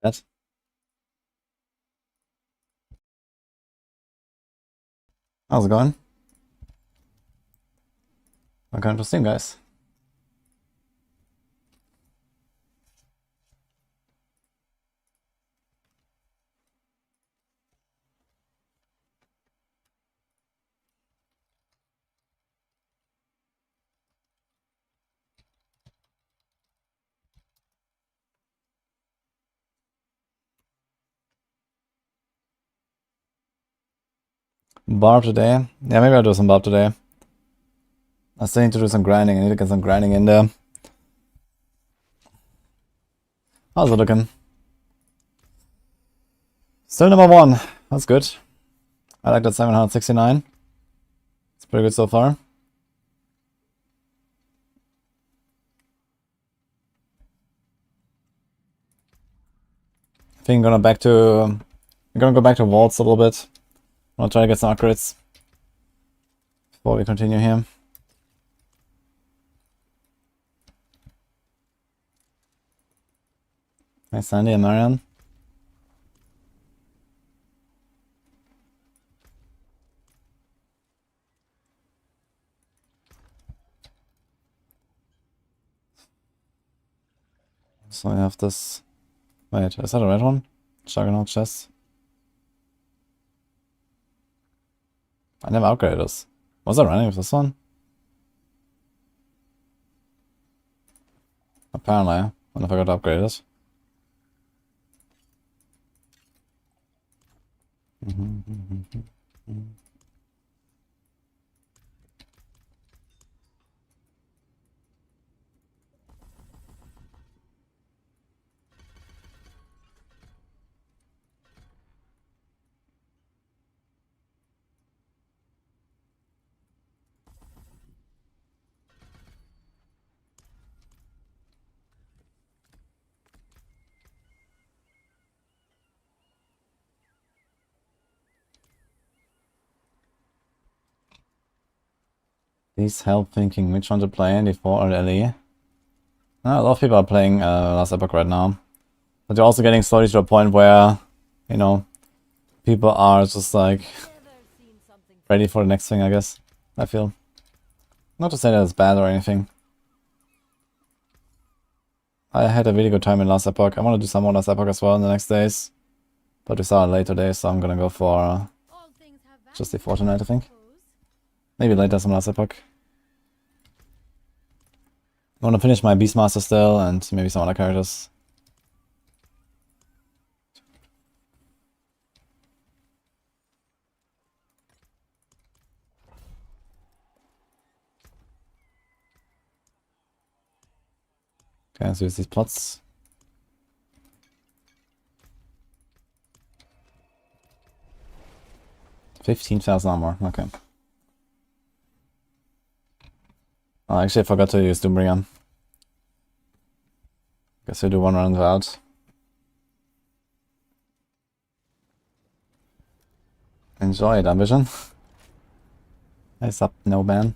That. How's it going? Welcome to Steam, guys. Barb today? Yeah, maybe I'll do some Barb today. I still need to do some grinding. I need to get some grinding in there. How's it looking? Still number 1. That's good. I like that 769. It's pretty good so far. I think I'm gonna go back to vaults a little bit. I'll try to get some upgrades before we continue here. Nice Sandy and Marian. So I have this. Wait, is that a red one? Juggernaut chest. I never upgraded this. Was I running with this one? Apparently, I wonder if I got to upgrade it. Please help thinking which one to play, ND4 or LE. A lot of people are playing Last Epoch right now. But they're also getting slowly to a point where, you know, people are just like ready for the next thing, I guess. I feel. Not to say that it's bad or anything. I had a really good time in Last Epoch. I want to do some more Last Epoch as well in the next days. But we started late today, so I'm gonna go for just the Fortnite, I think. Maybe later some Last Epoch. I want to finish my Beastmaster still, and maybe some other characters. Okay, let's use these plots. $15,000 armor, okay. Oh, actually, I forgot to use Doombringer. Guess we'll do one round without. Enjoy it, Ambition. Nice up, no ban.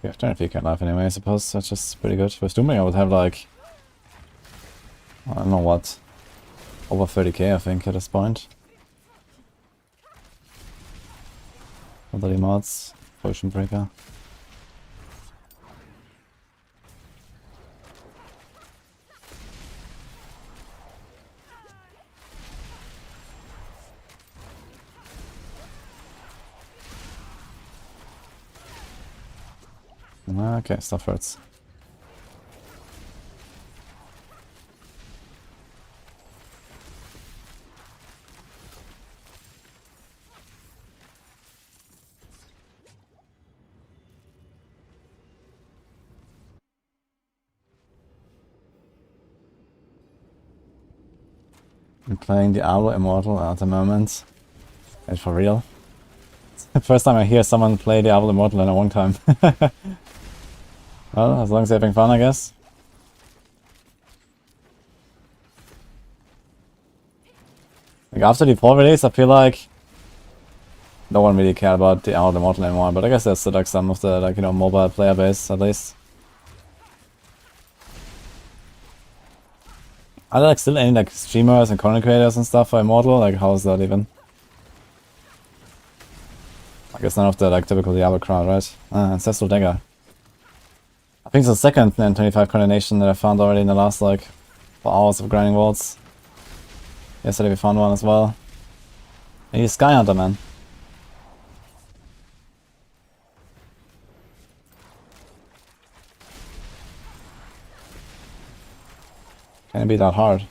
We have 23k life anyway, I suppose. That's just pretty good. With Doombringer I would have like, I don't know what, over 30k I think at this point. Other mods, Potion Breaker. Okay, stuff hurts. I'm playing Diablo Immortal at the moment. And for real. It's the first time I hear someone play Diablo Immortal in a long time. Well, as long as they're having fun, I guess. Like after the 4 release, I feel like no one really cared about the Immortal anymore, but I guess there's still like some of the, like, you know, mobile player base at least. Are there like still any like streamers and content creators and stuff for Immortal? Like, how is that even? I guess none of the like typical Diablo crowd, right? Ancestral Dagger. I think it's the second N25 coordination that I found already in the last like 4 hours of grinding worlds. Yesterday we found one as well. And he's Sky Hunter, man. Can it be that hard?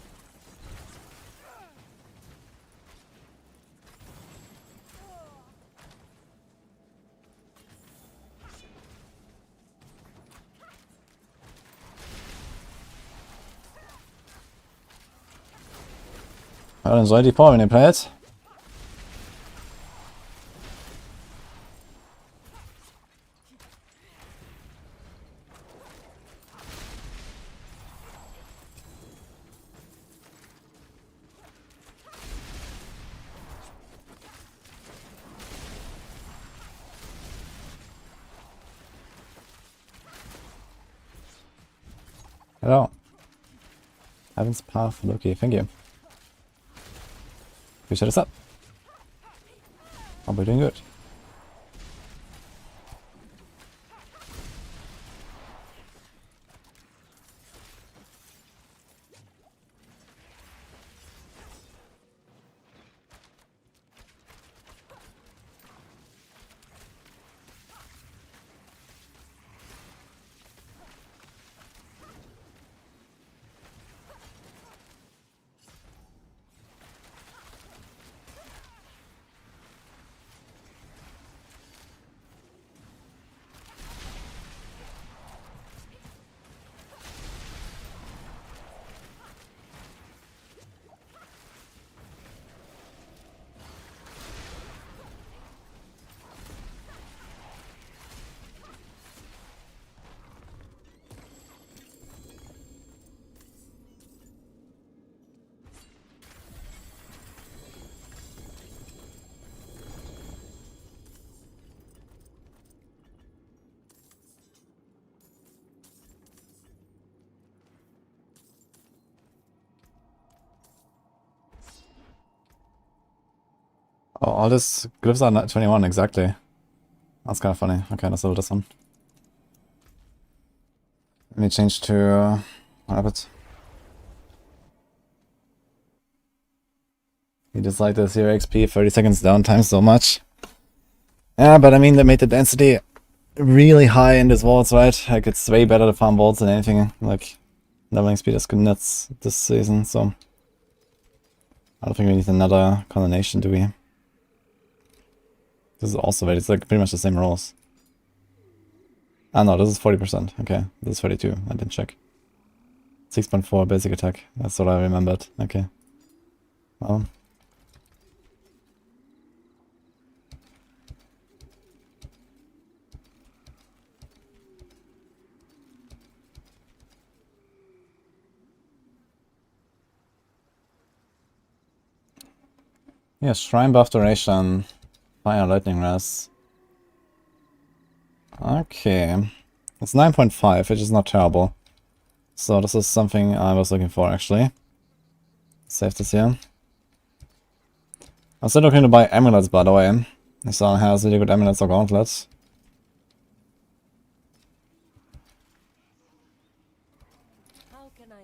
I enjoy the power when you play it. Hello. Heaven's Path, Loki, thank you. Appreciate us up. Hope we're doing good. Oh, all this glyphs are not 21, exactly. That's kind of funny. Okay, let's level this one. Let me change to Rabbit. You just like the 0 XP, 30 seconds downtime so much. Yeah, but I mean, they made the density really high in this vaults, right? Like, it's way better to farm vaults than anything. Like, leveling speed is good nuts this season, so I don't think we need another combination, do we? This is also very, it's like pretty much the same rolls. Ah no, this is 40%. Okay, this is 32. I didn't check. 6.4 basic attack. That's what I remembered. Okay. Well. Yeah, Shrine buff duration. Fire lightning res. Okay. It's 9.5, which is not terrible. So this is something I was looking for, actually. Save this here. I'm still looking to buy amulets, by the way. This one has really good amulets or gauntlets. How can I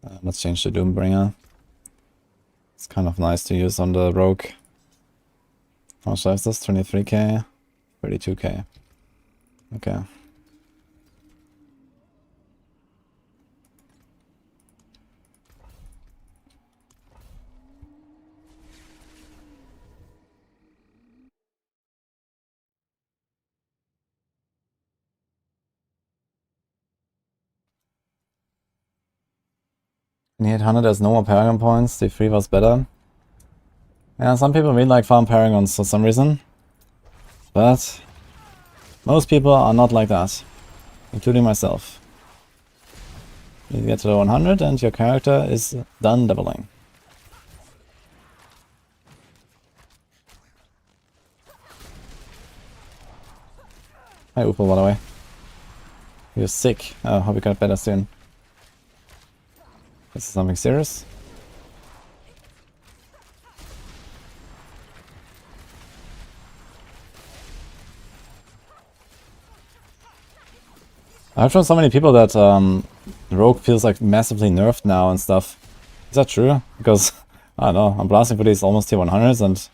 help? Let's change to Doombringer. It's kind of nice to use on the rogue. How much is this? 23k? 32k. Okay. In 800 there's no more Paragon points, the 3 was better. Yeah, some people really like farm Paragons for some reason. But most people are not like that. Including myself. You get to the 100 and your character is done leveling. Hi Upo, by the way. You're sick. I hope you get better soon. This is something serious. I heard from so many people that Rogue feels like massively nerfed now and stuff. Is that true? Because, I don't know, I'm blasting for these almost tier 100s and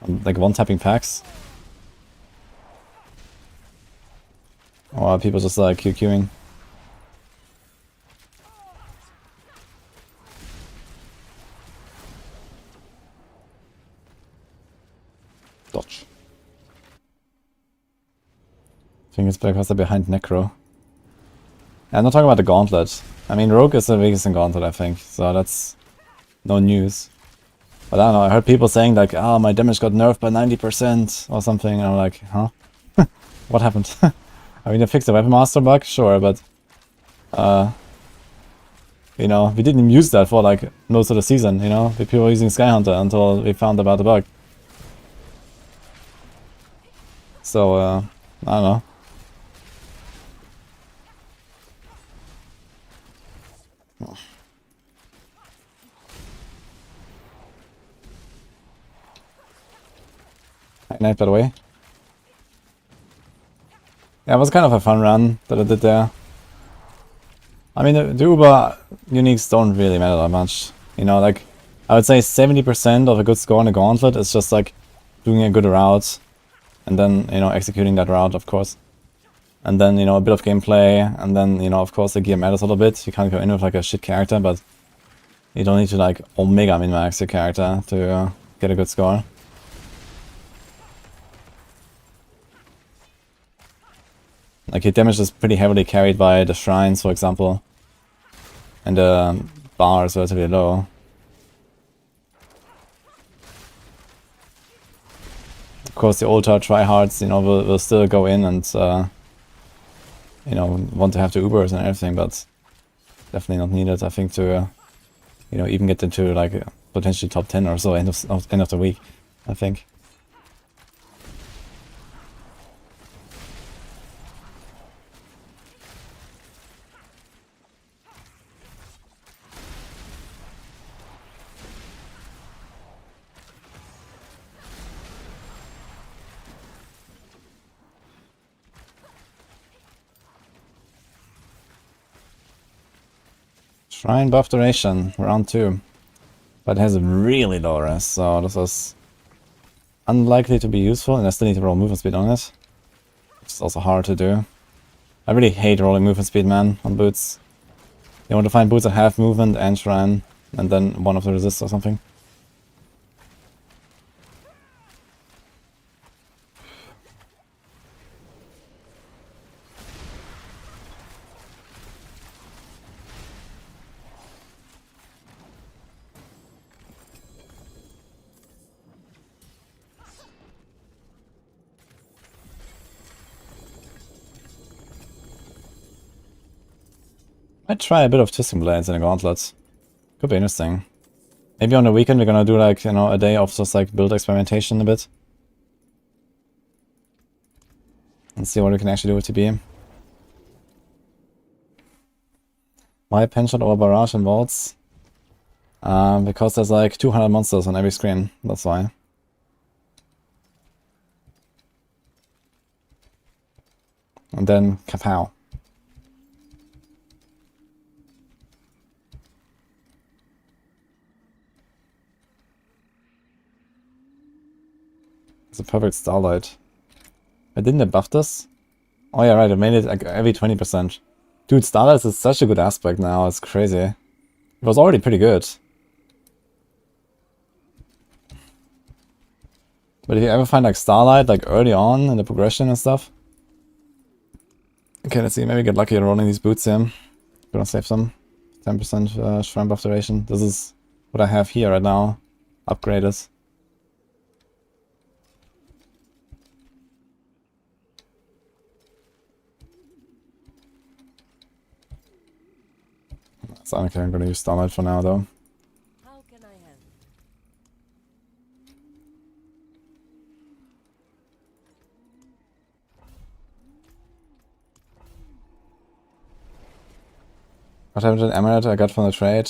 I'm like one-tapping packs. Or are people just like QQing? Dodge. I think it's because they're behind Necro. I'm not talking about the Gauntlet. I mean, Rogue is the weakest in Gauntlet, I think, so that's no news. But I don't know, I heard people saying like, oh, my damage got nerfed by 90% or something, and I'm like, huh? What happened? I mean, they fixed the Weapon Master bug, sure, but you know, we didn't use that for like most of the season, you know? People were using Skyhunter until we found about the bug. So, I don't know. Hi, Night, by the way. Yeah, it was kind of a fun run that I did there. I mean, the Uber uniques don't really matter that much. You know, like, I would say 70% of a good score in a Gauntlet is just like doing a good route and then, you know, executing that route, of course. And then, you know, a bit of gameplay, and then, you know, of course the gear matters a little bit. You can't go in with like a shit character, but you don't need to like omega min-max your character to get a good score. Like, your damage is pretty heavily carried by the shrines, for example. And the bar is relatively low. Of course, the older tryhards, you know, will still go in and, you know, want to have the Ubers and everything, but definitely not needed, I think, to, you know, even get into like potentially top 10 or so end of the week, I think. Shrine buff duration, round 2. But it has a really low rest, so this is unlikely to be useful, and I still need to roll movement speed on it. Which is also hard to do. I really hate rolling movement speed, man, on boots. You want to find boots that have movement and shrine, and then one of the resists or something. I'd try a bit of Twisting Blades in a Gauntlet. Could be interesting. Maybe on the weekend we're gonna do like, you know, a day of just like build experimentation a bit. And see what we can actually do with TB. Why penchant over barrage and vaults? Because there's like 200 monsters on every screen, that's why. And then kapow. It's a perfect starlight. I didn't buff this? Oh yeah, right, I made it like every 20%. Dude, starlight is such a good aspect now, it's crazy. It was already pretty good. But if you ever find like starlight like early on in the progression and stuff. Okay, let's see, maybe get lucky rolling these boots here. Gonna save some. 10% shrine buff duration. This is what I have here right now. Upgraded. So okay, I'm gonna use Starlight for now though. How can I help? What happened to the amulet I got from the trade?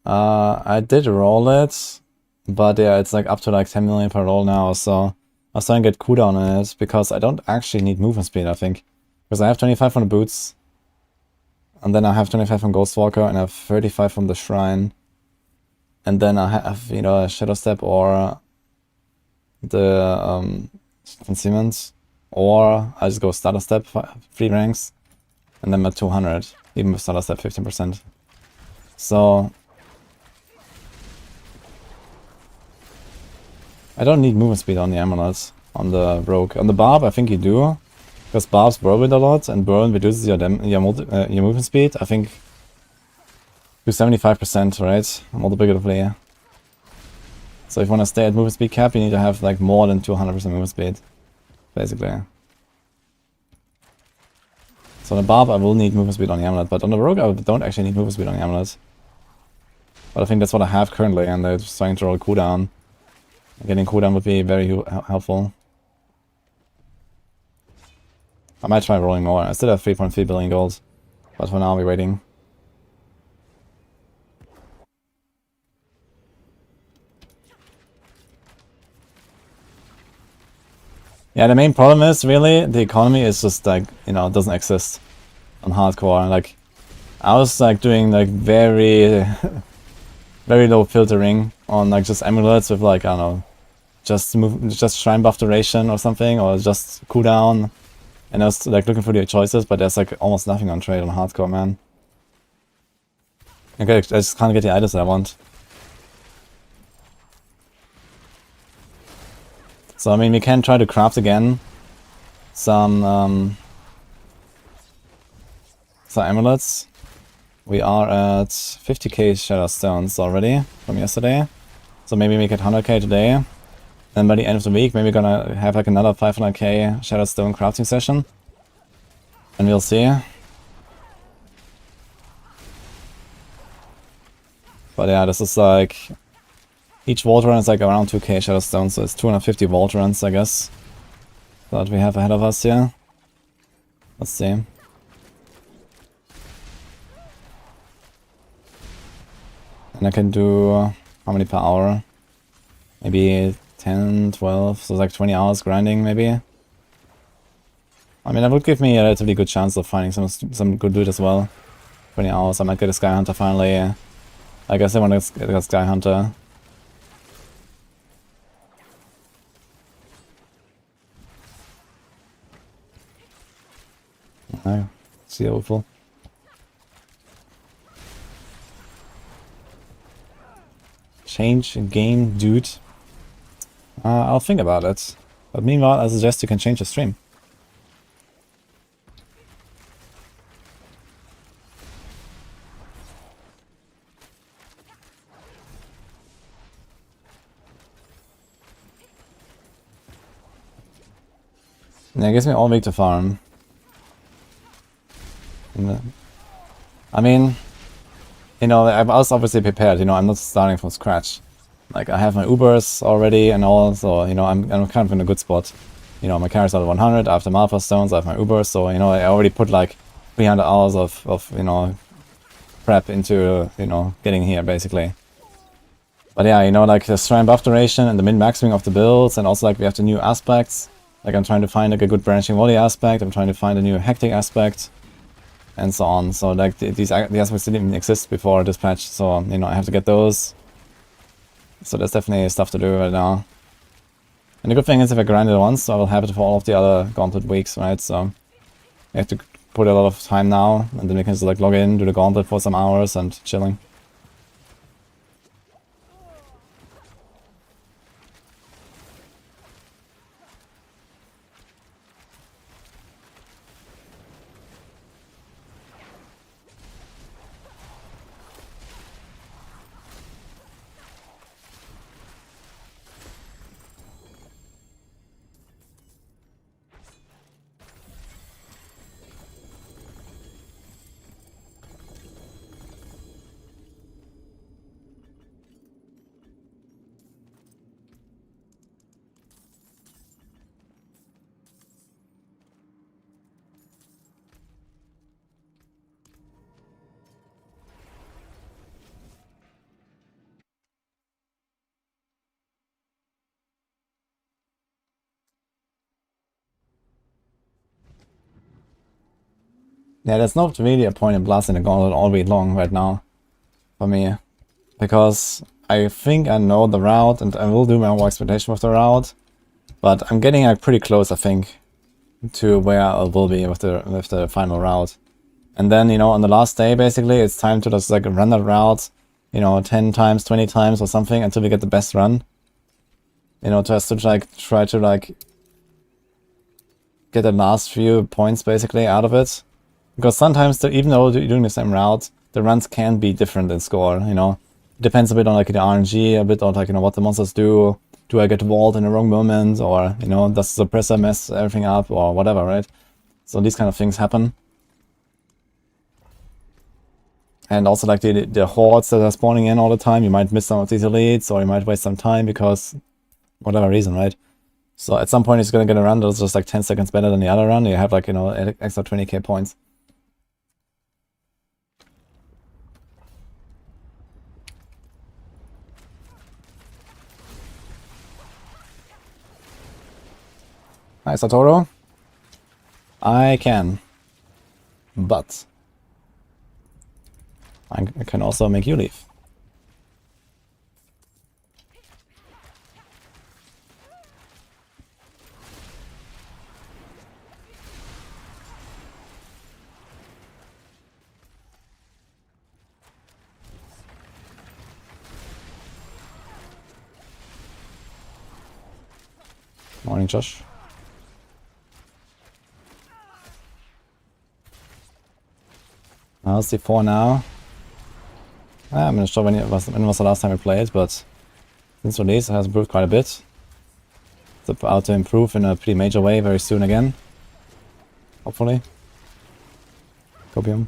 I did roll it, but yeah, it's like up to like 10 million per roll now, so I was trying to get cooldown on it, because I don't actually need movement speed, I think. Because I have 25 from the boots, and then I have 25 from Ghostwalker, and I have 35 from the Shrine. And then I have, you know, a Shadow Step or the Concealment, or I just go Starter Step, 3 ranks, and then I'm at 200, even with Starter Step 15%. So I don't need movement speed on the amulet, on the rogue. On the barb, I think you do, because barbs whirlwind a lot, and whirlwind reduces your movement speed. I think to 75%, right? Multiplicatively. So if you want to stay at movement speed cap, you need to have like more than 200% movement speed, basically. So on the barb, I will need movement speed on the amulet, but on the rogue, I don't actually need movement speed on the amulet. But I think that's what I have currently, and they're just trying to roll cooldown. Getting cooldown would be very helpful. I might try rolling more. I still have 3.3 billion gold, but for now we're waiting. Yeah, the main problem is really the economy is just like, you know, it doesn't exist on hardcore. Like, I was like doing like very, very low filtering on like just amulets with like, I don't know, just shrine buff duration or something, or just cooldown. And I was like looking for the choices, but there's like almost nothing on trade on hardcore, man. Okay, I just can't get the items that I want. So I mean, we can try to craft again some amulets. We are at 50k Shadow Stones already from yesterday, so maybe we get 100k today. Then by the end of the week, maybe gonna have like another 500k Shadow Stone crafting session, and we'll see. But yeah, this is like each vault run is like around 2k Shadow Stones, so it's 250 vault runs, I guess, that we have ahead of us here. Let's see. And I can do how many per hour? Maybe 10, 12, so it's like 20 hours grinding maybe. I mean, that would give me a relatively good chance of finding some good loot as well. 20 hours, I might get a Sky Hunter finally. I guess I want to get a Sky Hunter. No, see hopeful. Change game, dude. I'll think about it. But meanwhile, I suggest you can change the stream. Yeah, it gives me all week to farm. I mean, you know, I was obviously prepared, you know, I'm not starting from scratch. Like, I have my Ubers already and all, so, you know, I'm kind of in a good spot. You know, my carry's at 100, I have the Malphite Stones, I have my Ubers, so, you know, I already put like 300 hours of you know, prep into, you know, getting here, basically. But yeah, you know, like the shrine buff duration and the min-maxing of the builds, and also like we have the new aspects. Like I'm trying to find like a good branching volley aspect, I'm trying to find a new hectic aspect, and so on. So like the aspects didn't even exist before this patch, so you know I have to get those. So there's definitely stuff to do right now. And the good thing is if I grind it once, I will have it for all of the other Gauntlet weeks, right? So I have to put a lot of time now, and then we can just like log in, do the Gauntlet for some hours and chilling. Yeah, there's not really a point in blasting the Gauntlet all week long right now for me, because I think I know the route and I will do my own experimentation with the route, but I'm getting like pretty close, I think, to where I will be with the final route. And then, you know, on the last day, basically, it's time to just like run that route, you know, 10 times, 20 times or something until we get the best run. You know, just to like try to like get the last few points basically out of it. Because sometimes, even though you're doing the same route, the runs can be different in score, you know. It depends a bit on like the RNG, a bit on like, you know, what the monsters do. Do I get walled in the wrong moment, or, you know, does the suppressor mess everything up, or whatever, right? So these kind of things happen. And also like the hordes that are spawning in all the time, you might miss some of these elites, or you might waste some time because whatever reason, right? So at some point it's gonna get a run that's just like 10 seconds better than the other run. You have like, you know, extra 20k points. Hi, Satoru. I can. But I can also make you leave. Morning, Josh. How's D4 now? I'm not sure when was the last time we played, but since release it has improved quite a bit. It's about to improve in a pretty major way very soon again. Hopefully. Copium.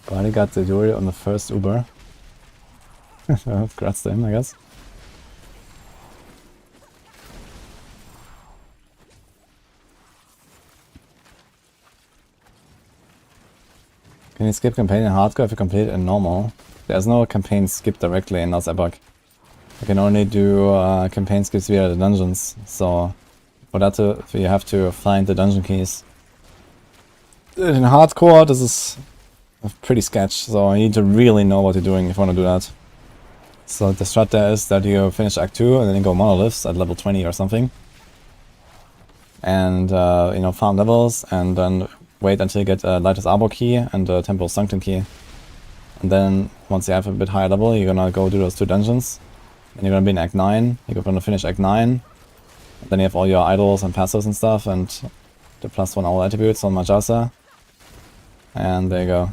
But he got the Druid on the first Uber. Congrats to him, I guess. Can you skip campaign in hardcore if you complete it in normal? There's no campaign skip directly in Lost Epoch. I can only do campaign skips via the dungeons, so for that you have to find the dungeon keys. In hardcore, this is pretty sketch, so you need to really know what you're doing if you want to do that. So the strat there is that you finish Act 2 and then you go monoliths at level 20 or something. And, you know, farm levels and then wait until you get a Lightest Arbor key and a Temple Sanctum key. And then once you have a bit higher level, you're gonna go do those 2 dungeons. And you're gonna be in Act 9, you're gonna finish Act 9. And then you have all your idols and passives and stuff and the +1 all attributes on Majasa. And there you go.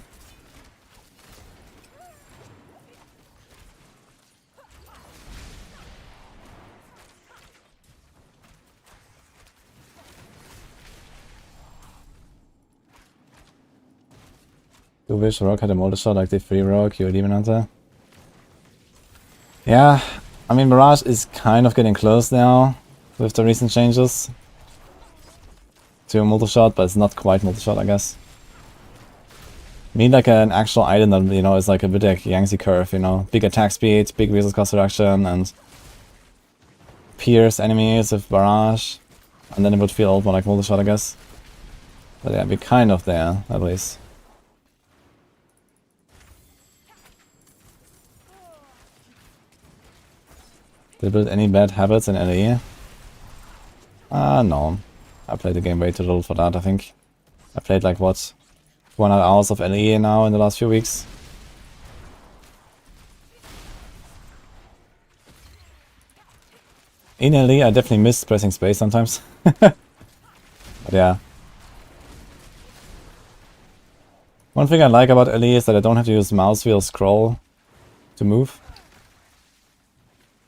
Do you wish Rogue had a motor shot like the free Rogue, you're a Demon Hunter? Yeah, I mean Barrage is kind of getting close now with the recent changes to a multi-shot, but it's not quite multi-shot, I guess. You need like an actual item that, you know, is like a bit like Yangtze curve, you know, big attack speed, big resource cost reduction, and pierce enemies with Barrage, and then it would feel more like multi-shot, I guess. But yeah, we're kind of there, at least. Did I build any bad habits in LE? No. I played the game way too little for that, I think. I played like, what, 100 hours of LE now in the last few weeks. In LE, I definitely miss pressing space sometimes. But yeah. One thing I like about LE is that I don't have to use mouse wheel scroll to move,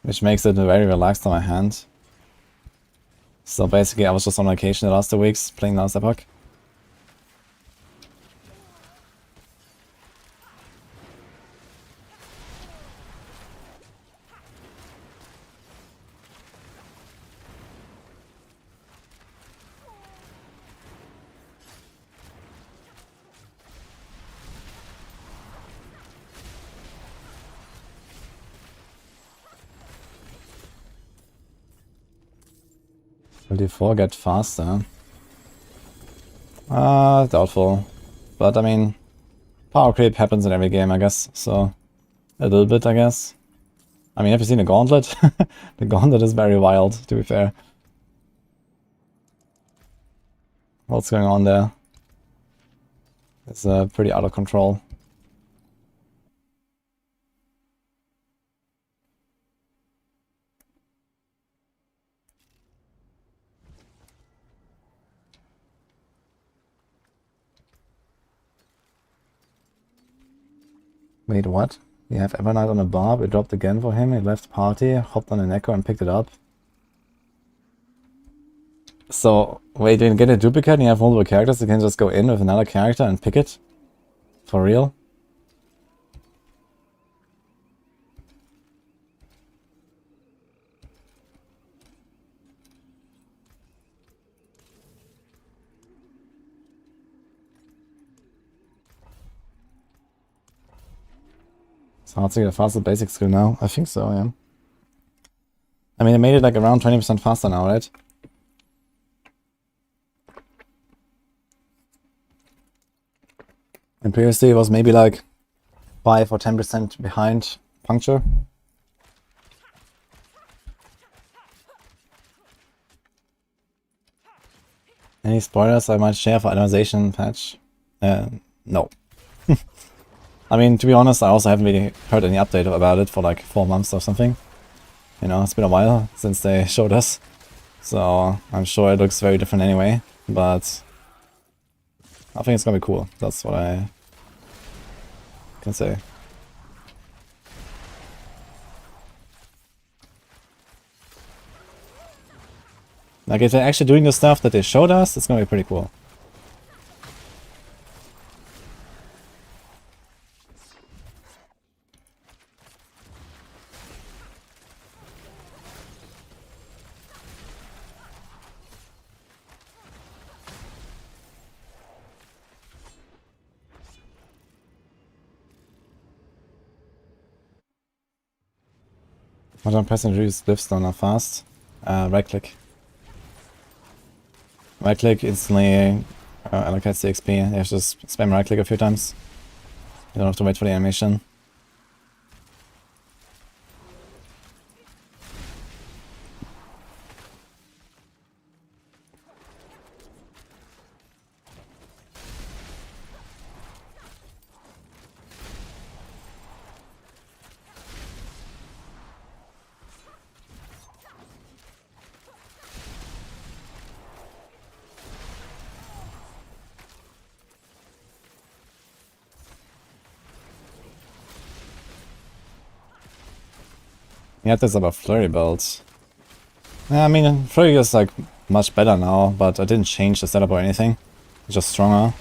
which makes it very relaxed on my hand. So basically I was just on vacation the last 2 weeks playing Lost Epoch. Will D4 get faster? Doubtful. But I mean, power creep happens in every game, I guess, so a little bit, I guess. I mean, have you seen a Gauntlet? The Gauntlet is very wild, to be fair. What's going on there? It's pretty out of control. Wait, what? We have Evernight on a barb, it dropped again for him, he left party, hopped on a Necro and picked it up. So, wait, when you get a duplicate and you have multiple characters, you can just go in with another character and pick it? For real? It's hard to get a faster basic skill now. I think so, yeah. I mean, I made it like around 20% faster now, right? And previously it was maybe like 5 or 10% behind puncture. Any spoilers I might share for Itemization patch? No. I mean, to be honest, I also haven't really heard any update about it for like 4 months or something. You know, it's been a while since they showed us. So I'm sure it looks very different anyway, but I think it's gonna be cool. That's what I can say. Like, if they're actually doing the stuff that they showed us, it's gonna be pretty cool. What I'm pressing Druid's Glyphs down are fast. Right click. Right click instantly allocates the XP. You have to just spam right click a few times. You don't have to wait for the animation. Yeah, there's about flurry builds. Yeah, I mean, flurry is like much better now, but I didn't change the setup or anything. It's just stronger.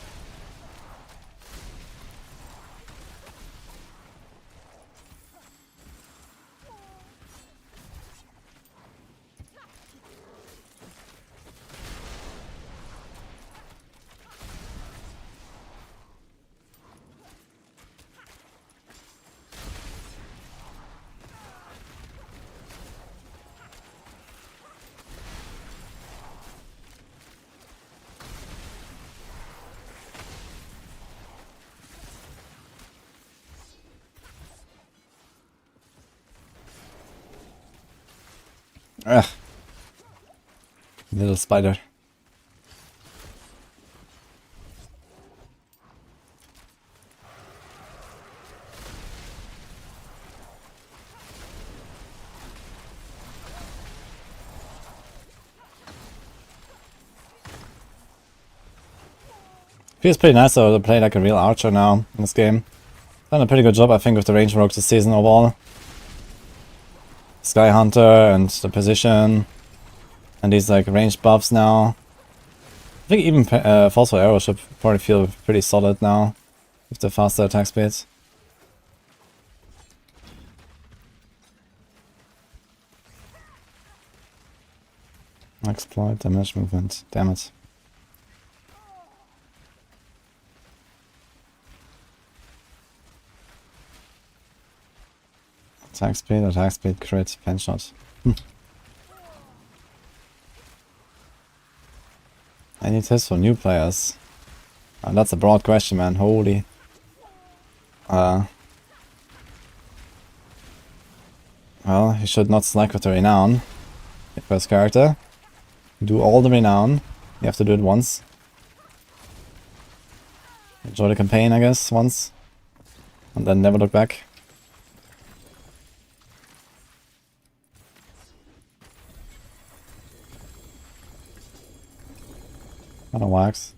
Ugh. Little spider. Feels pretty nice though to play like a real archer now in this game. Done a pretty good job, I think, with the range rogue this season overall. Sky Hunter and the position, and these like ranged buffs now. I think even Forceful Arrow should probably feel pretty solid now with the faster attack speeds. Exploit damage movement, damn it. Attack speed, crit, pen shot. Any tips for new players? That's a broad question, man. Holy. Well, you should not slack with the renown. Your first character. Do all the renown. You have to do it once. Enjoy the campaign, I guess, once. And then never look back. Not a wax.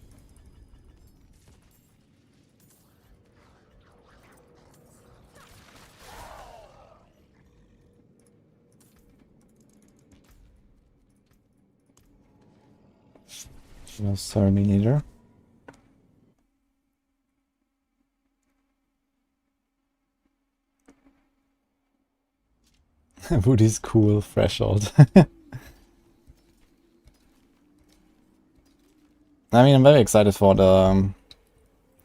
No serve me neither. Woody's cool threshold. I mean, I'm very excited for the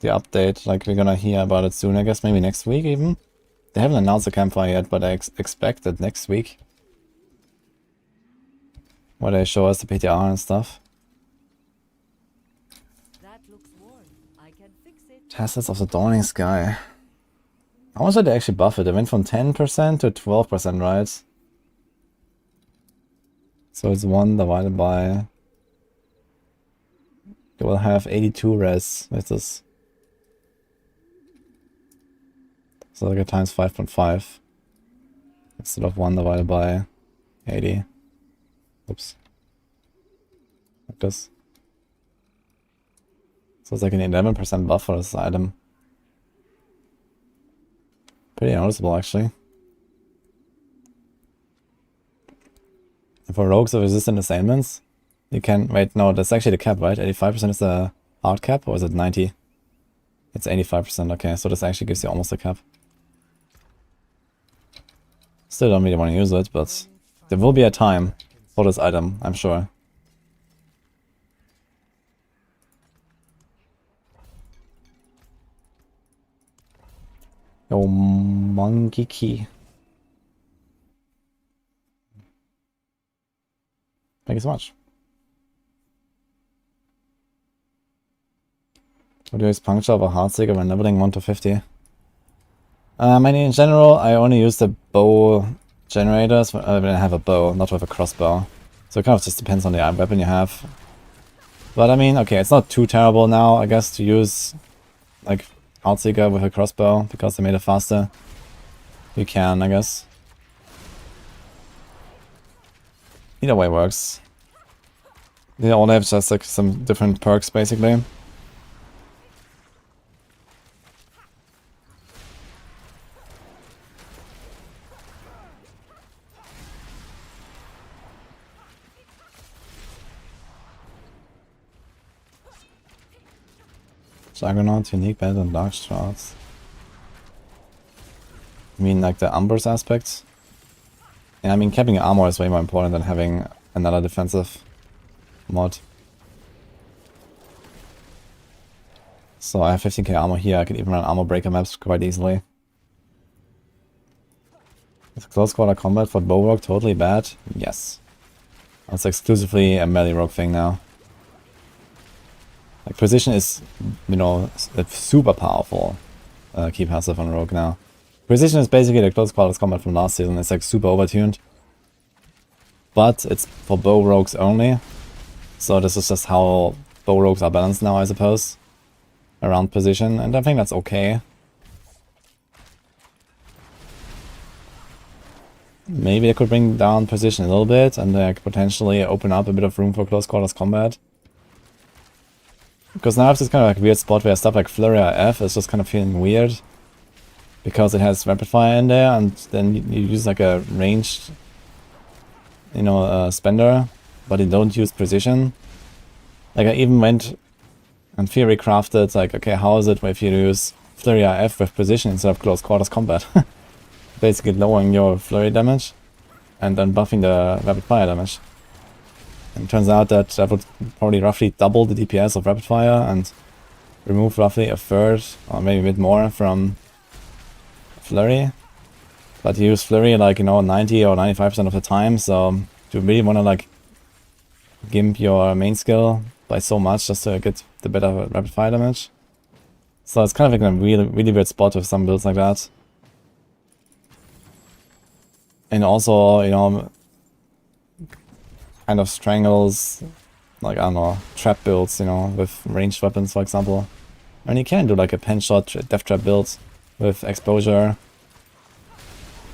update. Like, we're gonna hear about it soon, I guess, maybe next week even. They haven't announced the campfire yet, but I expect it next week. Where they show us the PTR and stuff. That looks worn. I can fix it. Tassets of the Dawning Sky. How much did they actually buff it? They went from 10% to 12%, right? So it's 1 divided by... You will have 82 res with this. So like a times 5.5. Instead of 1 divided by 80. Oops. Like this. So it's like an 11% buff for this item. Pretty noticeable, actually. And for rogues of resistant assailments, you can... Wait, no, that's actually the cap, right? 85% is the hard cap, or is it 90? It's 85%, okay, so this actually gives you almost a cap. Still don't really want to use it, but there will be a time for this item, I'm sure. Yo, monkey key. Thank you so much. What do you use puncture of a heartseeker when leveling 1 to 50? I mean, in general, I only use the bow generators when I have a bow, not with a crossbow. So it kind of just depends on the weapon you have. But I mean, okay, it's not too terrible now, I guess, to use like Heartseeker with a crossbow, because they made it faster. You can, I guess. Either way works. They all have just like some different perks, basically. Juggernaut, unique, better than dark shards. You mean like the Umbers aspect? Yeah, I mean capping your armor is way more important than having another defensive mod. So I have 15k armor here, I can even run armor breaker maps quite easily. Is close quarter combat for bow rogue totally bad? Yes. It's exclusively a melee rogue thing now. Like precision is, you know, super powerful key passive on rogue now. Precision is basically the close quarters combat from last season. It's like super overtuned. But it's for bow rogues only. So this is just how bow rogues are balanced now, I suppose. Around position, and I think that's okay. Maybe I could bring down position a little bit and like potentially open up a bit of room for close quarters combat. Because now I have this kind of like weird spot where stuff like Flurry or F is just kind of feeling weird. Because it has rapid fire in there, and then you use like a ranged, you know, spender, but you don't use precision. Like I even went and theory crafted like, okay, how is it if you use Flurry or F with precision instead of close quarters combat? Basically lowering your flurry damage and then buffing the rapid fire damage. And it turns out that that would probably roughly double the DPS of rapid fire and remove roughly a third or maybe a bit more from flurry. But you use flurry like, you know, 90 or 95% of the time, so if you really want to like gimp your main skill, by so much just to get the better rapid fire damage. So it's kind of like a really weird spot with some builds like that. And also, you know, kind of strangles, like, I don't know, trap builds, you know, with ranged weapons, for example. And you can do like a pen shot death trap build with exposure.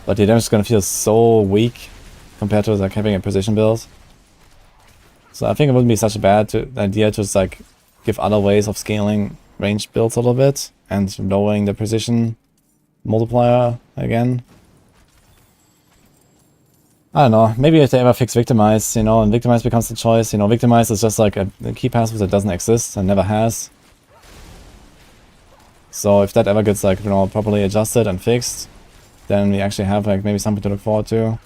But your damage is gonna feel so weak compared to like having a precision build. So I think it wouldn't be such a bad idea to just like give other ways of scaling ranged builds a little bit and lowering the precision multiplier again. I don't know, maybe if they ever fix Victimize, you know, and Victimize becomes the choice, you know, Victimize is just like a key passive that doesn't exist and never has. So if that ever gets like, you know, properly adjusted and fixed, then we actually have like maybe something to look forward to.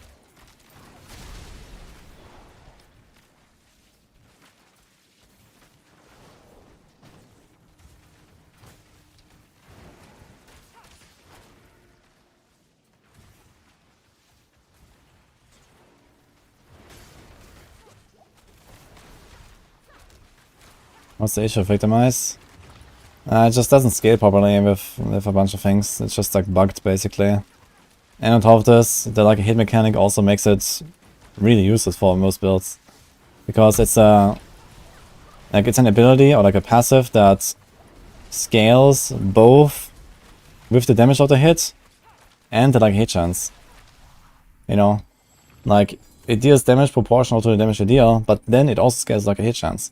What's the issue with Victimize? It just doesn't scale properly with a bunch of things. It's just like bugged basically. And on top of this, the like hit mechanic also makes it really useless for most builds. Because it's a like it's an ability or like a passive that scales both with the damage of the hit and the like hit chance. You know? Like it deals damage proportional to the damage you deal, but then it also scales like a hit chance.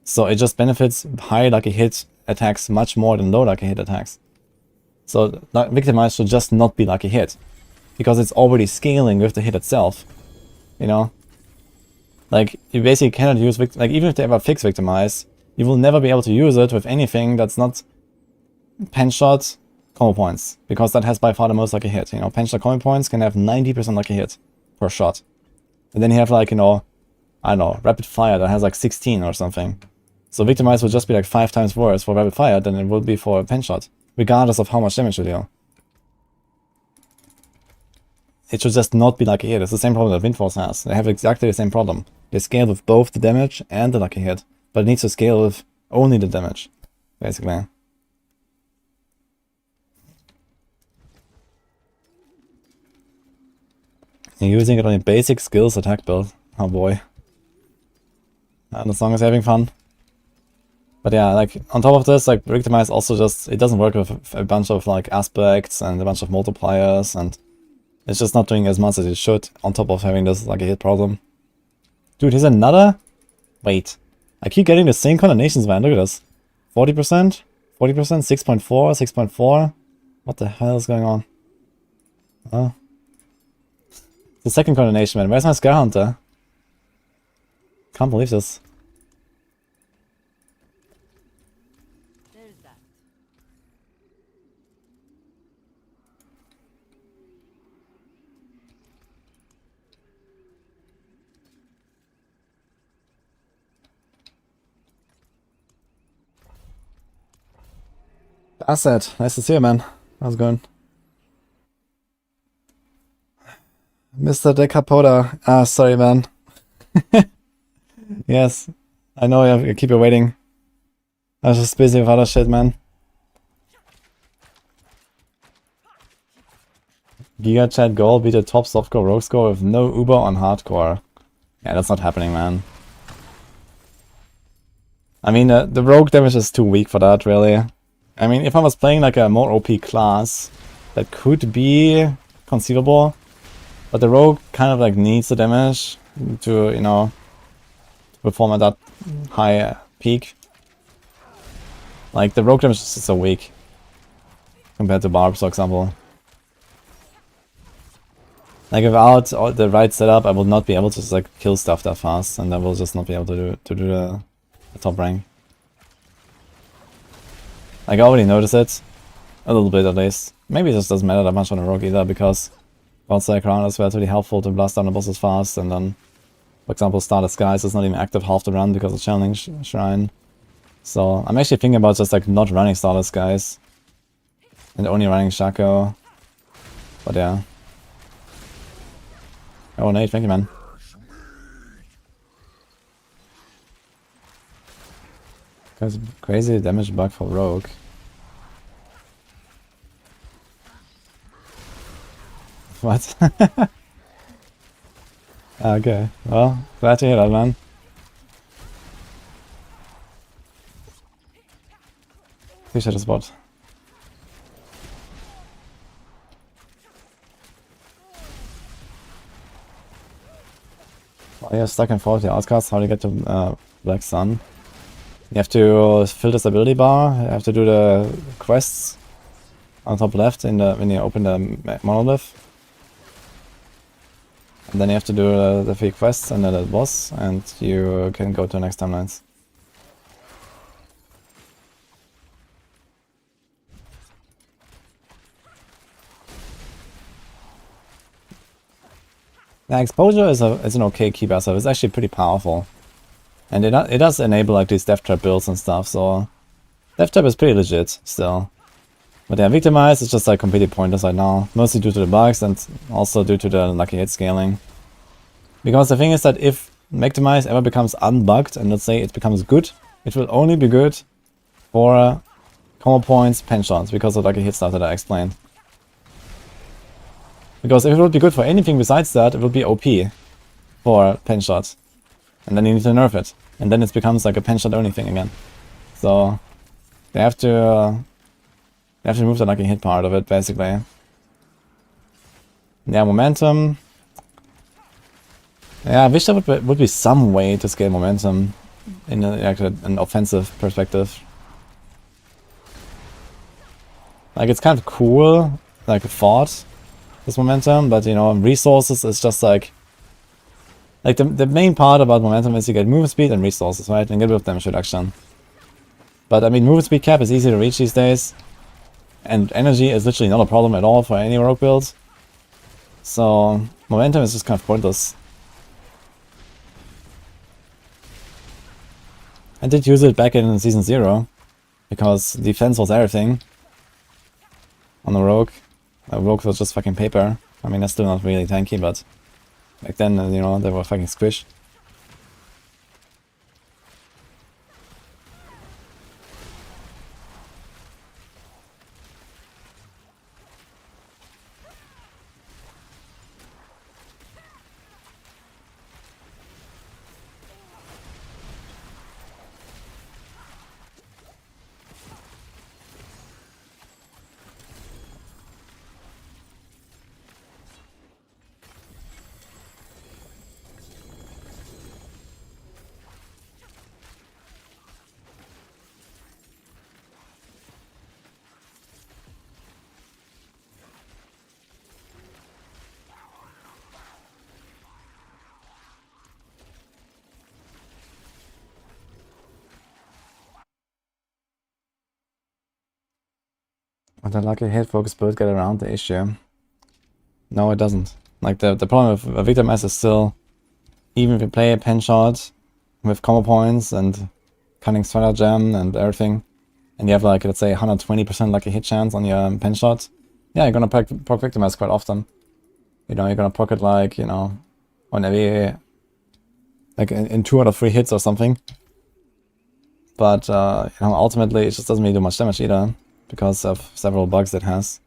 So it just benefits high lucky hit attacks much more than low lucky hit attacks. So Victimize should just not be lucky hit. Because it's already scaling with the hit itself. You know? Like, you basically cannot use like even if they ever fix Victimize, you will never be able to use it with anything that's not pen shot combo points. Because that has by far the most lucky hit. You know, pen shot combo points can have 90% lucky hit per shot. And then you have like, you know, I don't know, rapid fire that has like 16 or something. So Victimize would just be like 5 times worse for rapid fire than it would be for a pen shot, regardless of how much damage you deal. It should just not be lucky hit. It's the same problem that Windforce has. They have exactly the same problem. They scale with both the damage and the lucky hit, but it needs to scale with only the damage, basically. You're using it on a basic skills attack build. Oh boy. And as long as you're having fun. But yeah, like, on top of this, like, Victimize also just, it doesn't work with a bunch of, like, aspects and a bunch of multipliers, and it's just not doing as much as it should, on top of having this, like, a hit problem. Dude, here's another? Wait. I keep getting the same combinations, man, look at this. 40%? 40%? 6.4? 6.4? What the hell is going on? Oh. The second combination, man. Where's my Scar Hunter? Can't believe this. Asset, nice to see you, man. How's it going? Mr. Decapoda. Ah, sorry, man. Yes, I know I keep you waiting. I was just busy with other shit, man. Giga Chat Gold beat the top softcore rogue score with no Uber on hardcore. Yeah, that's not happening, man. I mean, the rogue damage is too weak for that, really. I mean, if I was playing like a more OP class, that could be conceivable. But the rogue kind of like needs the damage to, you know, perform at that high peak. Like, the rogue damage is just so weak compared to barbs, for example. Like, without the right setup, I will not be able to just, like, kill stuff that fast, and I will just not be able to do the top rank. Like, I already noticed it. A little bit, at least. Maybe it just doesn't matter that much on a rogue either, because outside around is relatively helpful to blast down the bosses fast, and then, for example, Starless Skies is not even active half the run because of Channeling Shrine. So, I'm actually thinking about just, like, not running Starless Skies, and only running Shaco. But yeah. Oh, Nate, thank you, man. Because crazy damage bug for rogue. What? Okay, well, glad to hear that, man. Appreciate the spot. Well, you're stuck in 40 outcasts. How do you get to Black Sun? You have to fill this ability bar. You have to do the quests on top left in the when you open the monolith. And then you have to do the 3 quests and then the boss, and you can go to the next timelines. Yeah, exposure is an okay key passive. It's actually pretty powerful, and it does enable like these death trap builds and stuff. So death trap is pretty legit still. But yeah, Victimize is just like completely pointless right now, mostly due to the bugs and also due to the lucky hit scaling. Because the thing is that if Victimize ever becomes unbugged and let's say it becomes good, it will only be good for combo points, pen shots, because of lucky hit stuff that I explained. Because if it would be good for anything besides that, it would be OP for pen shots. And then you need to nerf it. And then it becomes like a pen shot only thing again. So they have to remove the lucky hit part of it, basically. Yeah, momentum. Yeah, I wish there would be some way to scale momentum in an offensive perspective. Like, it's kind of cool, like a thought, this momentum, but you know, resources is just like the main part about momentum is you get movement speed and resources, right? And get rid of damage reduction. But I mean, movement speed cap is easy to reach these days. And energy is literally not a problem at all for any rogue build. So momentum is just kind of pointless. I did use it back in Season 0, because defense was everything on the rogue. Rogue was just fucking paper. I mean, that's still not really tanky, but back then, you know, they were fucking squish. But the lucky hit focus build get around the issue. No, it doesn't. Like, the problem with Victimize is still, even if you play a pen shot with combo points and cunning stratagem and everything, and you have like, let's say 120% lucky hit chance on your pen shot, yeah, you're gonna proc Victimize quite often. You know, you're gonna proc it like, you know, on every, like in 2 out of 3 hits or something. But, you know, ultimately it just doesn't really do much damage either, because of several bugs it has.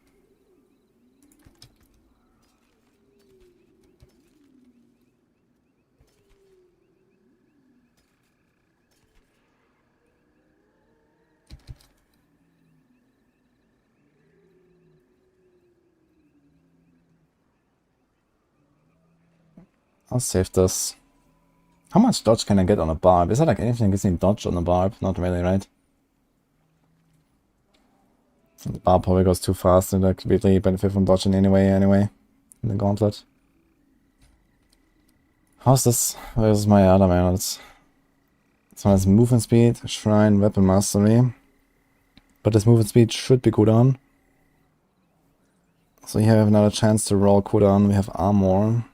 I'll save this. How much dodge can I get on a barb? Is that like anything that gives me dodge on a barb? Not really, right? The barb probably goes too fast and I could really benefit from dodging anyway, in the Gauntlet. How's this? Where's my other manals? This one has movement speed, shrine, weapon mastery. But this movement speed should be cooldown. So here we have another chance to roll cooldown. We have armor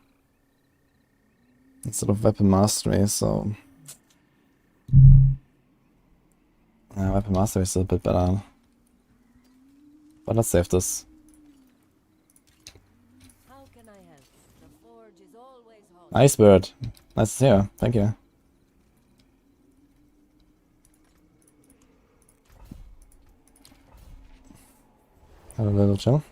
instead of weapon mastery, so yeah, weapon mastery is still a bit better. But let's save this. How can I help? The forge is always hot. Nice bird. Nice to see you. Thank you. Have a little chill.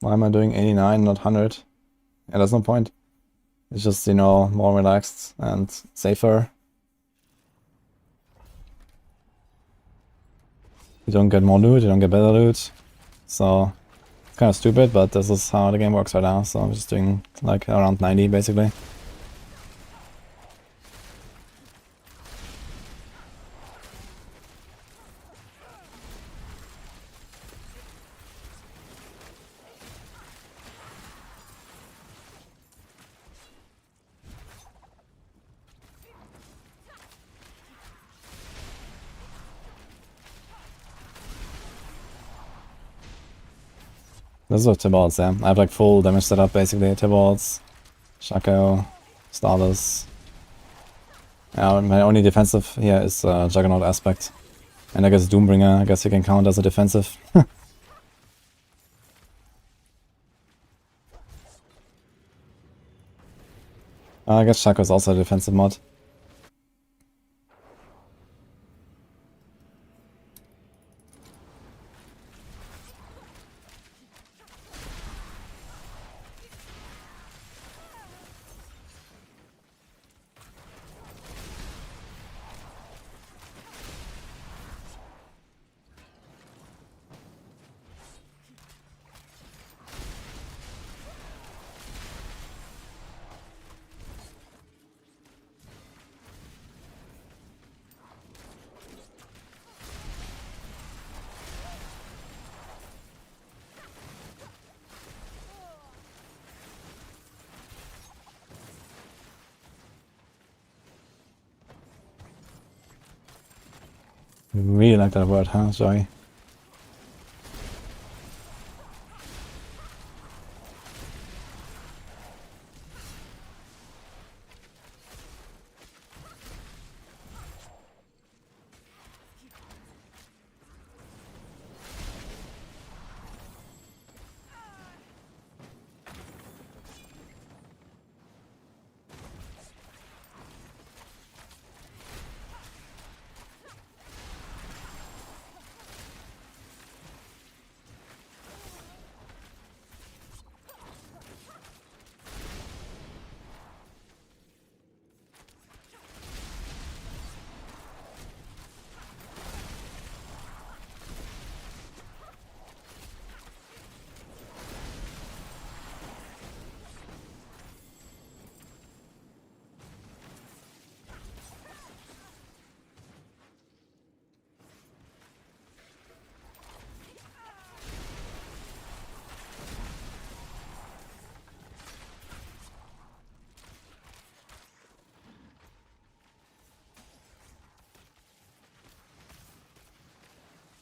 Why am I doing 89, not 100? Yeah, there's no point. It's just, you know, more relaxed and safer. You don't get more loot, you don't get better loot. So, it's kind of stupid, but this is how the game works right now. So I'm just doing like around 90 basically. This is with Tibalds, yeah. I have like full damage setup basically. Tibalds, Shaco, Starless. My only defensive here is Juggernaut aspect. And I guess Doombringer, I guess you can count as a defensive. I guess Shaco is also a defensive mod. You really like that word, huh, Joey?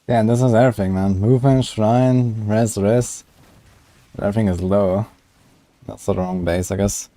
Yeah, and this is everything, man. Movement, shrine, res. Everything is low. That's the wrong base, I guess.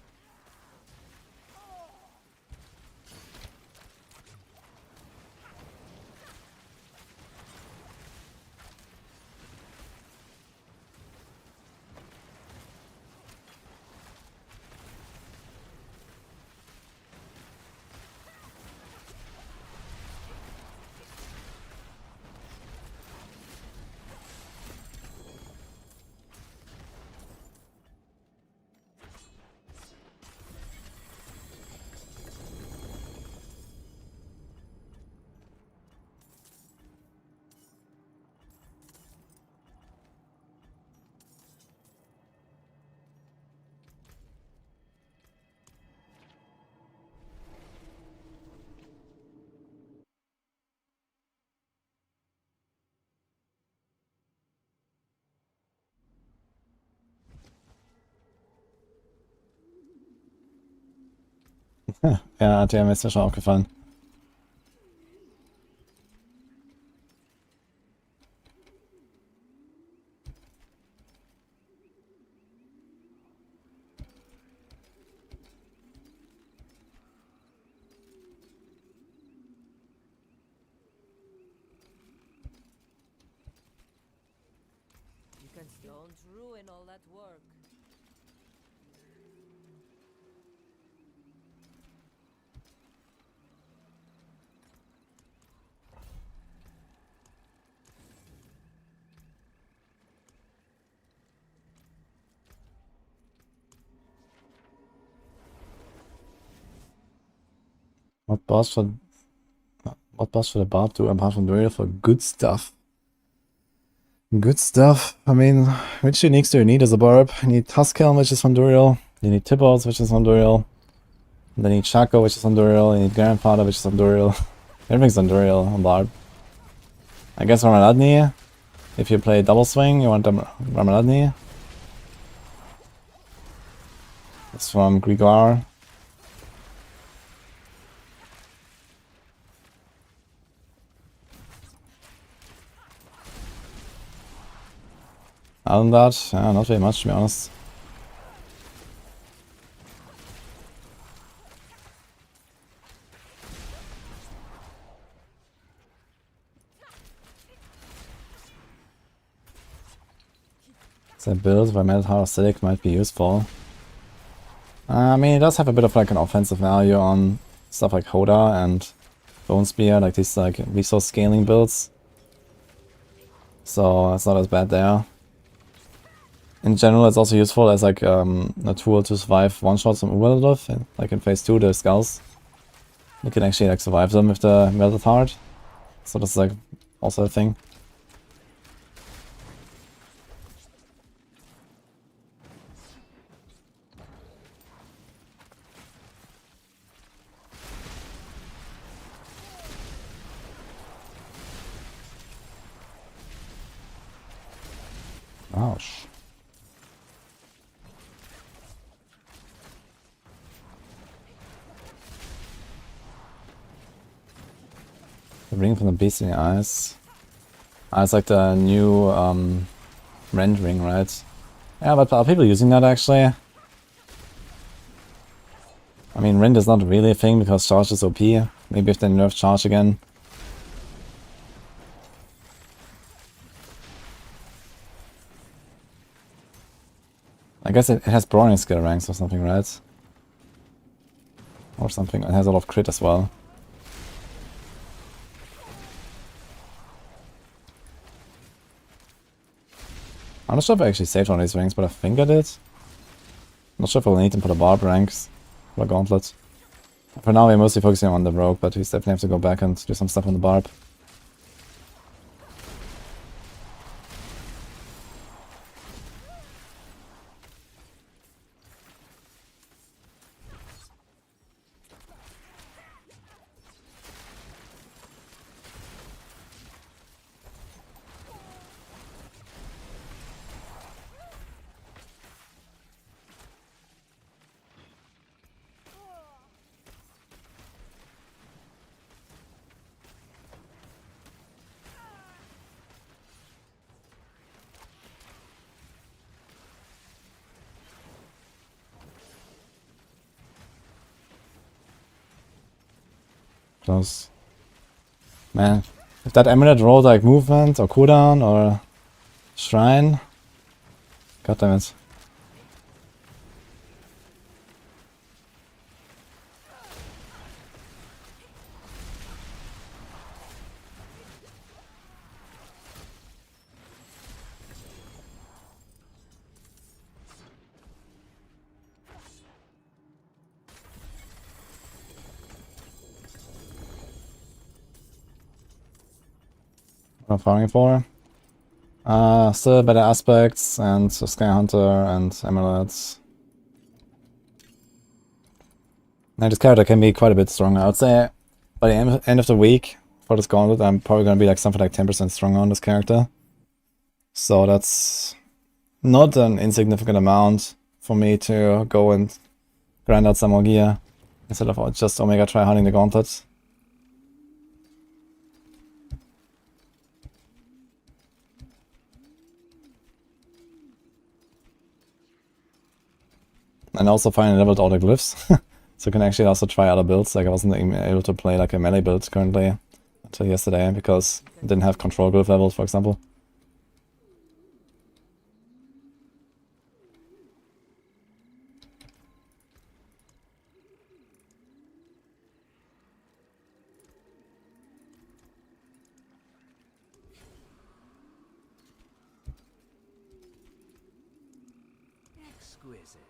Ja, ATM ist mir schon aufgefallen. Don't ruin all that work. What boss should a barb do apart from Druid for good stuff? Good stuff. I mean, which uniques do you need as a barb? You need Tuskhelm, which is from Duriel. You need Tibbles, which is from Duriel. And then you need Shaco, which is on Duriel. You need Grandfather, which is on Duriel. Everything's on Duriel, on barb. I guess Ramaladni. If you play double swing, you want Ramaladni. It's from Grigor. Other than that, yeah, not very much to be honest. So build by Metal Acidic might be useful. I mean, it does have a bit of like an offensive value on stuff like Hoda and Bone Spear, like these like resource scaling builds. So it's not as bad there. In general, it's also useful as like a tool to survive one-shots from Uberlith. Like in phase 2, the skulls. You can actually like survive them with the Melted Heart. So that's like also a thing. Ouch. The ring from the beast in the eyes. Ah, it's like the new rend ring, right? Yeah, but are people using that actually? I mean, rend is not really a thing because charge is OP. Maybe if they nerf charge again. I guess it has brawling skill ranks or something, right? Or something. It has a lot of crit as well. I'm not sure if I actually saved one of these rings, but I think I did. Not sure if we'll need them for the barb ranks. For the gauntlet. For now we're mostly focusing on the rogue, but we definitely have to go back and do some stuff on the barb. Close. Man, if that amulet rolled like movement or cooldown or shrine. God damn it. What I'm farming for? Still better aspects and Sky Hunter and amulets. Now this character can be quite a bit stronger. I would say by the end of the week for this gauntlet, I'm probably gonna be like something like 10% stronger on this character. So that's not an insignificant amount for me to go and grind out some more gear instead of just Omega try hunting the gauntlets. And also finally leveled all the glyphs. So you can actually also try other builds. Like I wasn't even able to play like a melee build currently until yesterday because I didn't have control glyph levels, for example. Exquisite.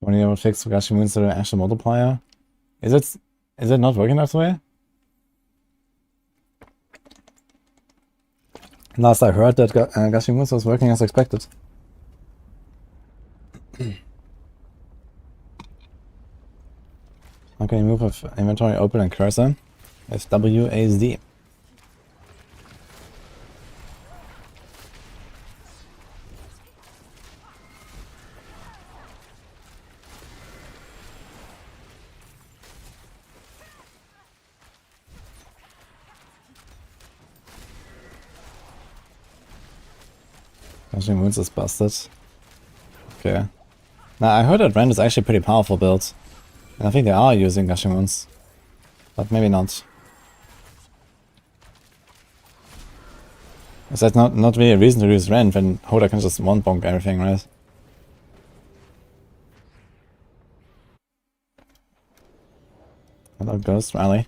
When you will fix Gashimun's actual multiplier. Is it not working that way? Last I heard that Gashimun's was working as expected. How can you move with inventory open and cursor? With WASD. Gashimun's is busted. Okay. Now I heard that Rend is actually a pretty powerful build. And I think they are using Gashimun's. But maybe not. Is that not really a reason to use Rend when Hoda can just one-bonk everything, right? Hello, Ghost Rally.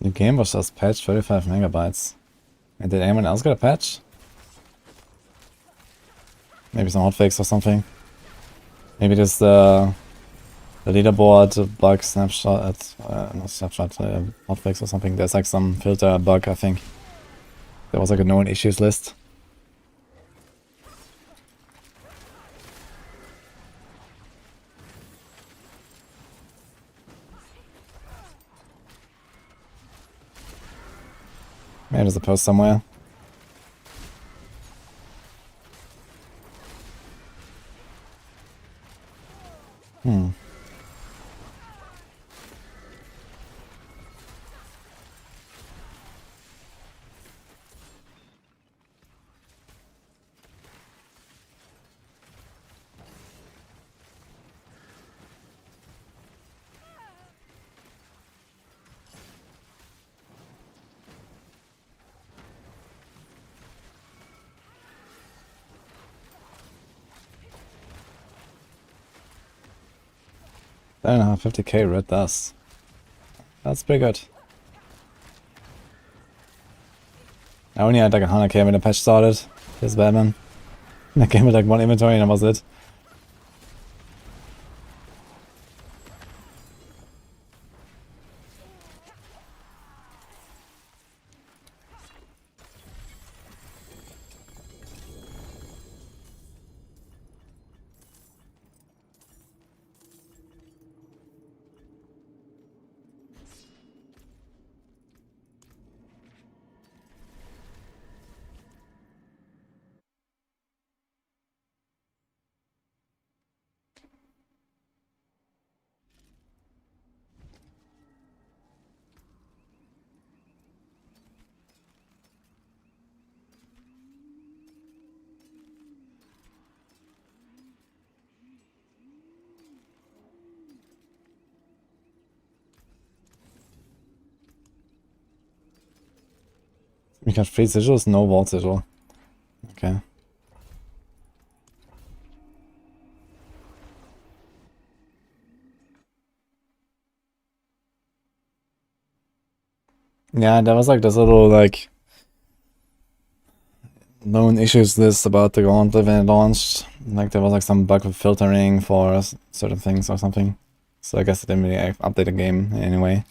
The game was just patched 35 megabytes. And did anyone else get a patch? Maybe some hotfix or something. Maybe just the leaderboard bug snapshot, not snapshot, hotfix or something. There's like some filter bug, I think. There was like a known issues list. Maybe there's a post somewhere. I don't know how 50k red does. That's pretty good. I only had like 100k when the patch started. Here's Batman. I came with like one inventory and that was it. We got 3 sigils, no vault sigil. Okay. Yeah, there was like this little like known issues list about the Gauntlet when it launched. Like there was like some bug with filtering for certain things or something. So I guess it didn't really update the game anyway.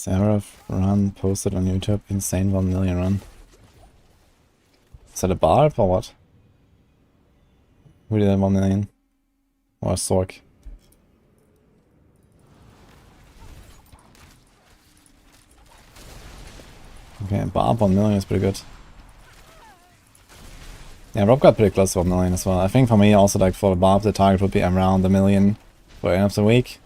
Seraph run posted on YouTube. Insane 1 million run. Is that a barb or what? Who did that 1 million? Or a Sorc? Okay, barb 1 million is pretty good. Yeah, Rob got pretty close to 1 million as well. I think for me also, like for the barb, the target would be around 1 million for end of the week.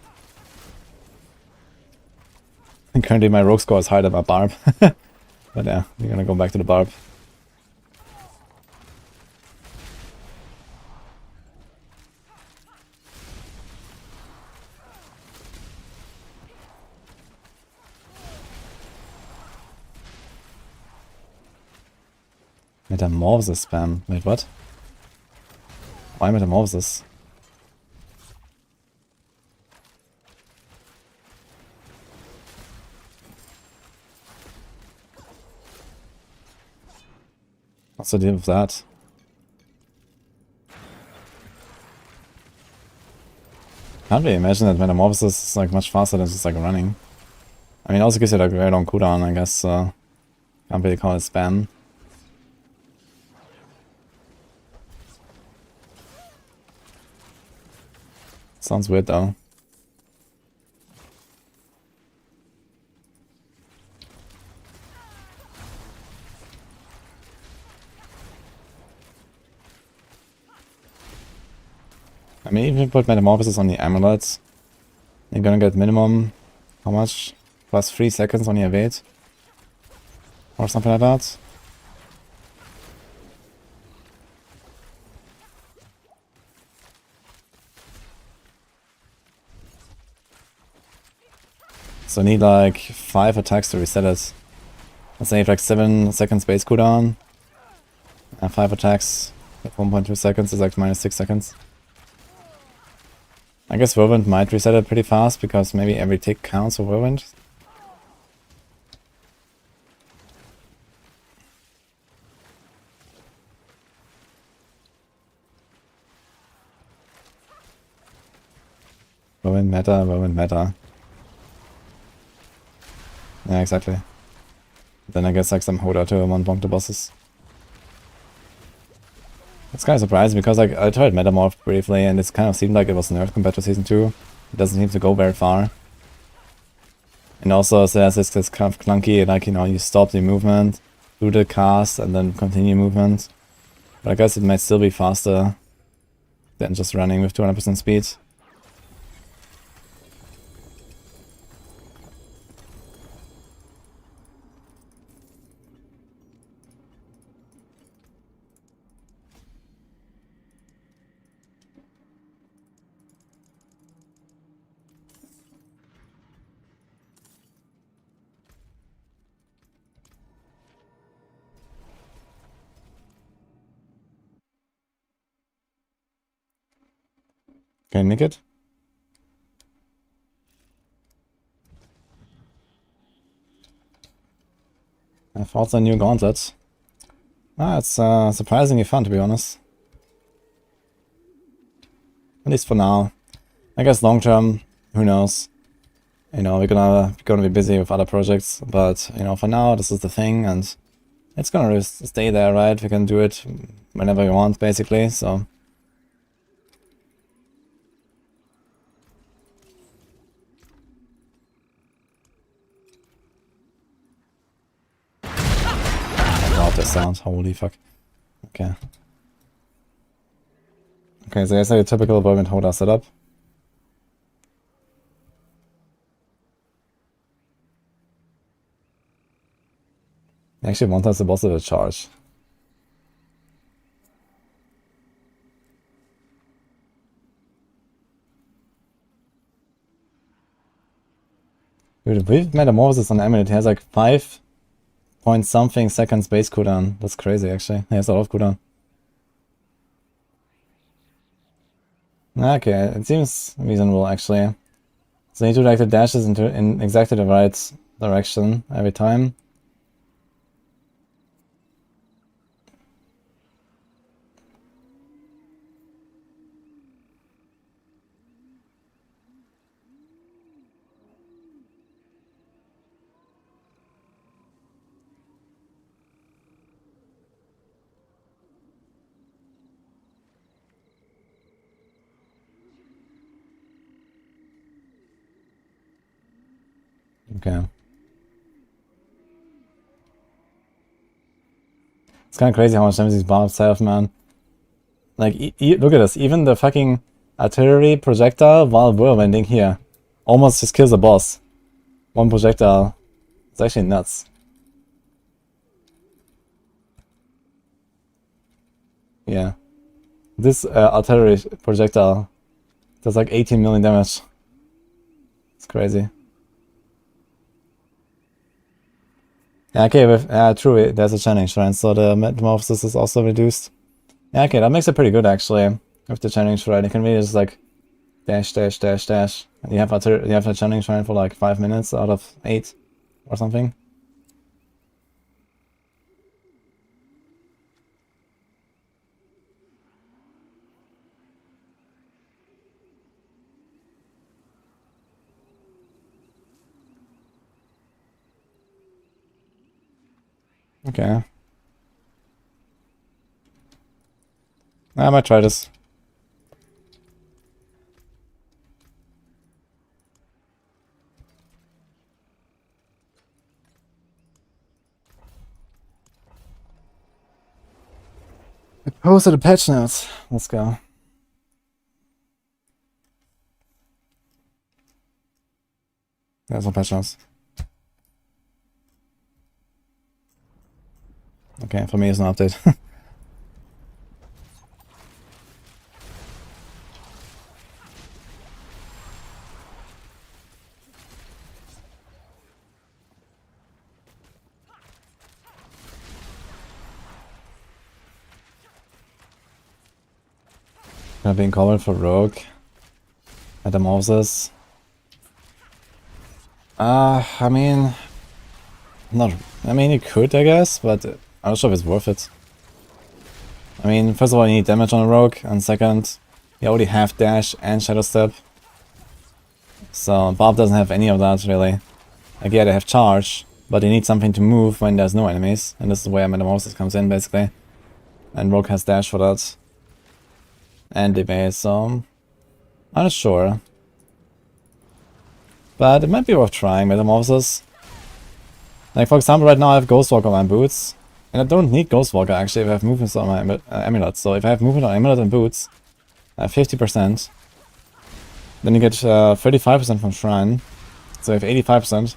And currently my rogue score is higher than my barb. But yeah, we're gonna go back to the barb. Metamorphosis spam. Wait, what? Why metamorphosis? What's the deal with that? Can't really imagine that metamorphosis is like much faster than just like running. I mean, it also gives you like a very long cooldown, I guess. Can't really call it spam. Sounds weird though. I mean, even if you put metamorphosis on the amulets, you're gonna get minimum, how much? Plus 3 seconds on your weight? Or something like that. So I need like 5 attacks to reset it. Let's say if like 7 seconds base cooldown. And 5 attacks at 1.2 seconds is like minus 6 seconds. I guess Whirlwind might reset it pretty fast because maybe every tick counts for Whirlwind. Whirlwind meta, Whirlwind meta. Yeah, exactly. Then I guess like some Hoda to bonk the bosses. It's kind of surprising because like I tried Metamorph briefly and it kind of seemed like it was nerfed compared to Season 2. It doesn't seem to go very far. And also there's this kind of clunky, like, you know, you stop the movement, do the cast, and then continue movement. But I guess it might still be faster than just running with 200% speed. Can you make it? I fought the new Gauntlet. Ah, it's surprisingly fun, to be honest. At least for now. I guess long term, who knows? You know, we're gonna be busy with other projects, but you know, for now, this is the thing, and it's gonna just stay there, right? We can do it whenever we want, basically. So. The sound, holy fuck. Okay. Okay, so here's a typical Whirlwind Hoda setup. Actually, one times the boss of a charge. Dude, with Metamorphosis on Amulet, he has like 5 point something seconds base cooldown. That's crazy, actually. He has a lot of cooldown. Okay, it seems reasonable, actually. So you need to like the dashes in exactly the right direction every time. Okay. It's kind of crazy how much damage these bombs have, man. Like, look at this. Even the fucking artillery projectile while whirlwinding here almost just kills the boss. One projectile. It's actually nuts. Yeah. This artillery projectile does like 18 million damage. It's crazy. Yeah, okay, with, true, there's a channeling shrine, so the metamorphosis is also reduced. Yeah, okay, that makes it pretty good actually. With the channeling shrine, you can really just like dash, dash, dash, dash. And you have a channeling shrine for like 5 minutes out of 8 or something. Okay. I might try this. I posted a patch notes. Let's go. There's no patch notes. Okay, for me it's an update. Gonna be covered for rogue. Metamorphosis. I mean, you could, I guess, but I'm not sure if it's worth it. I mean, first of all, you need damage on a rogue, and second, you already have dash and shadow step. So Bob doesn't have any of that really. Like, yeah, they have charge, but they need something to move when there's no enemies, and this is where metamorphosis comes in basically. And rogue has dash for that. And debase, so I'm not sure. But it might be worth trying metamorphosis. Like, for example, right now I have Ghostwalker on my boots. And I don't need Ghostwalker actually if I have movements on my amulet. So if I have movement on amulet and boots, I have 50%. Then you get 35% from shrine. So you have 85%.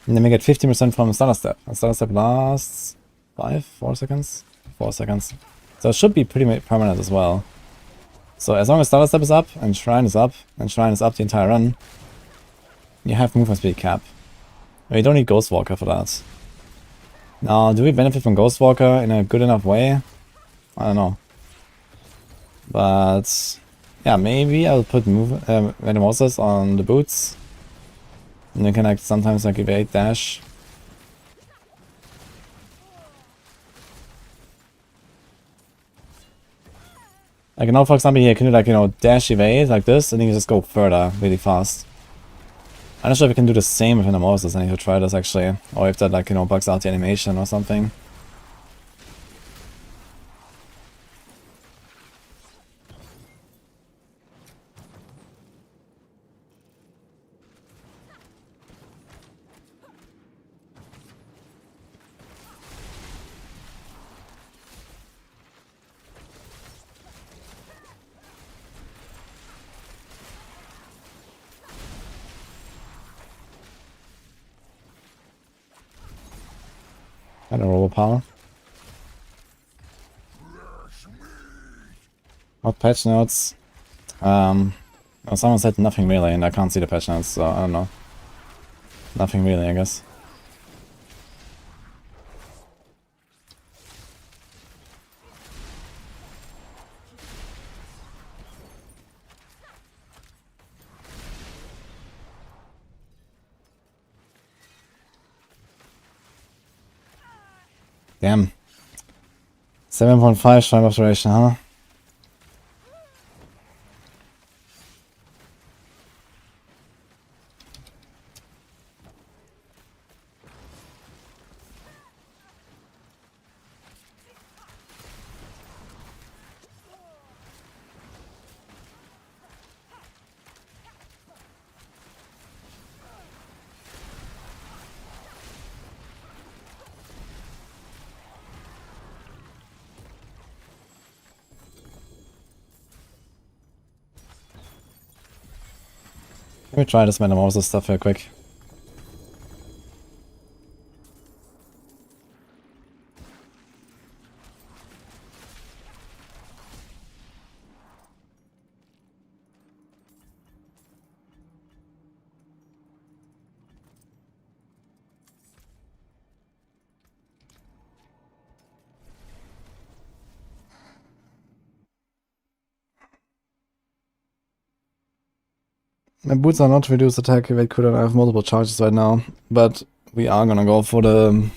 And then we get 15% from starter step. And starter step lasts 4 seconds? 4 seconds. So it should be pretty permanent as well. So as long as starter step is up, and shrine is up, and shrine is up the entire run, you have movement speed cap. But you don't need Ghostwalker for that. Now, do we benefit from Ghostwalker in a good enough way? I don't know. But yeah, maybe I'll put Metamorphosis on the boots. And you can like sometimes like evade dash. Like now, for example, here you can do like, you know, dash evade like this, and then you just go further really fast. I'm not sure if we can do the same with Metamorphosis. I need to try this actually, or if that like, you know, bugs out the animation or something. I don't know, roll power. What patch notes? Well, someone said nothing really, and I can't see the patch notes, so I don't know. Nothing really, I guess. Damn. 7.5 shrine observation, huh? Let me try this metamorphosis stuff here quick. My boots are not reduced attack rate cooldown. I have multiple charges right now, but we are gonna go for the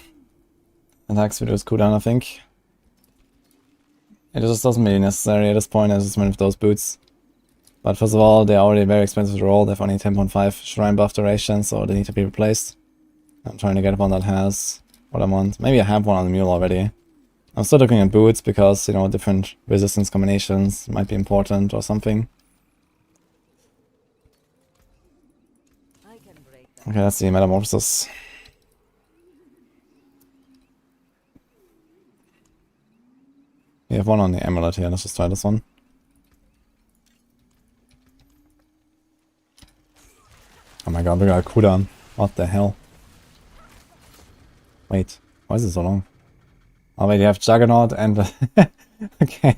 attacks reduced cooldown, I think. It just doesn't really necessary at this point as it's one of those boots. But first of all, they're already very expensive to roll. They have only 10.5 shrine buff duration, so they need to be replaced. I'm trying to get one that has what I want. Maybe I have one on the mule already. I'm still looking at boots because, you know, different resistance combinations might be important or something. Okay, let's see, metamorphosis. We have one on the amulet here, let's just try this one. Oh my god, we got a cooldown. What the hell? Wait, why is it so long? Oh wait, you have Juggernaut and... okay.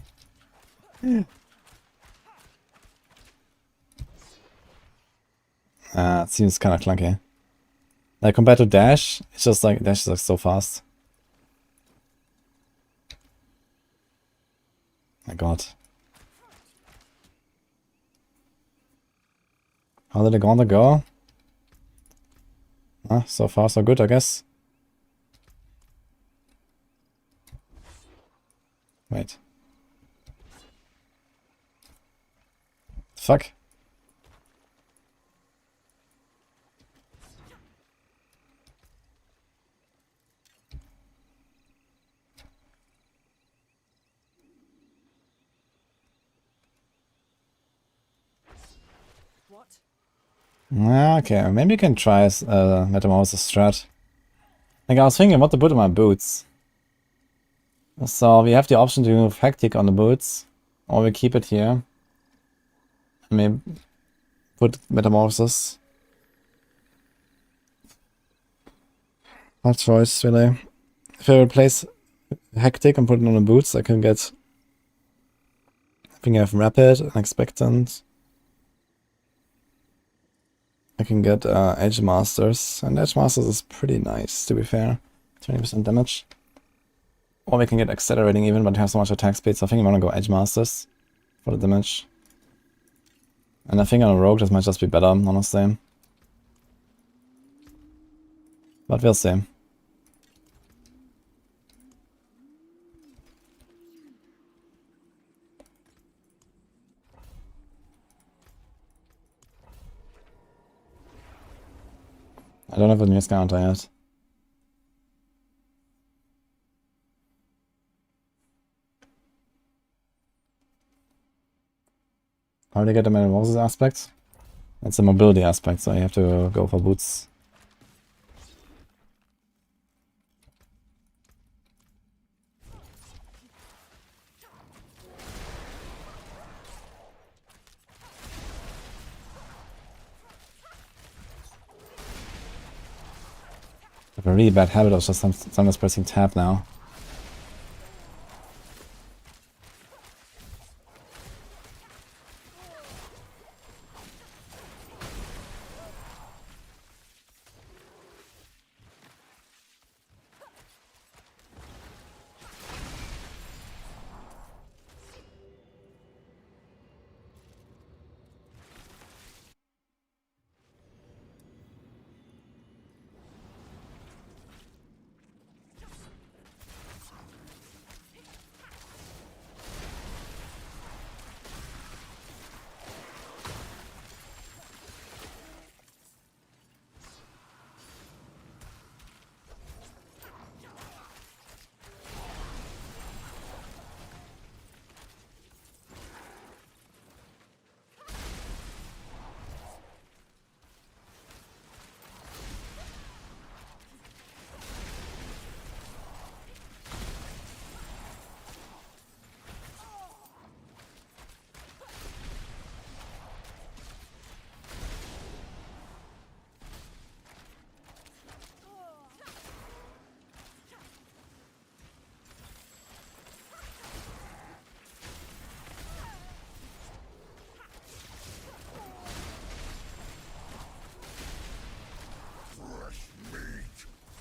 It seems kind of clunky. Like, compared to Dash, it's just like, Dash is like so fast. My god. How did the Gauntlet go? So far so good, I guess. Wait. Fuck. Okay, maybe you can try Metamorphosis strat. Like, I was thinking what to put in my boots. So we have the option to move Hectic on the boots, or we keep it here. Maybe put Metamorphosis. Hard choice, really. If I replace Hectic and put it on the boots, I can get... I think I have Rapid and Expectant. I can get Edge Masters, and Edge Masters is pretty nice, to be fair. 20% damage. Or we can get Accelerating even, but have so much attack speed, so I think I'm gonna go Edge Masters for the damage. And I think on a Rogue this might just be better, honestly. But we'll see. I don't have a news counter yet. How do you get the metamorphosis aspect? It's a mobility aspect, so you have to go for boots. I have a really bad habit of just sometimes pressing tab now.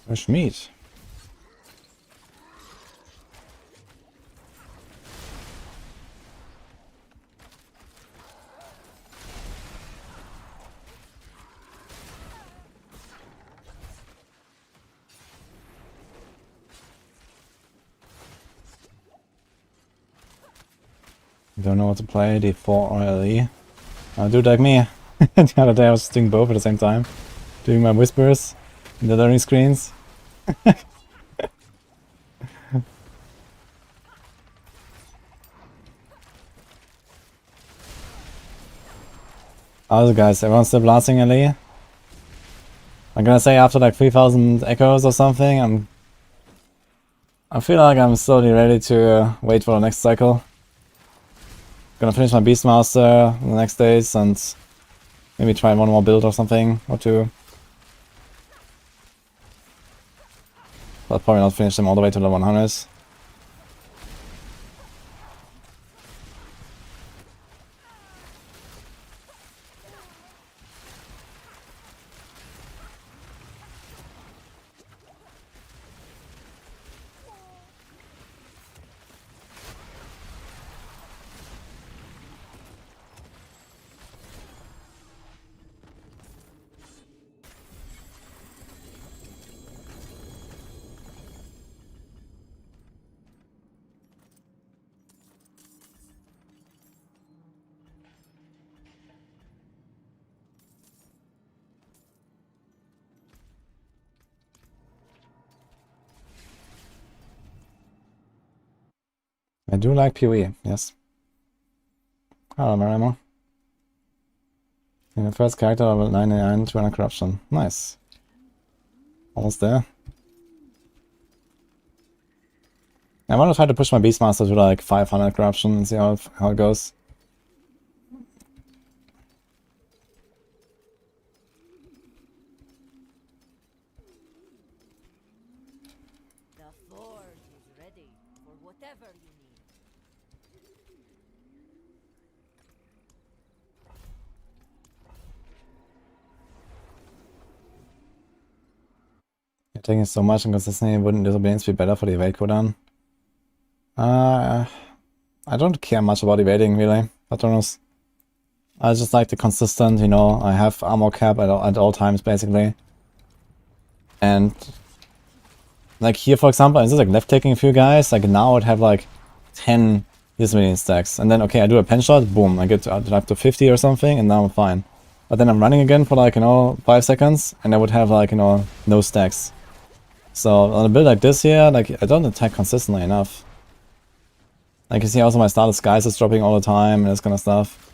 Fresh meat. Don't know what to play, D4 or LE. Dude like me. The other day I was doing both at the same time. Doing my whispers in the learning screens. Also guys, everyone's still blasting LE? I'm gonna say after like 3000 echoes or something, I feel like I'm slowly ready to wait for the next cycle. Gonna finish my Beastmaster in the next days and maybe try one more build or something, or two. But probably not finish them all the way to the 100s. I do like PoE, yes. Hello, Marimo. In the first character, level 99, 200 corruption. Nice. Almost there. I want to try to push my Beastmaster to like 500 corruption and see how it goes. The forge is ready for whatever you need. You're taking so much inconsistency, wouldn't disobedience be better for the evade cooldown? I don't care much about evading, really, Patronus. I just like the consistent, you know, I have armor cap at all times, basically. And like here, for example, instead of like left taking a few guys, like now I'd have like 10 disobedience stacks. And then, okay, I do a pen shot, boom, I get up to 50 or something, and now I'm fine. But then I'm running again for like, you know, 5 seconds, and I would have like, you know, no stacks. So on a build like this here, like I don't attack consistently enough. Like you see also my starter skies is dropping all the time and this kind of stuff.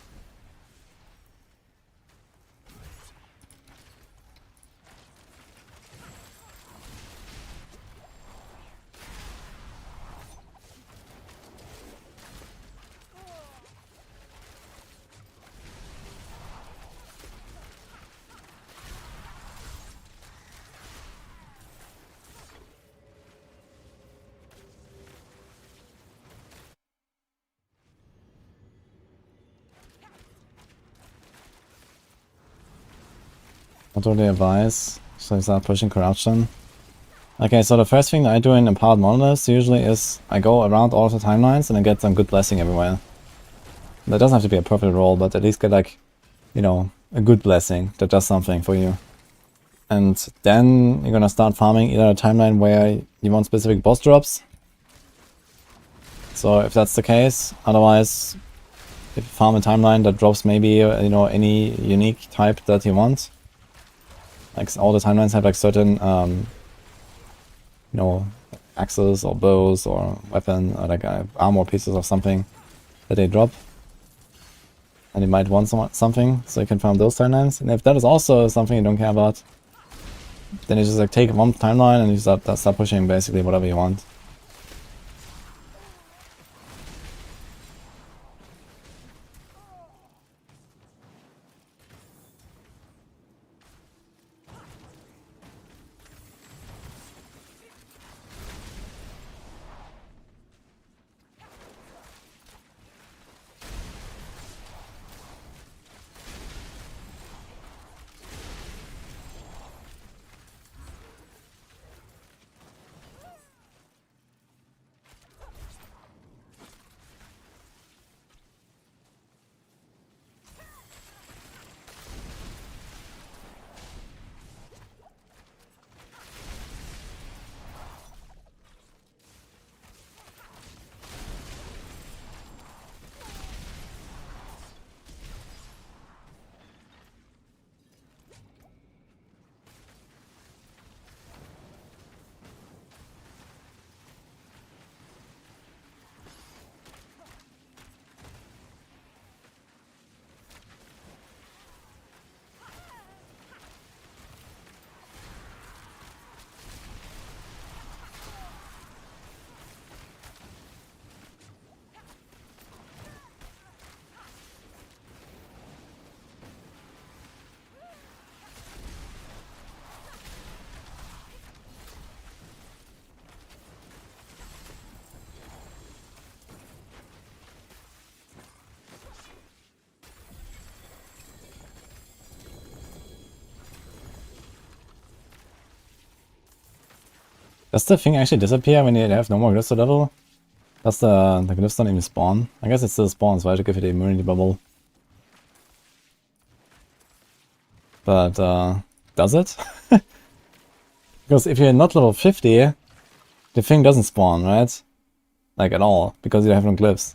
What would you advise? So start pushing corruption. Okay, so the first thing that I do in Empowered Monoliths usually is I go around all the timelines and I get some good blessing everywhere. That doesn't have to be a perfect roll, but at least get like, you know, a good blessing that does something for you. And then you're gonna start farming either a timeline where you want specific boss drops. So if that's the case, otherwise, if you farm a timeline that drops maybe, you know, any unique type that you want. Like all the timelines have like certain, you know, axes or bows or weapon or like armor pieces or something that they drop. And you might want something, so you can farm those timelines. And if that is also something you don't care about, then you just like take one timeline and you start pushing basically whatever you want. Does the thing actually disappear when you have no more glyphs to level? Does the glyphs don't even spawn? I guess it still spawns, right, to give it the immunity bubble. But, does it? Because if you're not level 50, the thing doesn't spawn, right? Like, at all, because you have no glyphs.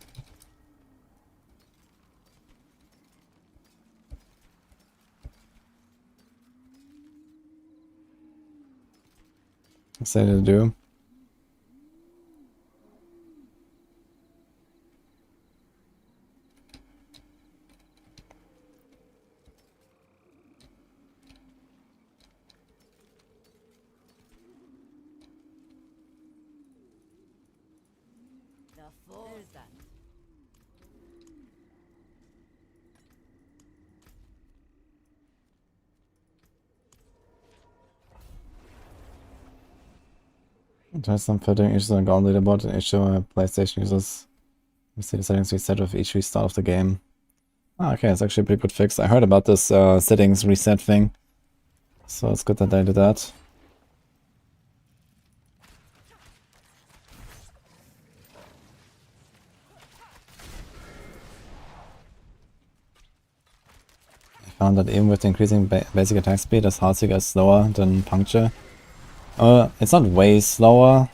Say to do. The force that. There's some fitting issues on Gauntlet leaderboard and issue PlayStation users. We see the settings reset with each restart of the game. Ah, okay, it's actually a pretty good fix. I heard about this settings reset thing. So it's good that they did that. I found that even with increasing basic attack speed, as Heartseeker is slower than Puncture. It's not way slower.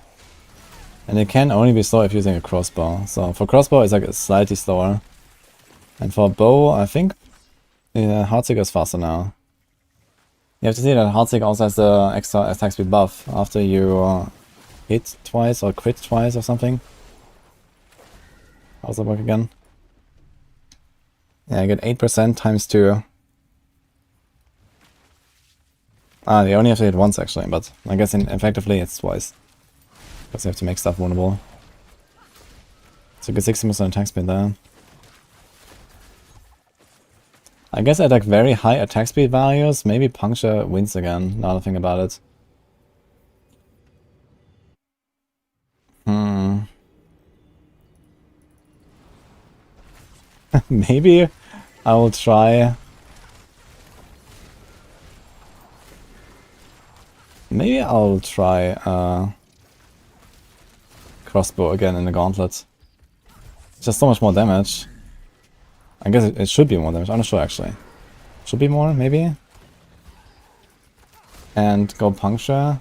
And it can only be slow if using a crossbow. So for crossbow, it's like slightly slower. And for bow, I think Heartseeker is faster now. You have to see that Heartseeker also has the extra attack speed buff after you hit twice or crit twice or something. How does that work again? Yeah, I get 8% times 2. Ah, you only have to hit once actually, but I guess effectively it's twice. Because you have to make stuff vulnerable. So you get 60% attack speed there. I guess at like very high attack speed values, maybe Puncture wins again, now that I think about it. Maybe I will try... Maybe I'll try crossbow again in the Gauntlet. It's just so much more damage. I guess it should be more damage, I'm not sure actually. Should be more, maybe? And go Puncture.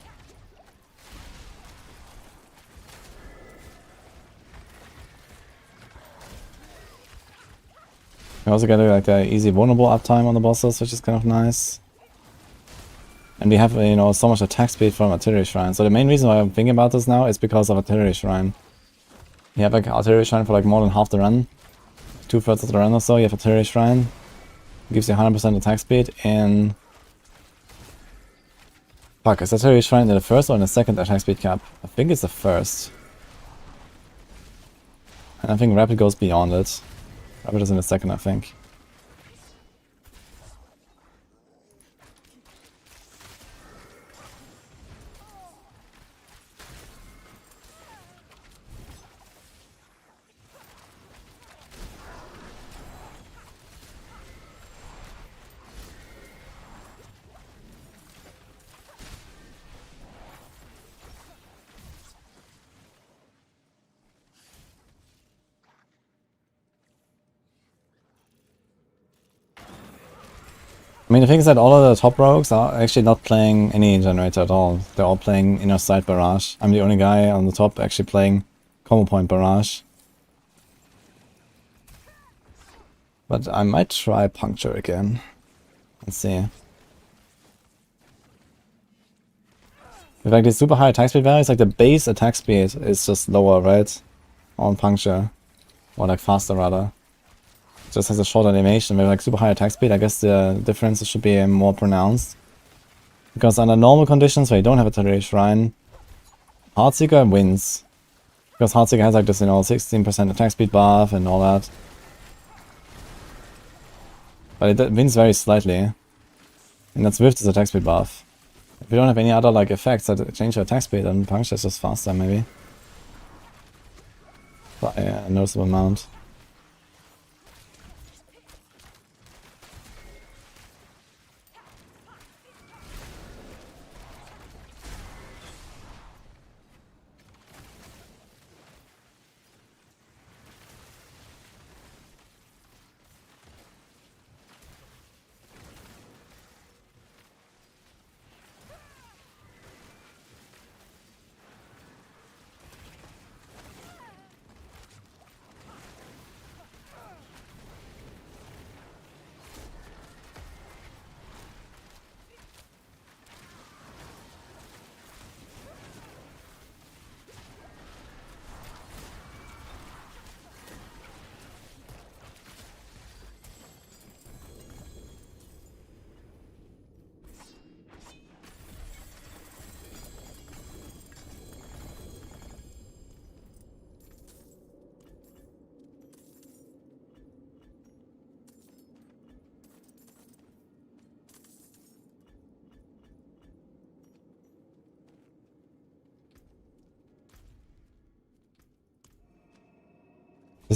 You also get like the easy vulnerable uptime on the bosses, which is kind of nice. And we have, you know, so much attack speed from Artillery Shrine. So the main reason why I'm thinking about this now is because of Artillery Shrine. You have like Artillery Shrine for like more than half the run. 2/3 of the run or so, you have Artillery Shrine. Gives you 100% attack speed and... Fuck, is Artillery Shrine in the first or in the second attack speed cap? I think it's the first. And I think Rapid goes beyond it. Rapid is in the second, I think. I mean, the thing is that all of the top rogues are actually not playing any generator at all. They're all playing inner side barrage. I'm the only guy on the top actually playing combo point barrage. But I might try Puncture again. Let's see. With like these super high attack speed values, like the base attack speed is just lower, right? On Puncture. Or like faster rather. Just has a short animation with like super high attack speed. I guess the difference should be more pronounced. Because under normal conditions where you don't have a Artillery Shrine, Heartseeker wins. Because Heartseeker has like this, you know, 16% attack speed buff and all that. But it wins very slightly. And that's with this attack speed buff. If you don't have any other like effects that change your attack speed, then Puncture is just faster maybe. By a noticeable amount.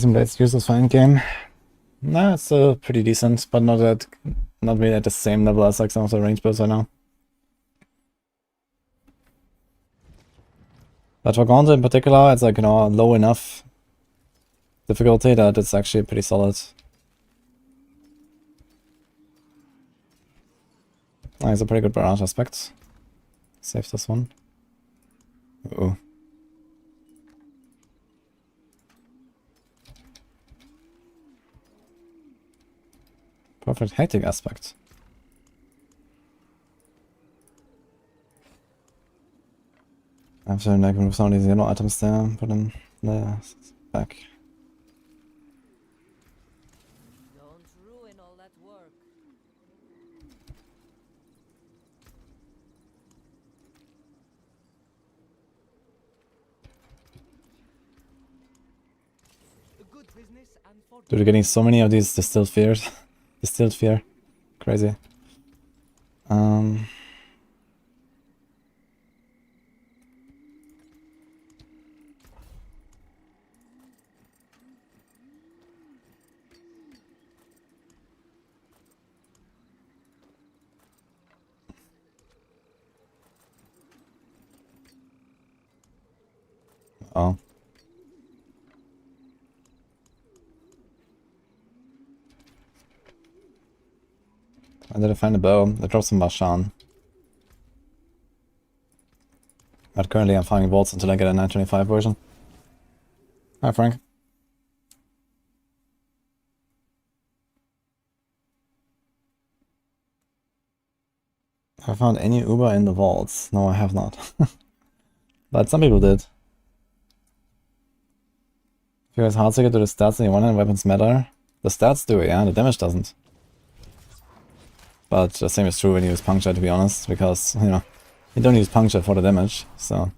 Prison Blade's useless for endgame. No, it's still pretty decent, but not really at the same level as like some of the range builds right now. But for Gauntlet in particular, it's like, you know, low enough difficulty that it's actually pretty solid. It's a pretty good barrage aspect. Save this one. Uh-oh. Perfect hectic aspect. I have to like remove some of these yellow items there, put them there, back. Don't ruin all that work. Dude, we're getting so many of these distilled fears. Distilled fear. Crazy. Oh. Where did I find a bow? I dropped some Bashan. But currently I'm finding vaults until I get a 925 version. Hi Frank. Have I found any Uber in the vaults? No, I have not. But some people did. If you guys hard to get to the stats and you want weapons matter. The stats do, yeah, the damage doesn't. But the same is true when you use puncture, to be honest, because, you know, you don't use puncture for the damage, so.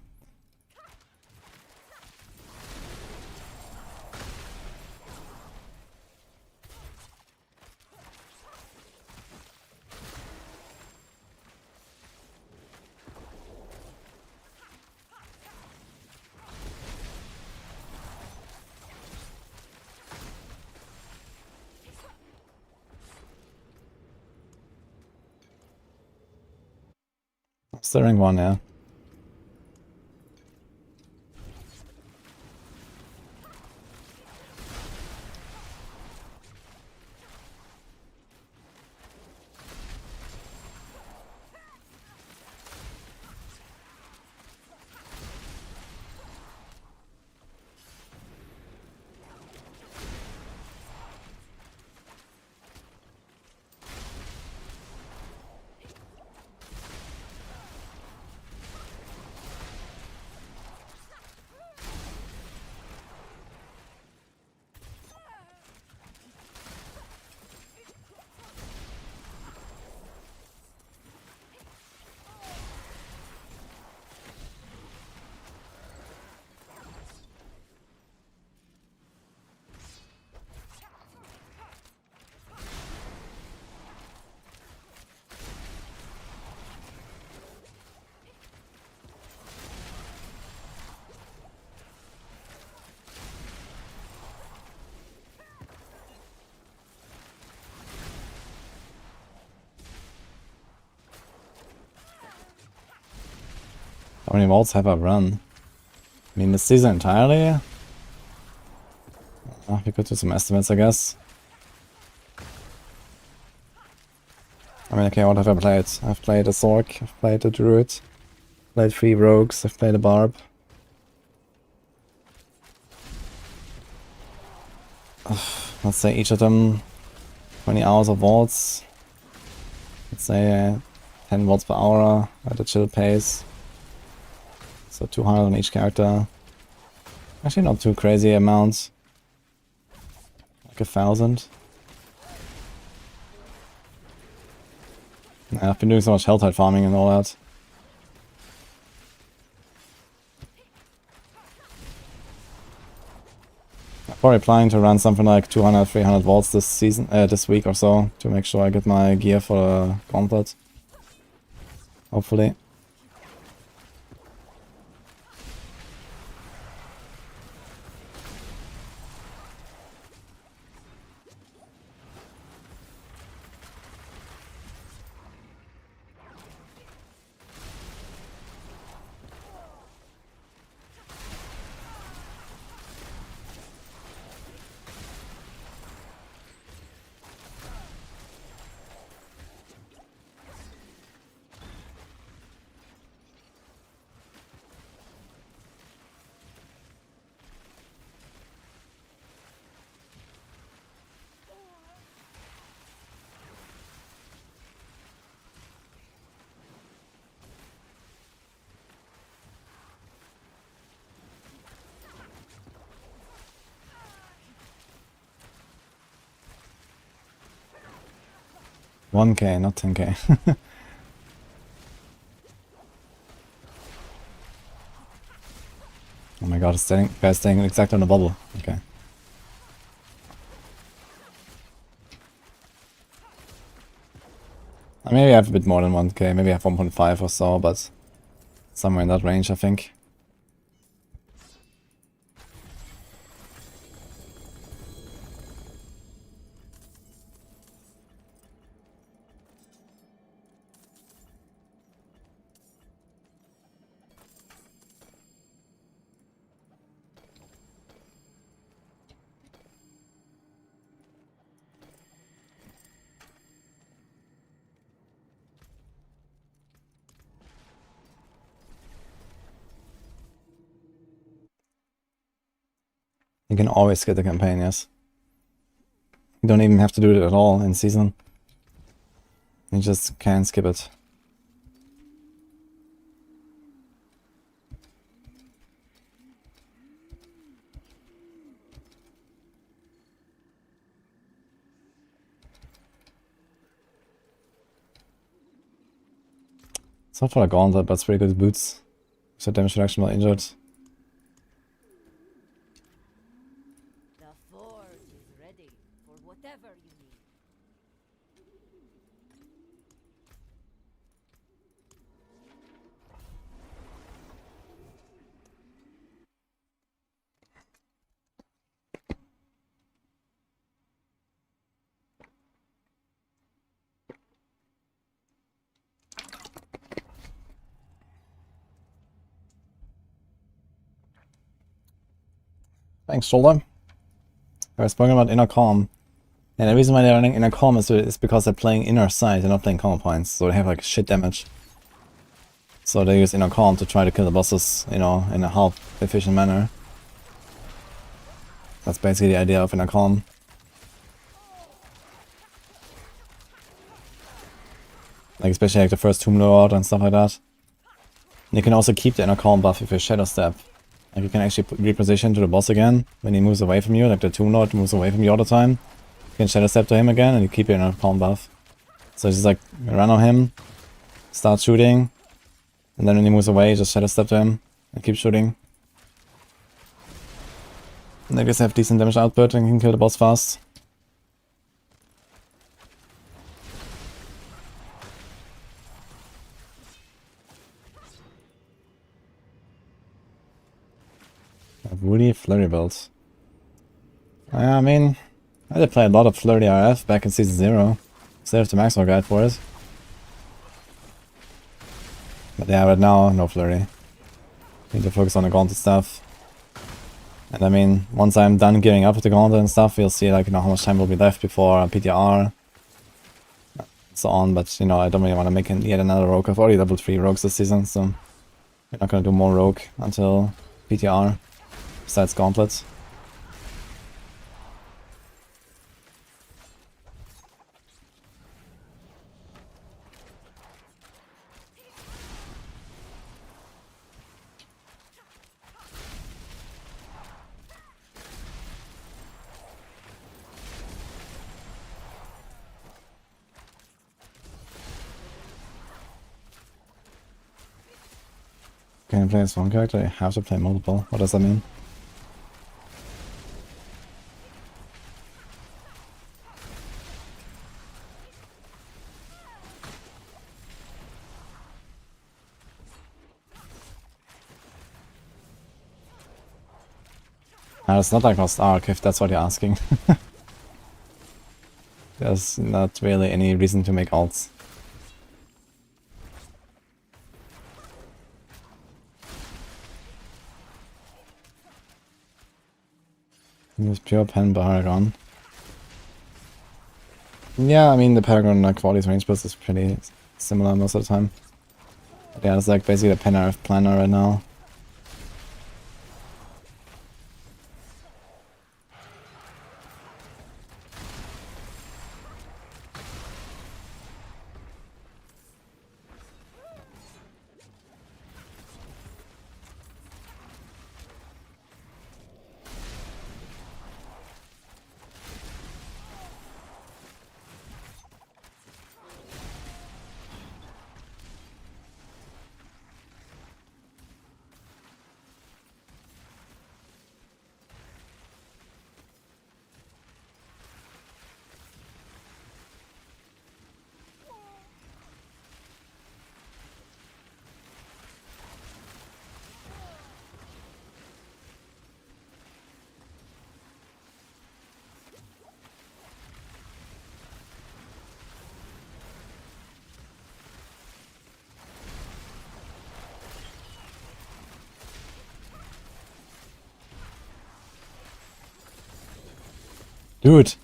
Stirring one, yeah. How many vaults have I run? I mean, this season entirely? Oh, we could do some estimates, I guess. I mean, okay, what have I played? I've played a Sorc, I've played a Druid, played 3 Rogues, I've played a Barb. Let's say each of them 20 hours of vaults. Let's say 10 vaults per hour at a chill pace. So 200 on each character. Actually not too crazy amounts. Like 1,000. Yeah, I've been doing so much helltide farming and all that. I'm probably planning to run something like 200, 300 vaults this season, this week or so, to make sure I get my gear for the Gauntlet. Hopefully. 1k, not 10k. Oh my god, guy's staying exactly on the bubble. Okay. Maybe I have a bit more than 1k, maybe I have 1.5 or so, but somewhere in that range, I think. You can always skip the campaign, yes. You don't even have to do it at all in season. You just can skip it. It's not for a Gauntlet, but it's pretty good boots. So damage reduction while injured. The forge is ready for whatever you need. Thanks, Shoulder. I was spoken about Inner Calm. And the reason why they're running Inner Calm is because they're playing Inner Sight, they're not playing Calm Points, so they have like shit damage. So they use Inner Calm to try to kill the bosses, you know, in a half efficient manner. That's basically the idea of Inner Calm. Like especially like the first Tomb Lord and stuff like that. And you can also keep the Inner Calm buff if you Shadow Step. Like you can actually reposition to the boss again when he moves away from you, like the Tomb Lord moves away from you all the time. You can Shadow Step to him again and you keep your Inner Calm buff. So just like run on him, start shooting, and then when he moves away, just Shadow Step to him and keep shooting. And I guess have decent damage output and can kill the boss fast. Woody Flurry Belt. I mean, I did play a lot of Flurry RF back in Season 0. Still have the Maxwell guide for it. But yeah, right now, no Flurry. Need to focus on the Gauntlet stuff. And I mean, once I'm done gearing up with the Gauntlet and stuff, we'll see like, you know, how much time will be left before PTR. And so on, but you know, I don't really want to make yet another rogue. I've already leveled 3 rogues this season, so we're not gonna do more rogue until PTR. Besides Gauntlets. Can you play as one character? You have to play multiple. What does that mean? It's not like Lost Ark, if that's what you're asking. There's not really any reason to make alts. Use pure pen Paragon. Yeah, I mean the Paragon qualities range boost is pretty similar most of the time. But yeah, it's like basically the pen RF planner right now. Dude!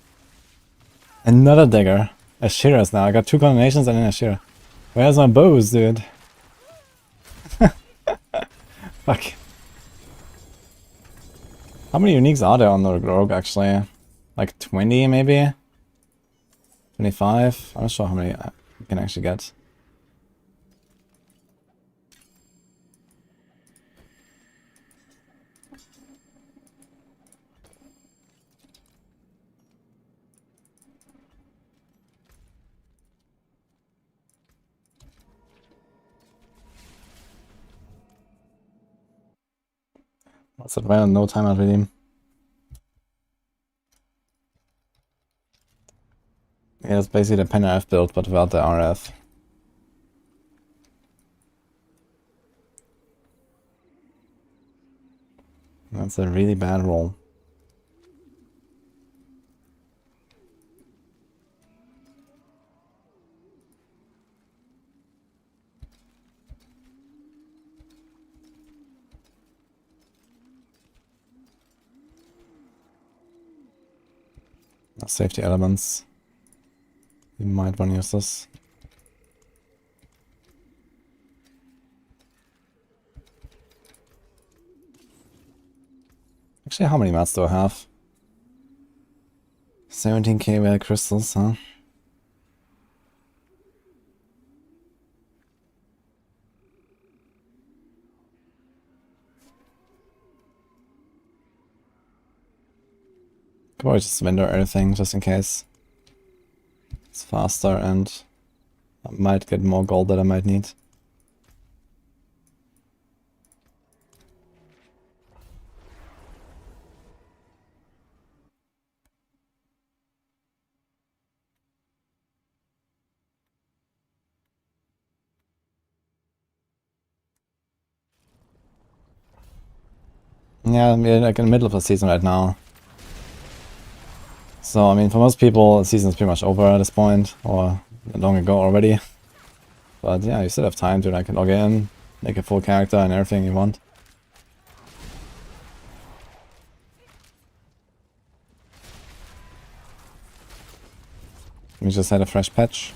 Another dagger. Ashiras now. I got 2 combinations and an Ashira. Where's my bows, dude? Fuck. How many uniques are there on the rogue, actually? Like 20, maybe? 25? I'm not sure how many I can actually get. What's that? Well, no time out redeem. Yeah, it's basically the pen I've built, but without the RF. That's a really bad roll. Safety elements. You might want to use this. Actually, how many mats do I have? 17k rare crystals, huh? Could probably just vendor everything just in case. It's faster and I might get more gold that I might need. Yeah, we're like in the middle of the season right now. So, I mean, for most people, the season's pretty much over at this point, or long ago already. But yeah, you still have time to like log in, make a full character and everything you want. We just had a fresh patch.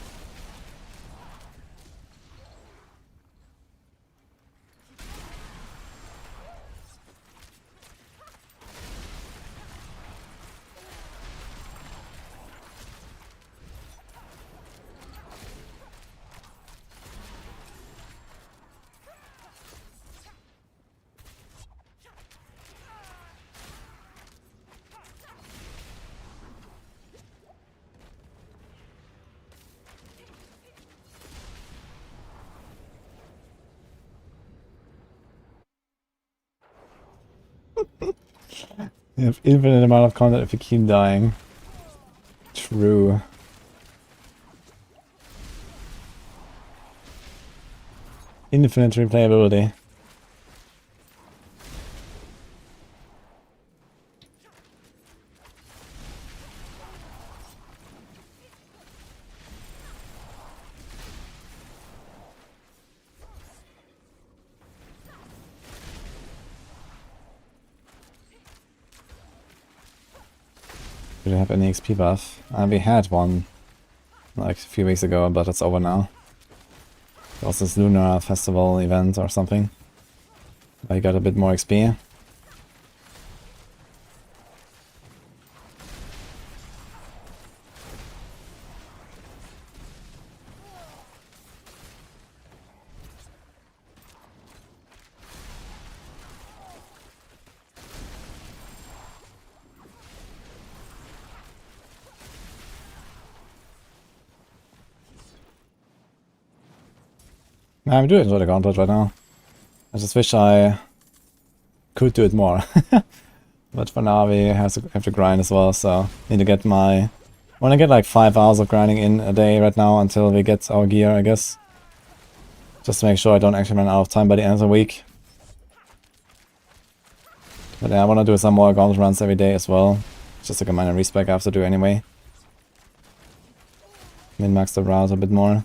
You have infinite amount of content if you keep dying. True. Infinite replayability. Do we have any XP buff? We had one like a few weeks ago, but it's over now. It was this lunar festival event or something. I got a bit more XP. I do enjoy the Gauntlet right now. I just wish I could do it more. But for now we have to grind as well, so need to get my... I want to get like 5 hours of grinding in a day right now until we get our gear, I guess. Just to make sure I don't actually run out of time by the end of the week. But yeah, I want to do some more Gauntlet runs every day as well. Just like a minor respec I have to do anyway. Min-max the route a bit more.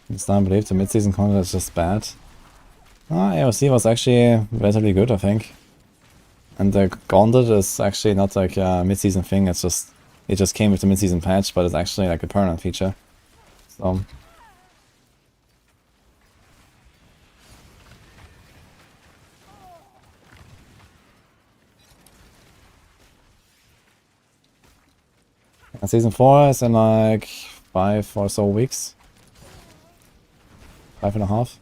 It's not believe the mid-season content is just bad. AOC was actually relatively good, I think. And the Gauntlet is actually not like a mid-season thing, it just came with the mid-season patch, but it's actually like a permanent feature. So and season 4 is in like 5 or so weeks. 5.5.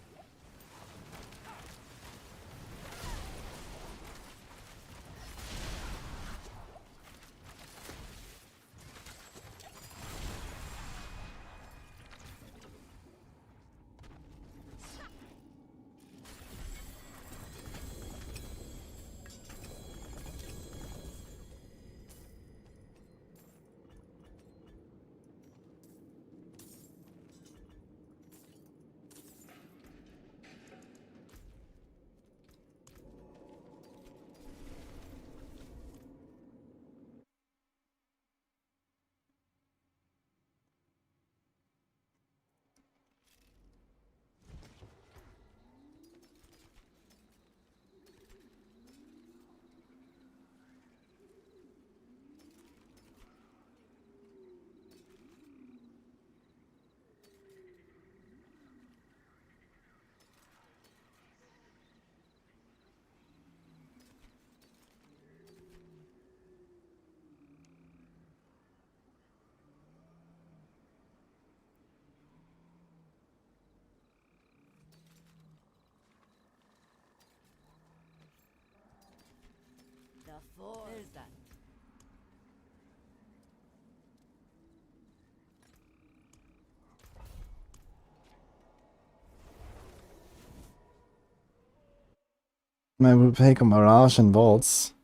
The forge. There's that. I will take a barrage in vaults.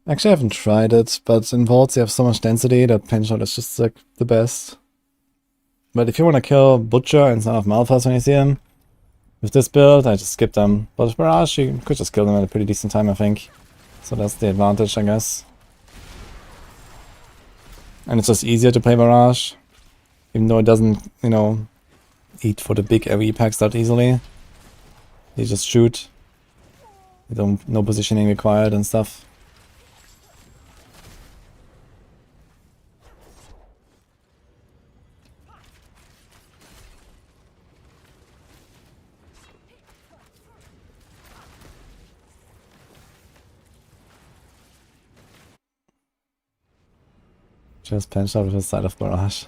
Actually, I haven't tried it, but in vaults you have so much density that pinch out is just like the best. But if you want to kill Butcher and Son of Malphas when you see him, with this build, I just skip them. But with Barrage, you could just kill them at a pretty decent time, I think. So that's the advantage, I guess. And it's just easier to play Barrage. Even though it doesn't, you know, eat for the big AoE packs that easily. You just shoot. You don't, no positioning required and stuff. Just pinched out of the side of Barrage.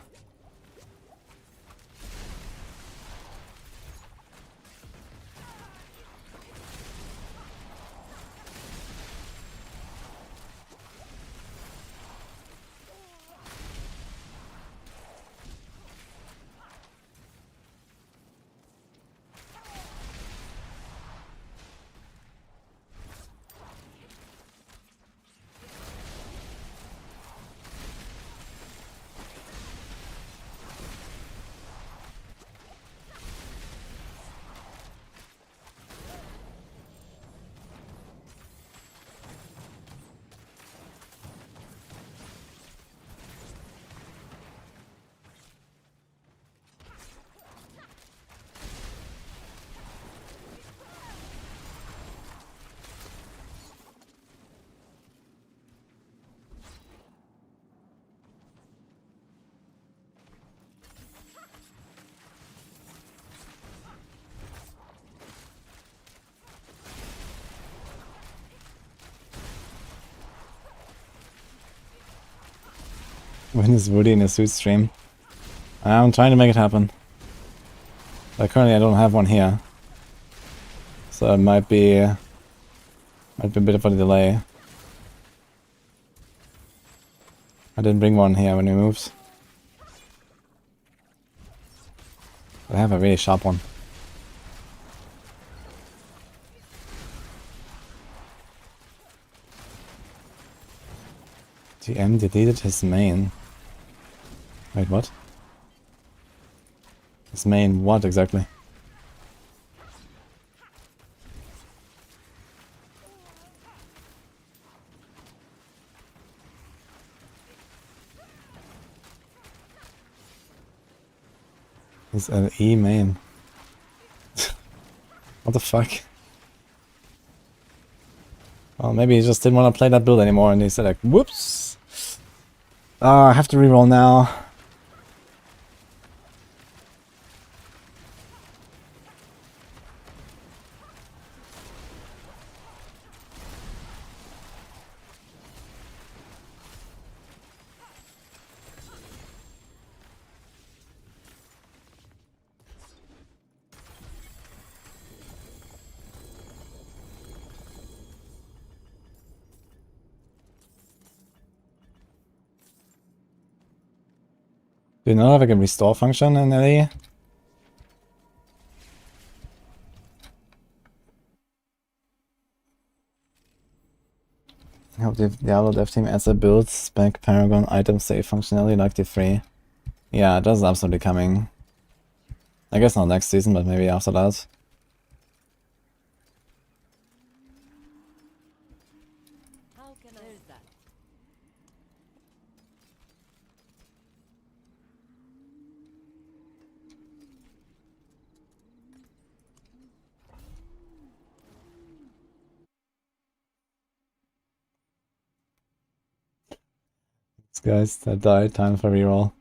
When is Woody in a suit stream? I'm trying to make it happen. But currently I don't have one here. So it might be a bit of a delay. I didn't bring one here when we moved. But I have a really sharp one. GM deleted his main. Wait, what? His main what exactly? He's an E main. What the fuck? Well, maybe he just didn't want to play that build anymore and he said like, whoops! I have to reroll now. Do you not have like a restore function in LE? I hope the Diablo dev team adds a build, spec, paragon, item save functionality like the 3. Yeah, that's absolutely coming. I guess not next season, but maybe after that. How can I? There's that. These guys that died, time for reroll.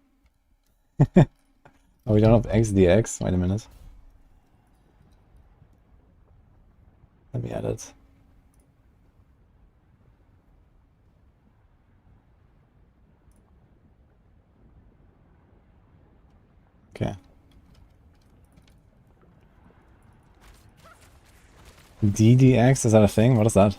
Oh, we don't have XDX? Wait a minute. Let me add it. Okay. DDX, is that a thing? What is that?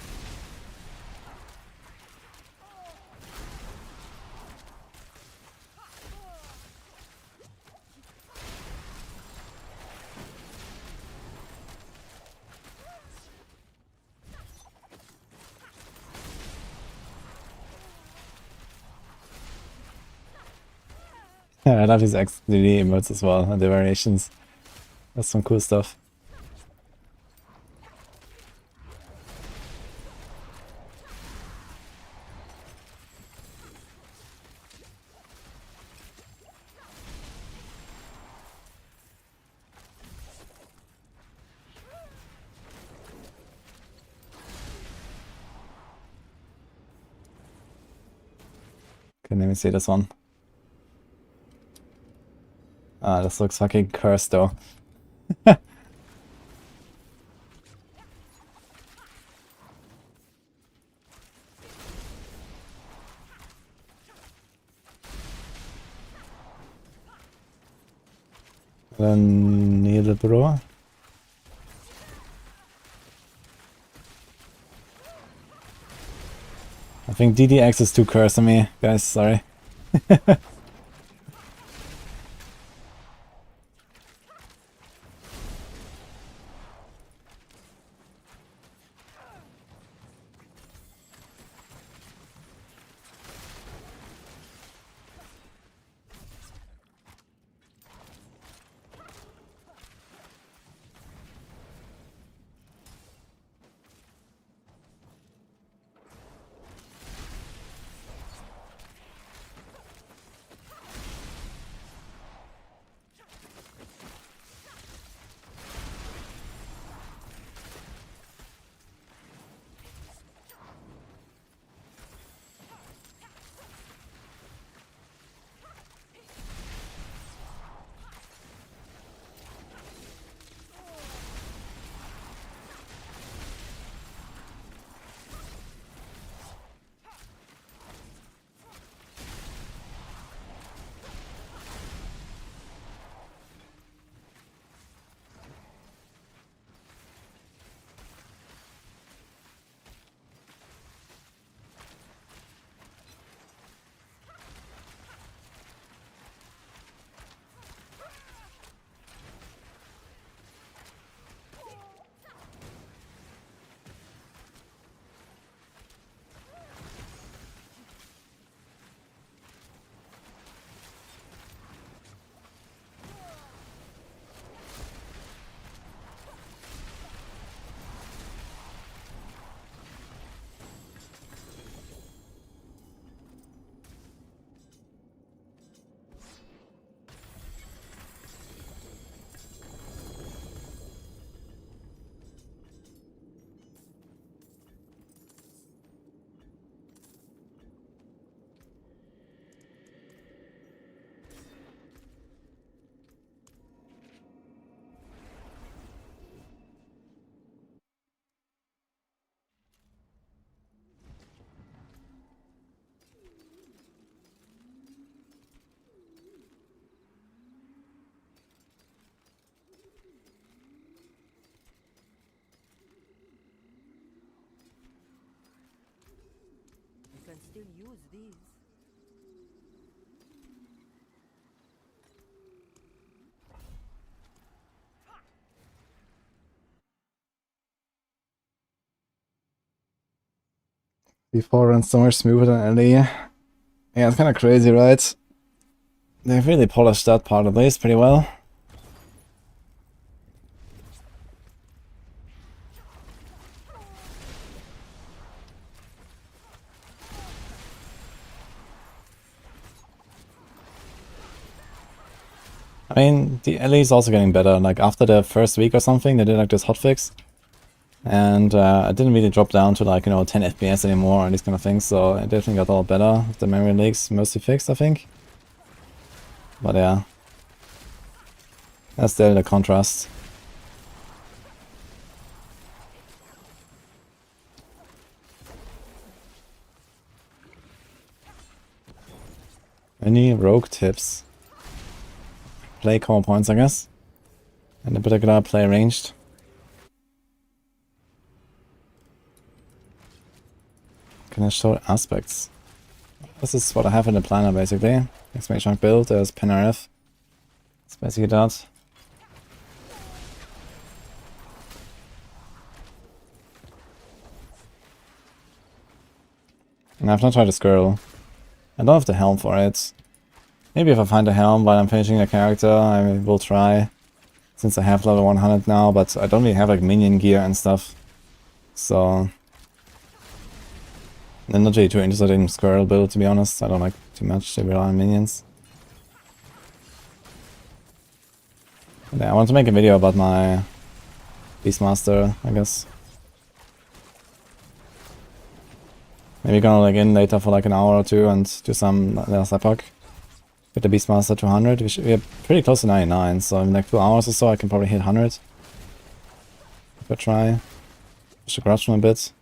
Yeah, I love his XDD emotes as well, and the variations. That's some cool stuff. Okay, let me see this one. Ah, this looks fucking cursed though. Then needle bro. I think DDX is too cursed on me, guys, sorry. can still use these. Before runs so much smoother than LE. Yeah, it's kind of crazy, right? They've really polished that part of this pretty well. I mean, the LE is also getting better. Like, after the first week or something, they did like this hotfix. And it didn't really drop down to like, you know, 10 FPS anymore and these kind of things. So it definitely got a lot better. The memory leaks mostly fixed, I think. But yeah. That's still the contrast. Any rogue tips? Play core points, I guess. And in particular, play ranged. Can I show aspects? This is what I have in the planner, basically. Experimentation build, there's PNRF. It's basically that. And I've not tried a scroll. I don't have the helm for it. Maybe if I find a helm while I'm finishing the character, I will try. Since I have level 100 now, but I don't really have like minion gear and stuff. So I'm not really too interested in squirrel build, to be honest. I don't like too much to rely on minions. But yeah, I want to make a video about my Beastmaster, I guess. Maybe gonna like in later for like an hour or two and do some last Epoch. With the Beastmaster 200. We're pretty close to 99, so in like 2 hours or so I can probably hit 100. If I try. Push the grudge from a bit.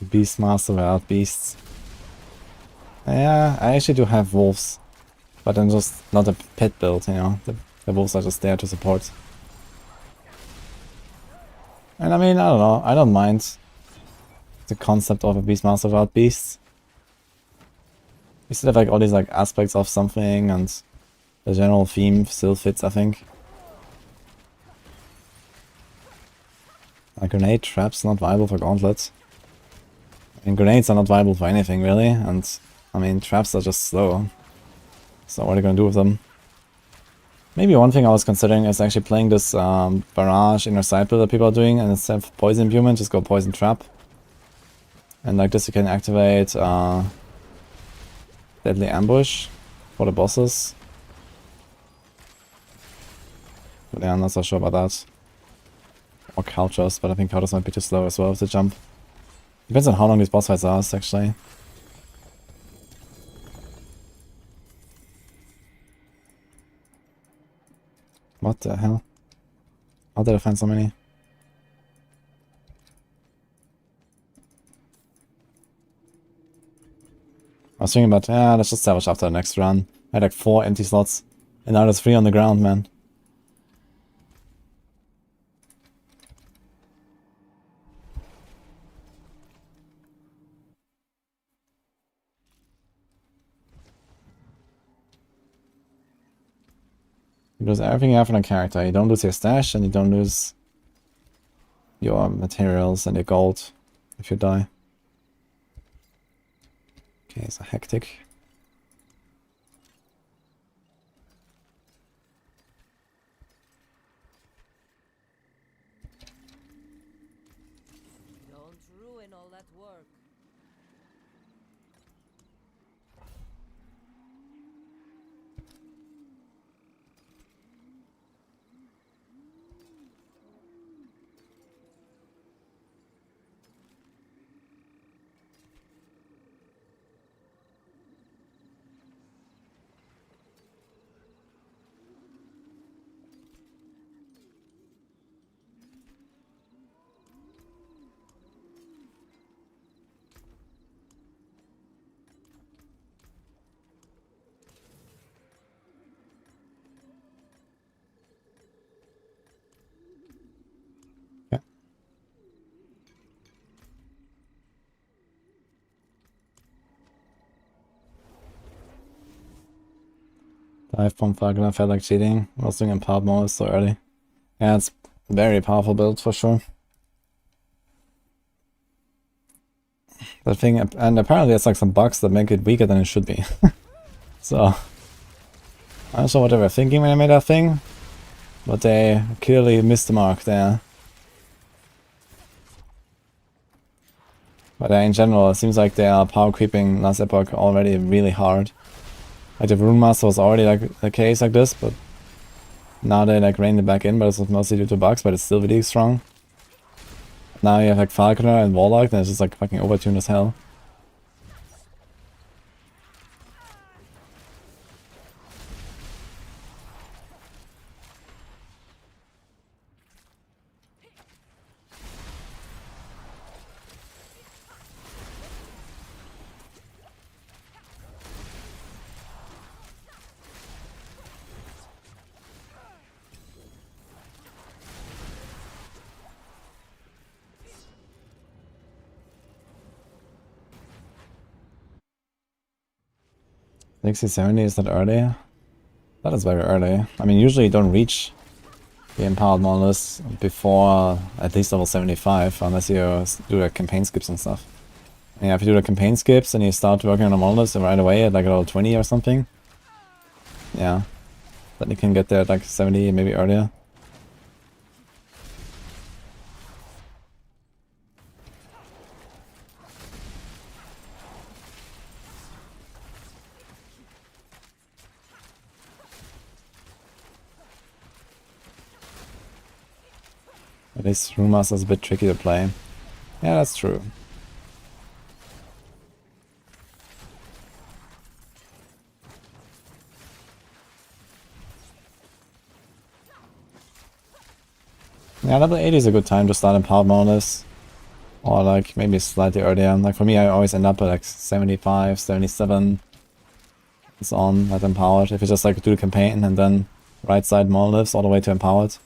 Beastmaster without beasts. Yeah, I actually do have wolves. But then just not a pet build, you know. The wolves are just there to support. And I mean, I don't know, I don't mind the concept of a Beastmaster without beasts. We still have like all these like aspects of something and the general theme still fits, I think. A grenade trap's not viable for Gauntlet. I mean, grenades are not viable for anything really, and I mean, traps are just slow. So what are you gonna do with them? Maybe one thing I was considering is actually playing this barrage inner side build that people are doing, and instead of poison imbuement, just go poison trap. And like this you can activate deadly ambush for the bosses. But yeah, I'm not so sure about that. Or counters, but I think counters might be too slow as well with the jump. Depends on how long these boss fights last, actually. What the hell? How did I find so many? I was thinking about, yeah, let's just salvage after the next run. I had like 4 empty slots, and now there's 3 on the ground, man. You lose everything you have on a character. You don't lose your stash, and you don't lose your materials and your gold if you die. Okay, so hectic. Don't ruin all that work. 5.5 gonna felt like cheating. I was doing Impart mode so early. Yeah, it's very powerful build for sure. The thing, and apparently there's like some bugs that make it weaker than it should be. So, I'm not sure what they were thinking when they made that thing, but they clearly missed the mark there. But in general, it seems like they are power creeping last Epoch already really hard. Like the Rune Master was already like the case like this, but now they like reined it back in, but it's mostly due to bugs, but it's still really strong. Now you have like Falconer and Warlock, and it's just like fucking overtuned as hell. $60-70 is that early? That is very early. I mean, usually you don't reach the Empowered Monoliths before at least level 75, unless you do the campaign skips and stuff. And yeah, if you do the campaign skips and you start working on the Monoliths right away at like level 20 or something, yeah, then you can get there at like 70, maybe earlier. At least Rune Master is a bit tricky to play. Yeah, that's true. Yeah, level 80 is a good time to start Empowered Monoliths. Or like maybe slightly earlier. Like for me, I always end up at like 75, 77. It's on at Empowered. If you just like do the campaign and then right side Monoliths all the way to Empowered.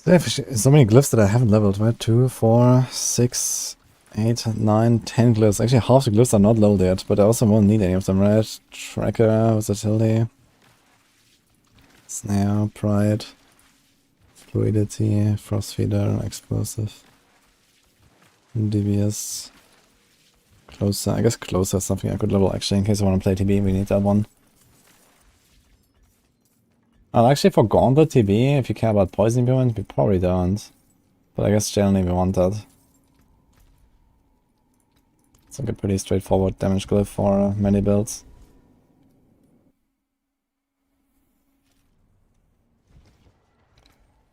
So, so many glyphs that I haven't leveled, right? 2, 4, 6, 8, 9, 10 glyphs. Actually, half the glyphs are not leveled yet, but I also won't need any of them, right? Tracker, versatility, snare, pride, fluidity, frost feeder, explosive, DBS, closer. I guess closer is something I could level actually in case I want to play TB. We need that one. Actually, for Gauntlet TB, if you care about poison imbuement, we probably don't. But I guess generally we want that. It's like a pretty straightforward damage glyph for many builds.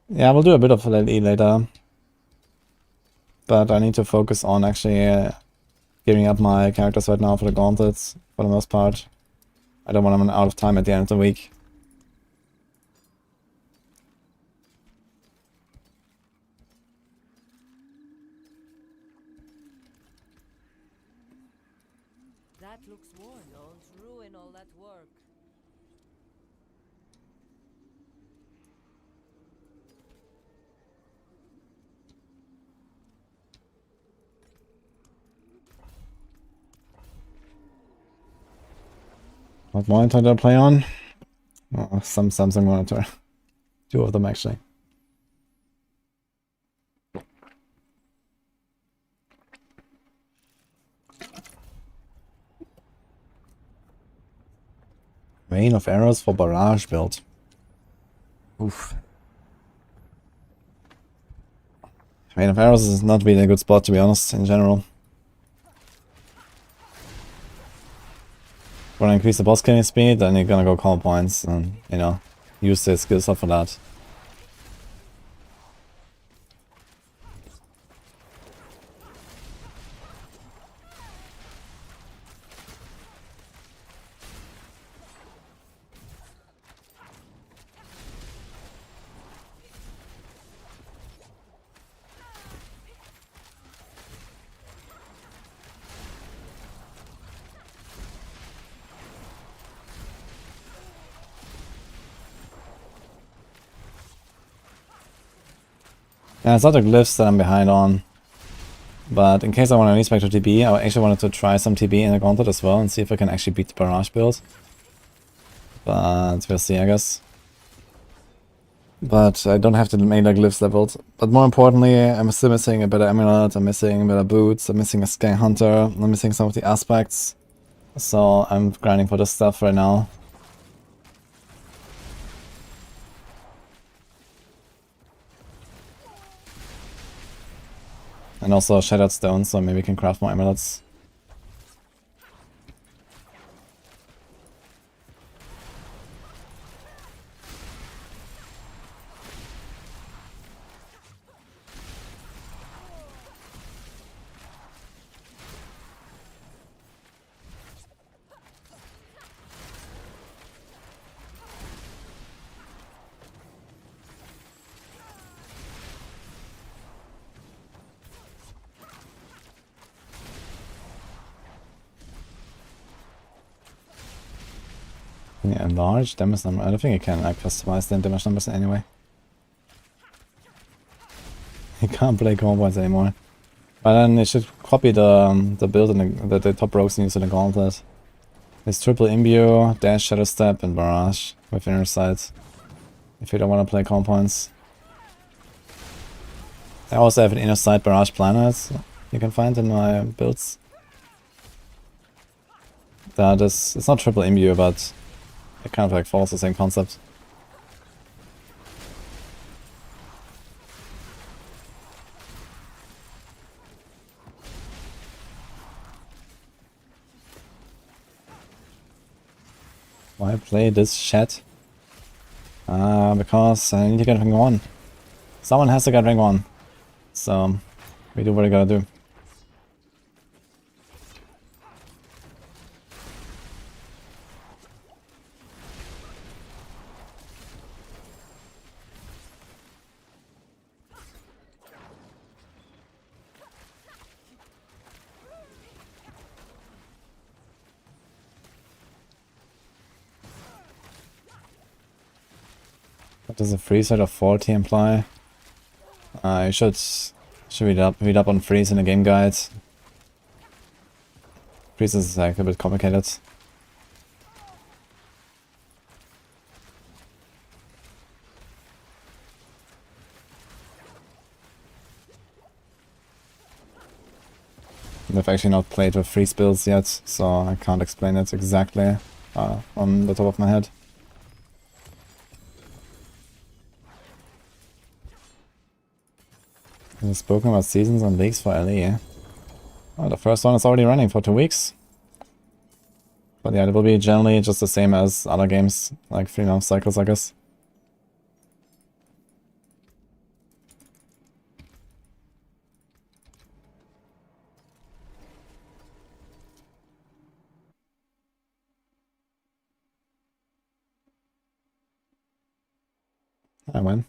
Yeah, we'll do a bit of LLE later. But I need to focus on actually giving up my characters right now for the Gauntlets, for the most part. I don't want to run out of time at the end of the week. That looks worn. Don't ruin all that work. What monitor did I play on? Oh, some Samsung monitor. 2 of them actually. Rain of arrows for barrage build. Oof. Rain of arrows is not really a good spot, to be honest, in general. Want to increase the boss killing speed, then you're gonna go call points and, you know, use the skill set for that. Yeah, it's not the glyphs that I'm behind on. But in case I want to respec to TB, I actually wanted to try some TB in the Gauntlet as well and see if I can actually beat the barrage build. But we'll see, I guess. But I don't have the melee glyphs leveled. But more importantly, I'm still missing a better amulet, I'm missing better boots, I'm missing a Sky Hunter, I'm missing some of the aspects. So I'm grinding for this stuff right now. And also Shattered Stone, so maybe we can craft more amulets. Yeah, enlarge damage number. I don't think you can like customize the damage numbers anyway. You can't play combo points anymore. But then you should copy the build in the top rogues and use in the Gauntlet. There's triple imbue, dash, shadow step, and barrage with inner sight. If you don't want to play combo points. I also have an inner sight barrage planet you can find in my builds. That is, it's not triple imbue, but it kind of like follows the same concept. Why play this chat? Because I need to get rank 1. Someone has to get rank 1. So, we do what we gotta do. What does a freeze rate of 40 imply? You should read up on freeze in the game guide. Freeze is like a bit complicated. I've actually not played with freeze builds yet, so I can't explain it exactly on the top of my head. We've spoken about seasons and leagues for LE. Oh, the first one is already running for 2 weeks. But yeah, it will be generally just the same as other games, like 3-month cycles, I guess. I win.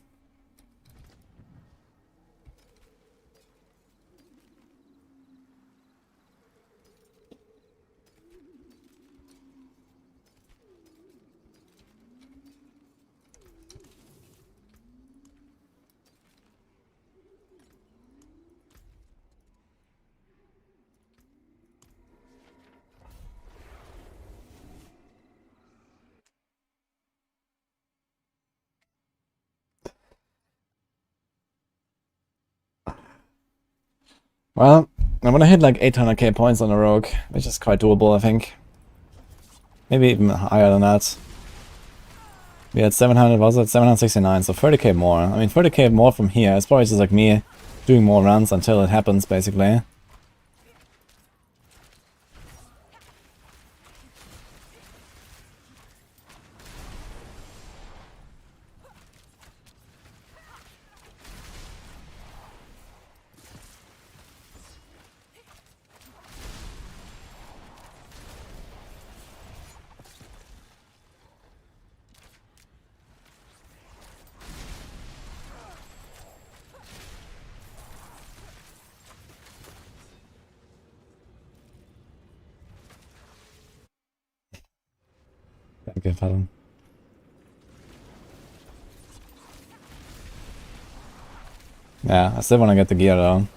Well, I'm gonna hit like 800k points on a rogue, which is quite doable, I think. Maybe even higher than that. We had 700, was it? 769, so 30k more. I mean, 30k more from here. It's probably just like me doing more runs until it happens, basically. Okay, pardon. Yeah, I still want to get the gear though.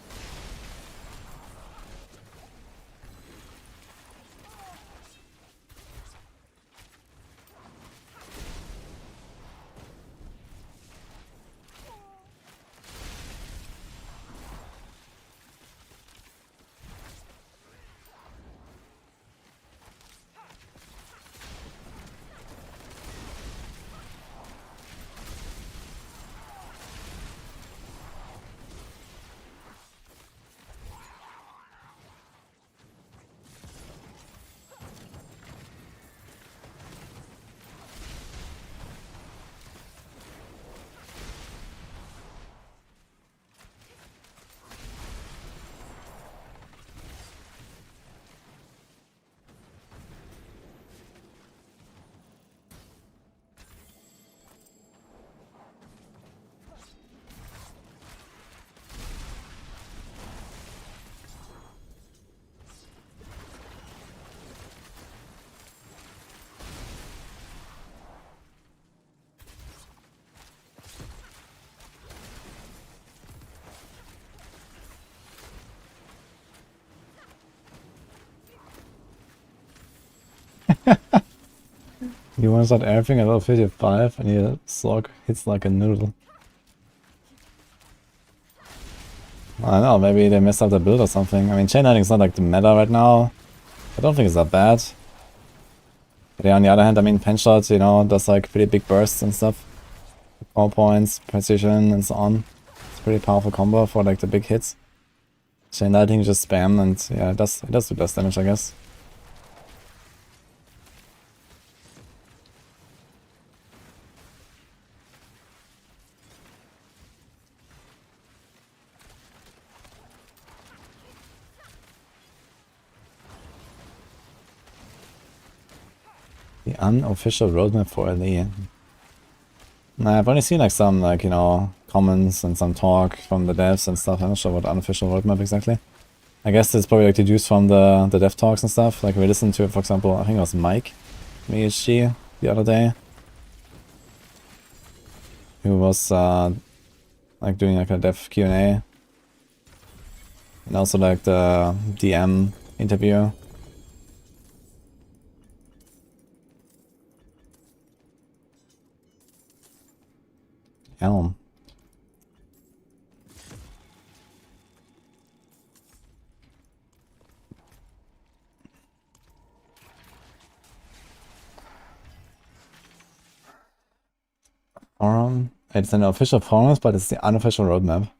You want to start everything at level 55 and your Sorc hits like a noodle. I don't know, maybe they messed up the build or something. I mean, chain lightning is not like the meta right now. I don't think it's that bad. But yeah, on the other hand, I mean, pen shots, you know, does like pretty big bursts and stuff. Power points, precision, and so on. It's a pretty powerful combo for like the big hits. Chain lightning just spam, and yeah, it does do less damage, I guess. The unofficial roadmap for LE. Nah, I've only seen like some, like, you know, comments and some talk from the devs and stuff. I'm not sure what unofficial roadmap exactly. I guess it's probably like deduced from the dev talks and stuff. Like we listened to, for example, I think it was Mike from EHG the other day, who was like doing like a dev Q&A, and also like the DM interview. Helm. Forum. It's an official forums, but it's the unofficial roadmap.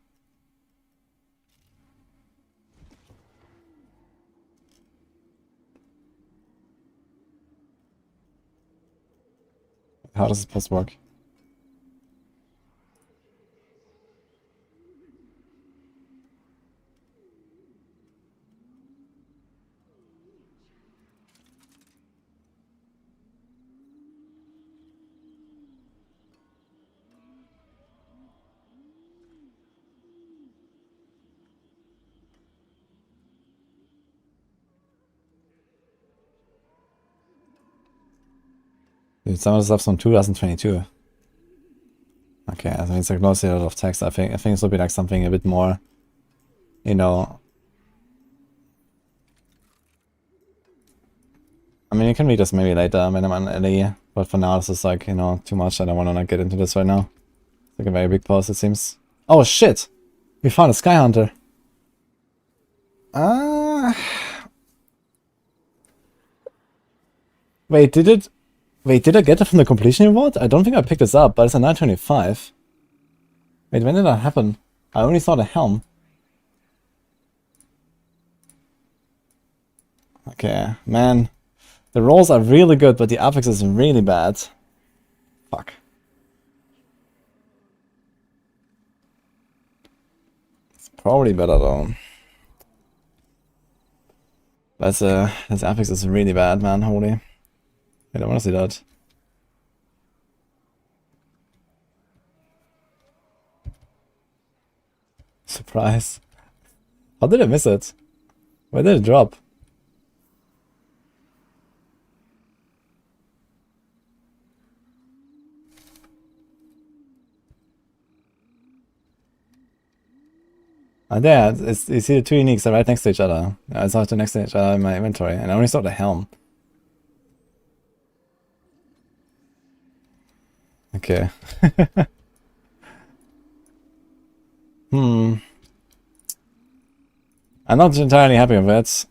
How does this supposed to work? Dude, some of the stuff's from 2022. Okay, I think it's like mostly a lot of text. I think this will be like something a bit more, you know. I mean, you can read this maybe later when I'm on LE, but for now this is like, you know, too much. I don't want to like get into this right now. It's like a very big post, it seems. Oh shit! We found a Sky Hunter. Uh, wait, did it? Wait, did I get it from the completion reward? I don't think I picked this up, but it's a 925. Wait, when did that happen? I only saw the helm. Okay, man. The rolls are really good, but the affix is really bad. Fuck. It's probably better though. But this affix is really bad, man. Holy. I don't want to see that. Surprise. How did I miss it? Where did it drop? There, you see the two uniques are right next to each other. I saw it next to each other in my inventory, and I only saw the helm. Okay. I'm not entirely happy with it,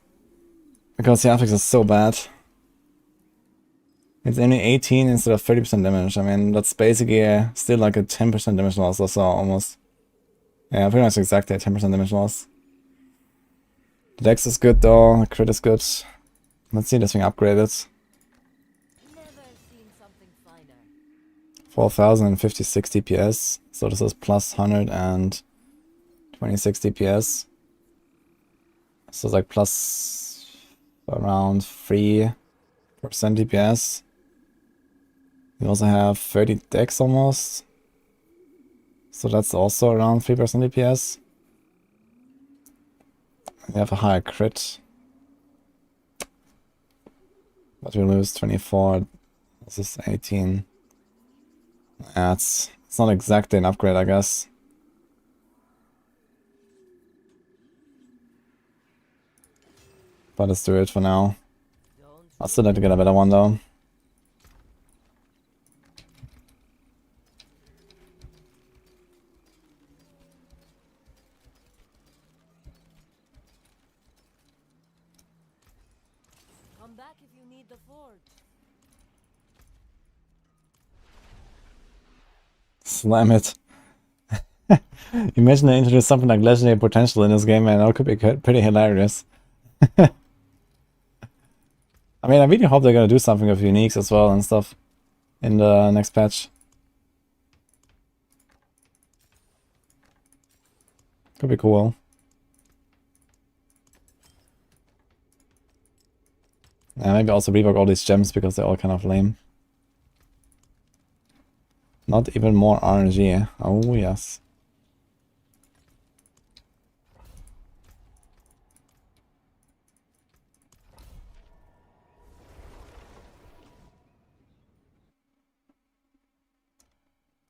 because the affix is so bad. It's only 18 instead of 30% damage. I mean, that's basically still like a 10% damage loss or so, almost. Yeah, pretty much exactly a 10% damage loss. The dex is good though, the crit is good. Let's see this thing upgraded. 4056 DPS, so this is plus 126 DPS. So it's like plus around 3% DPS. We also have 30 dex almost. So that's also around 3% DPS. We have a higher crit. But we lose 24. This is 18. Yeah, it's not exactly an upgrade, I guess. But let's do it for now. I'll still have to get a better one though. Come back if you need the forge. Slam it. Imagine they introduce something like legendary potential in this game, and that could be pretty hilarious. I mean, I really hope they're gonna do something with uniques as well and stuff in the next patch. Could be cool. Yeah, maybe also rework all these gems because they're all kind of lame. Not even more RNG. Oh, yes.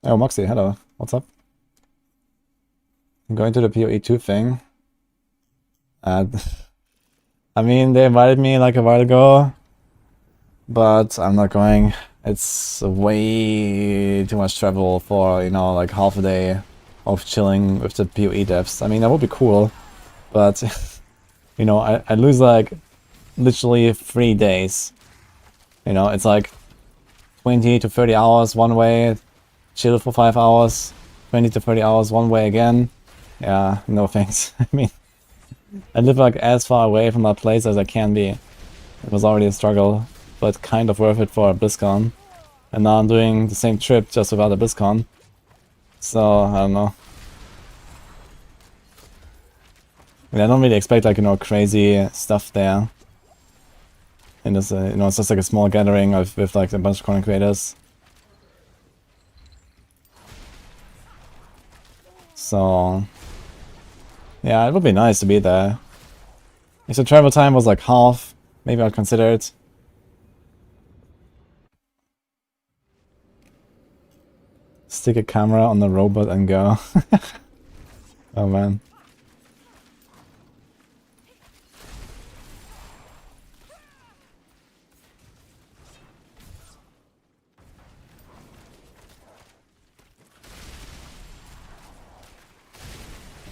Oh, Moxie, hello. What's up? I'm going to the PoE2 thing. I mean, they invited me like a while ago, but I'm not going. It's way too much travel for, you know, like half a day of chilling with the PoE devs. I mean, that would be cool, but, you know, I lose like literally 3 days. You know, it's like 20 to 30 hours one way, chill for 5 hours, 20 to 30 hours one way again. Yeah, no thanks. I mean, I live like as far away from that place as I can be. It was already a struggle, but kind of worth it for a BlizzCon. And now I'm doing the same trip just without a BlizzCon. So, I don't know. I mean, I don't really expect like, you know, crazy stuff there. And it's, you know, it's just like a small gathering with like a bunch of content creators. So, yeah, it would be nice to be there. If the travel time was like half, maybe I'd consider it. Stick a camera on the robot and go. Oh man.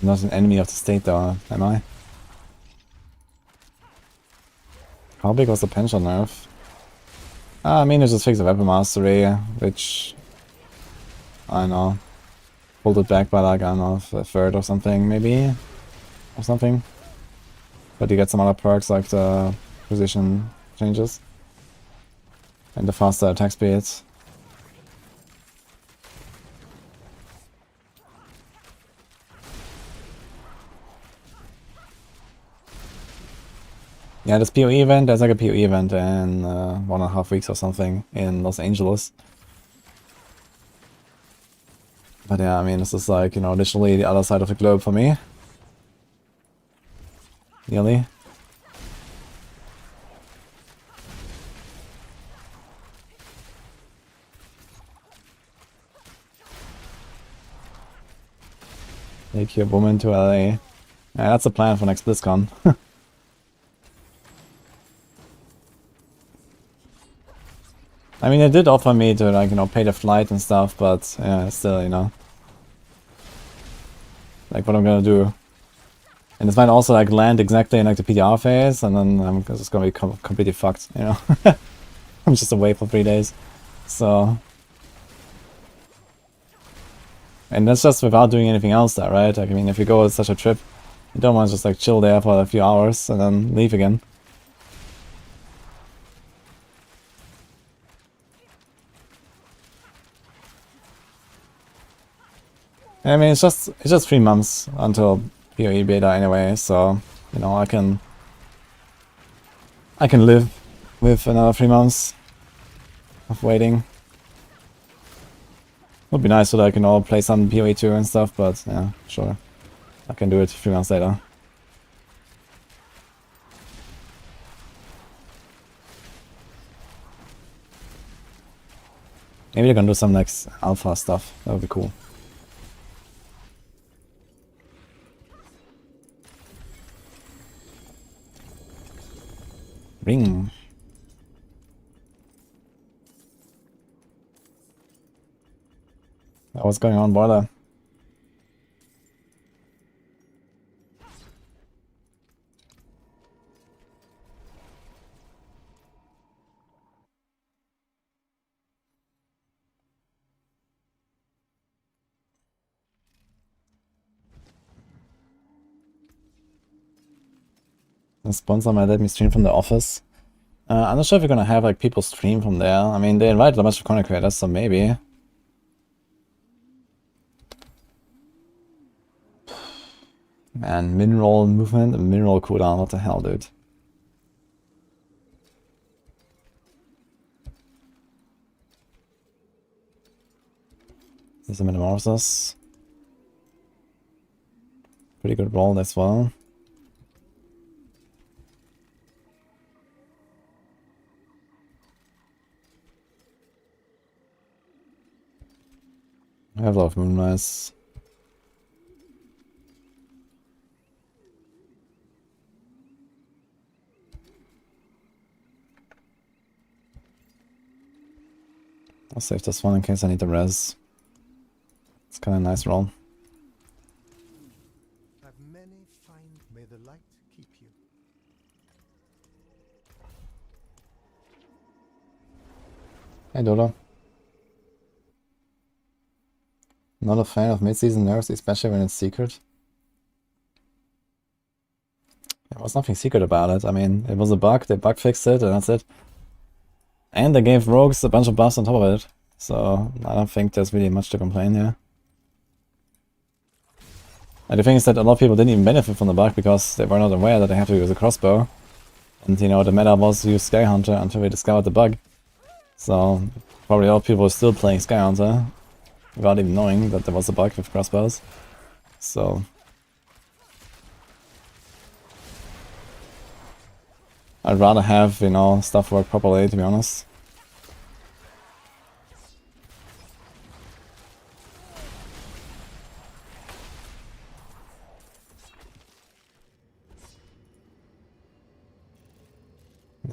I'm not an enemy of the state though, am I? How big was the pension nerf? I mean, it just fixed the weapon mastery, which I don't know, pulled it back by like, I don't know, a third or something, maybe, or something. But you get some other perks like the position changes and the faster attack speeds. Yeah, this PoE event, there's like a PoE event in 1.5 weeks or something in Los Angeles. But yeah, I mean, this is like, you know, literally the other side of the globe for me. Nearly. Take your woman to LA. Yeah, that's the plan for next BlizzCon. I mean, they did offer me to, like, you know, pay the flight and stuff, but yeah, still, you know. Like, what I'm gonna do. And this might also, like, land exactly in, like, the PDR phase, and then I'm just gonna be completely fucked, you know. I'm just away for 3 days. So... And that's just without doing anything else there, right? Like, I mean, if you go on such a trip, you don't want to just, like, chill there for a few hours and then leave again. I mean, it's just 3 months until PoE beta anyway, so, you know, I can live with another 3 months of waiting. Would be nice so that I can all play some PoE 2 and stuff, but yeah, sure. I can do it 3 months later. Maybe they're gonna do some like alpha stuff. That would be cool. Ring. What's going on, boiler? The sponsor might let me stream from the office. I'm not sure if we're gonna have like people stream from there. I mean, they invited a bunch of content creators, so maybe. Man, mineral movement and mineral cooldown, what the hell, dude? There's a metamorphosis. Pretty good roll as well. I have a lot of moonrise. I'll save this one in case I need the res. It's kind of a nice roll. Have many find, may the light keep you. Hey Dodo. Not a fan of mid-season nerfs, especially when it's secret. There was nothing secret about it. I mean, it was a bug, they bug fixed it, and that's it. And they gave rogues a bunch of buffs on top of it. So, I don't think there's really much to complain here. And the thing is that a lot of people didn't even benefit from the bug because they were not aware that they have to use a crossbow. And, you know, the meta was to use Skyhunter until we discovered the bug. So, probably a lot of people were still playing Skyhunter without even knowing that there was a bug with crossbows. So... I'd rather have, you know, stuff work properly, to be honest.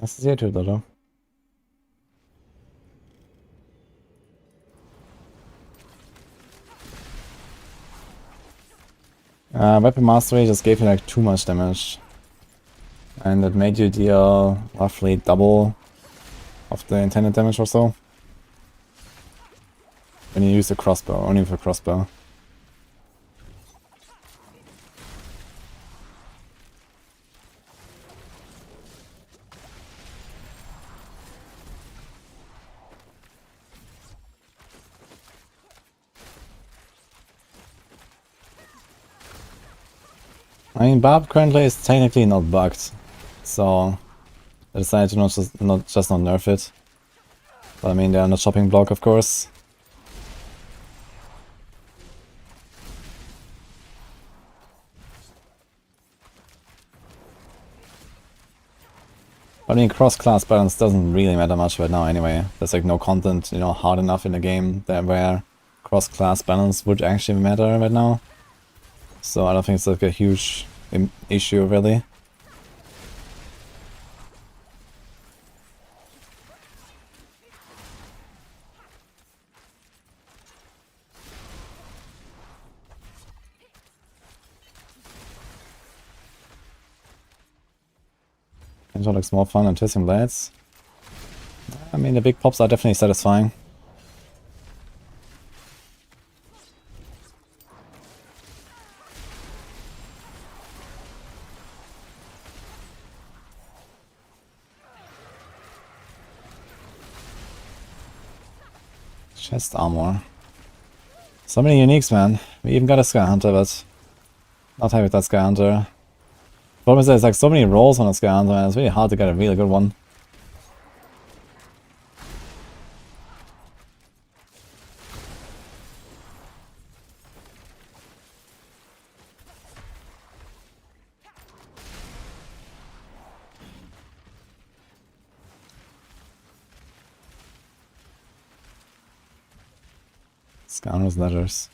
Nice to see you too, Dodo. Weapon Mastery just gave me like too much damage. And it made you deal roughly double of the intended damage or so. When you use the crossbow, only with a crossbow. I mean, Barb currently is technically not bugged, so I decided to not just not nerf it. But I mean, they're on the chopping block, of course. But I mean, cross-class balance doesn't really matter much right now anyway. There's like no content, you know, hard enough in the game that where cross-class balance would actually matter right now. So I don't think it's like a huge issue really. It looks more fun than twisting blades. I mean, the big pops are definitely satisfying. Chest armor. So many uniques, man. We even got a Sky Hunter, but not happy with that Sky Hunter. Problem is there's like so many rolls on a Sky Hunter, and it's really hard to get a really good one. Scoundrel's letters.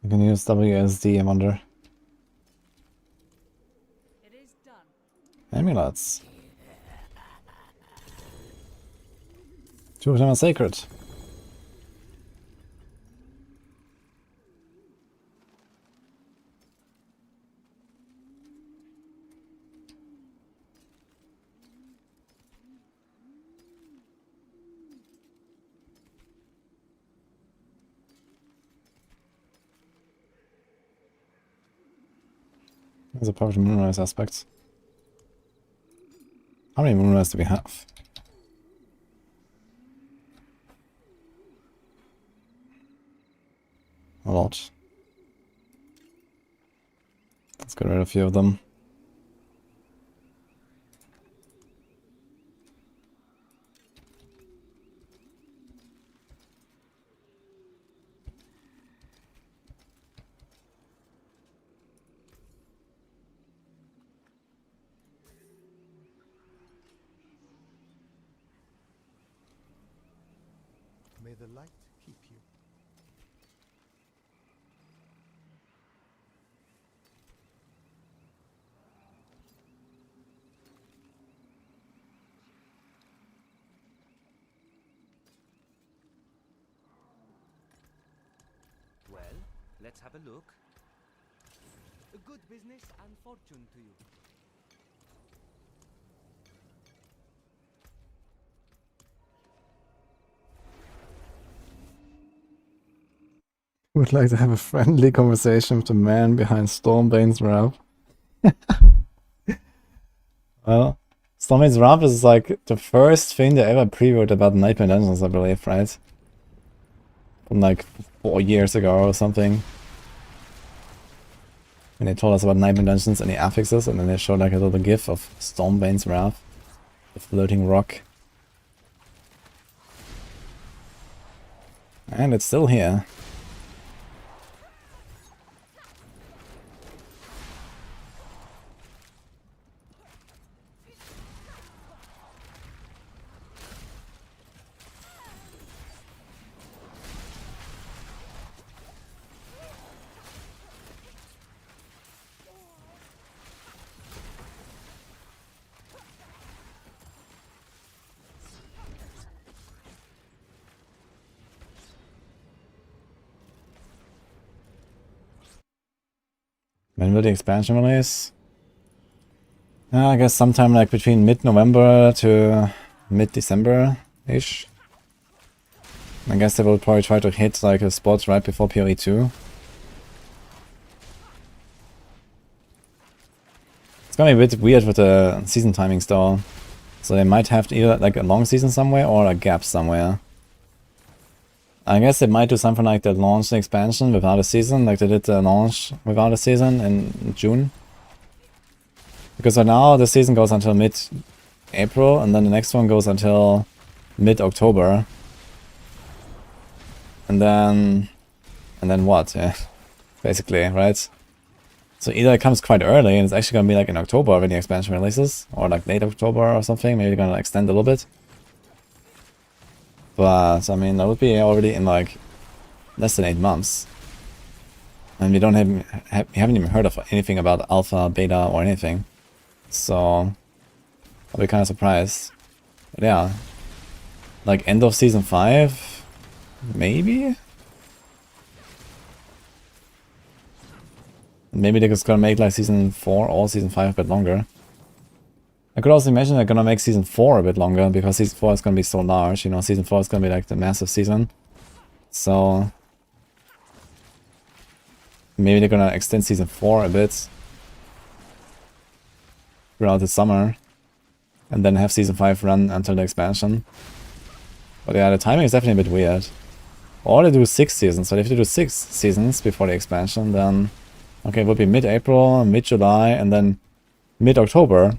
You can use WSD, I wonder. It is done. Amulets. Two of them are sacred. There's a perfect moonrise aspect. How many moonrise do we have? A lot. Let's get rid of a few of them. May the light keep you. Well, let's have a look. A good business and fortune to you. Would like to have a friendly conversation with the man behind Stormbane's Wrath. Well, Stormbane's Wrath is like the first thing they ever previewed about Nightmare Dungeons, I believe, right? From like 4 years ago or something. When they told us about Nightmare Dungeons and the affixes, and then they showed like a little gif of Stormbane's Wrath, the floating rock. And it's still here. When will the expansion release? I guess sometime like between mid-November to mid-December-ish. I guess they will probably try to hit like a spot right before PoE 2. It's gonna be a bit weird with the season timings though. So they might have either like a long season somewhere or a gap somewhere. I guess they might do something like that, launch the expansion without a season, like they did the launch without a season in June. Because right now the season goes until mid-April, and then the next one goes until mid-October. And then what? Yeah, basically, right? So either it comes quite early and it's actually gonna be like in October when the expansion releases, or like late October or something. Maybe they're gonna extend a little bit. But I mean, that would be already in like less than 8 months. And we don't we haven't even heard of anything about alpha, beta, or anything. So I'll be kind of surprised. But yeah, like end of season 5, maybe. Maybe they're just gonna make like season 4 or season 5 a bit longer. I could also imagine they're gonna make season 4 a bit longer, because season 4 is gonna be so large, you know, season 4 is gonna be like the massive season. So maybe they're gonna extend season 4 a bit throughout the summer, and then have season 5 run until the expansion. But yeah, the timing is definitely a bit weird. Or they do 6 seasons, so if they do 6 seasons before the expansion, then okay, it would be mid-April, mid-July, and then mid-October.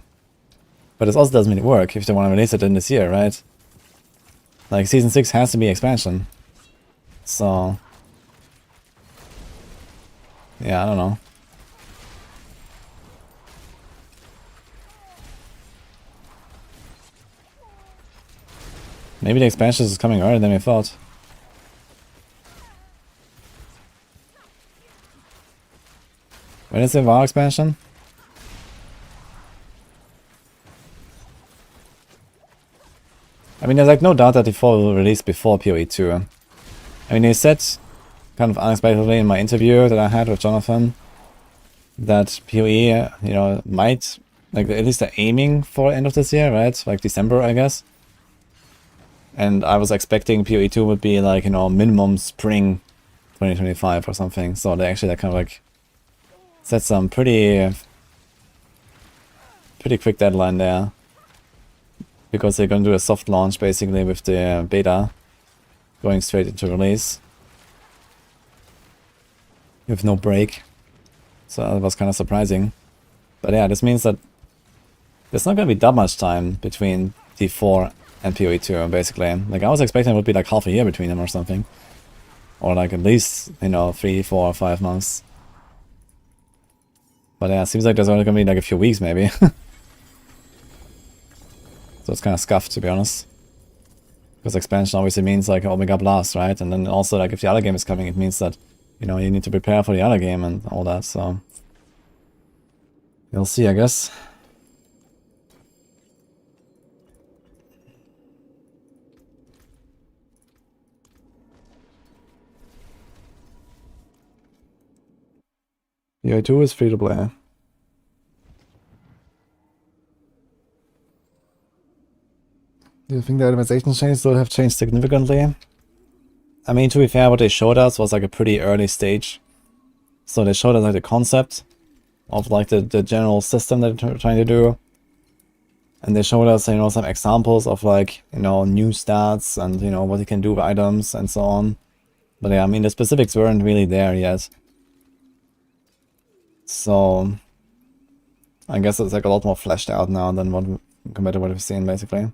But this also doesn't really work if they want to release it in this year, right? Like, Season 6 has to be expansion. So yeah, I don't know. Maybe the expansion is coming earlier than we thought. When is the WoW expansion? I mean, there's like no doubt that the 4 will release before PoE 2. I mean, they said kind of unexpectedly in my interview that I had with Jonathan that PoE, you know, might, like, at least they're aiming for end of this year, right? Like December, I guess. And I was expecting PoE 2 would be like, you know, minimum spring 2025 or something. So they actually kind of like set some pretty quick deadline there. Because they're going to do a soft launch basically with the beta going straight into release with no break. So that was kind of surprising. But yeah, this means that there's not going to be that much time between D4 and PoE 2 basically. Like, I was expecting it would be like half a year between them or something. Or like at least, you know, 3, 4, 5 months. But yeah, it seems like there's only going to be like a few weeks maybe. So it's kind of scuffed, to be honest. Because expansion obviously means like Omega Blast, right? And then also like if the other game is coming, it means that, you know, you need to prepare for the other game and all that, so we'll see, I guess. PoE 2 is free to play. Do you think the itemization changes will have changed significantly? I mean, to be fair, what they showed us was like a pretty early stage. So they showed us like the concept of like the general system that they're trying to do. And they showed us, you know, some examples of like, you know, new stats and, you know, what you can do with items and so on. But yeah, I mean, the specifics weren't really there yet. So I guess it's like a lot more fleshed out now than what compared to what we've seen, basically.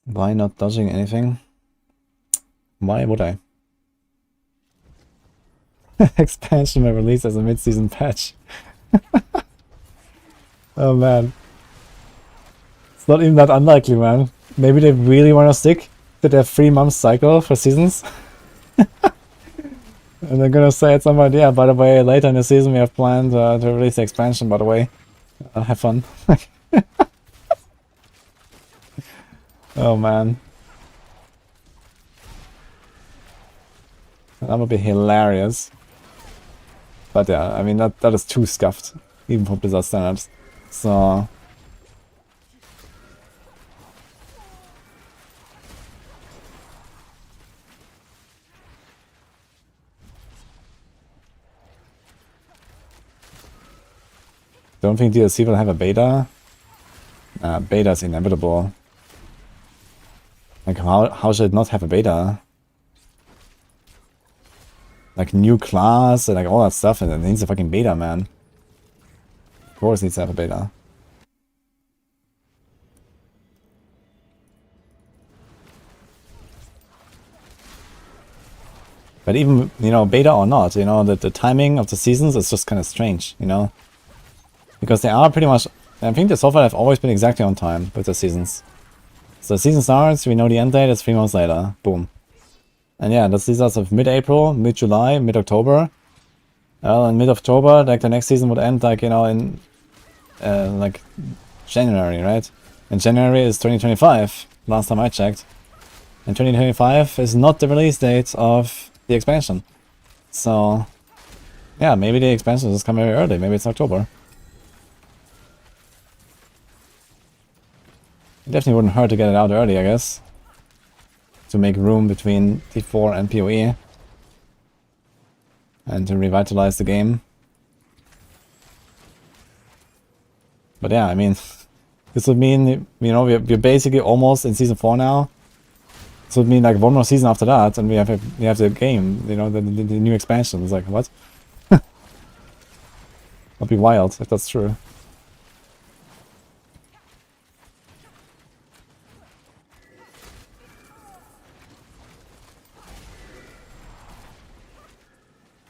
Why not dodging anything? Why would I? Expansion may release as a mid-season patch. Oh man. It's not even that unlikely, man. Maybe they really want to stick to their 3-month cycle for seasons. And they're gonna say at some point, yeah, by the way, later in the season we have planned to release the expansion, by the way. Have fun. Oh man. That would be hilarious. But yeah, I mean, that is too scuffed, even for Blizzard standards. So... Don't think DLC will have a beta? Beta is inevitable. Like, how should it not have a beta? Like, new class and like all that stuff, and it needs a fucking beta, man. Of course it needs to have a beta. But even, you know, beta or not, you know, the timing of the seasons is just kind of strange, you know? Because they are pretty much... I think the so far have always been exactly on time with the seasons. So the season starts, we know the end date, it's 3 months later. Boom. And yeah, that's these are of mid-April, mid-July, mid-October. Well, in mid-October, like the next season would end, like, you know, in like January, right? And January is 2025, last time I checked. And 2025 is not the release date of the expansion. So, yeah, maybe the expansion is coming very early. Maybe it's October. It definitely wouldn't hurt to get it out early, I guess. To make room between T4 and PoE. And to revitalize the game. But yeah, I mean, this would mean, you know, we're basically almost in Season 4 now. This would mean like one more season after that, and we have the game, you know, the new expansion. It's like, what? That'd be wild if that's true.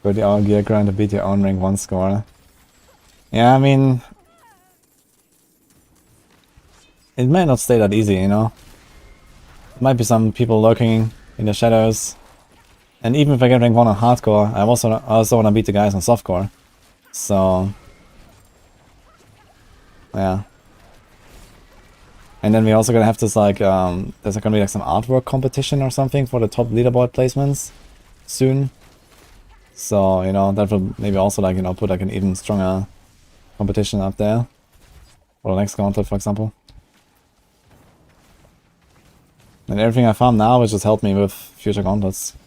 Go the all gear grind to beat your own rank 1 score. Yeah, I mean... It might not stay that easy, you know? There might be some people lurking in the shadows. And even if I get rank 1 on hardcore, I also want to beat the guys on softcore. So... yeah. And then we're also gonna have this like, there's gonna be like some artwork competition or something for the top leaderboard placements soon. So, you know, that will maybe also like, you know, put like an even stronger competition up there. For the next Gauntlet, for example. And everything I farm now will just help me with future Gauntlets.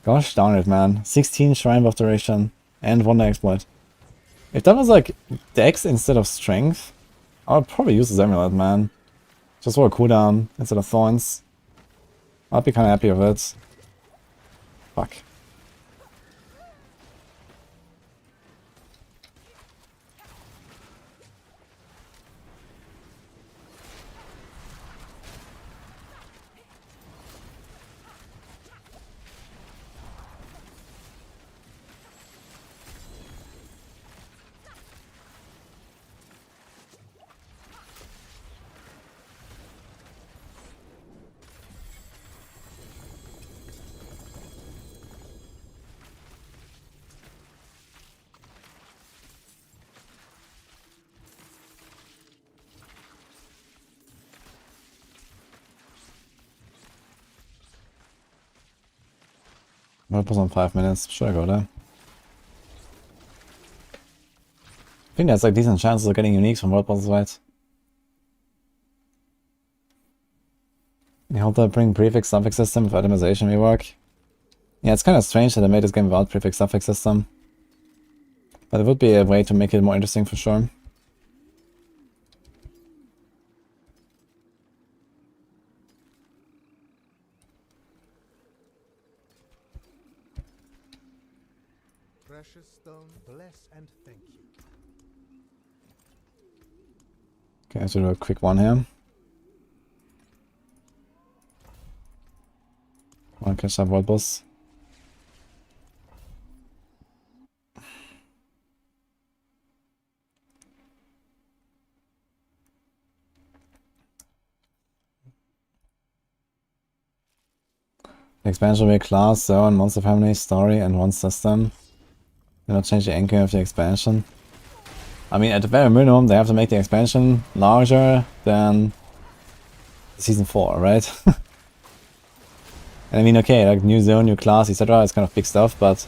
Gosh darn it, man. 16 Shrine of Duration and Wonder Exploit. If that was like Dex instead of Strength, I would probably use this Amulet, man. Just for a cooldown instead of Thorns. I'd be kinda happy with it. Fuck. World boss on 5 minutes. Should I go there? I think there's like decent chances of getting uniques from world bosses, right? I hope they bring prefix suffix system if itemization may work. Yeah, it's kind of strange that they made this game without prefix suffix system. But it would be a way to make it more interesting for sure. Precious stone, bless and thank you. Okay, I have to do a quick one here. I'll catch that world boss. The expansion will be class, zone, monster family, story, and one system. Do not change the endgame of the expansion. I mean, at the very minimum, they have to make the expansion larger than Season 4, right? And I mean, okay, like new zone, new class, etc. It's kind of big stuff, but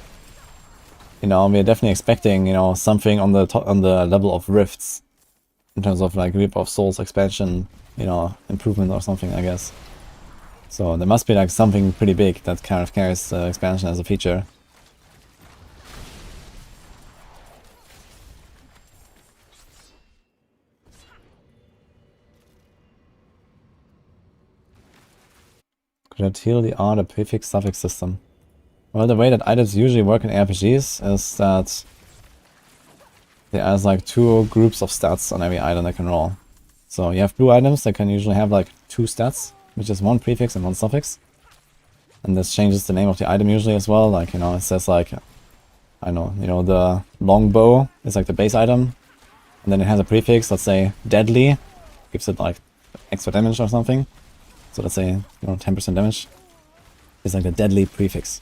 you know, we're definitely expecting, you know, something on the top, on the level of rifts in terms of like Reap of Souls expansion, you know, improvement or something, I guess. So there must be like something pretty big that kind of carries expansion as a feature. Could I heal the art or prefix suffix system? Well, the way that items usually work in RPGs is that there is like 2 groups of stats on every item that can roll. So you have blue items that can usually have like 2 stats, which is 1 prefix and 1 suffix. And this changes the name of the item usually as well. Like, you know, it says like, I know, you know, the longbow is like the base item. And then it has a prefix, let's say deadly, gives it like extra damage or something. So let's say, you know, 10% damage is like the deadly prefix.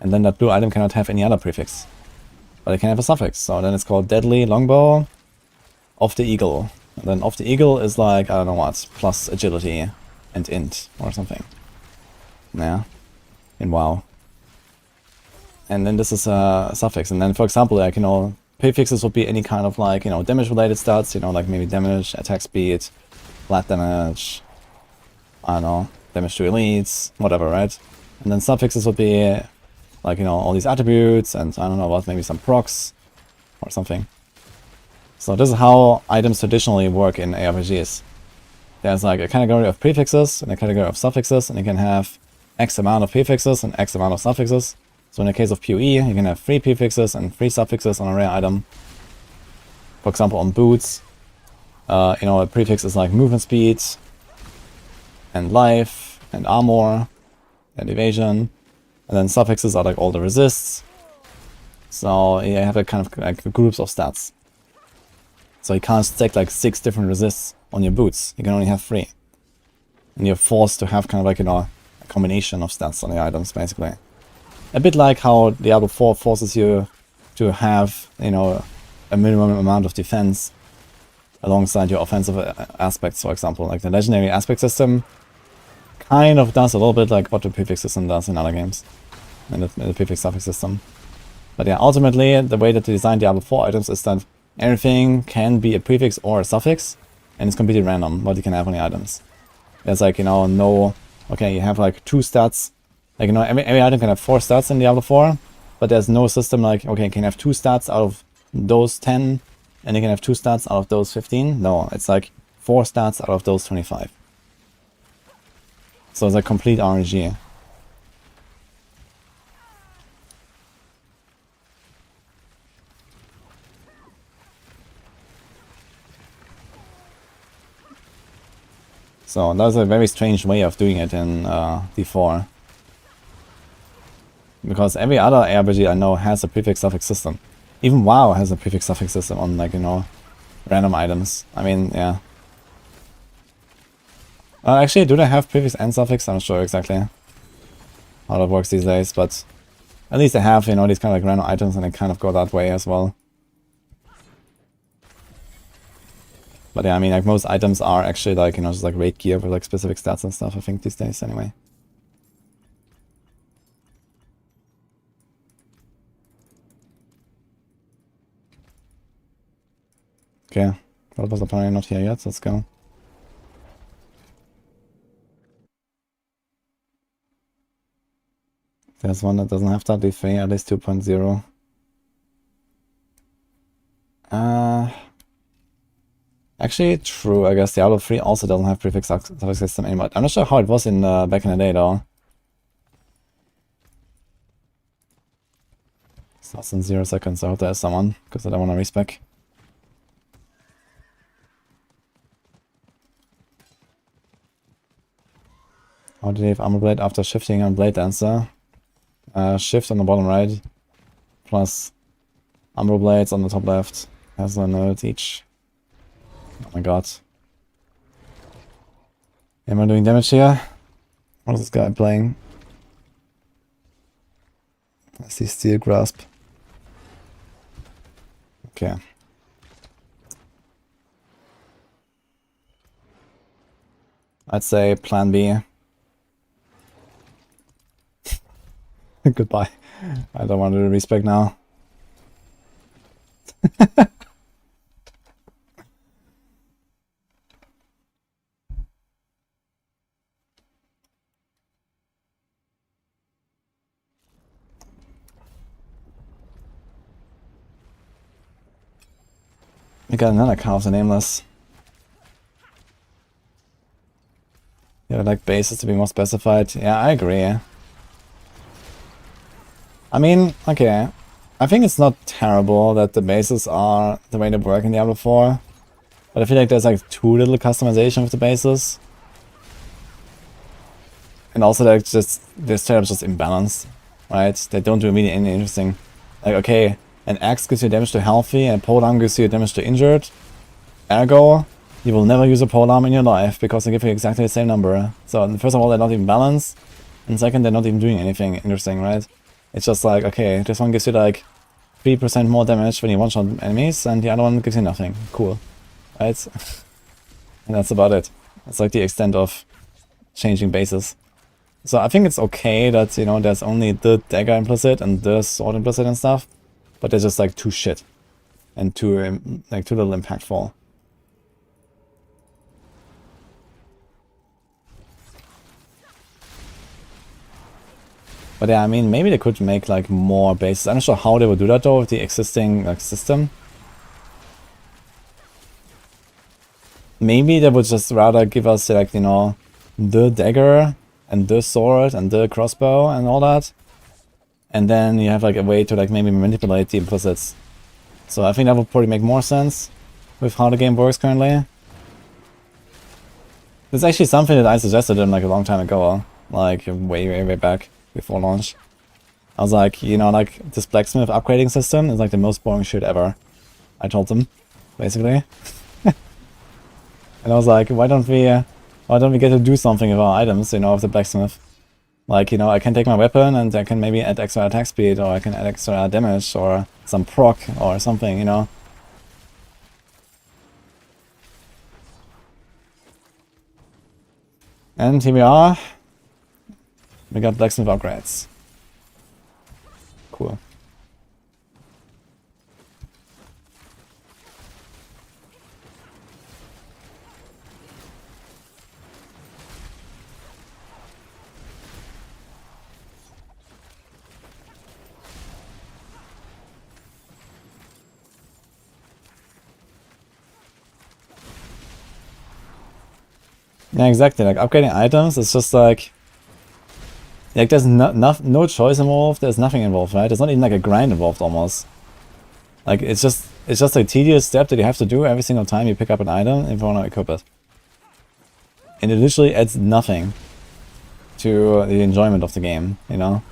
And then that blue item cannot have any other prefix. But it can have a suffix. So then it's called deadly longbow of the eagle. And then of the eagle is like, I don't know what, plus agility and int or something. Yeah. In WoW. And then this is a suffix. And then for example, like, you know, prefixes would be any kind of like, you know, damage related stats, you know, like maybe damage, attack speed, flat damage, I don't know, damage to elites, whatever, right? And then suffixes would be like, you know, all these attributes and I don't know what, maybe some procs or something. So this is how items traditionally work in ARPGs. There's like a category of prefixes and a category of suffixes, and you can have X amount of prefixes and X amount of suffixes. So in the case of PoE, you can have 3 prefixes and 3 suffixes on a rare item. For example, on boots, you know, a prefix is like movement speed, and life, and armor, and evasion. And then suffixes are like all the resists. So you have a kind of like groups of stats. So you can't stack like 6 different resists on your boots. You can only have 3. And you're forced to have kind of like, you know, a combination of stats on the items, basically. A bit like how Diablo 4 forces you to have, you know, a minimum amount of defense alongside your offensive aspects, for example. Like the legendary aspect system kind of does a little bit like what the prefix system does in other games. In the prefix suffix system. But yeah, ultimately, the way that they design Diablo 4 items is that everything can be a prefix or a suffix, and it's completely random what you can have on the items. There's like, you know, no... Okay, you have like 2 stats. Like, you know, every item can have 4 stats in Diablo 4, but there's no system like, okay, you can have 2 stats out of those 10, and you can have 2 stats out of those 15. No, it's like 4 stats out of those 25. So it's a complete RNG. So that's a very strange way of doing it in D4. Because every other RPG I know has a prefix suffix system. Even WoW has a prefix suffix system on, like, you know, random items. I mean, yeah. Actually, do they have prefix and suffix? I'm not sure exactly how that works these days, but at least they have, you know, these kind of like random items, and they kind of go that way as well. But yeah, I mean, like most items are actually like, you know, just like raid gear with like specific stats and stuff, I think, these days anyway. Okay, that was apparently not here yet, let's go. There's one that doesn't have that, D3, at least 2.0. Actually, true, I guess Diablo 3 also doesn't have prefix suffix system anymore. I'm not sure how it was in back in the day though. It's lost in 0 seconds, I hope there's someone, because I don't want to respec. How did he have armor blade after shifting on blade dancer? Shift on the bottom right, plus armor blades on the top left. Has a node each. Oh my god. Am I doing damage here? What is this guy playing? I see steel grasp. Okay. I'd say plan B. Goodbye. I don't want to respec now. We got another Chaos and Nameless. Yeah, I'd like bases to be more specified. Yeah, I agree. I mean, okay. I think it's not terrible that the bases are the way they work in Diablo 4. But I feel like there's like too little customization with the bases. And also they're straight up just imbalanced. Right? They don't do really anything interesting. Like, okay, an axe gives you damage to healthy and a polearm gives you damage to injured. Ergo, you will never use a polearm in your life because they give you exactly the same number. So first of all, they're not even balanced. And second, they're not even doing anything interesting, right? It's just like, okay, this one gives you like 3% more damage when you one-shot enemies, and the other one gives you nothing. Cool. Right? And that's about it. It's like the extent of changing bases. So I think it's okay that, you know, there's only the dagger implicit and the sword implicit and stuff, but they're just like too shit. And too, like, too little impactful. But yeah, I mean, maybe they could make like more bases. I'm not sure how they would do that though with the existing like system. Maybe they would just rather give us like, you know, the dagger and the sword and the crossbow and all that. And then you have like a way to like maybe manipulate the implicits. So I think that would probably make more sense with how the game works currently. It's actually something that I suggested them like a long time ago, like way back before launch. I was like, you know, like this blacksmith upgrading system is like the most boring shit ever. I told them, basically. And I was like, why don't we get to do something with our items, you know, with the blacksmith? Like, you know, I can take my weapon and I can maybe add extra attack speed, or I can add extra damage, or some proc, or something, you know? And here we are. We got blacksmith upgrades. Cool. Yeah, exactly. Like upgrading items is just like there's no choice involved. There's nothing involved, right? There's not even like a grind involved almost. Like it's just a tedious step that you have to do every single time you pick up an item if you want to equip it. And it literally adds nothing to the enjoyment of the game, you know?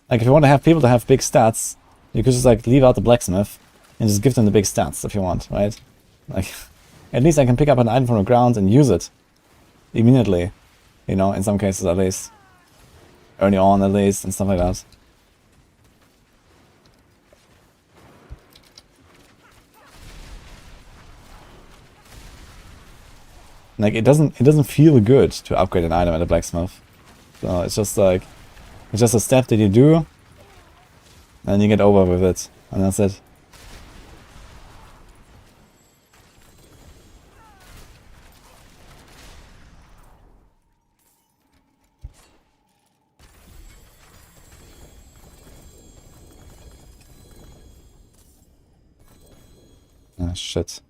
Like if you want to have people to have big stats, you could just like leave out the blacksmith and just give them the big stats if you want, right? Like at least I can pick up an item from the ground and use it immediately, you know, in some cases at least. Early on at least, and stuff like that. Like it doesn't feel good to upgrade an item at a blacksmith. So it's just like it's just a step that you do and you get over with it, and that's it. Ah, shit.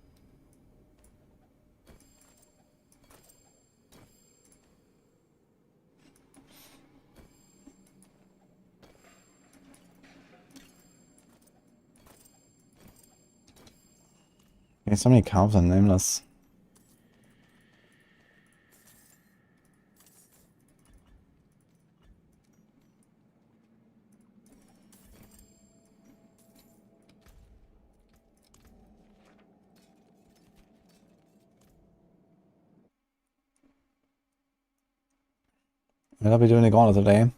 Okay, so many cows are nameless. What are we doing the Gauntlet today?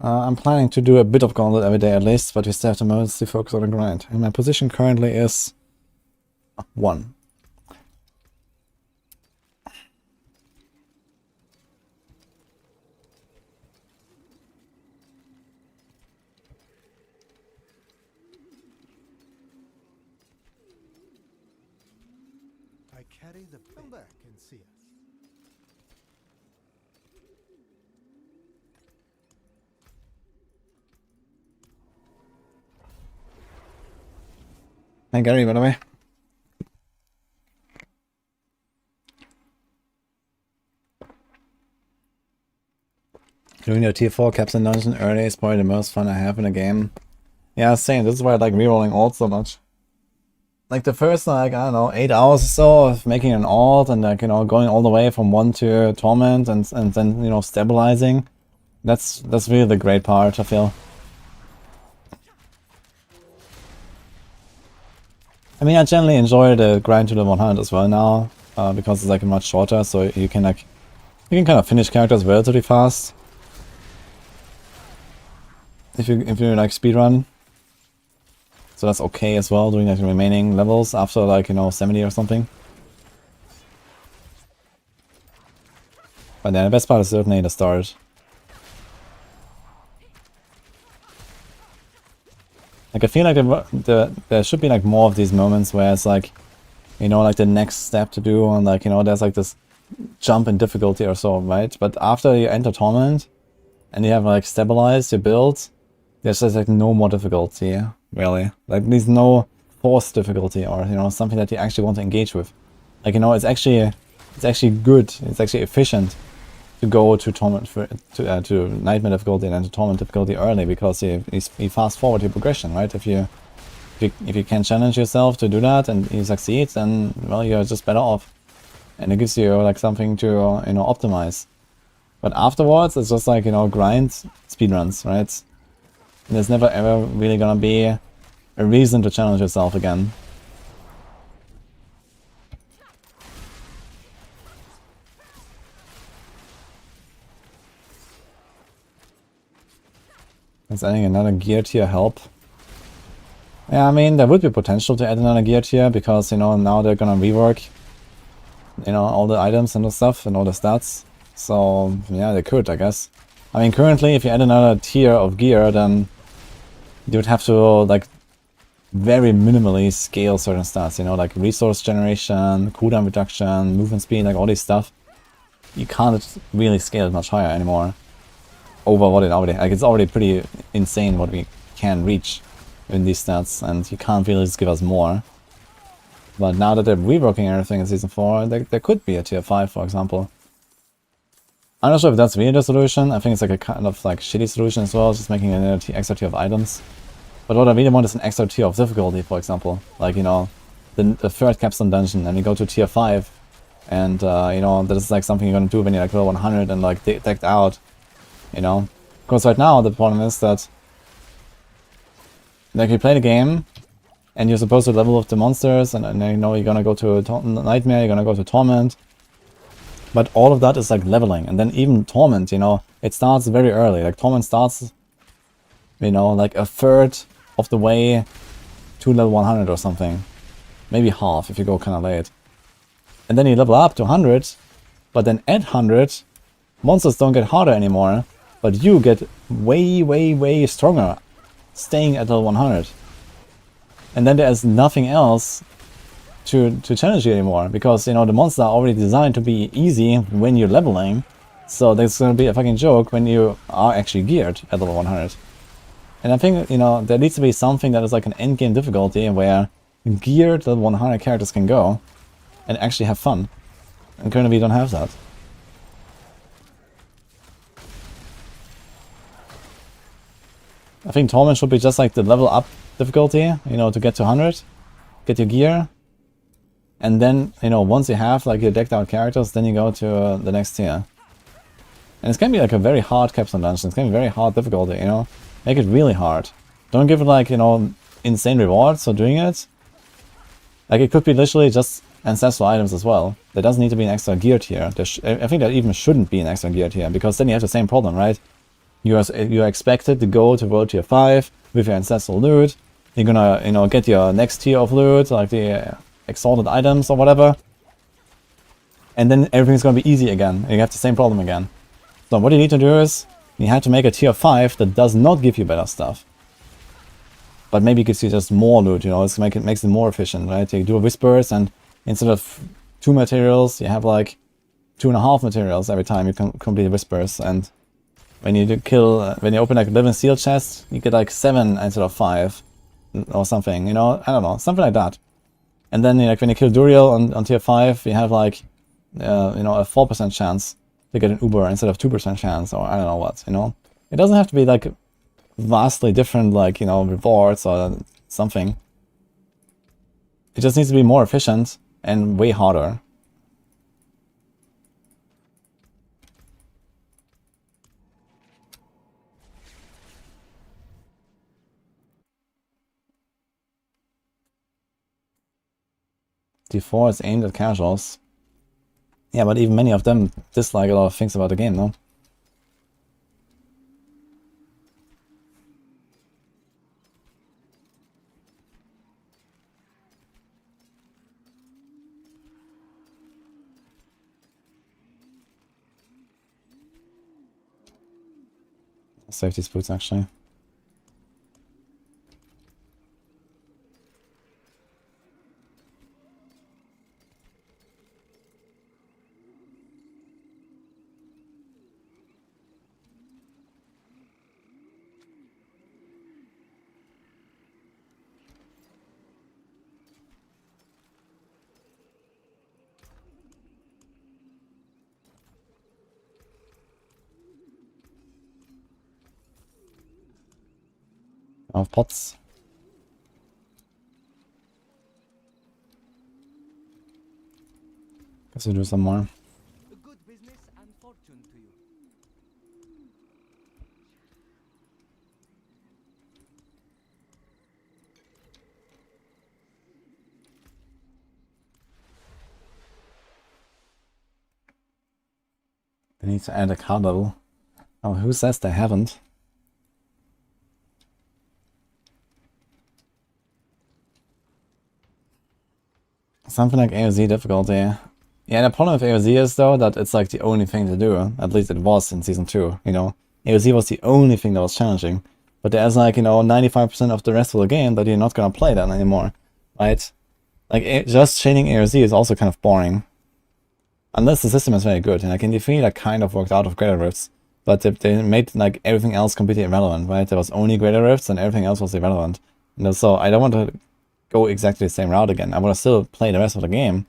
I'm planning to do a bit of Gauntlet every day at least, but we still have to mostly focus on the grind. And my position currently is 1. I carry the come back and see us. Hey Gary, by the way. Doing your tier 4 caps and dungeon early is probably the most fun I have in a game. Yeah, same. This is why I like rerolling alt so much. Like the first, like, I don't know, 8 hours or so of making an alt and, like, you know, going all the way from 1 to torment and then, you know, stabilizing. That's really the great part, I feel. I mean, I generally enjoy the grind to the 100 as well now, because it's like much shorter, so you can kind of finish characters relatively fast. If you like speedrun. So that's okay as well, doing like the remaining levels after like, you know, 70 or something. But yeah, the best part is certainly the start. Like I feel like there should be like more of these moments where it's like, you know, like the next step to do, and like, you know, there's like this jump in difficulty or so, right? But after you enter Torment and you have like stabilized your build, there's just like no more difficulty, really. Like there's no forced difficulty or, you know, something that you actually want to engage with. Like, you know, it's actually good, it's actually efficient to go to Torment to Nightmare difficulty and then to Torment difficulty early, because you fast forward your progression, right? If you can challenge yourself to do that and you succeed, then, well, you're just better off. And it gives you like something to, you know, optimize. But afterwards, it's just like, you know, grind speedruns, right? And there's never ever really gonna be a reason to challenge yourself again. Is adding another gear tier help? Yeah, I mean, there would be potential to add another gear tier, because, you know, now they're gonna rework, you know, all the items and the stuff and all the stats. So, yeah, they could, I guess. I mean, currently, if you add another tier of gear, then you would have to, like, very minimally scale certain stats, you know, like resource generation, cooldown reduction, movement speed, like all this stuff. You can't really scale it much higher anymore over what it already, like, it's already pretty insane what we can reach in these stats, and you can't really just give us more. But now that they're reworking everything in Season 4, there could be a tier 5, for example. I'm not sure if that's really the solution. I think it's like a kind of like shitty solution as well, just making an extra tier of items. But what I really want is an extra tier of difficulty, for example. Like, you know, the third capstone dungeon, and you go to tier 5, and, you know, that is like something you're gonna do when you're like level 100 and like decked out, you know. Because right now the problem is that, like, you play the game, and you're supposed to level up the monsters, and you know, you're gonna go to Nightmare, you're gonna go to Torment. But all of that is like leveling, and then even Torment, you know, it starts very early. Like Torment starts, you know, like a third of the way to level 100 or something. Maybe half if you go kind of late. And then you level up to 100, but then at 100, monsters don't get harder anymore, but you get way, way, way stronger staying at level 100. And then there's nothing else to challenge you anymore, because, you know, the monsters are already designed to be easy when you're leveling, so there's gonna be a fucking joke when you are actually geared at level 100. And I think, you know, there needs to be something that is like an endgame difficulty where geared that 100 characters can go and actually have fun. And currently we don't have that. I think Torment should be just like the level up difficulty, you know, to get to 100, get your gear, and then, you know, once you have like your decked out characters, then you go to the next tier. And it's gonna be like a very hard capstone dungeon, it's gonna be very hard difficulty, you know, make it really hard. Don't give it like, you know, insane rewards for doing it. Like it could be literally just ancestral items as well. There doesn't need to be an extra gear tier. I think there even shouldn't be an extra gear tier, because then you have the same problem, right? You are expected to go to world tier 5 with your ancestral loot. You're gonna, you know, get your next tier of loot, like the exalted items or whatever. And then everything's gonna be easy again. You have the same problem again. So what you need to do is, you have to make a tier 5 that does not give you better stuff. But maybe gives you just more loot, you know, it makes it more efficient, right? You do whispers, and instead of 2 materials, you have like 2.5 materials every time you complete whispers. And when you when you open like a living seal chest, you get like 7 instead of 5 or something, you know, I don't know, something like that. And then like when you kill Duriel on tier 5, you have like, you know, a 4% chance to get an Uber instead of 2% chance, or I don't know what, you know. It doesn't have to be like vastly different, like, you know, rewards or something. It just needs to be more efficient and way harder. D4 is aimed at casuals. Yeah, but even many of them dislike a lot of things about the game, no? Save these boots, actually. Of pots. Guess we'll do some more. A good business and fortune to you. They need to add a card level. Oh, who says they haven't? Something like AOZ difficulty. Yeah, the problem with AOZ is though that it's like the only thing to do. At least it was in Season 2, you know. AOZ was the only thing that was challenging. But there's like, you know, 95% of the rest of the game that you're not gonna play that anymore. Right? Like, just chaining AOZ is also kind of boring. Unless the system is very good. And like in D3 that kind of worked out of Greater Rifts. But they made like everything else completely irrelevant, right? There was only Greater Rifts and everything else was irrelevant. And so I don't want to go exactly the same route again. I want to still play the rest of the game.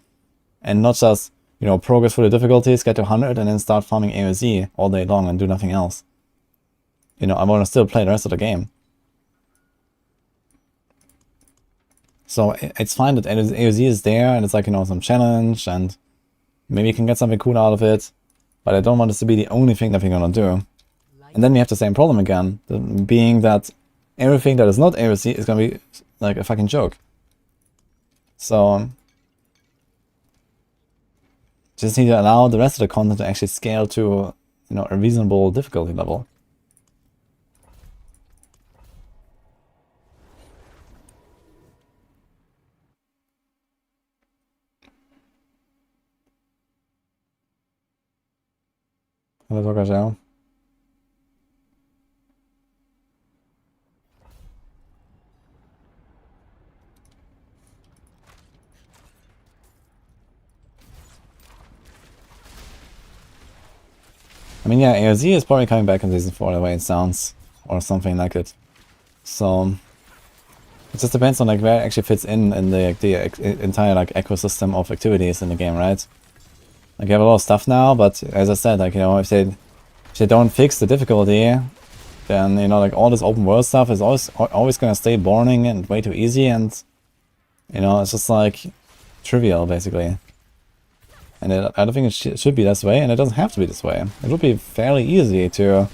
And not just, you know, progress through the difficulties, get to 100, and then start farming AOZ all day long and do nothing else. You know, I want to still play the rest of the game. So it's fine that AOZ is there, and it's like, you know, some challenge, and maybe you can get something cool out of it. But I don't want this to be the only thing that we're gonna do. And then we have the same problem again, being that everything that is not AOZ is gonna be like a fucking joke. So just need to allow the rest of the content to actually scale to, you know, a reasonable difficulty level. Hello, Dr. Zhao. I mean, yeah, AOZ is probably coming back in Season 4 the way it sounds, or something like it. So, It just depends on like where it actually fits in the entire like ecosystem of activities in the game, right? Like you have a lot of stuff now, but as I said, like, you know, if they don't fix the difficulty, then, you know, like all this open world stuff is always gonna stay boring and way too easy, and, you know, it's just like trivial basically. And I don't think it should be this way, and it doesn't have to be this way. It would be fairly easy to,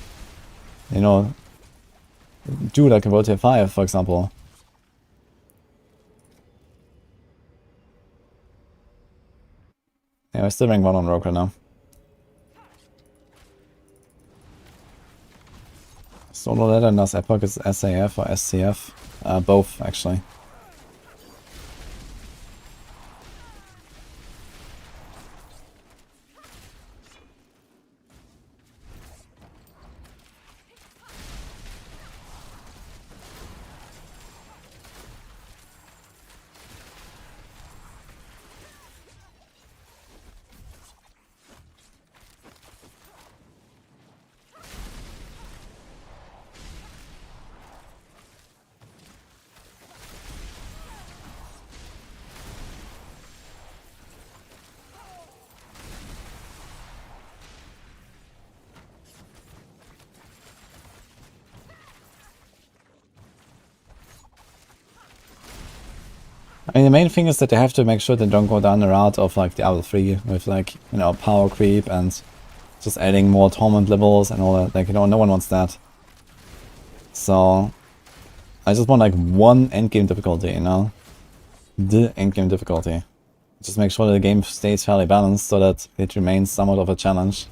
you know, do like a World Tier 5, for example. Yeah, I still rank 1 on Rogue right now. Solo ladder and as Epoch is SAF or SCF. Both, actually. I mean, the main thing is that they have to make sure they don't go down the route of like Diablo 3 with like, you know, power creep and just adding more torment levels and all that. Like, you know, no one wants that. So I just want like one endgame difficulty, you know? The endgame difficulty. Just make sure that the game stays fairly balanced so that it remains somewhat of a challenge.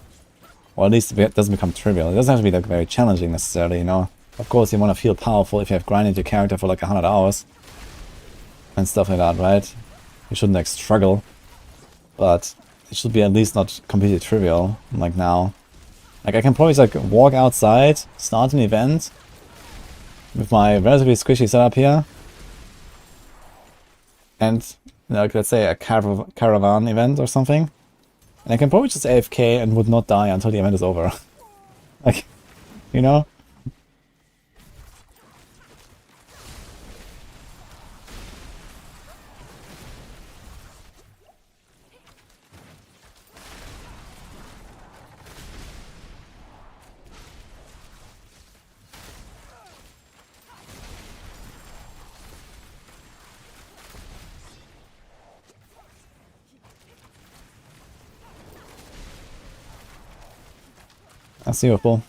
Or at least it doesn't become trivial. It doesn't have to be like very challenging necessarily, you know? Of course you want to feel powerful if you have grinded your character for like 100 hours. And stuff like that, right? You shouldn't like struggle. But it should be at least not completely trivial, like now. Like I can probably like walk outside, start an event with my relatively squishy setup here. And like let's say a caravan event or something. And I can probably just AFK and would not die until the event is over. Like, you know? I see your pull.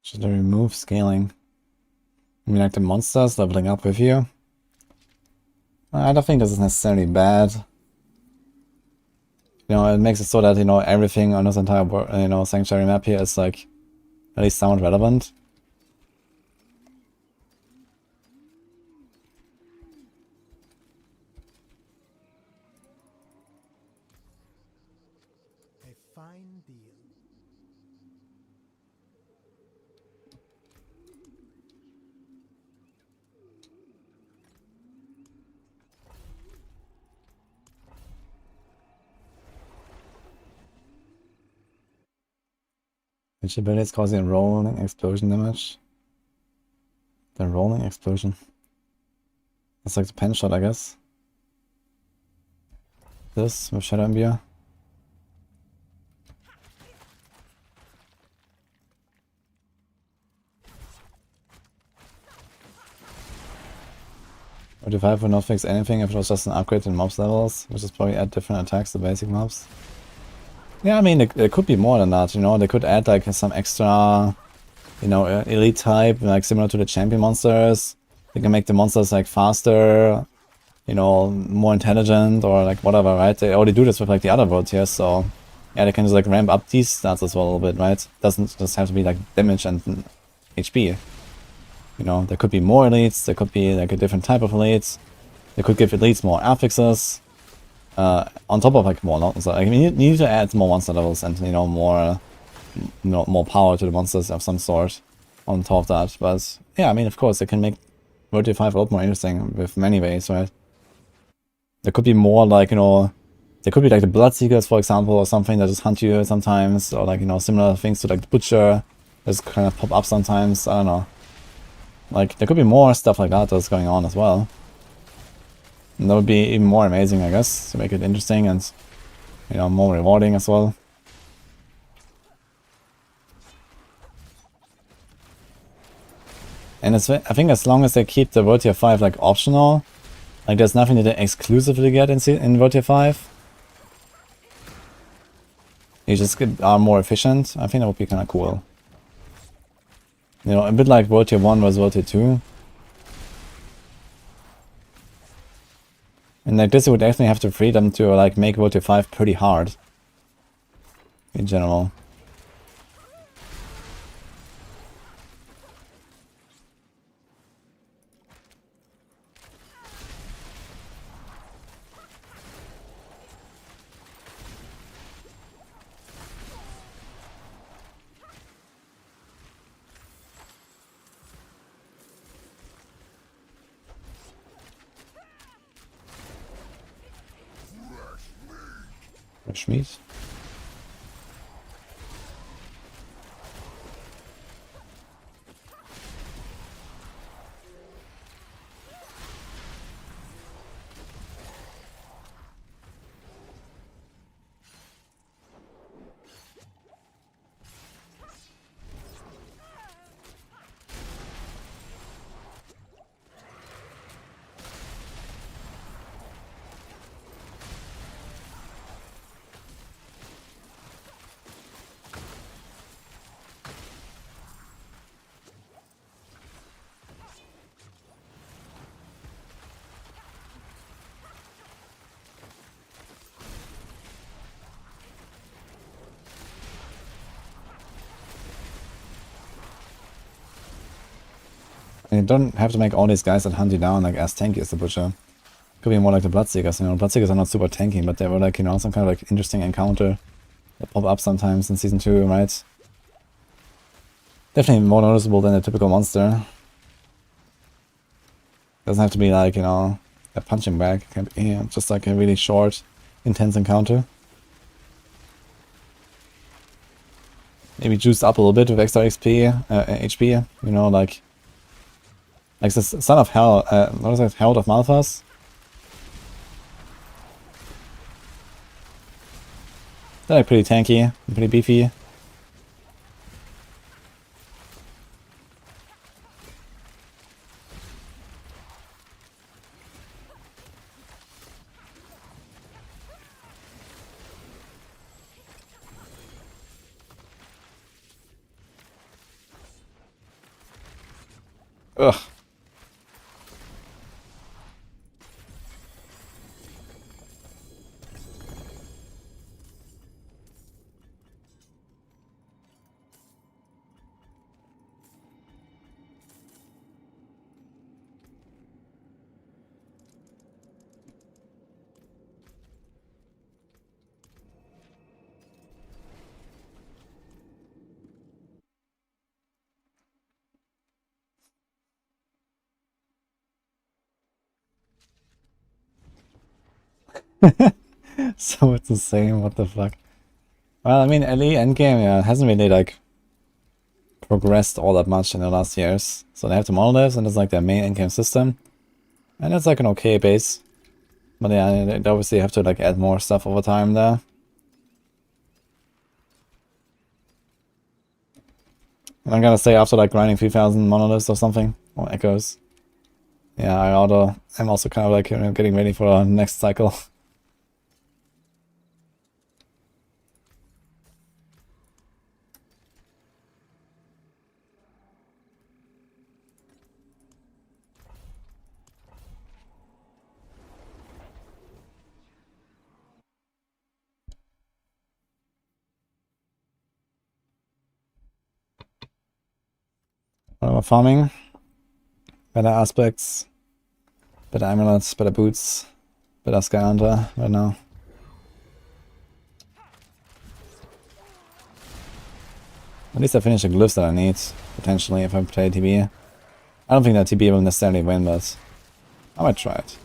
Should I remove scaling? I mean, like the monsters leveling up with you? I don't think this is necessarily bad. You know, it makes it so that, you know, everything on this entire, you know, sanctuary map here is like at least somewhat relevant. A fine deal. Which ability is causing rolling explosion damage? The rolling explosion. That's like the pen shot, I guess. This with Shadow Imbue. 45 would not fix anything if it was just an upgrade in mobs levels, which is probably add different attacks to basic mobs. Yeah, I mean, it could be more than that, you know, they could add like some extra, you know, elite type, like similar to the champion monsters. They can make the monsters like faster, you know, more intelligent or like whatever, right? They already do this with like the other worlds here, so yeah, they can just like ramp up these stats as well a little bit, right? Doesn't just have to be like damage and HP. You know, there could be more elites, there could be like a different type of elites. They could give elites more affixes. On top of like more monsters. Like, I mean, you need to add more monster levels and, you know, more more power to the monsters of some sort on top of that. But yeah, I mean, of course, they can make World Tier 5 a lot more interesting with many ways, right? There could be more like, you know, there could be like the Bloodseekers, for example, or something that just hunt you sometimes, or like, you know, similar things to like the Butcher that just kind of pop up sometimes. I don't know. Like, there could be more stuff like that that's going on as well. And that would be even more amazing, I guess, to make it interesting and, you know, more rewarding as well. And I think as long as they keep the World Tier 5 like optional, like there's nothing that they exclusively get in World Tier 5. You just are more efficient. I think that would be kind of cool. You know, a bit like World Tier 1 was World Tier 2. And like this, you would definitely have the freedom to like make World Tier 5 pretty hard. In general. Fresh meat. You don't have to make all these guys that hunt you down like as tanky as the Butcher. Could be more like the Bloodseekers, you know. Bloodseekers are not super tanky, but they were like, you know, some kind of like interesting encounter that pop up sometimes in Season 2, right? Definitely more noticeable than a typical monster. Doesn't have to be like, you know, a punching bag. It can be just like a really short, intense encounter. Maybe juiced up a little bit with extra HP, you know, like the Son of Hell, what is it, Herald of Malphas? They're like pretty tanky, pretty beefy. Ugh. So it's the same, what the fuck. Well, I mean, LE Endgame, yeah, hasn't really, like, progressed all that much in the last years. So they have the monoliths, and it's like their main endgame system. And it's like an okay base. But yeah, they obviously have to, like, add more stuff over time there. And I'm gonna say after, like, grinding 3,000 monoliths or something, or echoes, Yeah, I'm also kind of like, you know, getting ready for the next cycle. Farming, better aspects, better amulets, better boots, better Sky Hunter right now. At least I finished the glyphs that I need, potentially, if I play TB. I don't think that TB will necessarily win, but I might try it.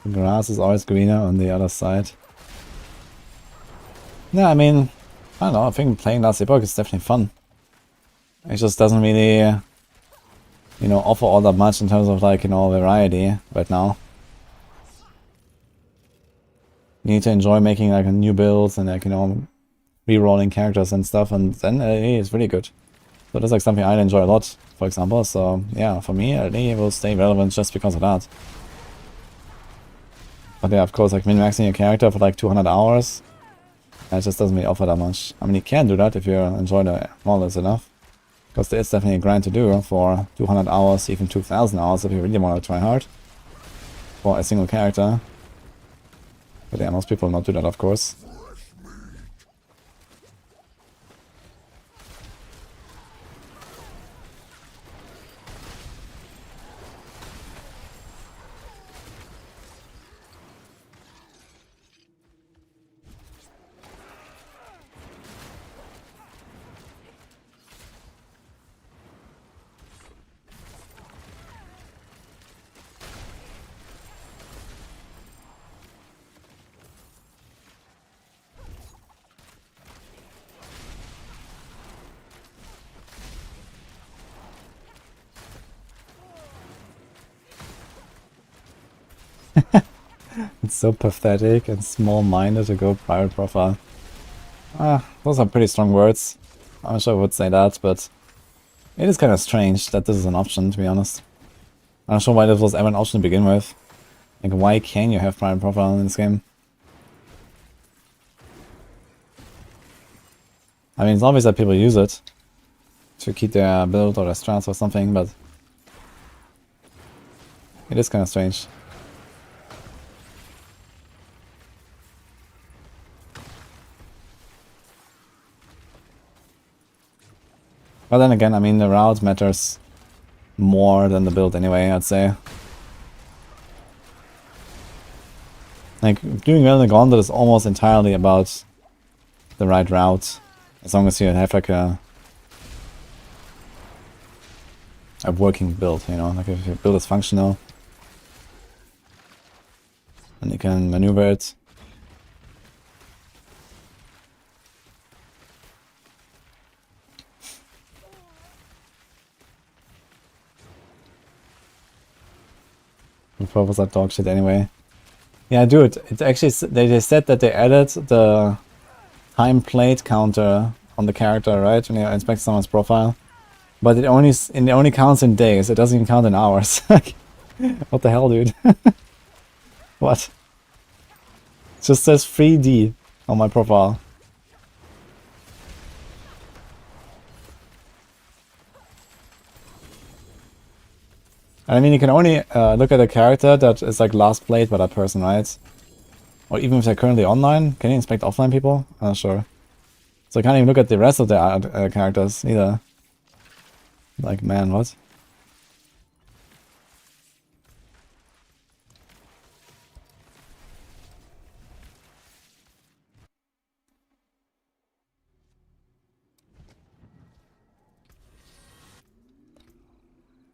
The grass is always greener on the other side. Yeah, I mean, I don't know, I think playing last Epoch is definitely fun. It just doesn't really, you know, offer all that much in terms of, like, you know, variety right now. You need to enjoy making, like, a new builds and, like, you know, re-rolling characters and stuff, and then LE is really good. So that's like something I enjoy a lot, for example. So yeah, for me, LE will stay relevant just because of that. But yeah, of course, like min-maxing your character for like 200 hours, it just doesn't really offer that much. I mean, you can do that if you enjoy the models enough. Because there is definitely a grind to do for 200 hours, even 2000 hours if you really want to try hard. For a single character. But yeah, most people will not do that, of course. It's so pathetic and small-minded to go private profile. Those are pretty strong words. I'm sure I would say that, but it is kind of strange that this is an option, to be honest. I'm not sure why this was ever an option to begin with. Like, why can you have private profile in this game? I mean, it's obvious that people use it to keep their build or their strats or something, but it is kind of strange. But then again, I mean, the route matters more than the build anyway, I'd say. Like, doing well in the Gauntlet is almost entirely about the right route. As long as you have like a working build, you know, like if your build is functional and you can maneuver it. What was that dog shit anyway? Yeah, dude, it's actually, they said that they added the time played counter on the character, right, when you inspect someone's profile. But it only counts in days, it doesn't even count in hours. What the hell, dude? What? It just says 3D on my profile. I mean, you can only look at a character that is like last played by that person, right? Or even if they're currently online. Can you inspect offline people? I'm not sure. So I can't even look at the rest of the characters either. Like, man, what?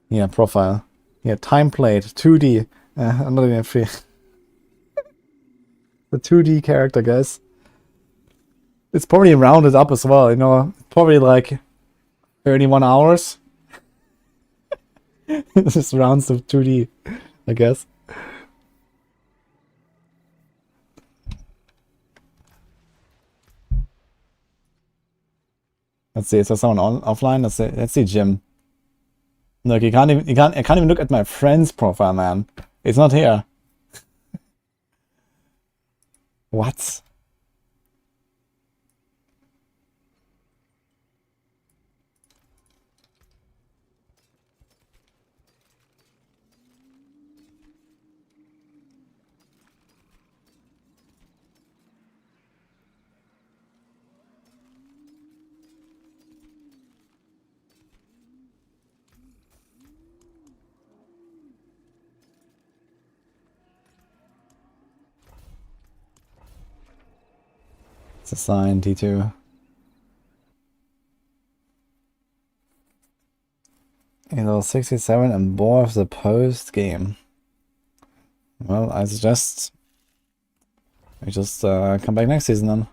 Yeah, profile. Yeah, time played, 2D. I'm not even free. The 2D character, guys. It's probably rounded up as well, you know. Probably like 31 hours. Just rounds of 2D, I guess. Let's see, is there someone offline? Let's see Jim. Look, I can't even look at my friend's profile, man. It's not here. What? It's a sign, T2. Level 67 and more of the post game. Well, I suggest we just come back next season then.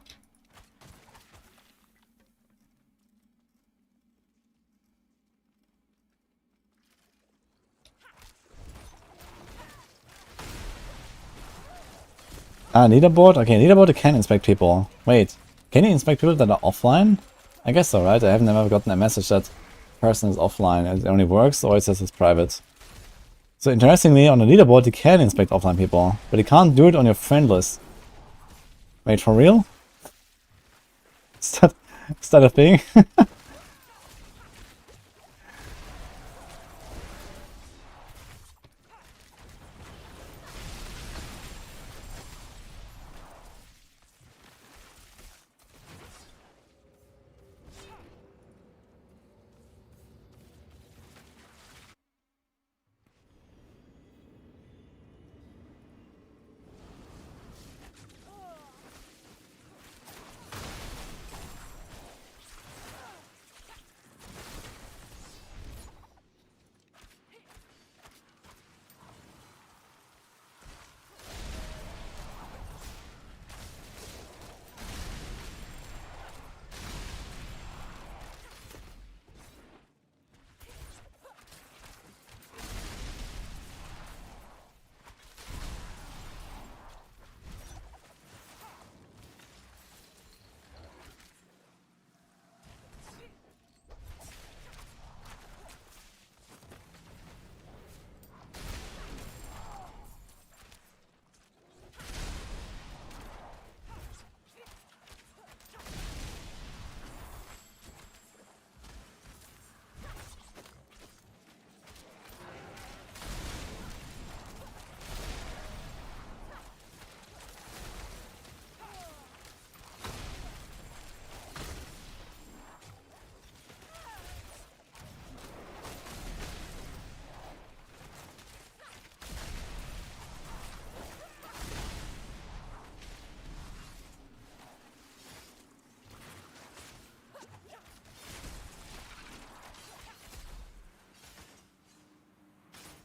Ah, leaderboard? Okay, leaderboard can inspect people. Wait, can you inspect people that are offline? I guess so, right? I have never gotten a message that person is offline. It only works or it says it's private. So interestingly, on the leaderboard you can inspect offline people, but you can't do it on your friend list. Wait, for real? Is that a thing?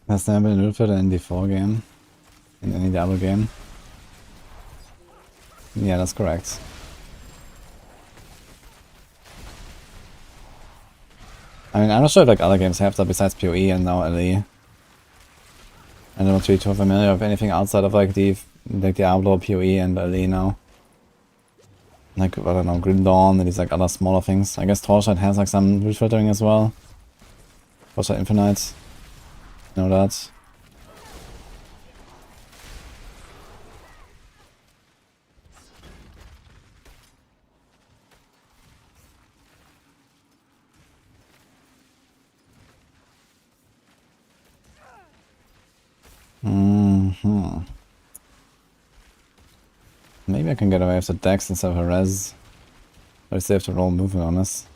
Has never been ruled for the ND4 game. In any Diablo game. Yeah, that's correct. I mean, I'm not sure if like other games have that besides PoE and now LE. I'm not really too familiar with anything outside of like Diablo, PoE and LE now. Like, I don't know, Grim Dawn and these like other smaller things. I guess Torchlight has like some root filtering as well. Torchlight Infinite. Know that. Maybe I can get away with the Dex instead of a res. But I still have to roll movement on this.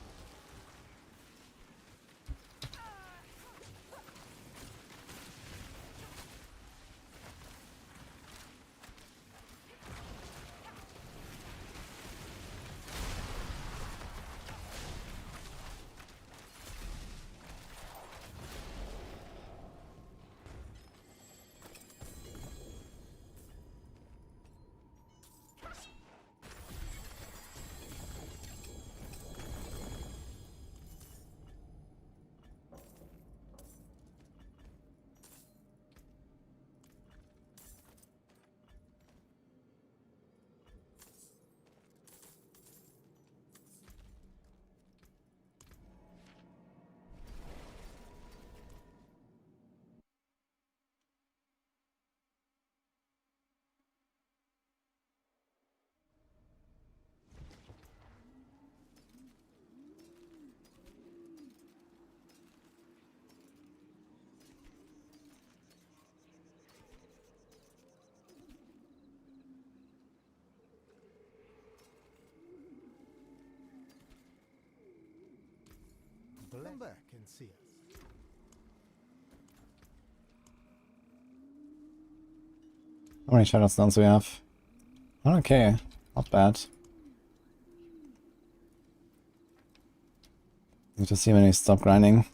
see us. How many shadow stones we have? Okay, not bad. Need to see when we stop grinding.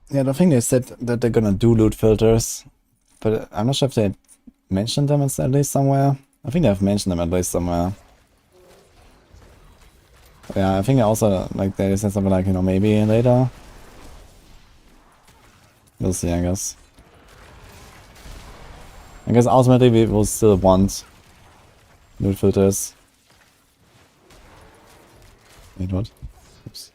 Yeah, I think they said that they're gonna do loot filters, but I'm not sure if they mentioned them at least somewhere. I think they've mentioned them at least somewhere. Yeah, I think also like they said something like, you know, maybe later. We'll see, I guess. I guess ultimately we will still want loot filters. Wait, what? Oops.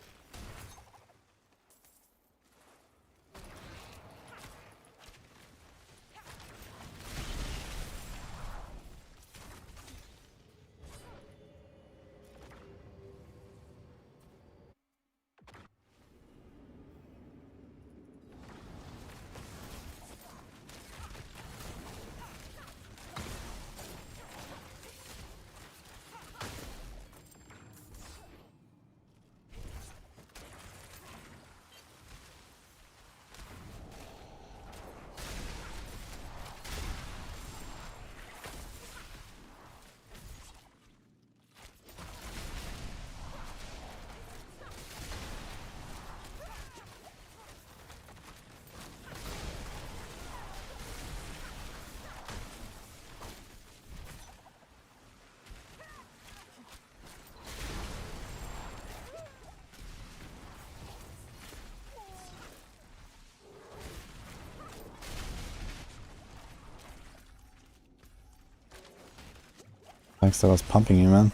Thanks, I was pumping you, man.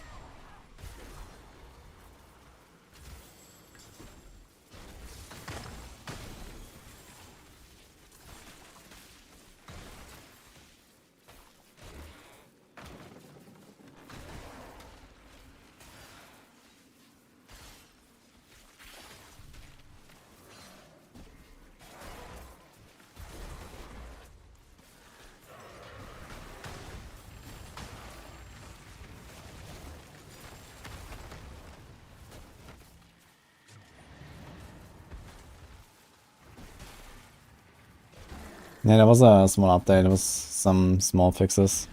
Yeah, there was a small update, there was some small fixes.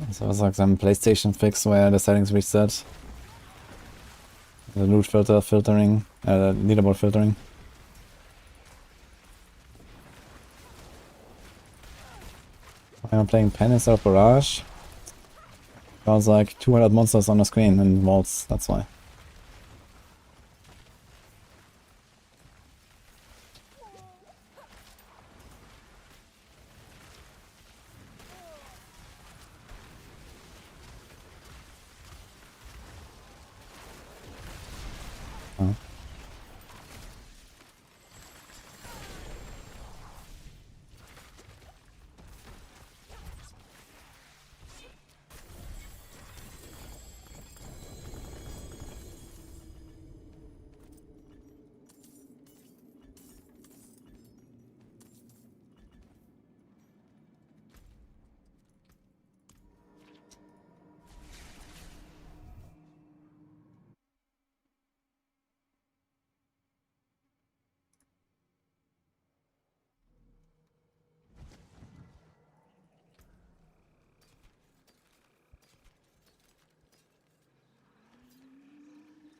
So it was like some PlayStation fix where the settings reset. The loot filtering, leaderboard filtering. I'm playing pen instead of barrage. There was like 200 monsters on the screen and vaults, that's why. Oh.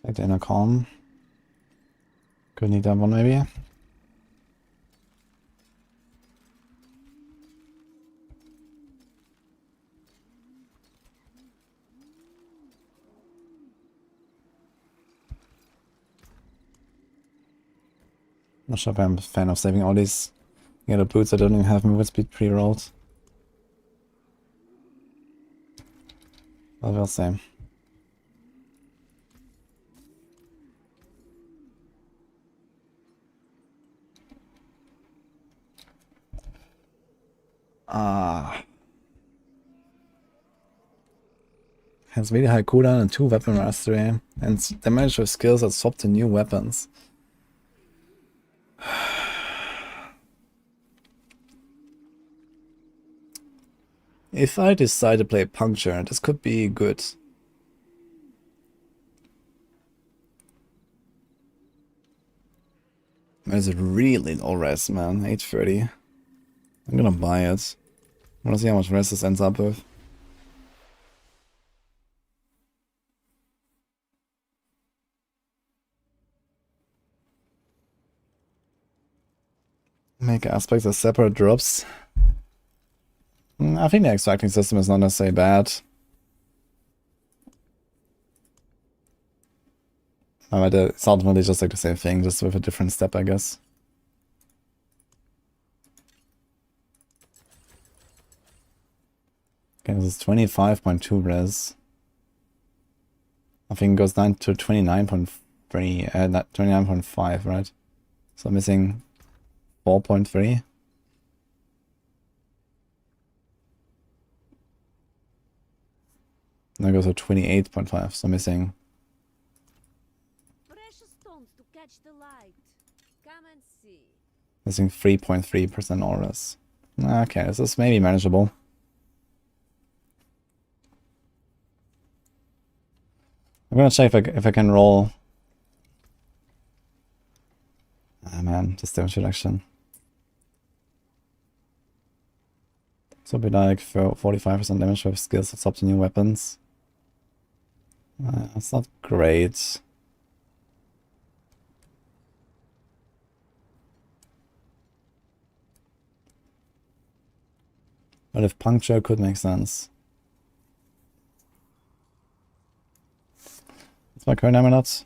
Like the inner calm. Could need that one maybe. Not sure if I'm a fan of saving all these yellow boots that don't even have movement speed pre-rolled. But we'll see. has really high cooldown and 2 weapon mastery, and damage with skills that swap to new weapons. If I decide to play Puncture, this could be good. It's really low res, man. 830. I'm gonna buy it. I wanna see how much res this ends up with. Make aspects as separate drops. I think the extracting system is not necessarily bad. But it's ultimately just like the same thing, just with a different step, I guess. Okay, this is 25.2 res. I think it goes down to 29.3, not 29.5, right? So I'm missing 4.3. Now it goes to 28.5, so missing. Precious stones to catch the light. Come and see. Missing 3.3% auras. Okay, this is maybe manageable. I'm gonna check if I can roll. Ah man, this damage reduction. So it'll be like 45% damage with skills that swap to new weapons. That's not great. But if Puncture could make sense. What's my current eminence?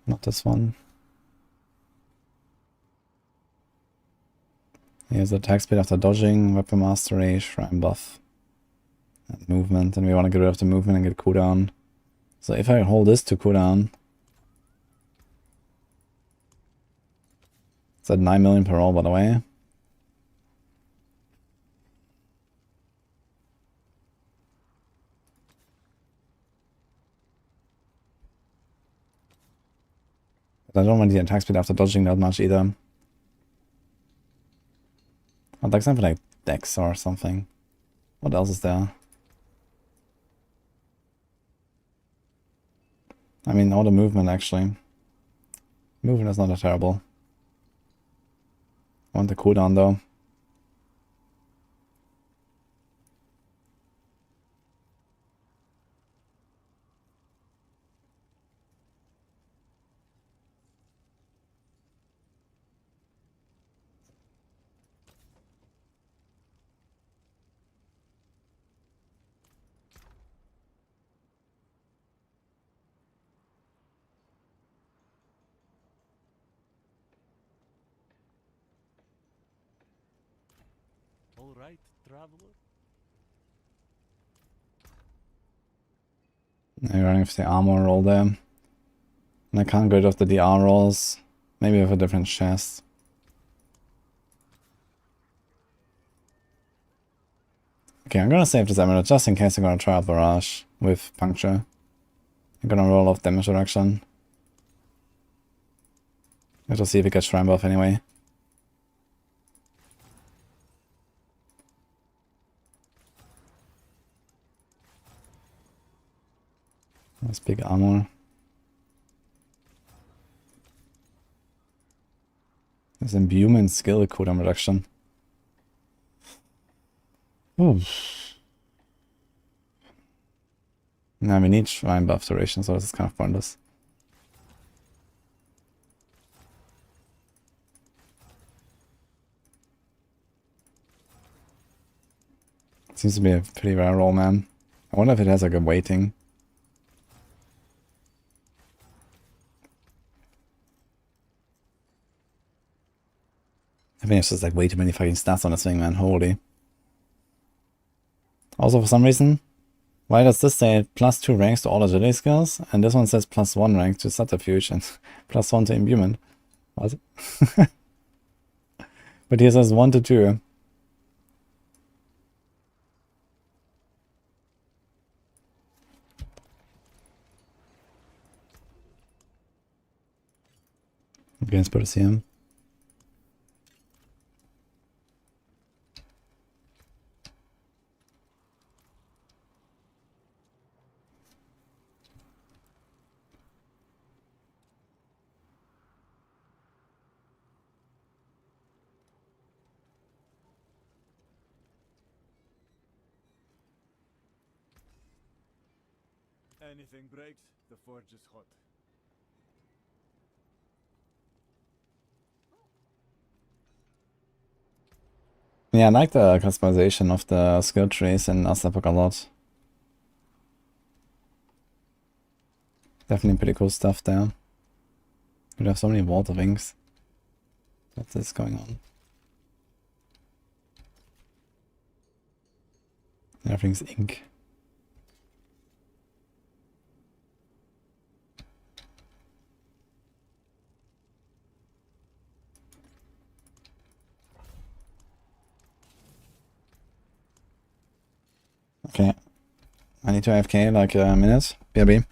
Not this one. Here's attack speed after dodging, weapon mastery, shrine buff, and movement. And we want to get rid of the movement and get cooldown. So if I hold this to cooldown, it's at 9 million per roll, by the way. But I don't want the attack speed after dodging that much either. I'd like something like Dex or something. What else is there? I mean, all the movement actually. Movement is not that terrible. I want the cooldown though. All right, traveler. I'm running with the armor roll there. And I can't get rid of the DR rolls. Maybe with a different chest. Okay, I'm gonna save this amulet just in case I'm gonna try out barrage with puncture. I'm gonna roll off damage reduction. Let's see if it gets shrine buff anyway. Nice big armor. There's imbuement skill cooldown reduction. Ooh. Now we need shrine buff duration, so this is kind of pointless. Seems to be a pretty rare roll, man. I wonder if it has like a weighting. I think it's just like way too many fucking stats on this thing, man. Holy. Also, for some reason, why does this say +2 ranks to all agility skills? And this one says +1 rank to subterfuge and +1 to imbuement. What? But here says 1 to 2. against Perseum. Anything breaks, the forge is hot. Yeah, I like the customization of the skill trees in Epoch a lot. Definitely pretty cool stuff there. We have so many water wings. What's this going on? Everything's ink. Okay. I need to AFK like a minute. BRB.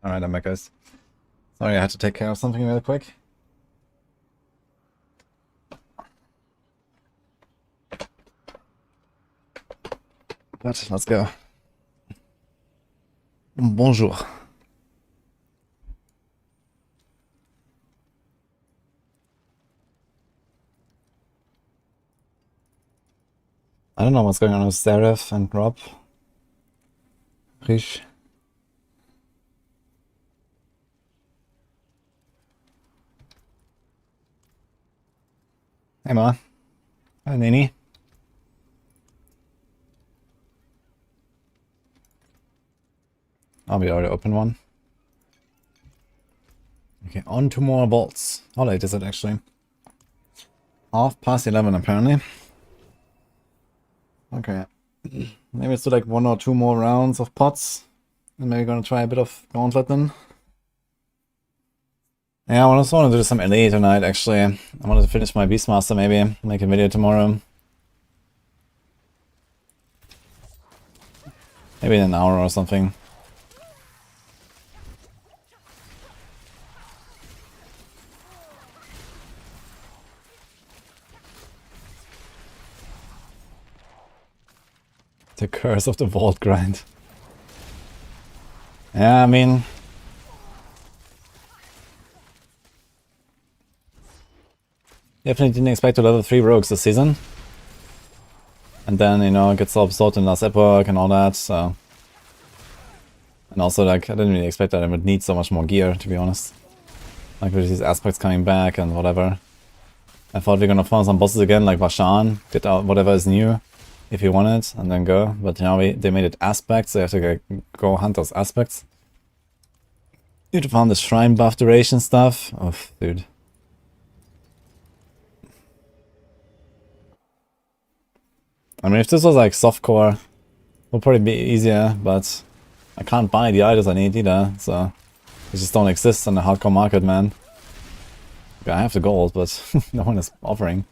Alright, I'm back, guys. Sorry, I had to take care of something real quick. But let's go. Bonjour. I don't know what's going on with Seraph and Rob. Rish. Hey Ma. Hi Nini. Oh, we already opened one. Okay, on to more bolts. How late is it actually? 11:30 apparently. Okay. Maybe let's do like 1 or 2 more rounds of pots. And maybe gonna try a bit of Gauntlet then. Yeah, I also want to do some LA tonight actually. I wanted to finish my Beastmaster maybe. Make a video tomorrow. Maybe in an hour or something. The curse of the vault grind. Yeah, I mean... Definitely didn't expect to level 3 rogues this season. And then, you know, get so absorbed in last Epoch and all that, so... And also, like, I didn't really expect that I would need so much more gear, to be honest. Like, with these aspects coming back and whatever. I thought we are gonna farm some bosses again, like Vashan, get out whatever is new, if you want it, and then go. But now they made it aspects, so you have to go hunt those aspects. You have to farm the shrine buff duration stuff. Oh, dude. I mean, if this was like softcore, it would probably be easier, but I can't buy the items I need either, so they just don't exist on the hardcore market, man. Yeah, I have the gold, but no one is offering.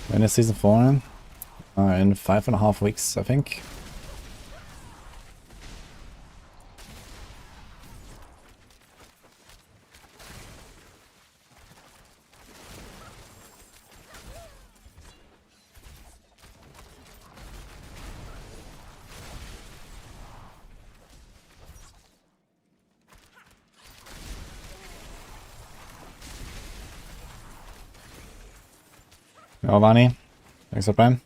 When is season 4? In 5.5 weeks, I think. Oh, Vani. Thanks for Prime.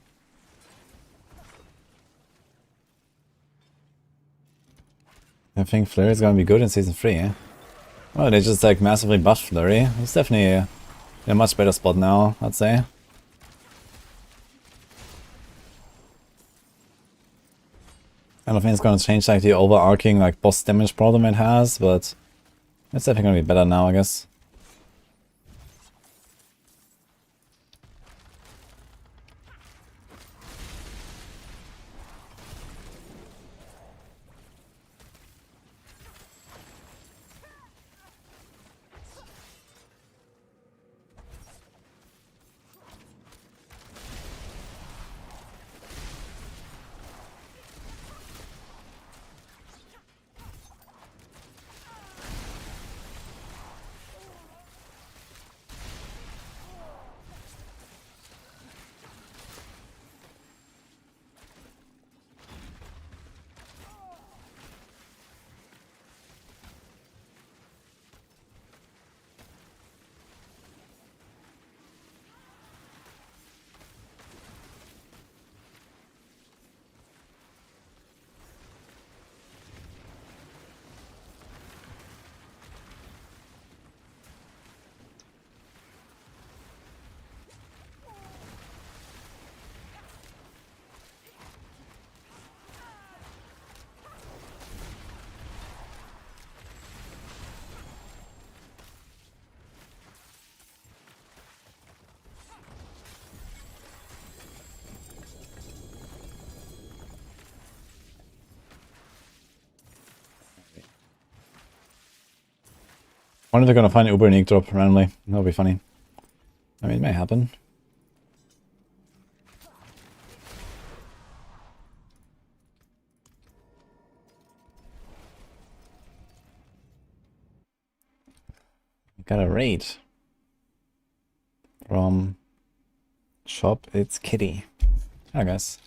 I think Flurry is gonna be good in season 3, eh? Oh, they just like massively buffed Flurry. He's definitely in a much better spot now, I'd say. I don't think it's gonna change like the overarching like boss damage problem it has, but it's definitely gonna be better now, I guess. Wonder if they're gonna find an Uber unique drop randomly. That'll be funny. I mean, it may happen. Got a raid from shop. It's Kitty. Hi guys.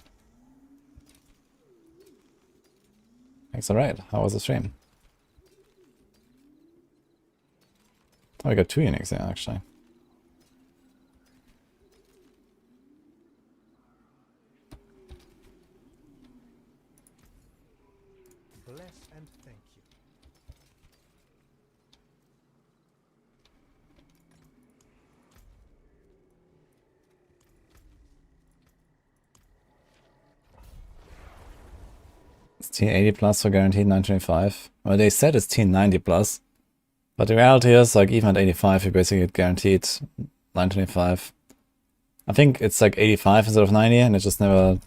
Thanks. Alright. How was the stream? Oh, we got 2 uniques there actually. Bless and thank you. It's tier 80 plus for guaranteed 925. Well, they said it's tier 90 plus. But the reality is, like, even at 85, you basically get guaranteed 925. I think it's like 85 instead of 90, and it just never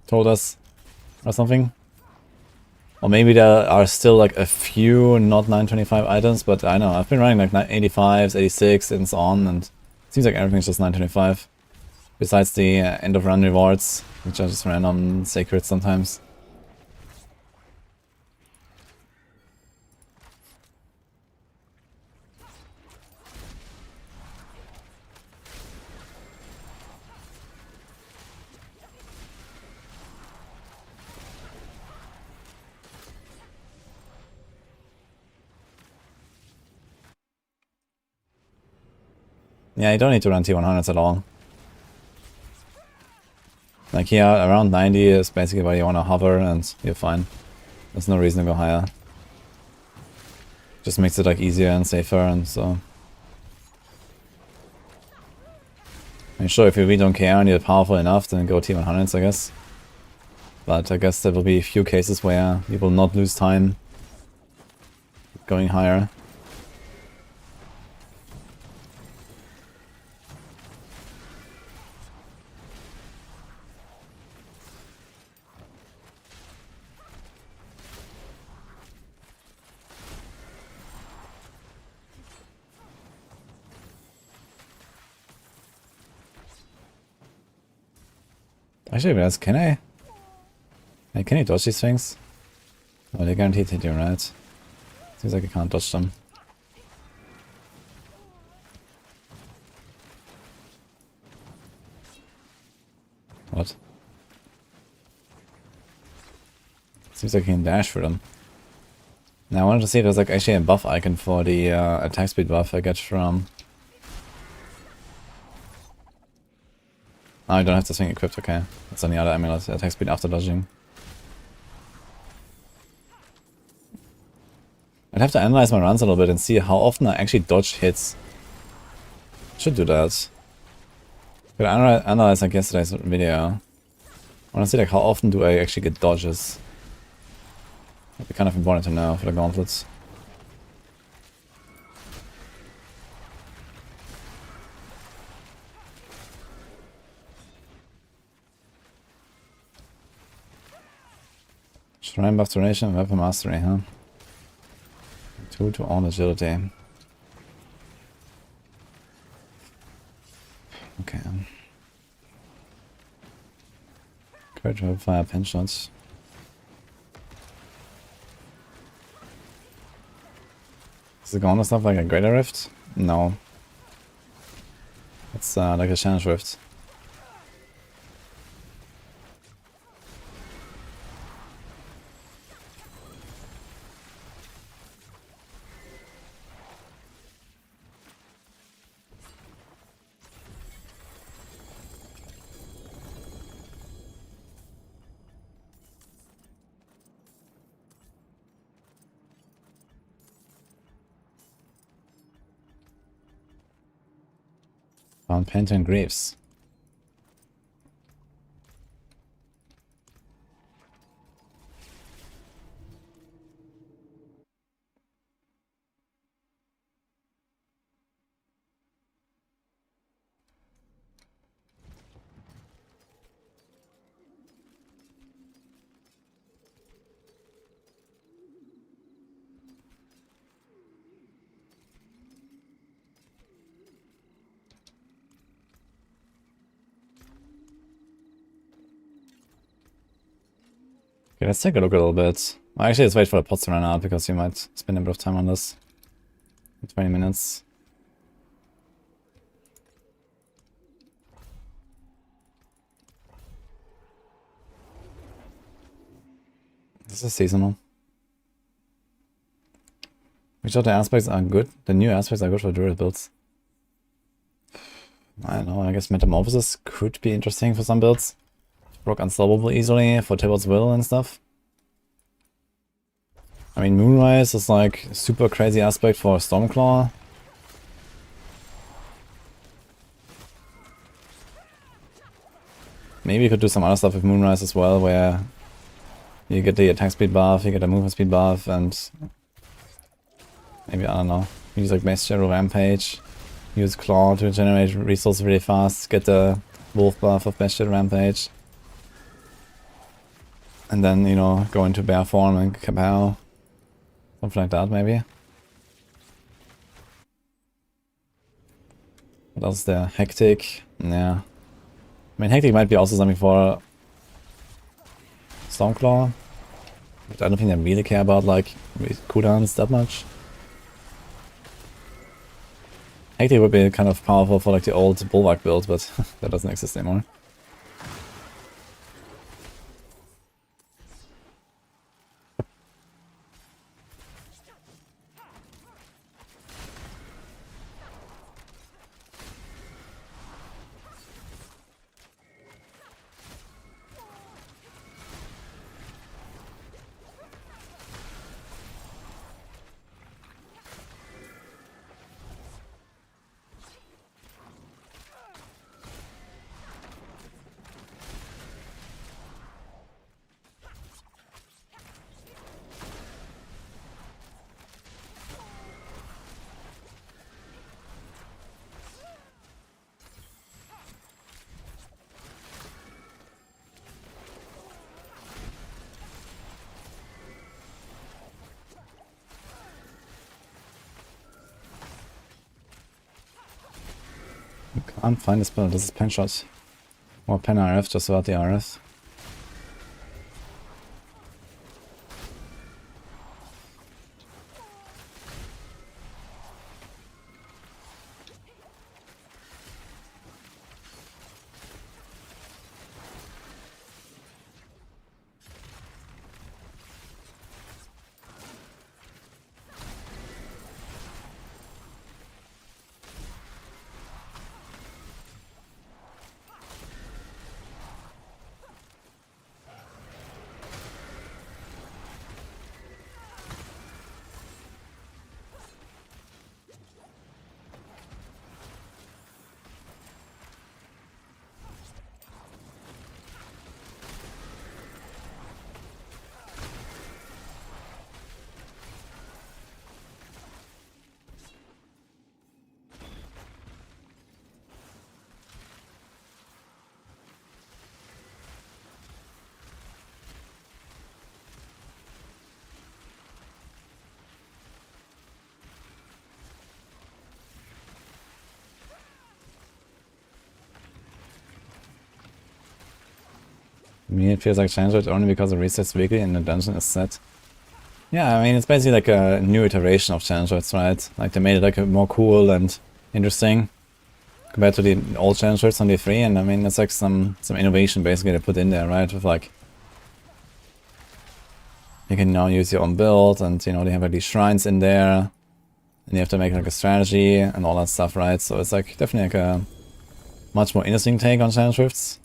told us or something. Or maybe there are still like a few not 925 items, but I know, I've been running like 85s, 86, and so on, and it seems like everything's just 925. Besides the end of run rewards, which are just random sacred sometimes. Yeah, you don't need to run T100s at all. Like here, around 90 is basically where you want to hover and you're fine. There's no reason to go higher. Just makes it like easier and safer and so. I mean, sure, if you really don't care and you're powerful enough, then go T100s, I guess. But I guess there will be a few cases where you will not lose time going higher. Actually, realize, can I? Like, can you dodge these things? Oh, they're guaranteed to hit you, right? Seems like I can't dodge them. What? Seems like I can dash for them. Now I wanted to see if there's like actually a buff icon for the attack speed buff I get from... Oh, I don't have this thing equipped, okay. That's on the other amulet, attack speed after dodging. I'd have to analyze my runs a little bit and see how often I actually dodge hits. Should do that. But I analyzed like yesterday's video. I wanna see like how often do I actually get dodges. That'd be kind of important to know for the gauntlets. Shrine buff duration, weapon mastery, huh? 2 to all agility. Okay. Courage, weapon fire, pinch shots. Is the gauntlet stuff like a greater rift? No. It's like a challenge rift. Found Penta and Greaves. Okay, let's take a look a little bit. Well, actually, let's wait for the pots to run out because you might spend a bit of time on this. 20 minutes. This is seasonal. Which of the aspects are good? The new aspects are good for Druid builds. I don't know, I guess Metamorphosis could be interesting for some builds. Broke Unstoppable easily for Tibble's Will and stuff. I mean, Moonrise is like a super crazy aspect for Stormclaw. Maybe you could do some other stuff with Moonrise as well, where you get the attack speed buff, you get a movement speed buff, and maybe, I don't know, use like Bestial Rampage, use Claw to generate resources really fast, get the Wolf buff of Bestial Rampage, and then, you know, go into Bear form and Kapow. Something like that, maybe. What else is there? Hectic. Yeah. I mean, Hectic might be also something for Stormclaw. But I don't think I really care about, like, cooldowns that much. Hectic would be kind of powerful for, like, the old Bulwark build, but that doesn't exist anymore. Can't find this build. This is pen shot. Or pen RF, just about the RF. To me, it feels like change rate only because it resets weekly and the dungeon is set. Yeah, I mean, it's basically like a new iteration of challenge rates, right? Like, they made it like a more cool and interesting compared to the old challenge rates on D3, and I mean, it's like some innovation basically they put in there, right? With like, you can now use your own build, and you know, they have like these shrines in there, and you have to make like a strategy and all that stuff, right? So it's like definitely like a much more interesting take on challenge rifts.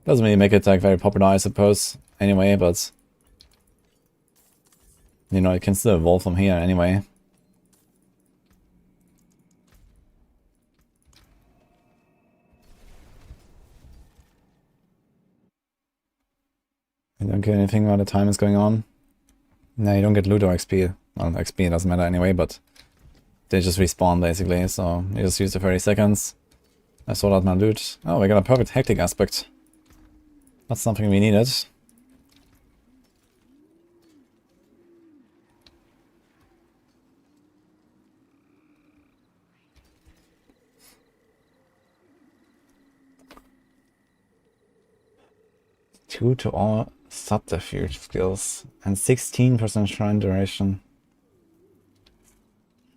Doesn't really make it like very popular, I suppose, anyway, but you know, it can still evolve from here anyway. You don't get anything while the time is going on. No, you don't get loot or XP. Well, XP doesn't matter anyway, but they just respawn basically, so you just use the 30 seconds. I sold out my loot. Oh, we got a perfect hectic aspect. That's something we needed. Two to all subterfuge skills and 16% shrine duration.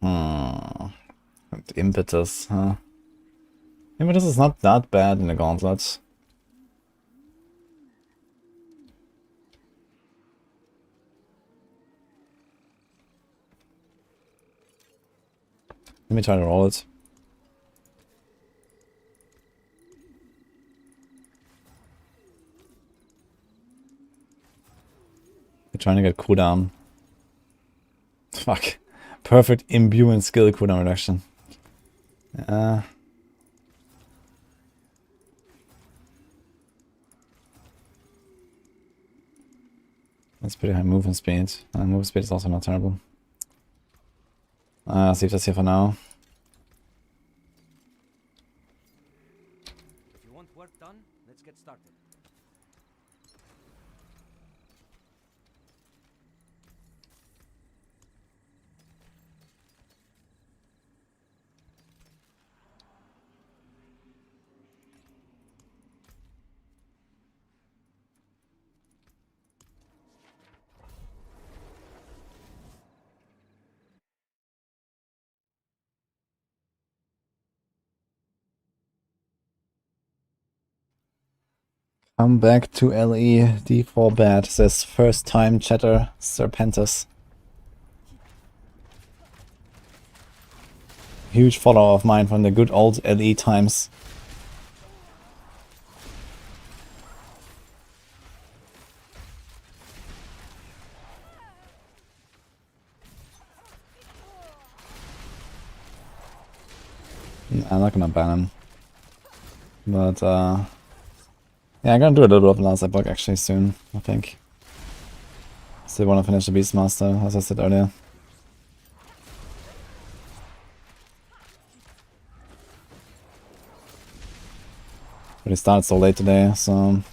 And impetus, huh? Impetus is not that bad in the Gauntlet. Let me try to roll it. We're trying to get cooldown. Fuck. Perfect imbue and skill cooldown reduction. That's pretty high movement speed. Movement speed is also not terrible. I'll leave this here for now. If you want work done, let's get started. Come back to LE D4 bad, says first time chatter Serpentus. Huge follower of mine from the good old LE times. I'm not gonna ban him. But yeah, I'm gonna do a little bit of last epoch actually soon, I think. Still wanna finish the Beastmaster, as I said earlier. But it started so late today, so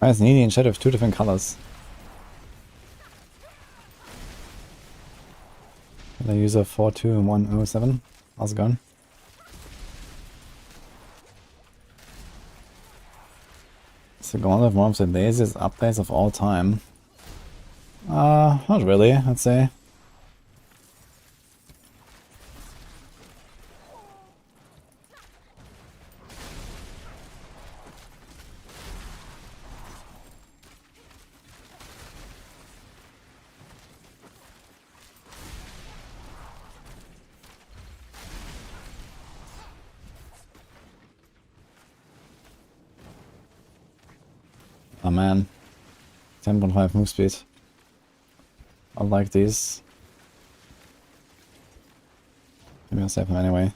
nice, needy and shadow of two different colors. The user 42107. How's it going? It's the Gauntlet, one of the laziest updates of all time. Not really, I'd say. Oh man, 10.5 move speed. I like these. Maybe I'll save them anyway.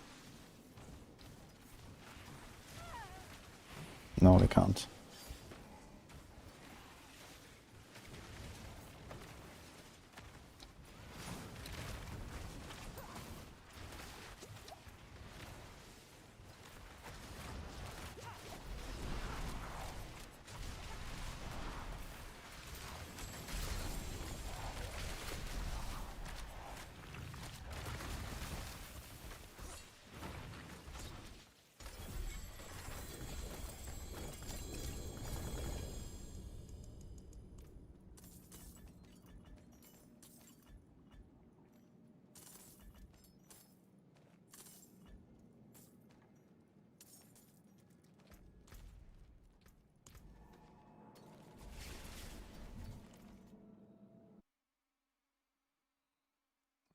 No, we can't.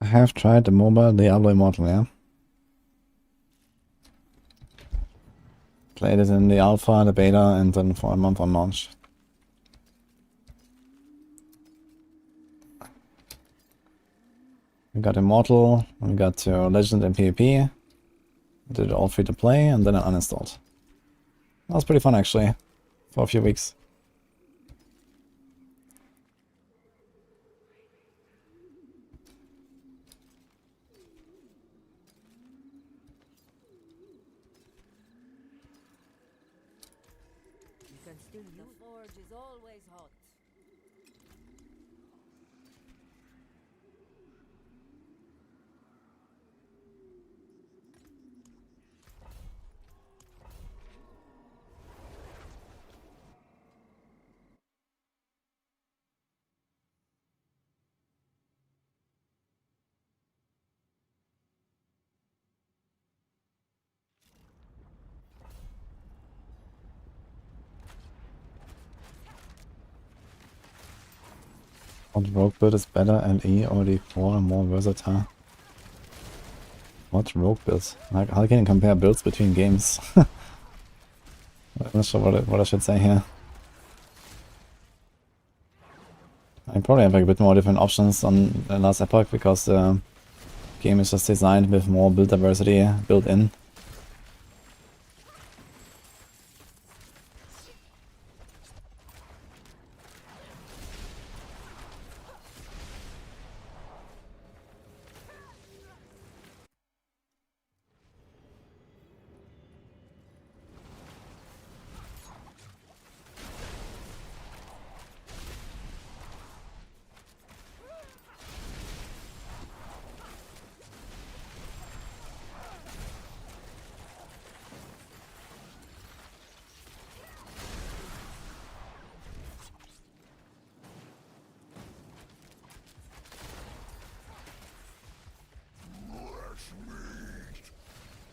I have tried the mobile Diablo Immortal, yeah. Played it in the alpha, the beta, and then for a month on launch. We got Immortal, we got Legend and PvP. Did it all free to play, and then I uninstalled. That was pretty fun actually, for a few weeks. You can still use the forge is always hot. What rogue build is better, LE or D4, more versatile? What rogue builds? Like, how can you compare builds between games? I'm not sure what I should say here. I probably have like a bit more different options on the last Epoch because the game is just designed with more build diversity built in.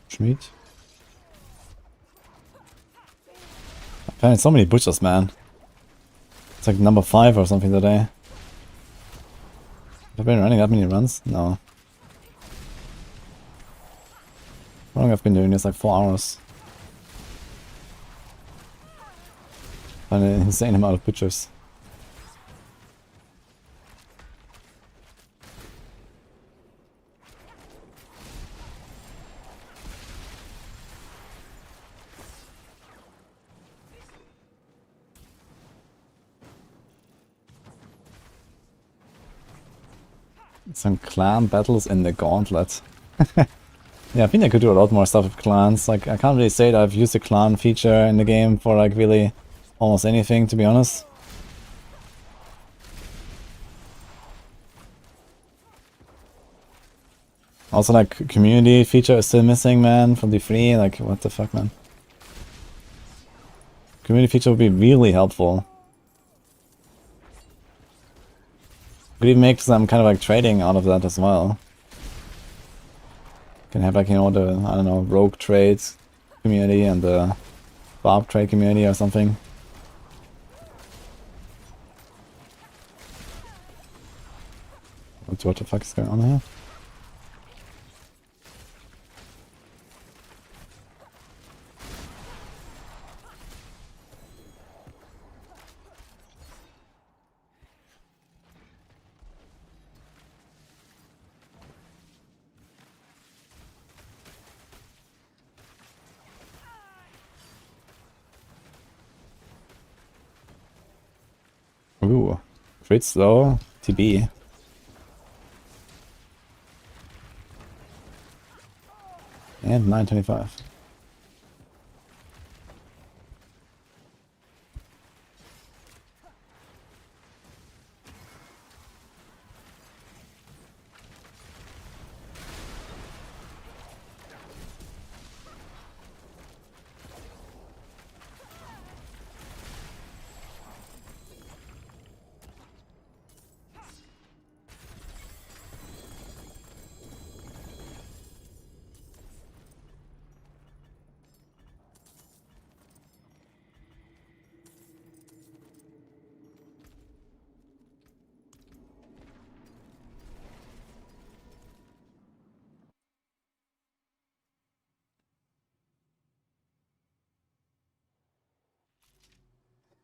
Schmied. Apparently so many butchers, man. It's like number 5 or something today. Have I been running that many runs? No. How long I've been doing this? Like 4 hours. An insane amount of butchers. Some clan battles in the Gauntlet. Yeah, I think I could do a lot more stuff with clans. Like, I can't really say that I've used the clan feature in the game for like really almost anything, to be honest. Also, like, community feature is still missing, man, from the free. Like, what the fuck, man? Community feature would be really helpful. Could even make some kind of like trading out of that as well. Can have like, you know, the, I don't know, rogue trades community and the barb trade community or something. What the fuck is going on here? Ooh, crit slow, TB. And 925.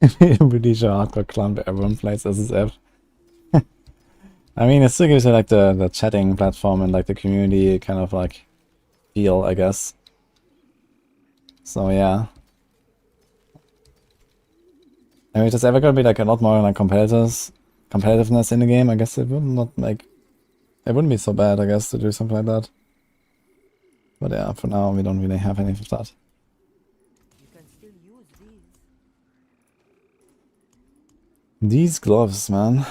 wudijo hardcore clan where everyone plays SSF. I mean, it still gives you like the chatting platform and like the community kind of like feel, I guess. So yeah. I mean, if there's ever gonna be like a lot more like competitiveness in the game, I guess it would not like it wouldn't be so bad, I guess, to do something like that. But yeah, for now we don't really have any of that. You can still use these. These gloves, man.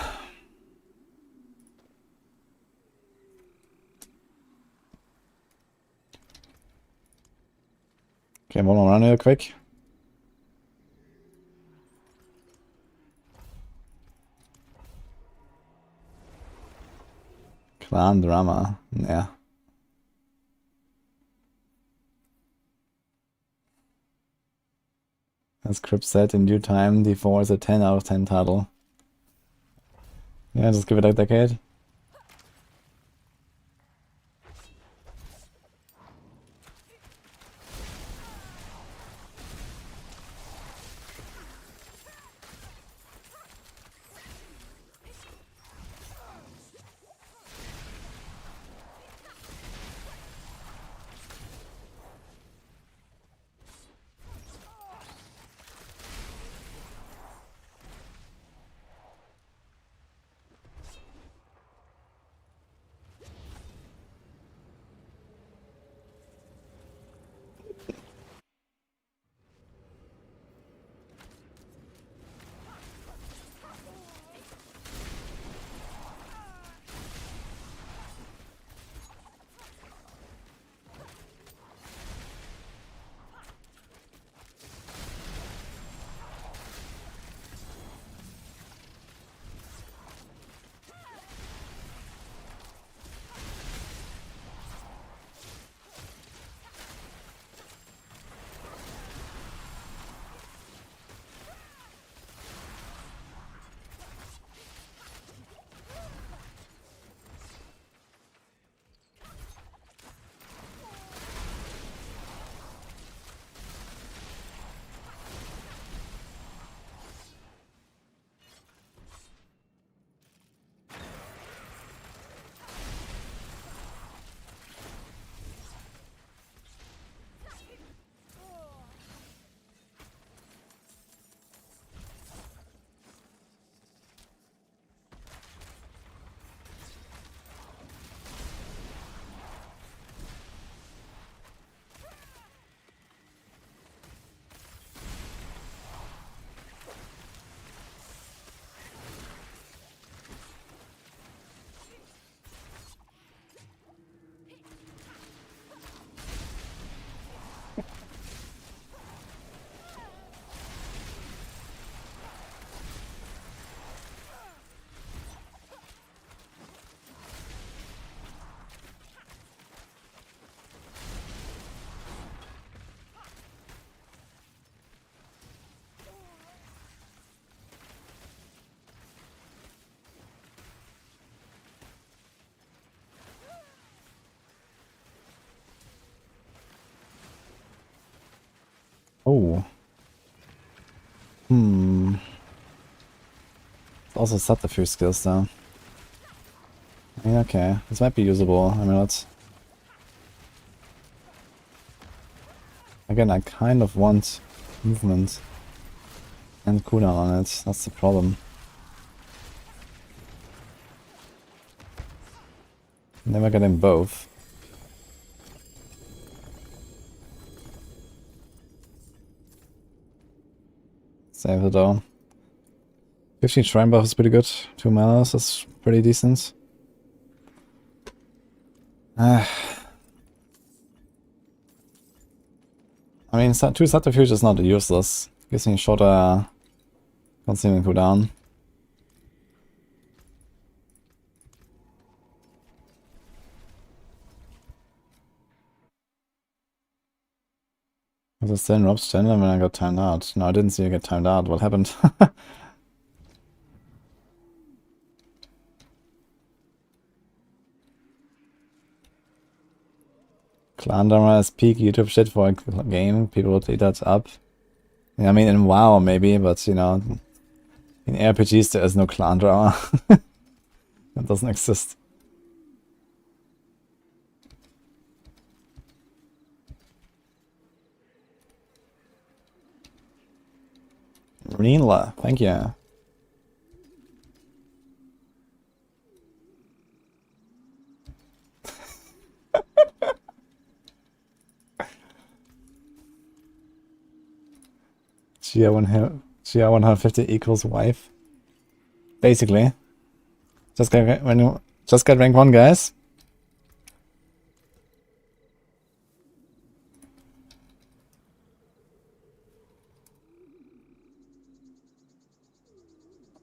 Okay, one more run real quick. Clan drama, yeah. As Crip said, in due time, D4 is a 10 out of 10 title. Yeah, just give it a decade. Oh. Also subterfuge skills though. I mean, okay. This might be usable. I mean, let's... Again, I kind of want movement and cooldown on it. That's the problem. Never getting both. Save it though. 15 shrine buff is pretty good. 2 manas is pretty decent. I mean, 2 subterfuge is not useless. Gives me shorter consuming cooldown. Was it still in Rob's channel when I got timed out? No, I didn't see you get timed out. What happened? Clan drama is peak YouTube shit for a game. People would eat that up. Yeah, I mean, in WoW maybe, but you know, in RPGs there is no clan drama. That doesn't exist. Renla, thank you. GR 150 equals wife. Basically. Just get rank 1, guys.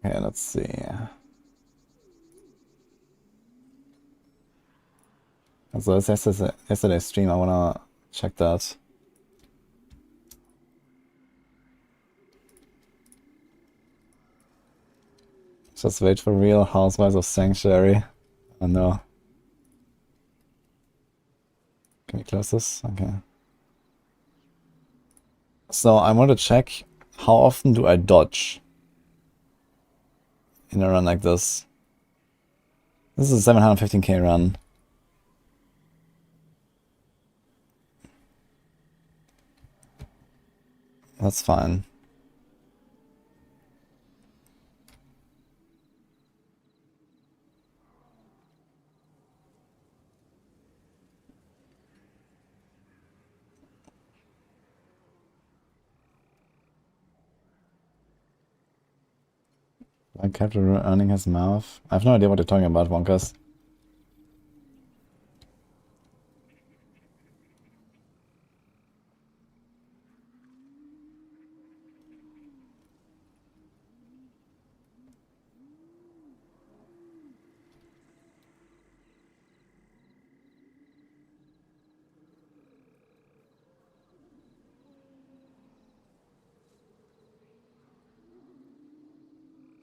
Okay, let's see. So it's yesterday's stream, I wanna check that. Just wait for Real Housewives of Sanctuary. Oh no. Can we close this? Okay. So I want to check how often do I dodge in a run like this. This is a 715k run. That's fine. I kept running his mouth. I have no idea what you're talking about, Wonkas.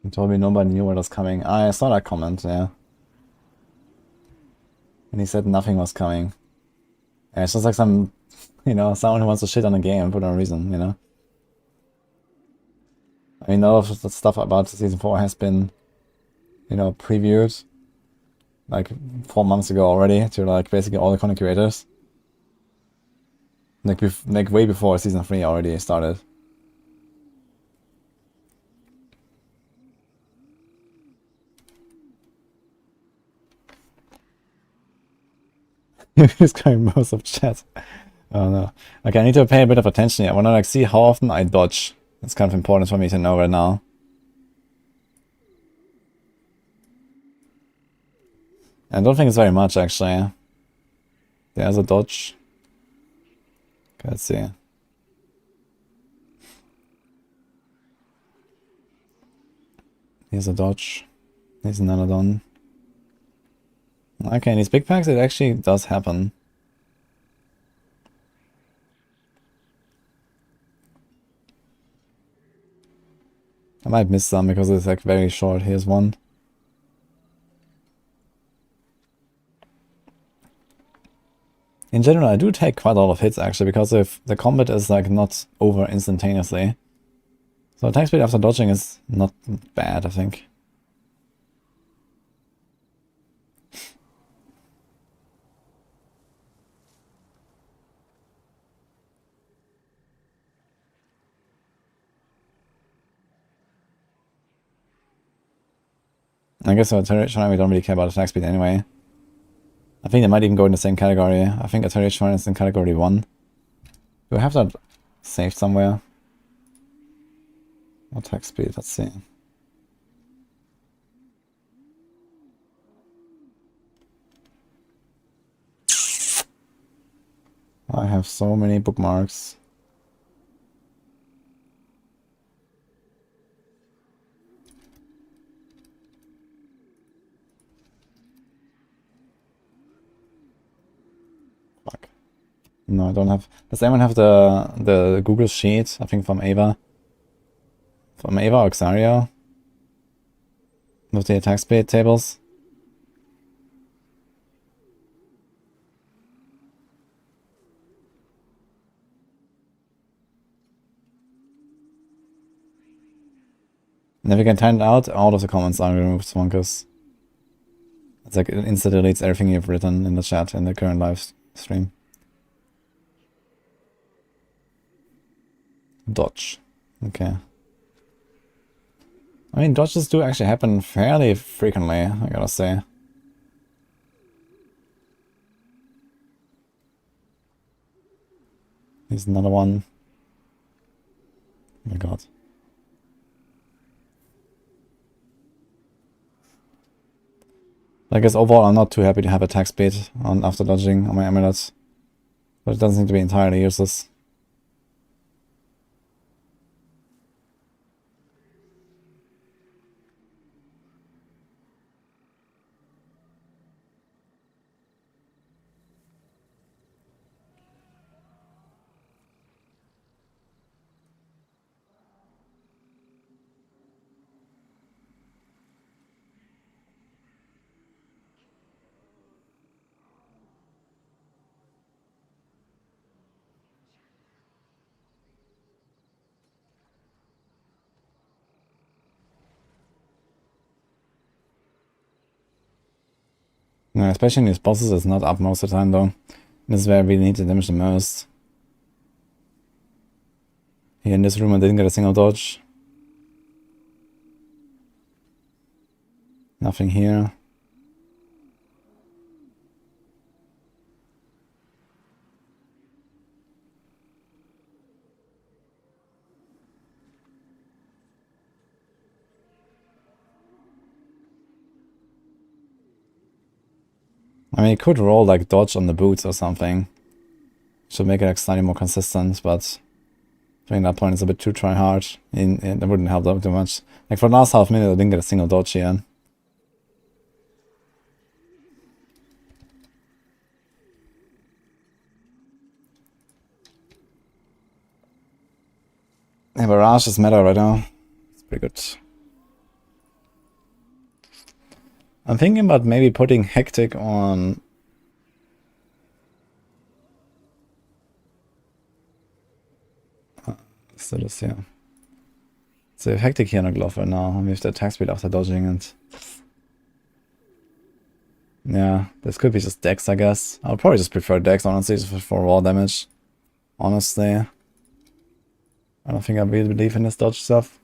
He told me nobody knew what was coming. I saw that comment, yeah. And he said nothing was coming. Yeah, it's just like some, you know, someone who wants to shit on a game for no reason, you know? I mean, a lot of the stuff about Season 4 has been, you know, previewed like 4 months ago already to like basically all the content creators. Like way before Season 3 already started. He's going most of chat. Oh no. Okay, I need to pay a bit of attention here. I wanna like see how often I dodge. It's kind of important for me to know right now. I don't think it's very much actually. There's a dodge. Okay, let's see. Here's a dodge. Here's another done. Okay, in these big packs it actually does happen. I might miss some because it's like very short. Here's one. In general, I do take quite a lot of hits actually because if the combat is like not over instantaneously. So attack speed after dodging is not bad, I think. I guess for Terrain we don't really care about attack speed anyway. I think they might even go in the same category. I think Terrain is in category 1. Do I have that saved somewhere? Attack speed, let's see. I have so many bookmarks. Fuck. No, I don't have. Does anyone have the Google Sheet? I think from Ava. From Ava or Xario? With the attack speed tables? And if you can time it out, all of the comments are removed, Swankers. It's like it instantly deletes everything you've written in the chat in the current live stream. Dodge. Okay. I mean, dodges do actually happen fairly frequently, I gotta say. Here's another one. Oh my god. I guess overall I'm not too happy to have attack speed on after dodging on my amulets. But it doesn't seem to be entirely useless. No, especially in these bosses, it's not up most of the time though. This is where we need to damage the most. Here in this room I didn't get a single dodge. Nothing here. I mean, you could roll like dodge on the boots or something. Should make it like slightly more consistent, but I think that point is a bit too try hard. It wouldn't help that too much. Like for the last half minute I didn't get a single dodge here. Yeah, barrage is meta right now. It's pretty good. I'm thinking about maybe putting Hectic on... So this here. So Hectic here on a Glyph right now. We have the attack speed after dodging and... Yeah, this could be just Dex, I guess. I would probably just prefer Dex, honestly, just for raw damage. Honestly. I don't think I really believe in this dodge stuff.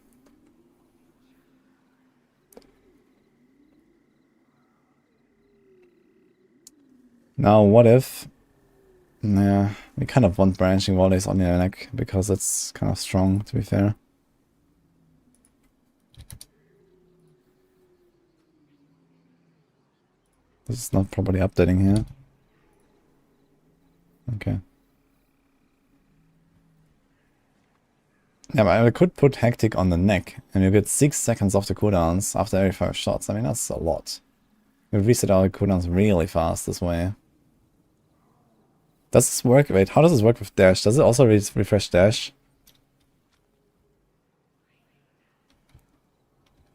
Now, what if... Yeah, we kind of want branching volleys on the neck, because it's kind of strong, to be fair. This is not properly updating here. Okay. Yeah, but I could put Hectic on the neck, and you get 6 seconds off the cooldowns after every 5 shots. I mean, that's a lot. We reset our cooldowns really fast this way. Does this work? Wait, how does this work with dash? Does it also refresh dash?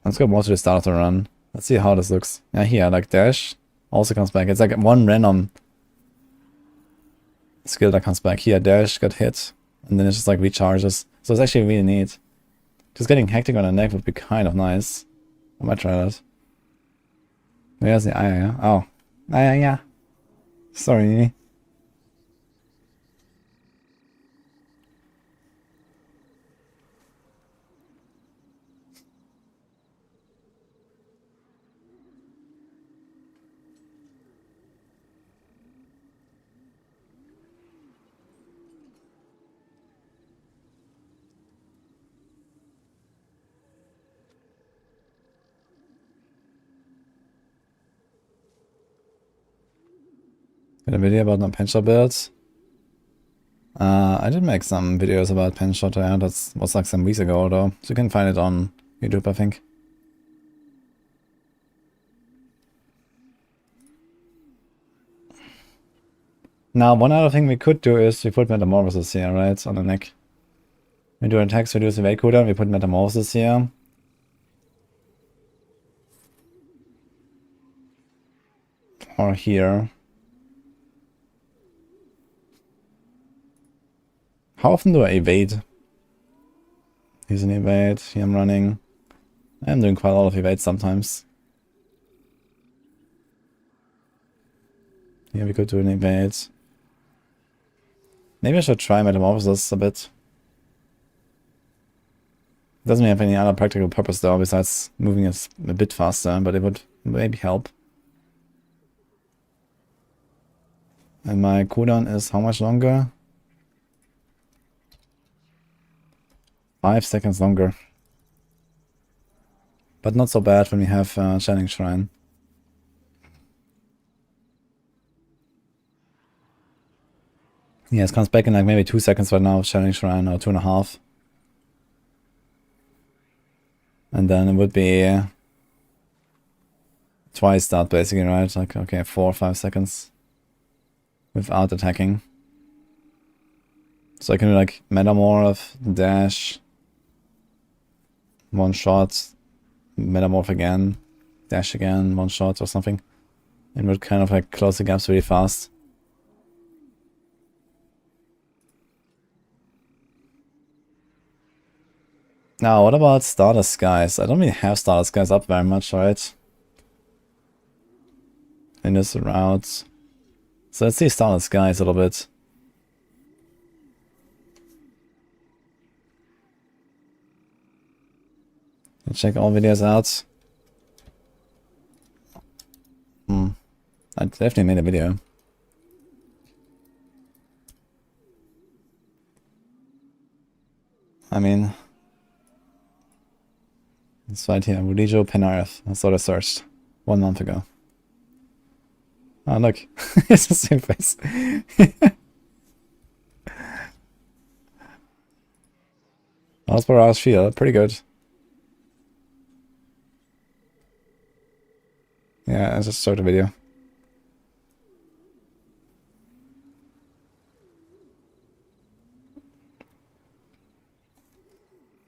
Let's go more to the start of the run. Let's see how this looks. Yeah, here, like dash also comes back. It's like one random skill that comes back. Here, dash got hit, and then it just like recharges. So it's actually really neat. Just getting Hectic on the neck would be kind of nice. I might try that. Where's the yeah? Oh. Yeah. Sorry. Got a video about my penshot builds. I did make some videos about penshot, yeah, that was like some weeks ago though. So you can find it on YouTube, I think. Now, one other thing we could do is we put metamorphosis here, right, on the neck. We do attacks, reduce evade cooldown, we put metamorphosis here. Or here. How often do I evade? Here's an evade, here I'm running. I am doing quite a lot of evades sometimes. Yeah, we could do an evade. Maybe I should try metamorphosis a bit. Doesn't have any other practical purpose though, besides moving us a bit faster, but it would maybe help. And my cooldown is how much longer? 5 seconds longer. But not so bad when we have Channeling Shrine. Yeah, it comes back in like maybe 2 seconds right now with Channeling Shrine, or 2.5. And then it would be twice that basically, right? Like, okay, 4 or 5 seconds without attacking. So I can do like metamorph, dash, one shot, metamorph again, dash again, one shot or something. And would kind of like close the gaps really fast. Now, what about starter skies? I don't really have starter skies up very much, right? In this route. So let's see starter skies a little bit. Check all videos out. I definitely made a video. I mean, it's right here. Wudijo Penarth. That's what I searched 1 month ago. Oh, look. It's the same face. How's barrage feel? Pretty good. Yeah, I just started a video.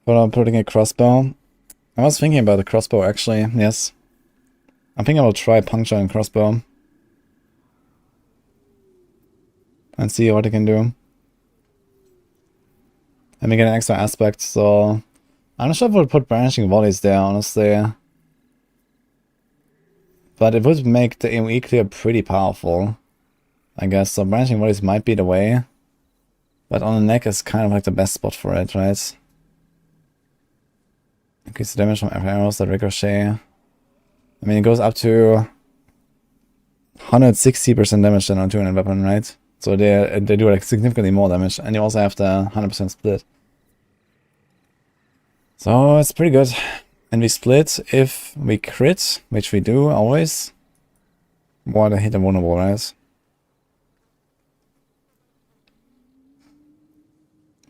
But I'm putting a crossbow. I was thinking about the crossbow actually, yes. I think I will try puncture and crossbow. And see what I can do. And we get an extra aspect, so I'm not sure if I would put branching volleys there, honestly. But it would make the AoE clear pretty powerful, I guess. So branching volleys might be the way. But on the neck is kind of like the best spot for it, right? Increase the damage from arrows that ricochet. I mean, it goes up to 160% damage then on 200 weapon, right? So they do like significantly more damage, and you also have the 100% split. So it's pretty good. And we split if we crit, which we do always. More the hit and vulnerable, right?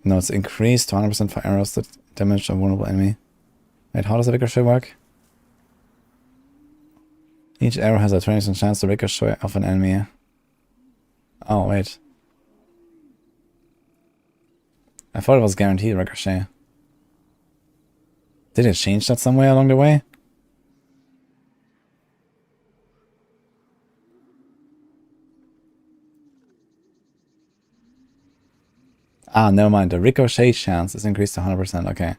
No, it's increased to 100% for arrows that damage a vulnerable enemy. Wait, how does the ricochet work? Each arrow has a 20% chance to ricochet off an enemy. Oh, wait. I thought it was guaranteed ricochet. Did it change that somewhere along the way? Ah, never mind. The ricochet chance is increased to 100%. Okay.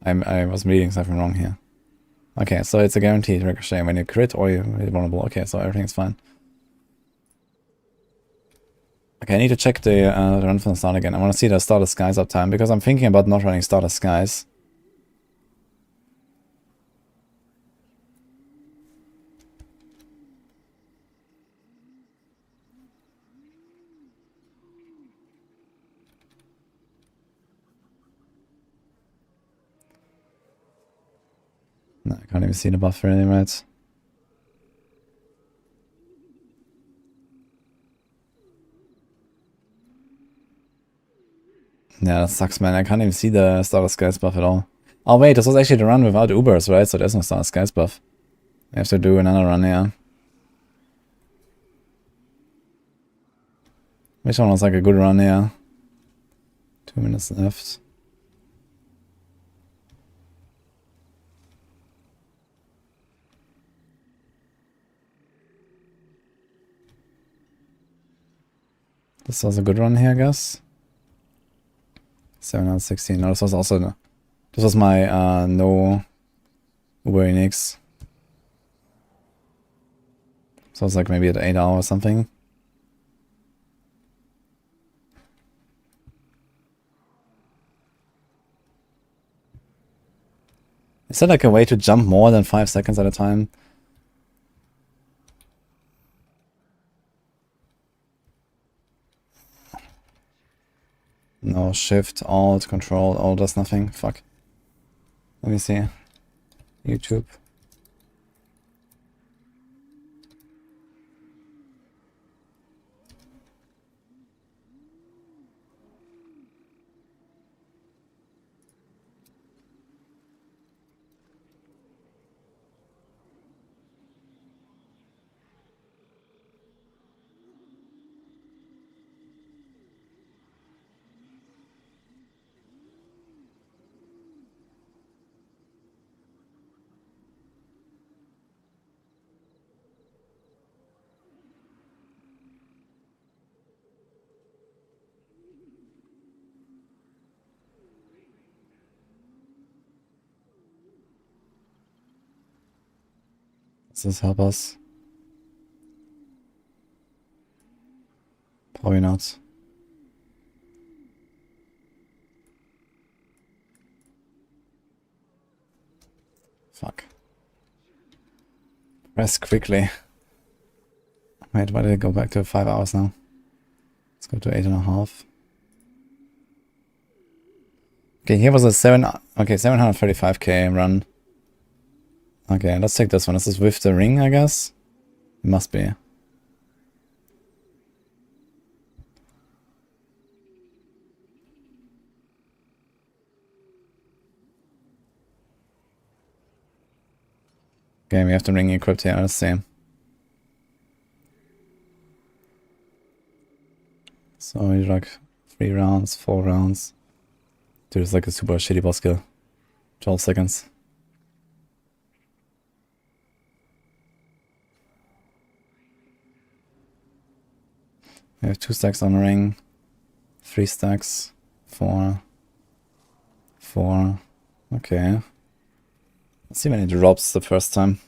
I was reading something wrong here. Okay, so it's a guaranteed ricochet when you crit or you're vulnerable. Okay, so everything's fine. Okay, I need to check the run from the start again. I want to see the starter skies uptime because I'm thinking about not running starter skies. No, I can't even see the buff really, right? Yeah, that sucks, man. I can't even see the starter skies buff at all. Oh wait, this was actually the run without Ubers, right? So there's no starter skies buff. I have to do another run, yeah. Which one was like a good run, yeah. 2 minutes left. This was a good run here, I guess. 7 out of 16. No, this was also... This was my no Uber Enix. So it's like maybe at 8 hours or something. Is there like a way to jump more than 5 seconds at a time? No, shift, alt, control, all does nothing. Fuck. Let me see. YouTube. Does this help us? Probably not. Fuck. Press quickly. Wait, why did it go back to 5 hours now? Let's go to 8.5. Okay, here was a 735k run. Okay, let's take this one. Is this with the ring, I guess? It must be. Okay, we have the ring equipped here, let's see. So we do like 3 rounds, 4 rounds. Dude, it's like a super shitty boss kill. 12 seconds. We have 2 stacks on the ring. 3 stacks. 4. 4. Okay. Let's see when it drops the first time.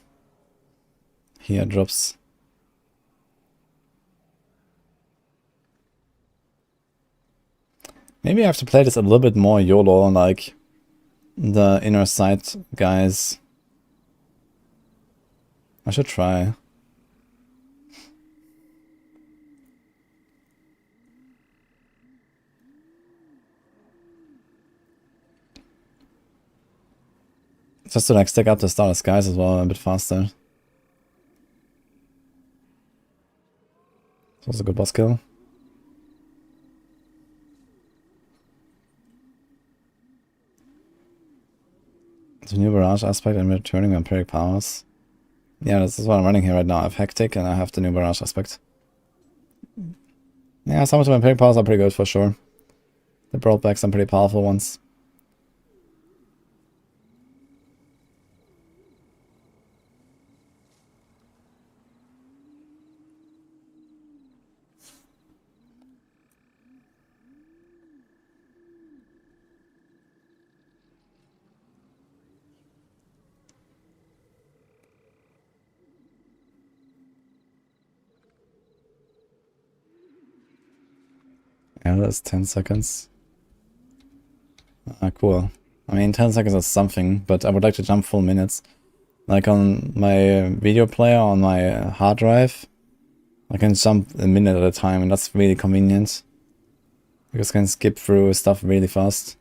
Here it drops. Maybe I have to play this a little bit more YOLO, like the inner sight guys. I should try. Just to like stack up the Starless Skies as well a bit faster. This was a good boss kill. The new barrage aspect and returning vampiric powers. Yeah, this is what I'm running here right now. I have Hectic and I have the new barrage aspect. Yeah, some of the vampiric powers are pretty good for sure. They brought back some pretty powerful ones. Yeah, that's 10 seconds. Ah, cool. I mean, 10 seconds is something, but I would like to jump full minutes. Like on my video player on my hard drive, I can jump a minute at a time, and that's really convenient. Because I can skip through stuff really fast.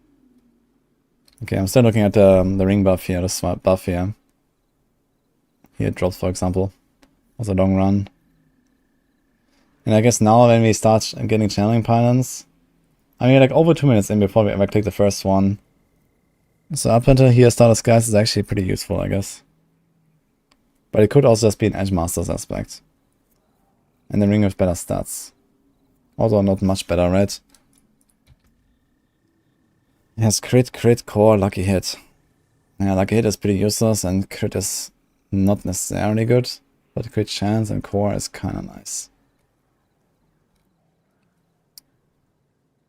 Okay, I'm still looking at the ring buff here, the swap buff here. Here it drops, for example. Was a long run. And I guess now when we start getting channeling pylons, I mean, like over 2 minutes in before we ever click the first one. So up until here, Starless Skies is actually pretty useful, I guess. But it could also just be an Edge Masters aspect. And the ring with better stats. Although not much better, right? Yes, crit, core, lucky hit. Yeah, lucky hit is pretty useless and crit is not necessarily good. But crit chance and core is kinda nice.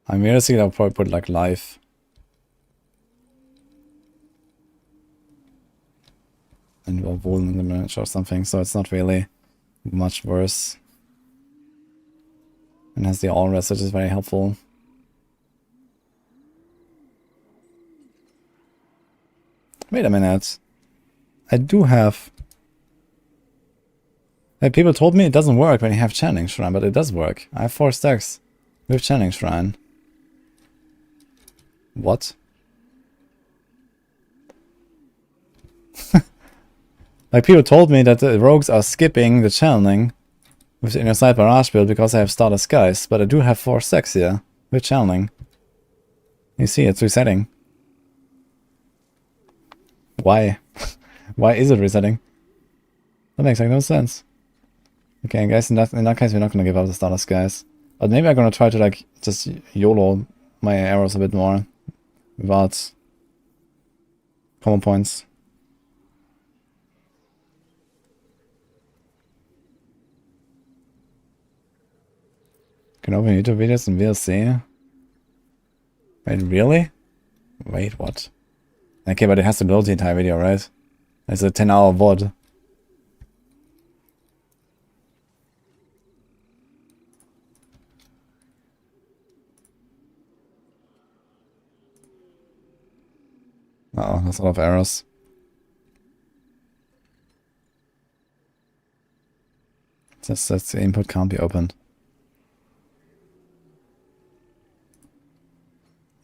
I mean, realistically, I'll probably put like life. or Wound damage or something, so it's not really much worse. And has the all rest, which is very helpful. Wait a minute. I do have... people told me it doesn't work when you have Channeling Shrine, but it does work. I have 4 stacks with Channeling Shrine. What? Like, people told me that the rogues are skipping the channeling with the inner side barrage build because I have starter skies, but I do have 4 stacks here with channeling. You see, it's resetting. Why? Why is it resetting? That makes like no sense. Okay, guys, in that case, we're not gonna give up the starter skies. But maybe I'm gonna try to like just YOLO my arrows a bit more without common points. Can open YouTube videos in VLC. Wait, really? Wait, what? Okay, but it has to load the entire video, right? It's a 10-hour VOD. Uh oh, that's a lot of errors. Just that the input can't be opened.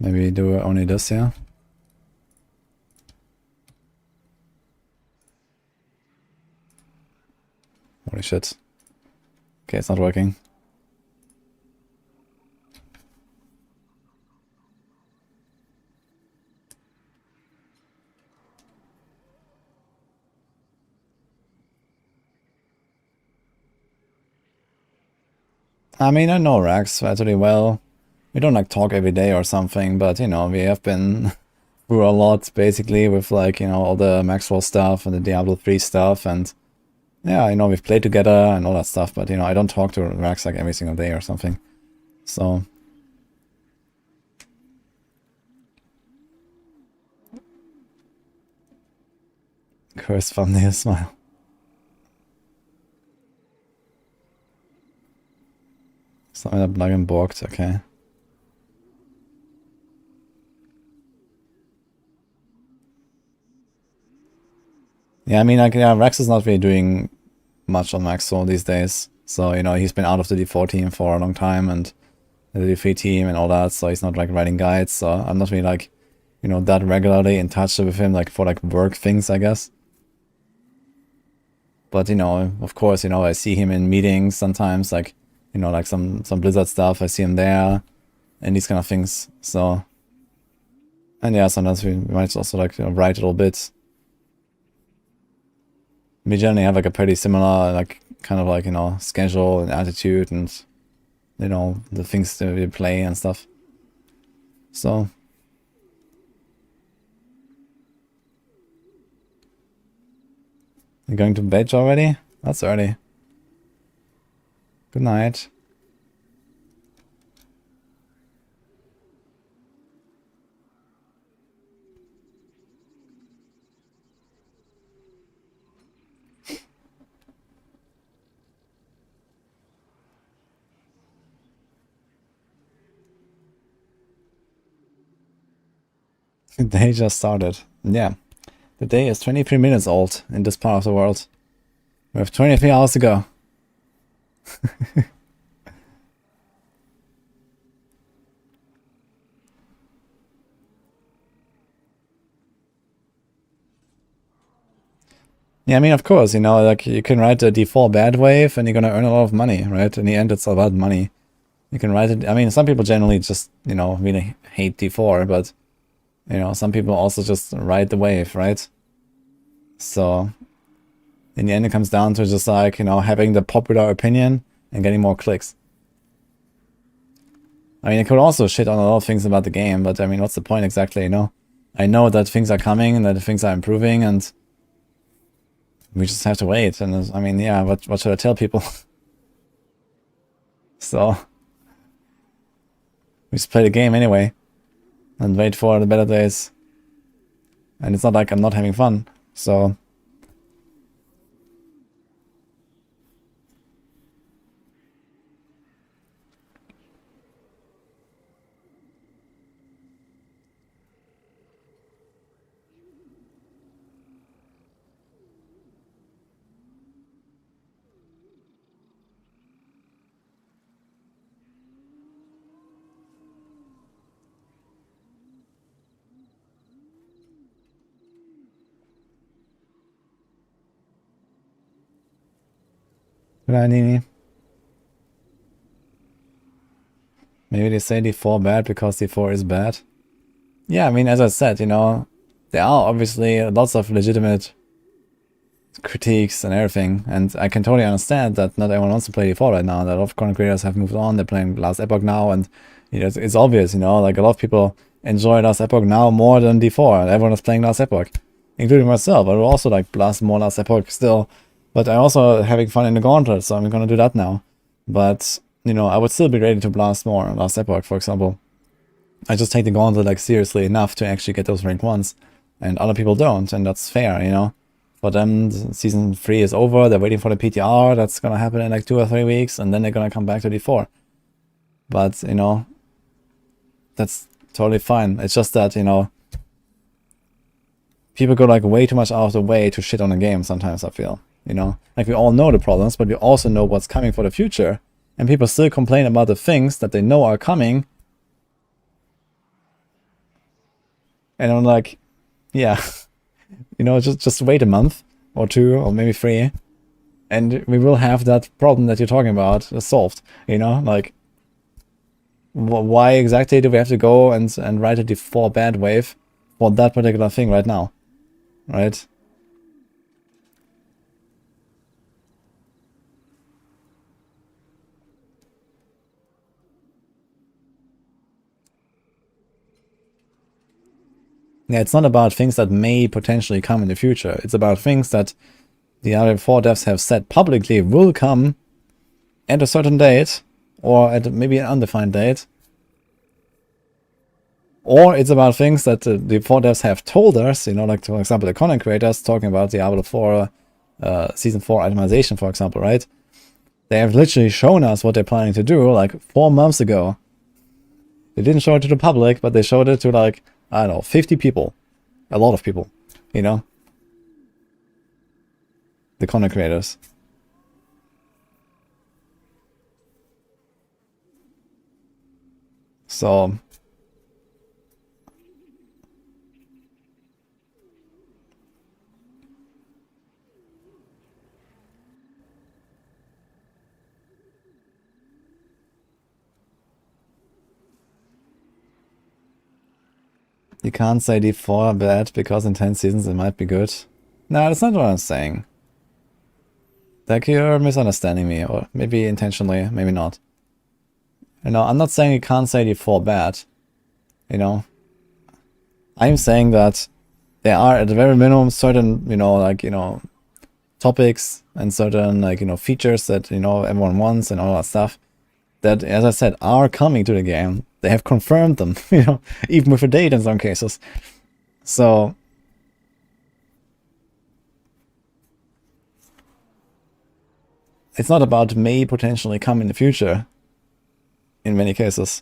Maybe do only this here. Holy shit. Okay, it's not working. I mean, I know Rax relatively well. We don't like talk every day or something, but you know, we have been through a lot basically with like, you know, all the Maxwell stuff and the Diablo 3 stuff, and yeah, you know, we've played together and all that stuff, but you know, I don't talk to Rax like every single day or something. So curse thumbnail smile. Something that plugin borked, okay. Yeah, I mean, like, yeah, Rex is not really doing much on Maxwell these days. So, you know, he's been out of the D4 team for a long time and the D3 team and all that, so he's not, like, writing guides. So I'm not really, like, you know, that regularly in touch with him, like, for, like, work things, I guess. But, you know, of course, you know, I see him in meetings sometimes, like, you know, like some Blizzard stuff, I see him there and these kind of things. So, and yeah, sometimes we might also, like, you know, write a little bit. We generally have like a pretty similar, like, kind of like, you know, schedule and attitude and, you know, the things that we play and stuff. So, you're going to bed already? That's early. Good night. The day just started. Yeah. The day is 23 minutes old in this part of the world. We have 23 hours to go. Yeah, I mean, of course, you know, like, you can write a D4 bad wave and you're gonna earn a lot of money, right? In the end, it's about money. You can write it. I mean, some people generally just, you know, really hate D4, but, you know, some people also just ride the wave, right? So, in the end, it comes down to just, like, you know, having the popular opinion and getting more clicks. I mean, I could also shit on a lot of things about the game, but I mean, what's the point exactly, you know? I know that things are coming and that things are improving, and we just have to wait. And I mean, yeah, what should I tell people? So, we just play the game anyway and wait for the better days. And it's not like I'm not having fun. So, Good idea, Nini. Maybe they say D4 bad because D4 is bad. Yeah, I mean, as I said, you know, there are obviously lots of legitimate critiques and everything, and I can totally understand that not everyone wants to play D4 right now. That a lot of content creators have moved on, they're playing Last Epoch now, and you know, it's obvious, you know, like a lot of people enjoy Last Epoch now more than D4, and everyone is playing Last Epoch, including myself. I will also like blast more Last Epoch still, but I'm also having fun in the Gauntlet, so I'm gonna do that now. But, you know, I would still be ready to blast more Last Epoch, for example. I just take the Gauntlet like seriously enough to actually get those rank 1s, and other people don't, and that's fair, you know. For them, season 3 is over, they're waiting for the PTR, that's gonna happen in like 2 or 3 weeks, and then they're gonna come back to D4. But, you know, that's totally fine. It's just that, you know, people go like way too much out of the way to shit on a game sometimes, I feel. You know, like we all know the problems, but we also know what's coming for the future, and people still complain about the things that they know are coming. And I'm like, yeah, you know, just wait a month or 2 or maybe 3, and we will have that problem that you're talking about solved. You know, like, why exactly do we have to go and write a D4 bad wave for that particular thing right now, right? Yeah, it's not about things that may potentially come in the future. It's about things that the other 4 devs have said publicly will come at a certain date, or at maybe an undefined date. Or it's about things that the 4 devs have told us, you know, like, for example, the content creators talking about Diablo 4, Season 4 itemization, for example, right? They have literally shown us what they're planning to do, like, 4 months ago. They didn't show it to the public, but they showed it to, like, I don't know, 50 people. A lot of people, you know? The content creators. So... You can't say D4 bad because in 10 seasons it might be good. No, that's not what I'm saying. Like, you're misunderstanding me, or maybe intentionally, maybe not. You know, I'm not saying you can't say D4 bad. You know, I'm saying that there are at the very minimum certain, you know, like, you know, topics and certain, like, you know, features that, you know, everyone wants and all that stuff that, as I said, are coming to the game. They have confirmed them, you know, even with a date in some cases. So it's not about may potentially come in the future in many cases.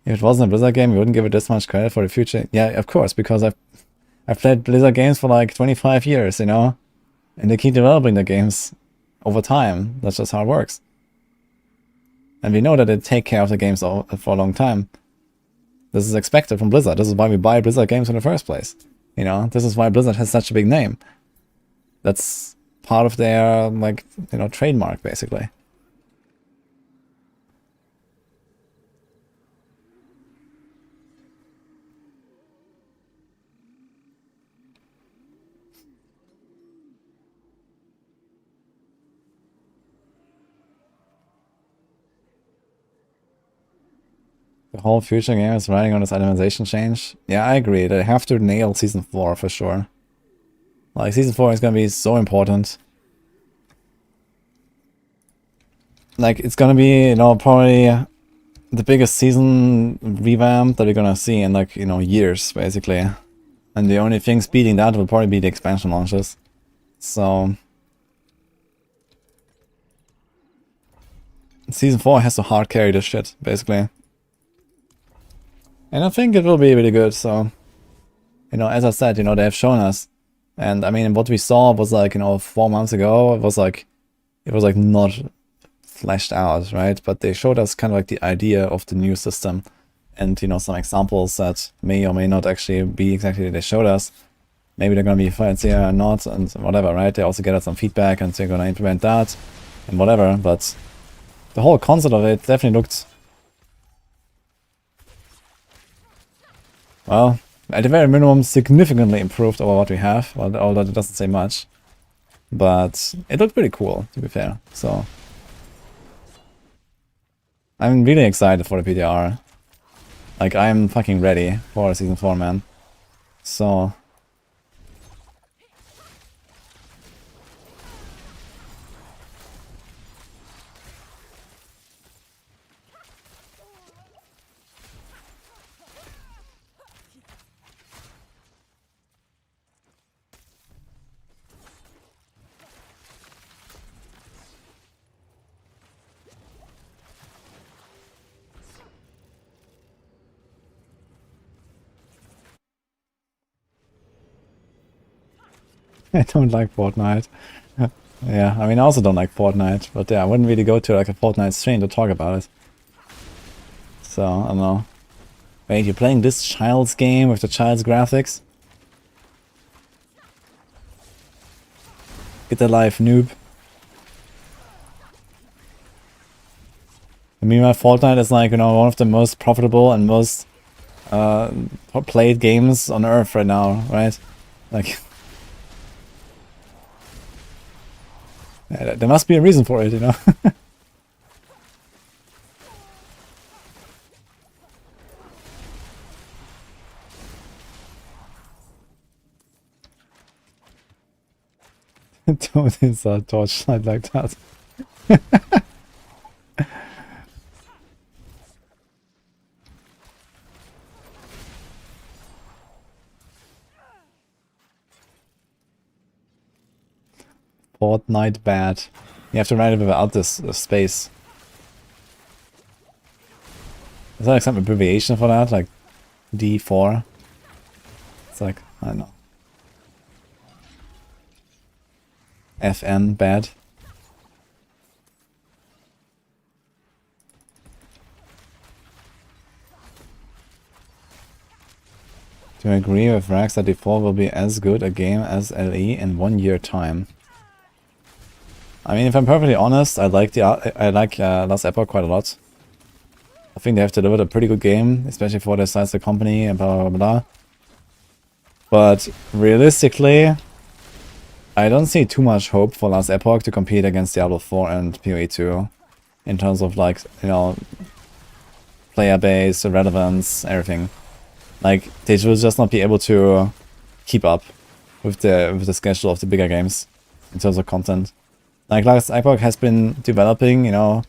If it wasn't a Blizzard game, you wouldn't give it this much credit for the future. Yeah, of course, because I've played Blizzard games for like 25 years, you know, and they keep developing the games over time. That's just how it works. And we know that they take care of the games for a long time. This is expected from Blizzard. This is why we buy Blizzard games in the first place. You know, this is why Blizzard has such a big name. That's part of their, like, you know, trademark, basically. The whole future game is riding on this itemization change. Yeah, I agree. They have to nail Season 4 for sure. Like, Season 4 is gonna be so important. Like, it's gonna be, you know, probably the biggest season revamp that we're gonna see in, like, you know, years, basically. And the only things beating that will probably be the expansion launches. So... Season 4 has to hard carry this shit, basically. And I think it will be really good, so... You know, as I said, you know, they have shown us. And, I mean, what we saw was, like, you know, 4 months ago, it was, like, not fleshed out, right? But they showed us kind of, like, the idea of the new system. And, you know, some examples that may or may not actually be exactly what they showed us. maybe they're gonna be fancier or not, and whatever, right? They also get some feedback, and they're gonna implement that, and whatever, but the whole concept of it definitely looked, well, at the very minimum, significantly improved over what we have, well, although it doesn't say much. But it looked pretty cool, to be fair, so I'm really excited for the PTR. Like, I'm fucking ready for Season 4, man. So... I don't like Fortnite. Yeah, I mean, I also don't like Fortnite, but yeah, I wouldn't really go to like a Fortnite stream to talk about it. So, I don't know. Wait, you're playing this child's game with the child's graphics? Get a life, noob. I mean, Fortnite is like, you know, one of the most profitable and most played games on Earth right now, right? Like... yeah, there must be a reason for it, you know? Don't insult Torchlight like that. Fortnite bad. You have to write it without this space. Is that like some abbreviation for that? Like D4? It's like, I don't know. FN bad. Do you agree with Rax that D4 will be as good a game as LE in 1 year time? I mean, if I'm perfectly honest, I like Last Epoch quite a lot. I think they have delivered a pretty good game, especially for their size of the company and blah blah blah. But realistically, I don't see too much hope for Last Epoch to compete against Diablo 4 and PoE 2 in terms of, like, you know, player base, relevance, everything. Like, they will just not be able to keep up with the schedule of the bigger games in terms of content. Like, Last Epoch has been developing, you know,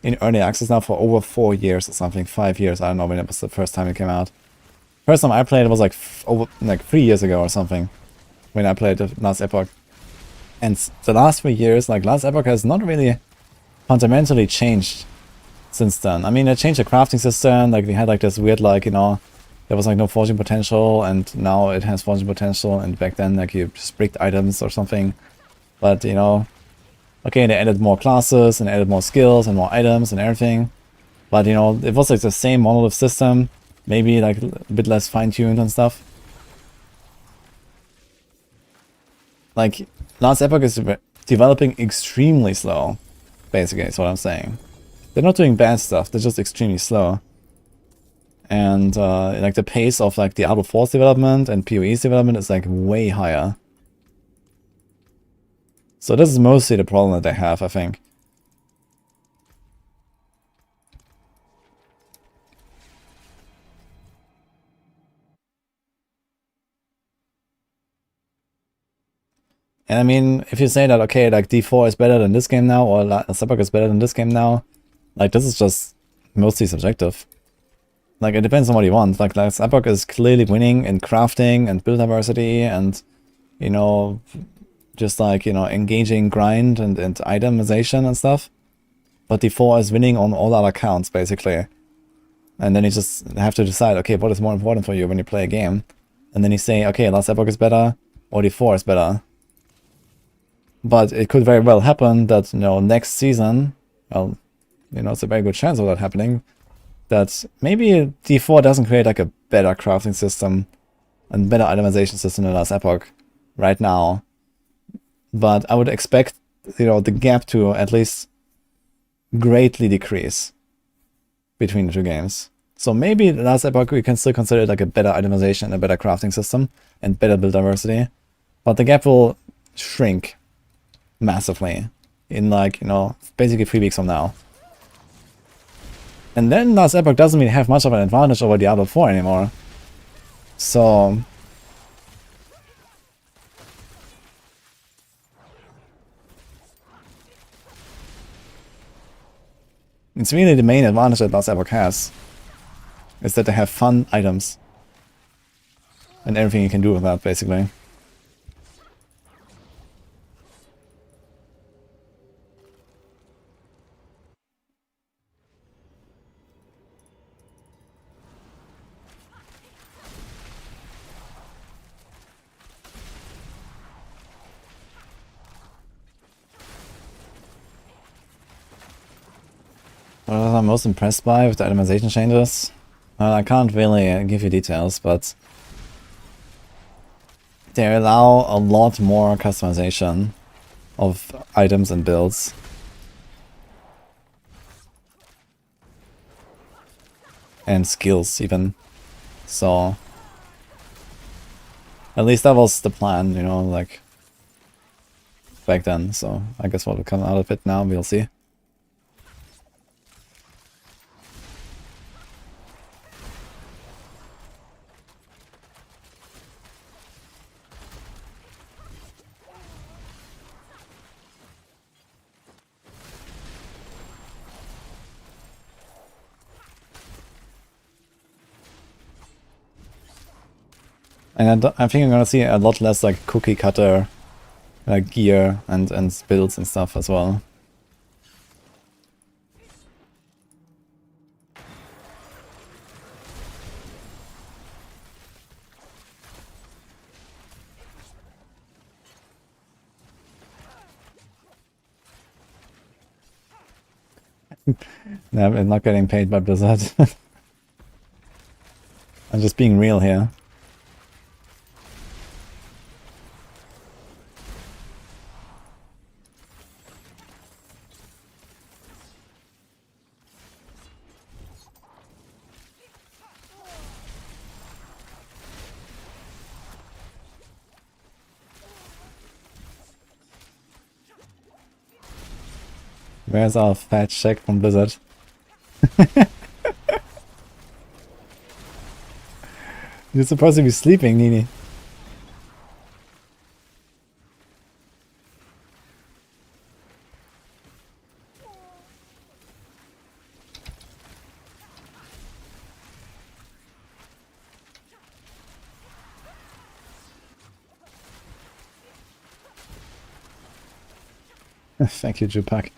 in early access now for over 4 years or something, 5 years. I don't know when it was the first time it came out. First time I played it was like over 3 years ago or something, when I played the Last Epoch. And the last 3 years, like, Last Epoch has not really fundamentally changed since then. I mean, they changed the crafting system. Like, we had like this weird, like, you know, there was like no forging potential, and now it has forging potential, and back then, like, you just bricked items or something. But, you know, okay, they added more classes and added more skills and more items and everything. But, you know, it was like the same monolith system, maybe like a bit less fine-tuned and stuff. Like, Last Epoch is developing extremely slow, basically, is what I'm saying. They're not doing bad stuff, they're just extremely slow. And like, the pace of like Diablo 4's development and PoE's development is like way higher. So this is mostly the problem that they have, I think. And I mean, if you say that, okay, like D4 is better than this game now, or Last Epoch is better than this game now, like, this is just mostly subjective. Like, it depends on what you want. Like, Last Epoch is clearly winning in crafting and build diversity and, you know, just like, you know, engaging grind and itemization and stuff. But D4 is winning on all other counts, basically. And then you just have to decide, okay, what is more important for you when you play a game? And then you say, okay, Last Epoch is better, or D4 is better. But it could very well happen that, you know, next season, well, you know, it's a very good chance of that happening, that maybe D4 doesn't create like a better crafting system a better itemization system than last Epoch right now. But I would expect, you know, the gap to at least greatly decrease between the two games. So maybe the last Epoch we can still consider it like a better itemization and a better crafting system and better build diversity. But the gap will shrink massively in like, you know, basically 3 weeks from now. And then last Epoch doesn't really have much of an advantage over Diablo 4 anymore. So it's really the main advantage that last Epoch has, is that they have fun items. And everything you can do with that, basically. What I'm most impressed by with the itemization changes? Well, I can't really give you details, but they allow a lot more customization of items and builds. And skills, even. So at least that was the plan, you know, like back then. So I guess what will come out of it now, we'll see. And I think I'm gonna see a lot less like cookie cutter like gear and builds and stuff as well. No, I'm not getting paid by Blizzard. I'm just being real here. Where's our fat check from Blizzard? You're supposed to be sleeping, Nini. Thank you, Jupak.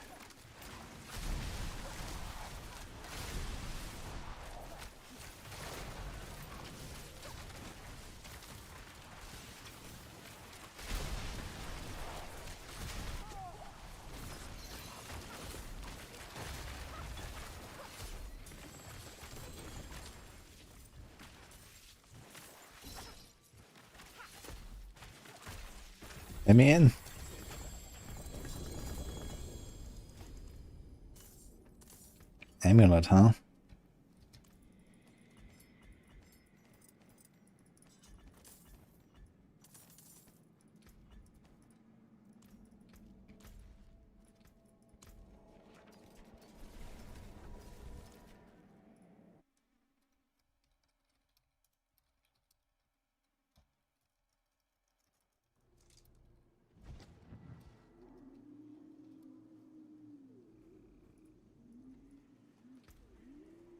Let me in. Amulet, huh?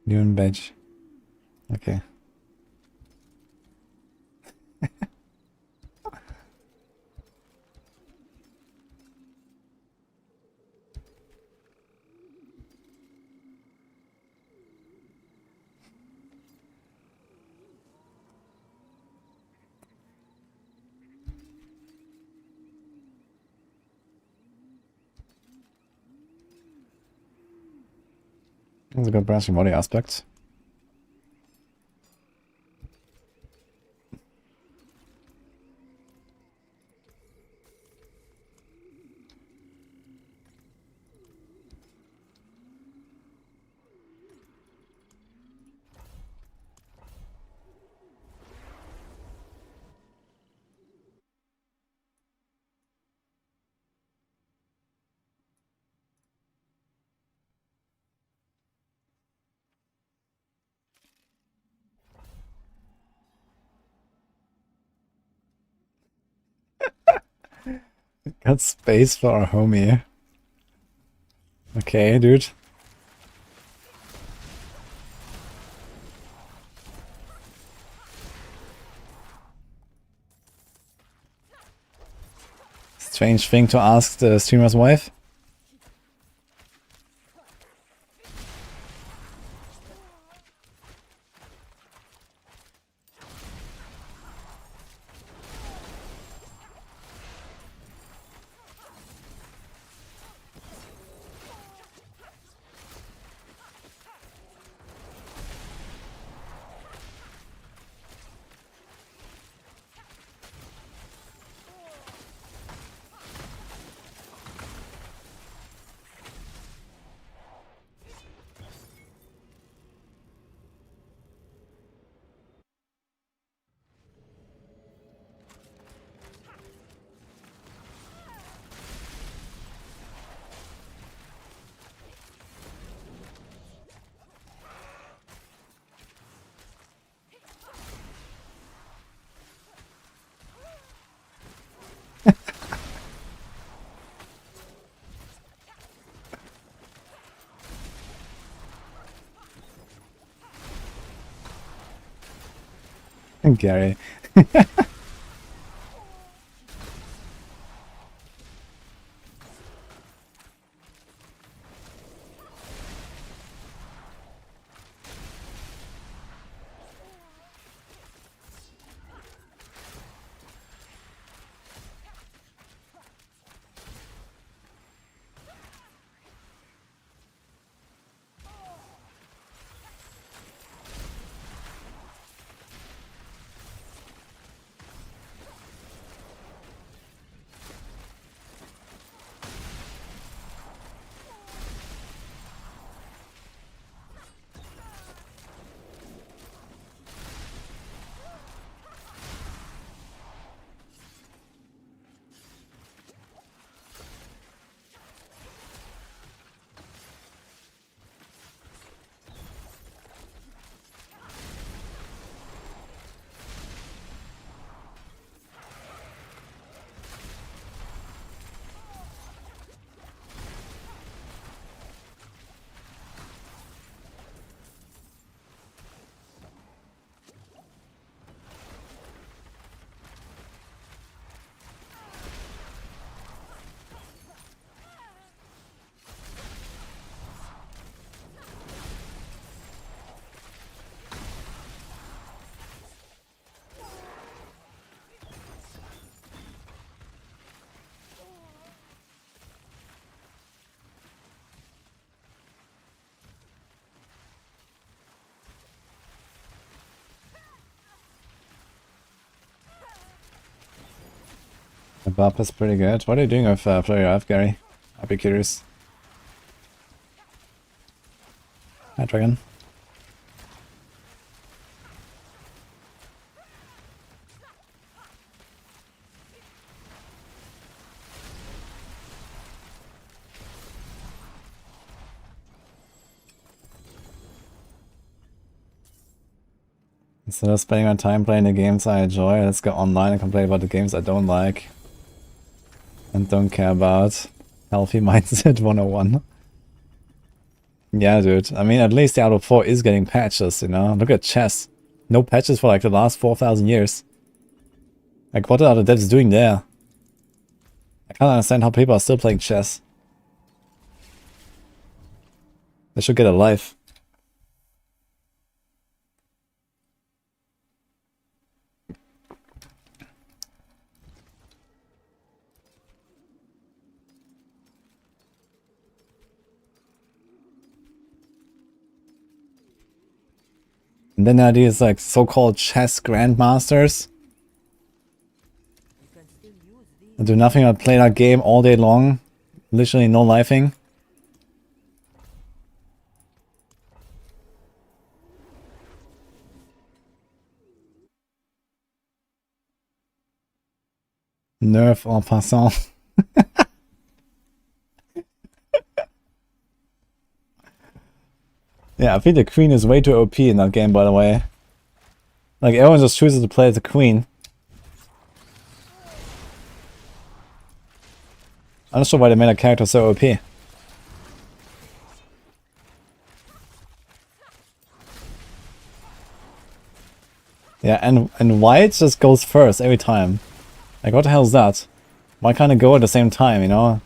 Dune badge. Okay. That's a good branching body aspect. Got space for our homie. Okay, dude. Strange thing to ask the streamer's wife. Gary. The buff is pretty good. What are you doing with player F, Gary? I'd be curious. Hi, Dragon. Instead of spending my time playing the games I enjoy, let's go online and complain about the games I don't like and don't care about. Healthy mindset 101. Yeah, dude. I mean, at least Diablo 4 is getting patches, you know? Look at chess. No patches for like the last 4,000 years. Like, what are the devs doing there? I can't understand how people are still playing chess. They should get a life. And then the idea is like so-called chess grandmasters. You can still use these. And do nothing but play that game all day long. Literally no lifing. Nerf en passant. Yeah, I think the queen is way too OP in that game, by the way. Like, everyone just chooses to play as the queen. I'm not sure why they made a character so OP. Yeah, and white just goes first every time. Like, what the hell is that? Why can't it go at the same time, you know?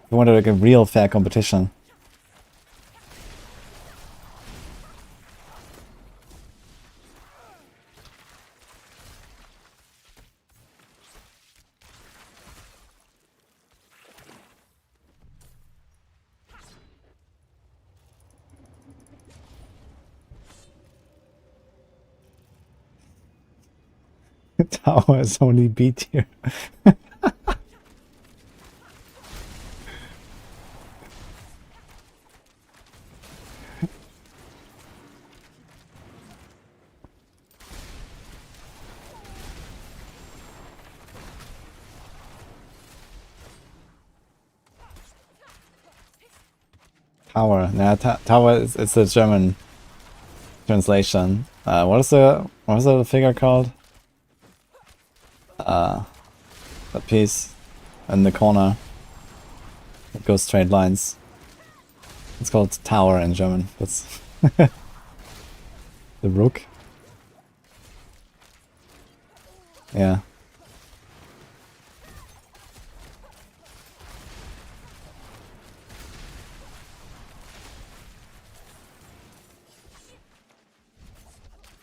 We wanted like a real fair competition. Tower is only B tier. Tower. Nah, tower is it's a German translation. What is the figure called? That piece in the corner. It goes straight lines. It's called tower in German. That's the rook. Yeah.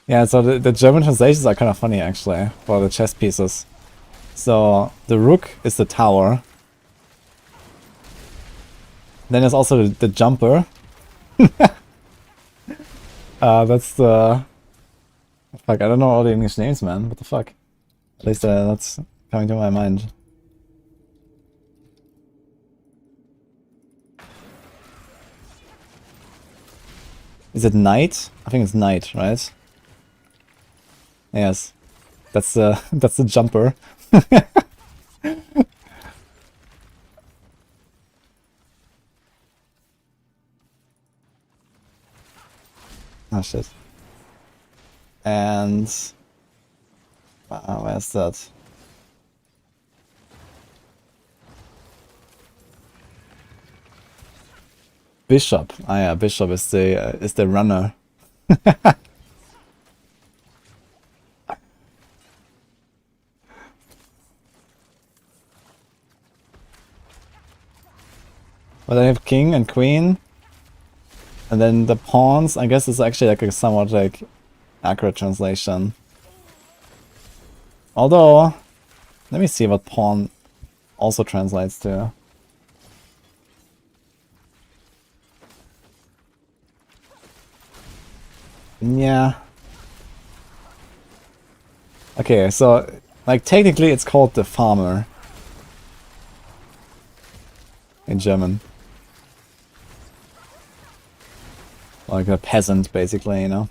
Yeah, so the German translations are kind of funny actually for the chess pieces. So the rook is the tower. Then there's also the jumper. That's the... Fuck, I don't know all the English names, man. What the fuck? At least that's coming to my mind. Is it knight? I think it's knight, right? Yes. That's the that's the jumper. Oh shit. And where's that? Bishop. Ah yeah, bishop is the runner. But I have king and queen. And then the pawns, I guess it's actually like a somewhat like accurate translation. Although, let me see what pawn also translates to. Yeah. Okay, so like technically it's called the farmer in German. Like a peasant basically, you know.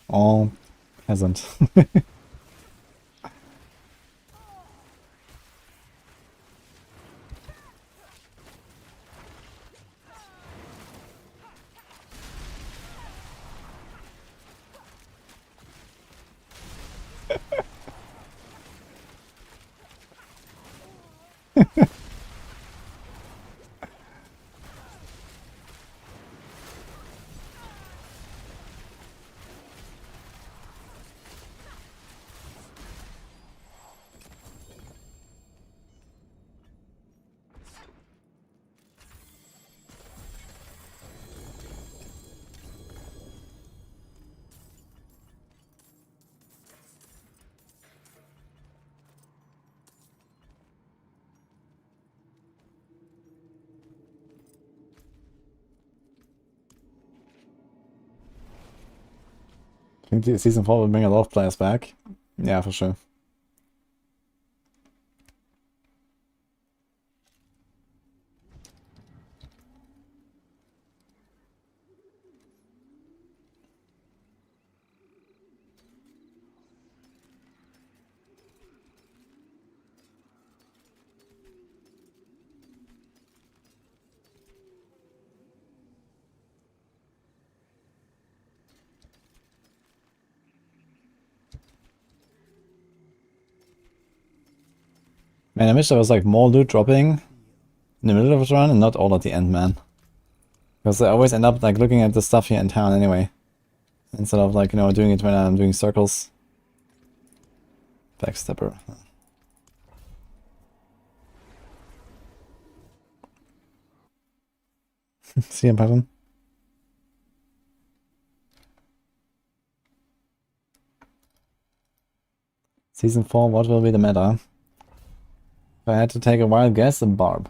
All peasant. I think the season 4 will bring a lot of players back. Yeah, for sure. Man, I wish there was like more loot dropping in the middle of the run and not all at the end, man. Because I always end up like looking at the stuff here in town anyway. Instead of like, you know, doing it when I'm doing circles. Backstepper. See a pattern? Season 4, what will be the meta? If I had to take a wild guess, a barb.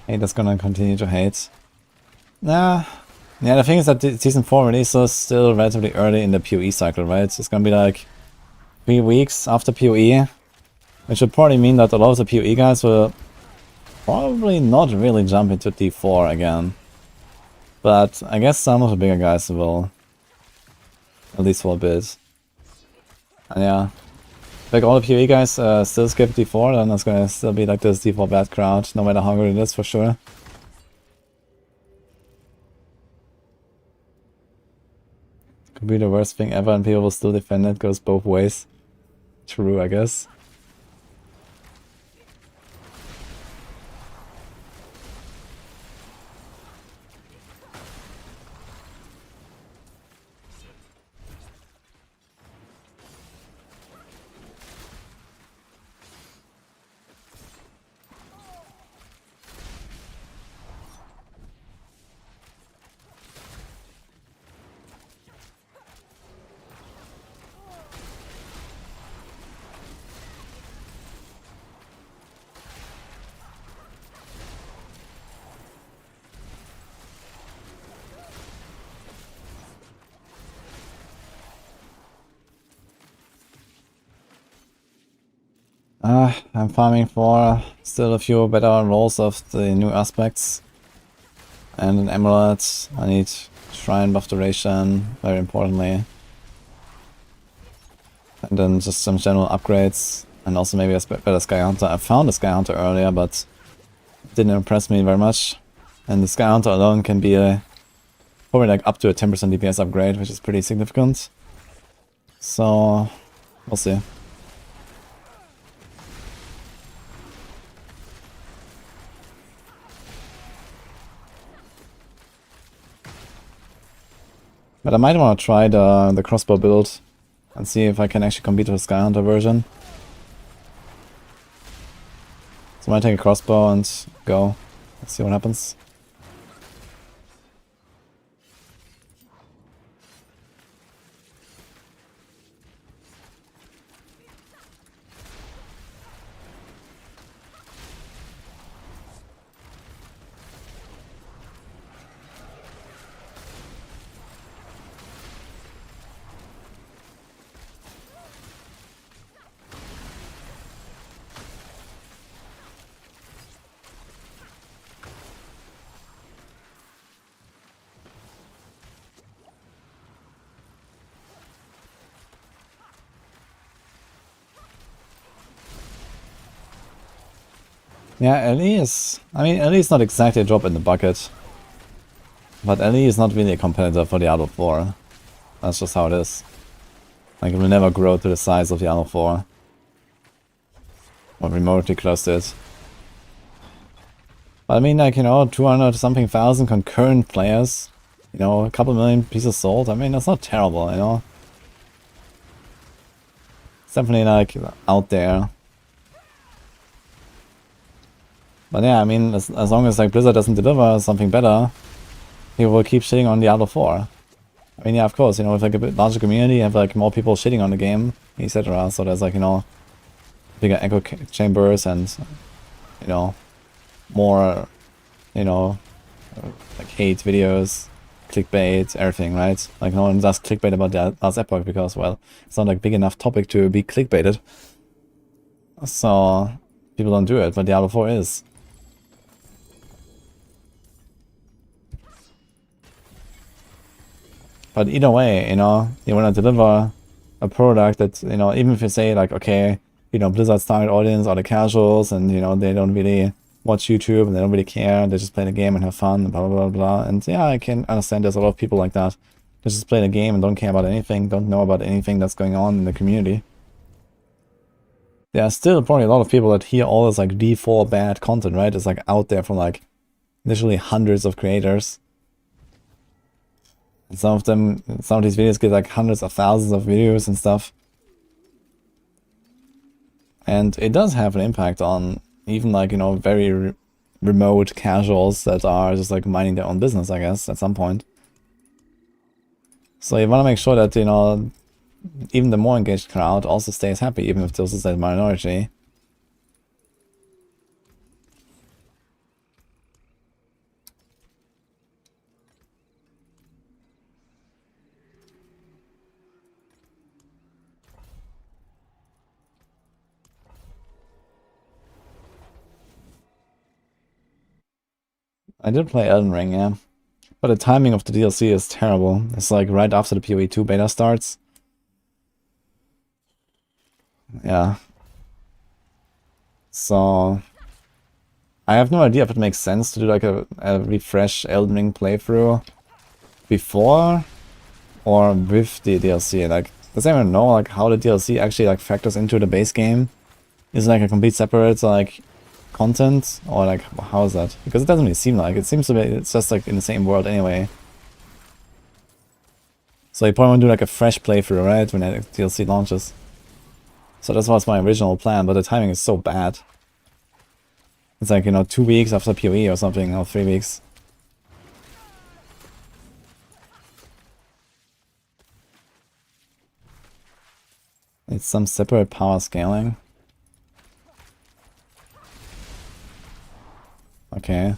Hate is gonna continue to hate. Nah. Yeah, the thing is that Season 4 release is still relatively early in the PoE cycle, right? It's gonna be like 3 weeks after PoE. Which would probably mean that a lot of the PoE guys will probably not really jump into D4 again. But I guess some of the bigger guys will. At least for a bit. And yeah. Like all the PoE guys still skip D4, then it's gonna still be like this D4 bad crowd, no matter how good it is for sure. Could be the worst thing ever and people will still defend it, goes both ways. True, I guess. I'm farming for still a few better rolls of the new aspects. And an emerald. I need shrine buff duration, very importantly. And then just some general upgrades. And also maybe a better Sky Hunter. I found a Sky Hunter earlier, but it didn't impress me very much. And the Sky Hunter alone can be probably like up to a 10% DPS upgrade, which is pretty significant. So, we'll see. But I might want to try the crossbow build and see if I can actually compete with the Sky Hunter version. So I might take a crossbow and go. Let's see what happens. Yeah, Ellie is... I mean, Ellie is not exactly a drop in the bucket. But Ellie is not really a competitor for Diablo 4. That's just how it is. Like, it will never grow to the size of Diablo 4. Or remotely close to it. But I mean, like, you know, 200-something thousand concurrent players. You know, a couple million pieces sold. I mean, that's not terrible, you know? It's definitely, like, out there. But yeah, I mean, as long as like Blizzard doesn't deliver something better, people will keep shitting on Diablo 4. I mean, yeah, of course, you know, with like a bit larger community, you have like more people shitting on the game, etc. So there's like, you know, bigger echo chambers and, you know, more, you know, like hate videos, clickbait, everything, right? Like no one does clickbait about the last Epoch because, well, it's not like big enough topic to be clickbaited. So people don't do it, but Diablo 4 is. But either way, you know, you want to deliver a product that, you know, even if you say like, okay, you know, Blizzard's target audience are the casuals and, you know, they don't really watch YouTube and they don't really care, they just play the game and have fun and blah, blah, blah, blah. And yeah, I can understand there's a lot of people like that. They just play the game and don't care about anything, don't know about anything that's going on in the community. There are still probably a lot of people that hear all this like D4 bad content, right? It's like out there from like literally hundreds of creators. And some of these videos get like hundreds of thousands of views and stuff. And it does have an impact on even like, you know, very remote casuals that are just like minding their own business, I guess, at some point. So you want to make sure that, you know, even the more engaged crowd also stays happy, even if this is a minority. I did play Elden Ring, yeah. But the timing of the DLC is terrible. It's like right after the PoE 2 beta starts. Yeah. So I have no idea if it makes sense to do like a refresh Elden Ring playthrough before or with the DLC. Like, does anyone know like how the DLC actually like factors into the base game? Is it like a complete separate like content, or like how is that? Because it doesn't really seem like it seems to be it's just like in the same world anyway. So you probably want to do like a fresh playthrough, right, when the DLC launches. So that was my original plan, but the timing is so bad. It's like, you know, 2 weeks after PoE or something, or 3 weeks. It's some separate power scaling. Okay.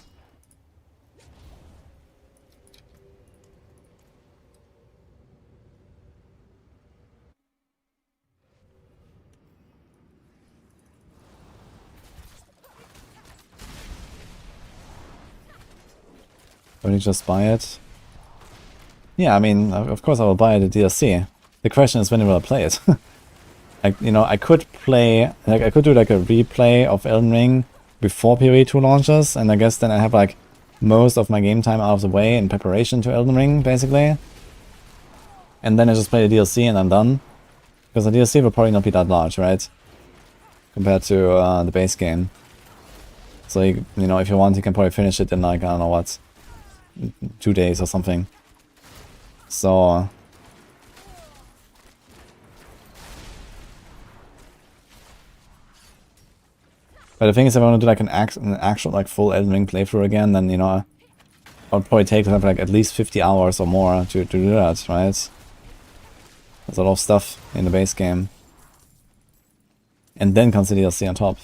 Will you just buy it? Yeah, I mean, of course I will buy the DLC. The question is when will I play it? You know, I could play, like, I could do like a replay of Elden Ring before PoE 2 launches, and I guess then I have like most of my game time out of the way in preparation to Elden Ring, basically. And then I just play the DLC and I'm done. Because the DLC will probably not be that large, right? Compared to the base game. So, you know, if you want, you can probably finish it in like, I don't know what, 2 days or something. So... But the thing is, if I want to do like an actual like full Elden Ring playthrough again, then, you know, I'll probably take like at least 50 hours or more to do that, right? There's a lot of stuff in the base game. And then comes the DLC on top.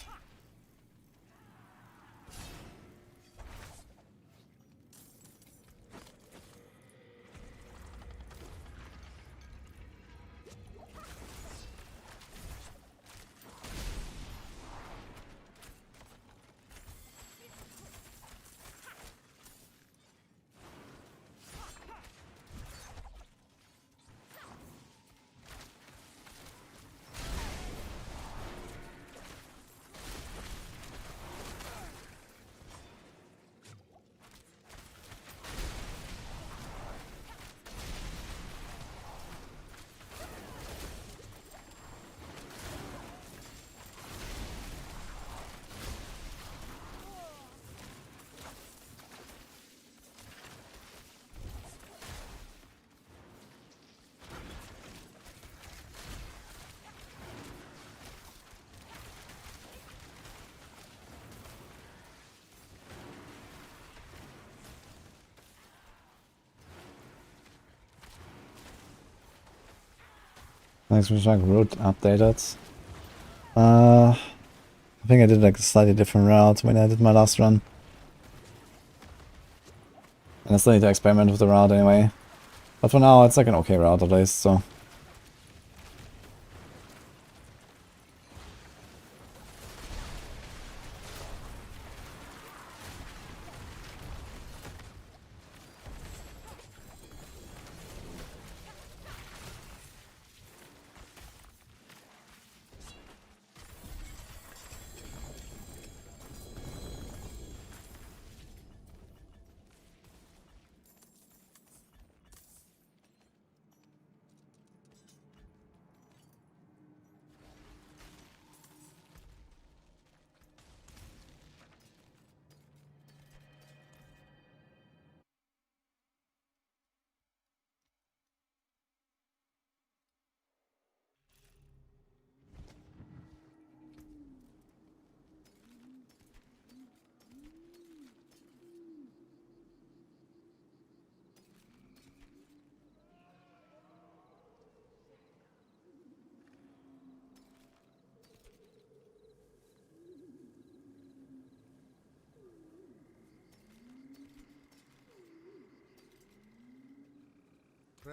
Thanks for like route updated. I think I did like a slightly different route when I did my last run. And I still need to experiment with the route anyway. But for now, it's like an okay route at least, so...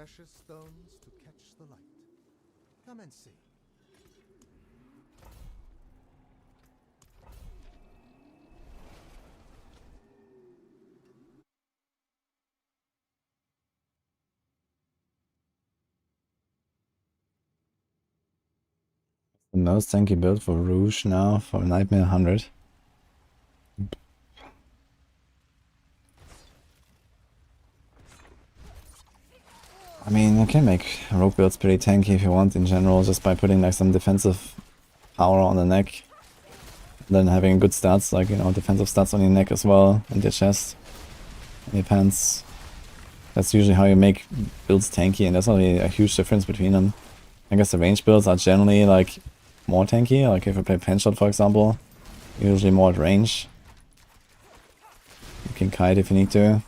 Precious stones to catch the light. Come and see. The most tanky build for Rouge now for Nightmare 100. I mean, you can make rogue builds pretty tanky if you want in general, just by putting like some defensive power on the neck. Then having good stats, like, you know, defensive stats on your neck as well, and your chest, and your pants. That's usually how you make builds tanky, and there's only a huge difference between them. I guess the range builds are generally like more tanky, like if you play Penshot for example, usually more at range. You can kite if you need to.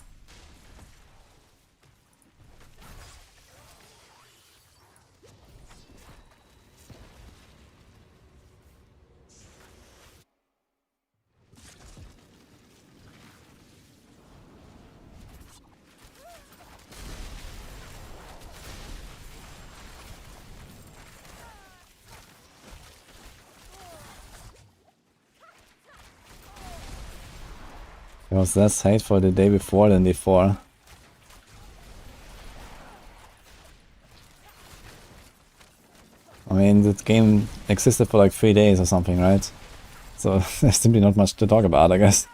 It was less hateful the day before than before. I mean, the game existed for like 3 days or something, right? So there's simply not much to talk about, I guess.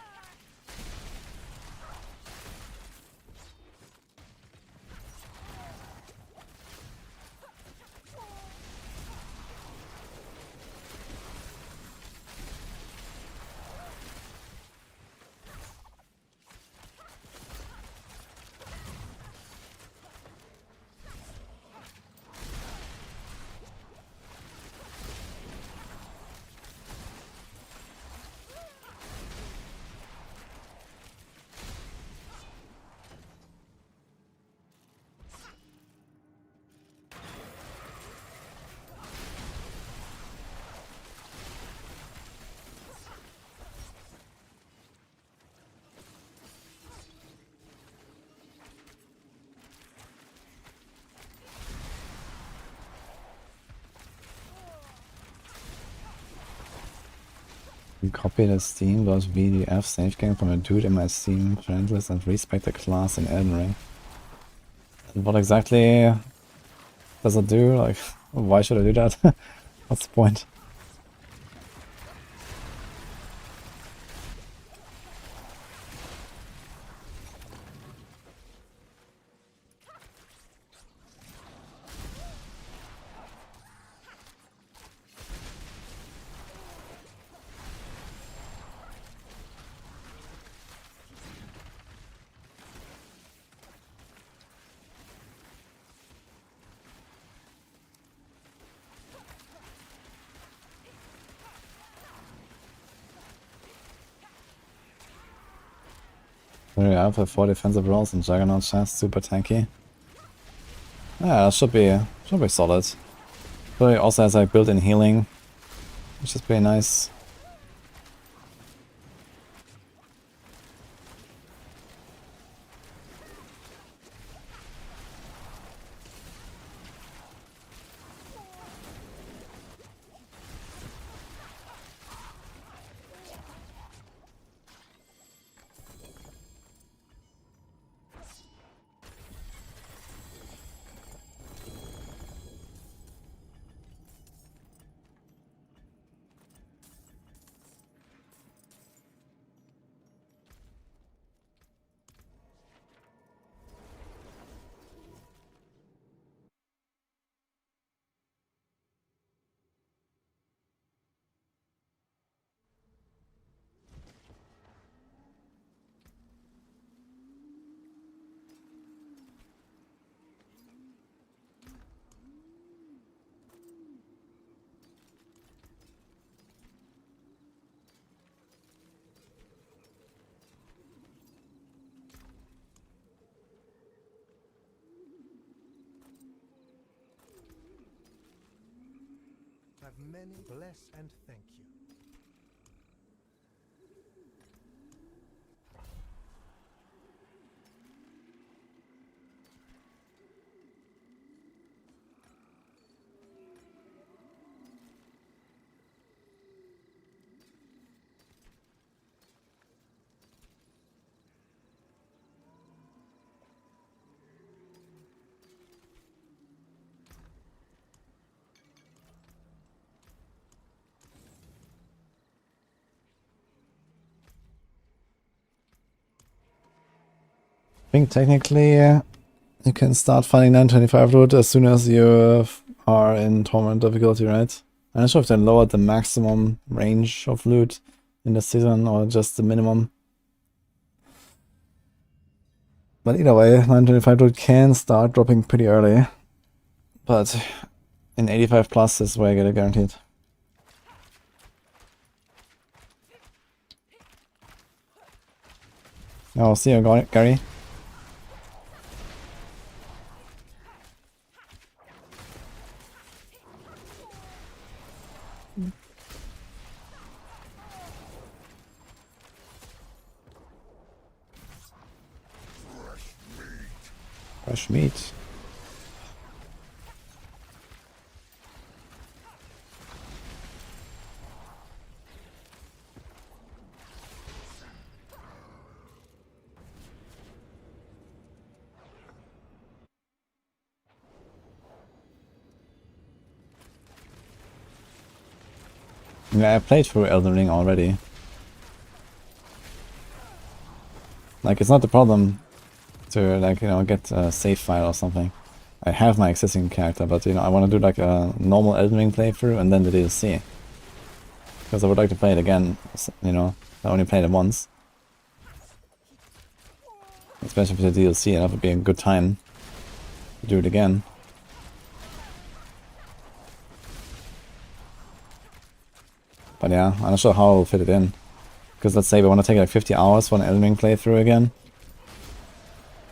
Copy the steam.vdf save game from a dude in my Steam friend list and respect the class in Elden Ring. And what exactly does it do? Like, why should I do that? What's the point? There you have the 4 defensive rolls and Juggernaut chest, super tanky. Yeah, that should be solid. But it also has like built-in healing, which is pretty nice. Have many bless and thank you. think technically you can start finding 925 loot as soon as you are in tournament difficulty, right? I'm not sure if they lowered the maximum range of loot in the season or just the minimum. But either way, 925 loot can start dropping pretty early. But in 85 plus is where I get it guaranteed. Oh, see you, Gary. Fresh meat. Yeah, I played through Elden Ring already. Like, it's not the problem to, like, you know, get a save file or something. I have my existing character, but, you know, I want to do, like, a normal Elden Ring playthrough and then the DLC. Because I would like to play it again, you know. I only played it once. Especially for the DLC, that would be a good time to do it again. But yeah, I'm not sure how I'll fit it in. Because let's say we want to take like 50 hours for an Elden Ring playthrough again.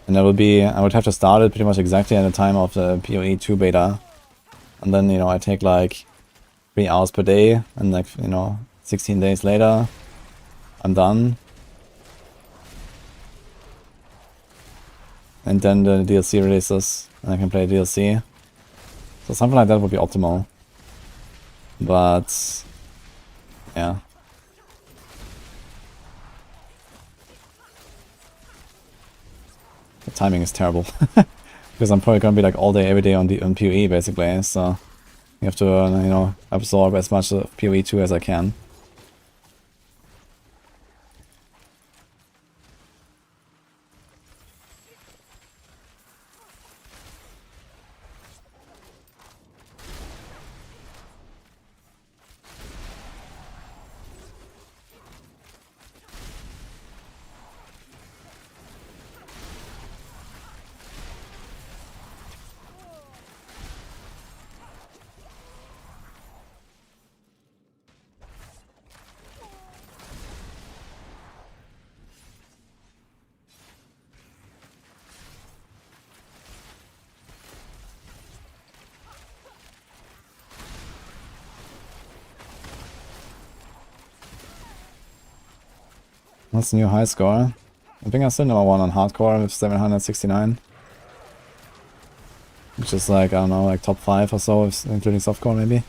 And that would be, I would have to start it pretty much exactly at the time of the PoE 2 beta. And then, you know, I take like 3 hours per day, and like, you know, 16 days later, I'm done. And then the DLC releases, and I can play DLC. So something like that would be optimal. But yeah. The timing is terrible. Because I'm probably gonna be like all day, every day on PoE basically, so you have to, you know, absorb as much of PoE 2 as I can. What's the new high score? I think I'm still number 1 on hardcore with 769. Which is like, I don't know, like top 5 or so, including softcore maybe.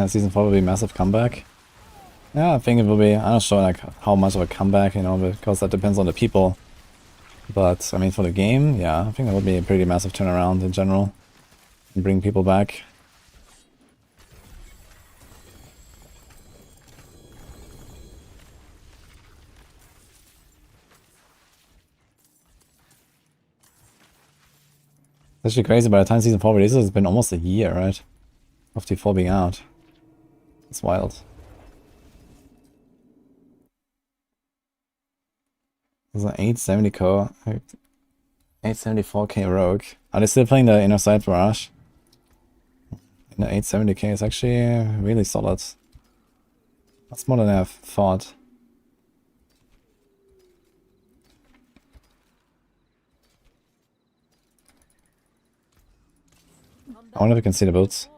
Season 4 will be a massive comeback. Yeah, I think it will be. I'm not sure like how much of a comeback, you know, because that depends on the people. But I mean, for the game, yeah, I think that would be a pretty massive turnaround in general, and bring people back. It's actually crazy. By the time Season 4 releases, it's been almost a year, right? Of T4 being out. It's wild. There's an 870 core. 874k rogue. Are they still playing the inner side barrage? And the 870k is actually really solid. That's more than I thought. I wonder if we can see the builds.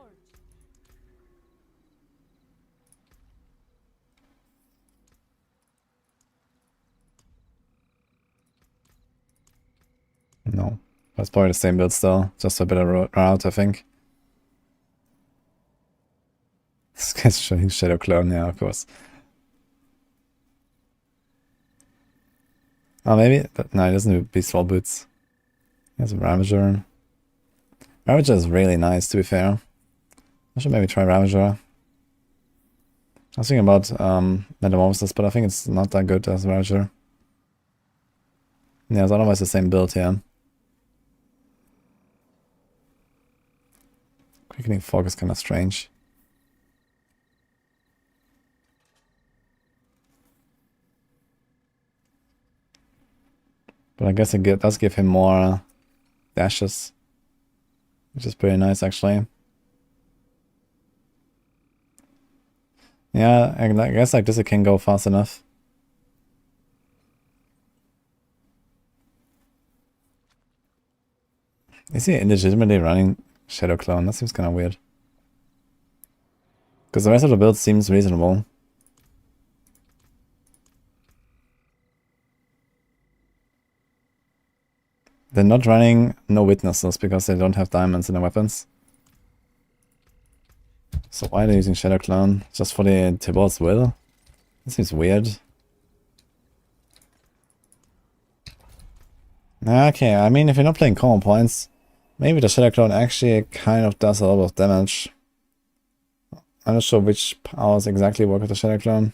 No. That's probably the same build still. Just a better route, I think. This guy's showing Shadow Clone, yeah, of course. Oh, maybe? But no, he doesn't do Beastfall Boots. He has a Ravager. Ravager is really nice, to be fair. I should maybe try Ravager. I was thinking about Metamorphosis, but I think it's not that good as Ravager. Yeah, it's otherwise the same build here. Quickening Fog is kind of strange. But I guess it does give him more dashes, which is pretty nice actually. Yeah, I guess like this it can go fast enough. Is he illegitimately running Shadow Clone? That seems kind of weird. Because the rest of the build seems reasonable. They're not running no witnesses because they don't have diamonds in their weapons. So why are they using Shadow Clone? Just for the Tibor's will? This seems weird. Okay, I mean if you're not playing common points, maybe the Shadow Clone actually kind of does a lot of damage. I'm not sure which powers exactly work with the Shadow Clone.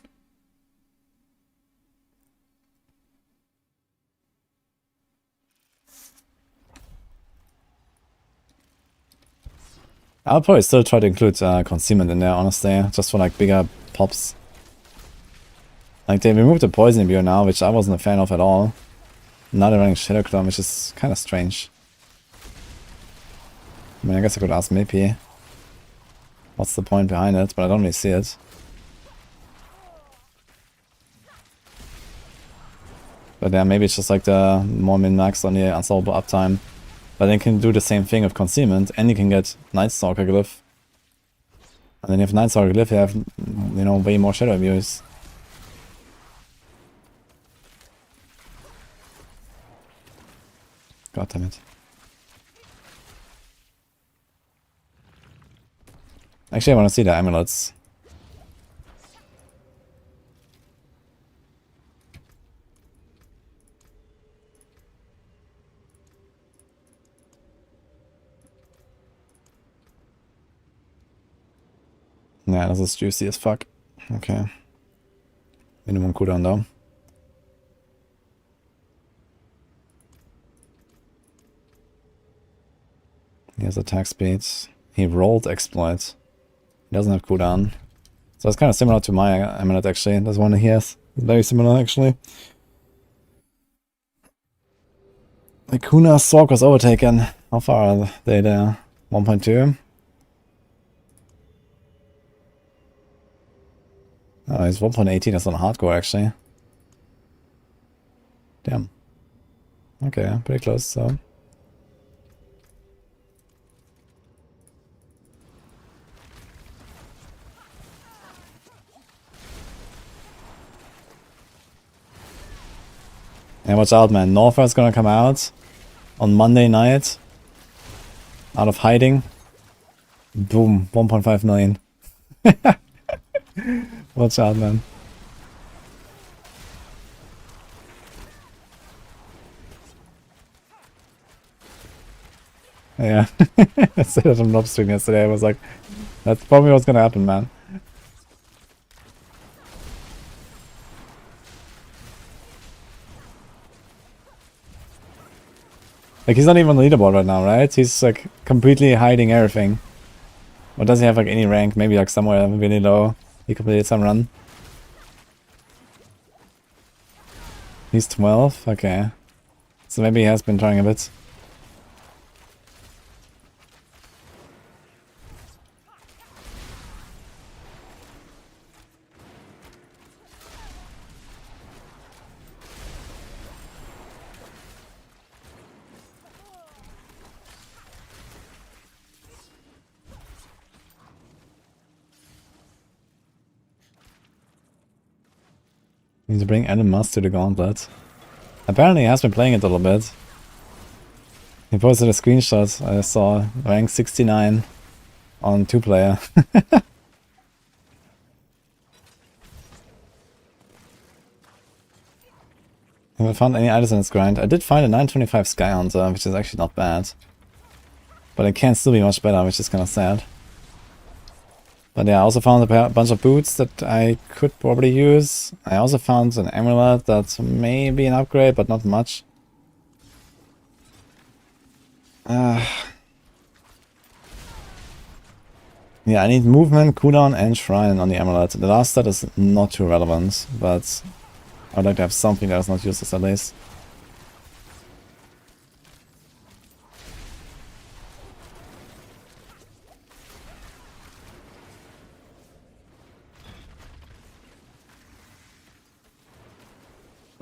I'll probably still try to include concealment in there, honestly, just for like bigger pops. Like they removed the poison imbuer now, which I wasn't a fan of at all. Now they're running Shadow Clone, which is kind of strange. I mean, I guess I could ask Mippy what's the point behind it, but I don't really see it. But yeah, maybe it's just like the more min-max on the unsolvable uptime. But then you can do the same thing with concealment, and you can get Night Stalker Glyph. And then if you have Night Stalker Glyph, you have, you know, way more shadow abuse. God damn it. Actually, I want to see the amulets. Yeah, das ist juicy as fuck. Okay. Minimum cooldown though. He has attack speed. He rolled exploit. He doesn't have cooldown. So it's kind of similar to my amulet actually. There's one he has. It's very similar actually. The Kuna Sorc was overtaken. How far are they there? 1.2? Oh, he's 1.18. That's on hardcore actually. Damn. Okay, pretty close, so. Yeah, watch out, man. Northward's gonna come out on Monday night. Out of hiding. Boom. 1.5 million. Watch out, man. Yeah. I said it on Lob stream yesterday. I was like, that's probably what's gonna happen, man. Like, he's not even on the leaderboard right now, right? He's like completely hiding everything. Or does he have like any rank? Maybe like somewhere really low. He completed some run. He's 12? Okay. So maybe he has been trying a bit. Need to bring Adam Musk to the Gauntlet. Apparently he has been playing it a little bit. He posted a screenshot I saw, rank 69 on 2-player. Haven't found any items in this grind. I did find a 925 Sky Hunter, which is actually not bad. But it can still be much better, which is kind of sad. But yeah, I also found a bunch of boots that I could probably use. I also found an amulet that may be an upgrade, but not much. Yeah, I need movement, cooldown, and shrine on the amulet. The last stat is not too relevant, but I'd like to have something that is not useless at least.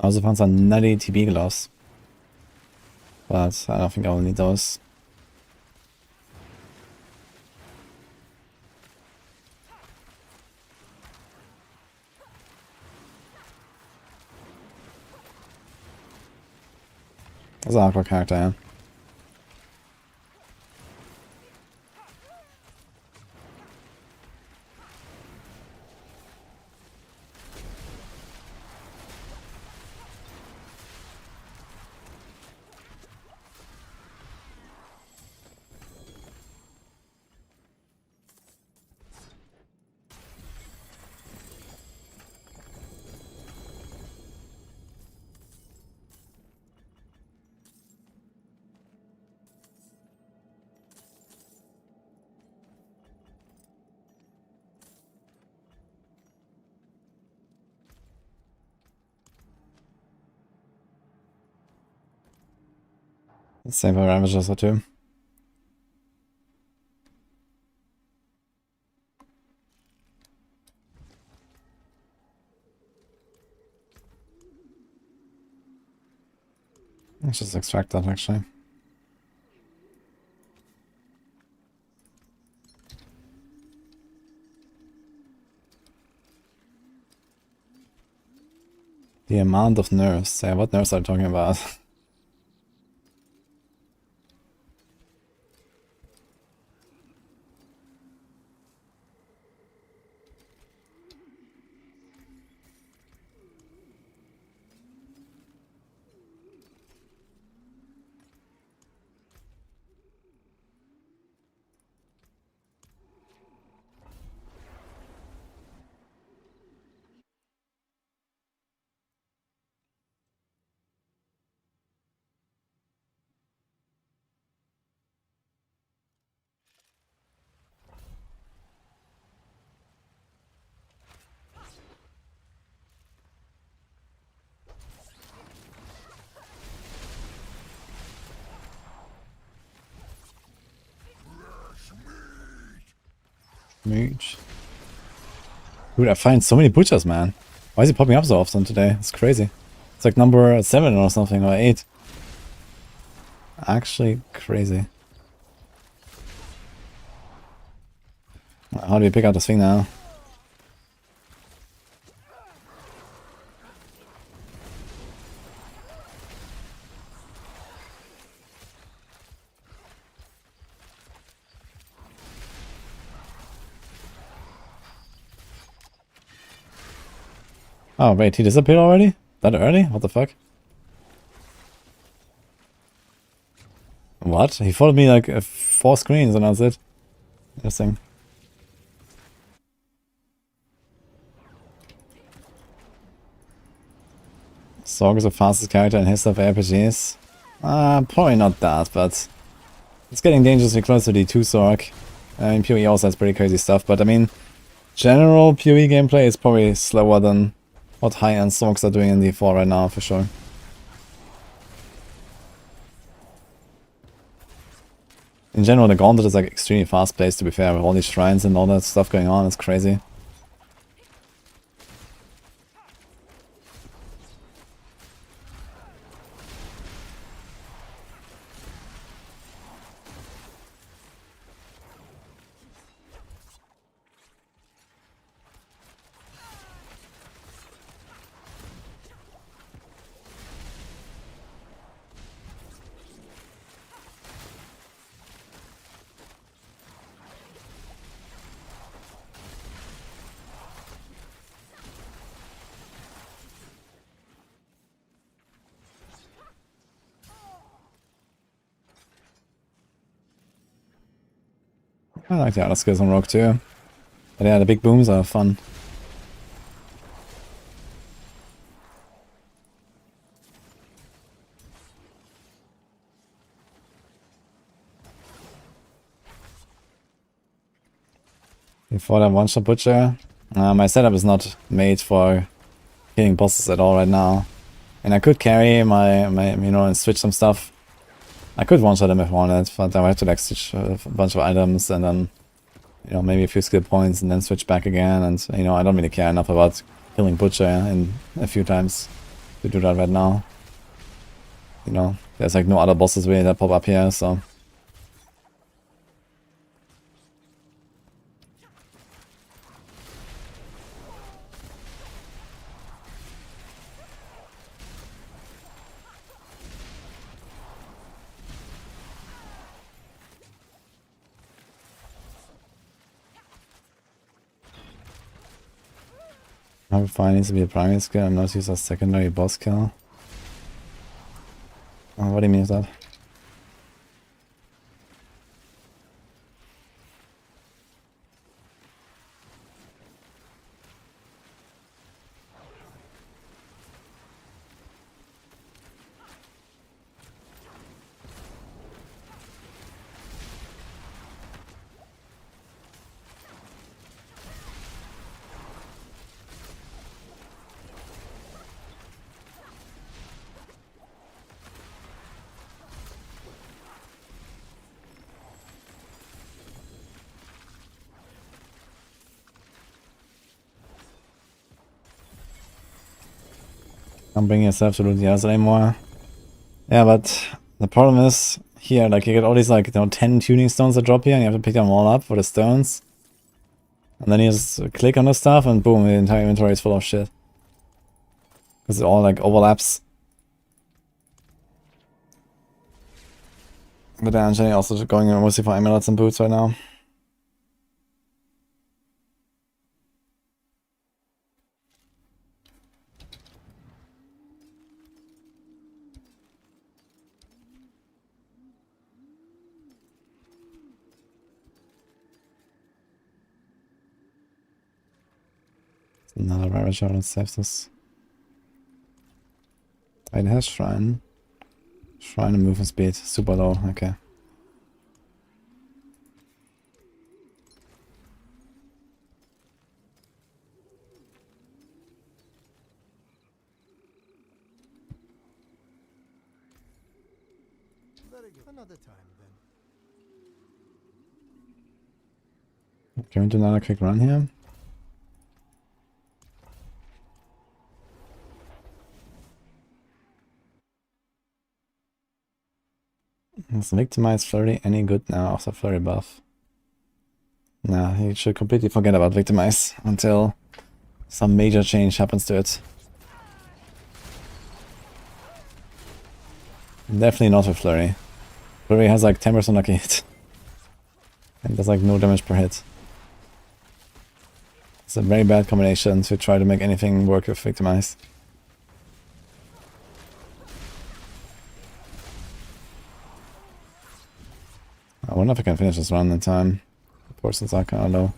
I also found some nutty TB gloves, but I don't think I will need those. That's an awkward character, yeah. Same for Ravagers or two. Let's just extract that actually. The amount of nerfs. Yeah, what nerfs are you talking about? Mooch. Dude, I find so many butchers, man. Why is he popping up so often today? It's crazy. It's like number 7 or something, or 8. Actually crazy. How do we pick out this thing now? Oh wait, he disappeared already? That early? What the fuck? What? He followed me like 4 screens and that's it. Interesting. Sorc is the fastest character in history of RPGs. Probably not that, but it's getting dangerously close to the 2 Sorc. I mean, PoE also has pretty crazy stuff, but I mean, general PoE gameplay is probably slower than what high-end Sorcs are doing in D4 right now, for sure. In general, the Gauntlet is like extremely fast-paced, to be fair, with all these shrines and all that stuff going on. It's crazy. I like the other skills on Rogue too. But yeah, the big booms are fun. Before that one-shot butcher, my setup is not made for killing bosses at all right now. And I could carry my you know, and switch some stuff. I could one-shot him if I wanted, but I would have to like switch a bunch of items and then, you know, maybe a few skill points and then switch back again. And, you know, I don't really care enough about killing butcher in a few times to do that right now. You know, there's like no other bosses really that pop up here, so. Amplify needs to be a primary skill and not use a secondary boss kill. Oh, what do you mean with that? Don't bring yourself to the others anymore. Yeah, but the problem is here, like you get all these like, you know, 10 tuning stones that drop here and you have to pick them all up for the stones. And then you just click on the stuff and boom, the entire inventory is full of shit. Because it all like overlaps. But then I'm also going mostly for amulets and boots right now. Another barrage, let's save this. It has shrine. Shrine and movement speed, super low, okay. Very good. Another time then. Can we do another quick run here? Is Victimize Flurry any good now after Flurry buff? Nah, you should completely forget about Victimize until some major change happens to it. Definitely not with Flurry. Flurry has like 10% lucky hit. And does like no damage per hit. It's a very bad combination to try to make anything work with Victimize. I wonder if I can finish this run in time. The portions are kind of low.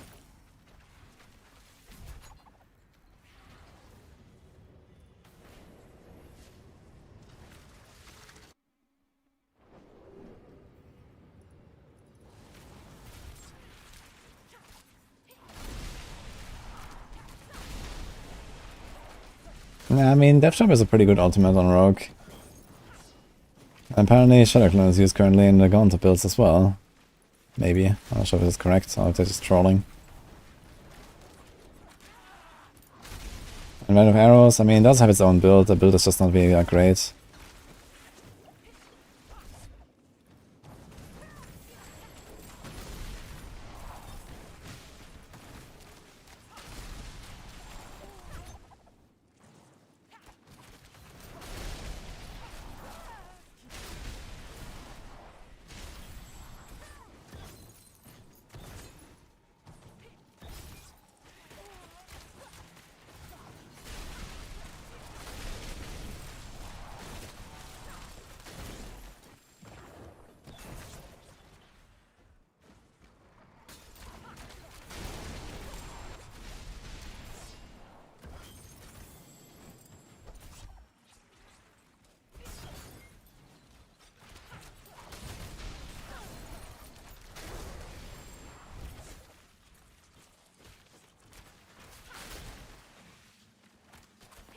Yeah, I mean, Death Trap is a pretty good ultimate on Rogue. Apparently Shadow Clone is used currently in the Gauntlet builds as well. Maybe. I'm not sure if it's correct, or if they're just trolling. And Red of Arrows, I mean, it does have its own build. The build is just not really that great.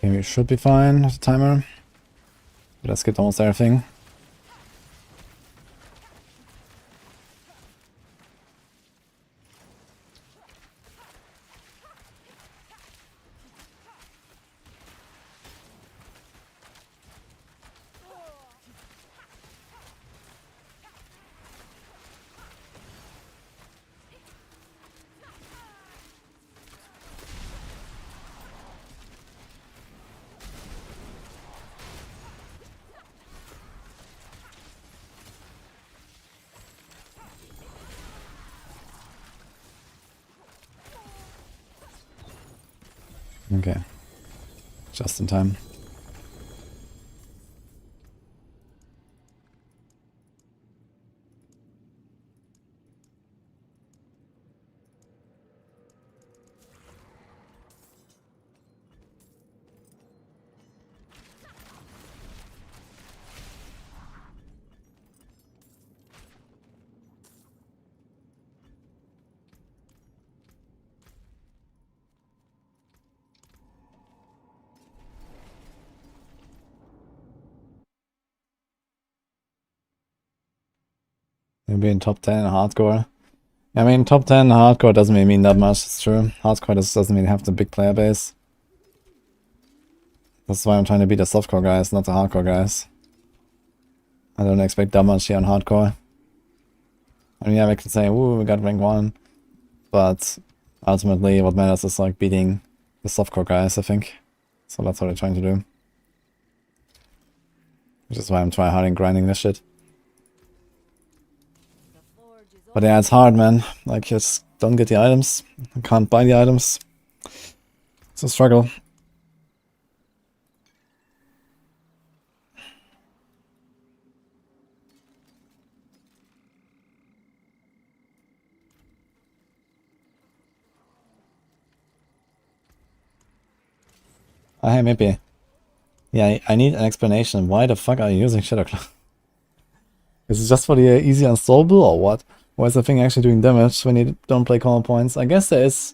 Okay, we should be fine with the timer. But I skipped almost everything. Okay. Just in time. Maybe in top 10 hardcore. I mean, top 10 hardcore doesn't really mean that much, it's true. Hardcore doesn't really have the big player base. That's why I'm trying to beat the softcore guys, not the hardcore guys. I don't expect that much here on hardcore. I mean, yeah, we can say, ooh, we got rank 1. But ultimately, what matters is like beating the softcore guys, I think. So that's what I'm trying to do. Which is why I'm trying hard and grinding this shit. But yeah, it's hard, man. Like, just don't get the items. I can't buy the items. It's a struggle. Hey, maybe. Yeah, I need an explanation. Why the fuck are you using Shadow Cloud? Is it just for the easy unstoppable or what? Why is the thing actually doing damage when you don't play combo points? I guess there is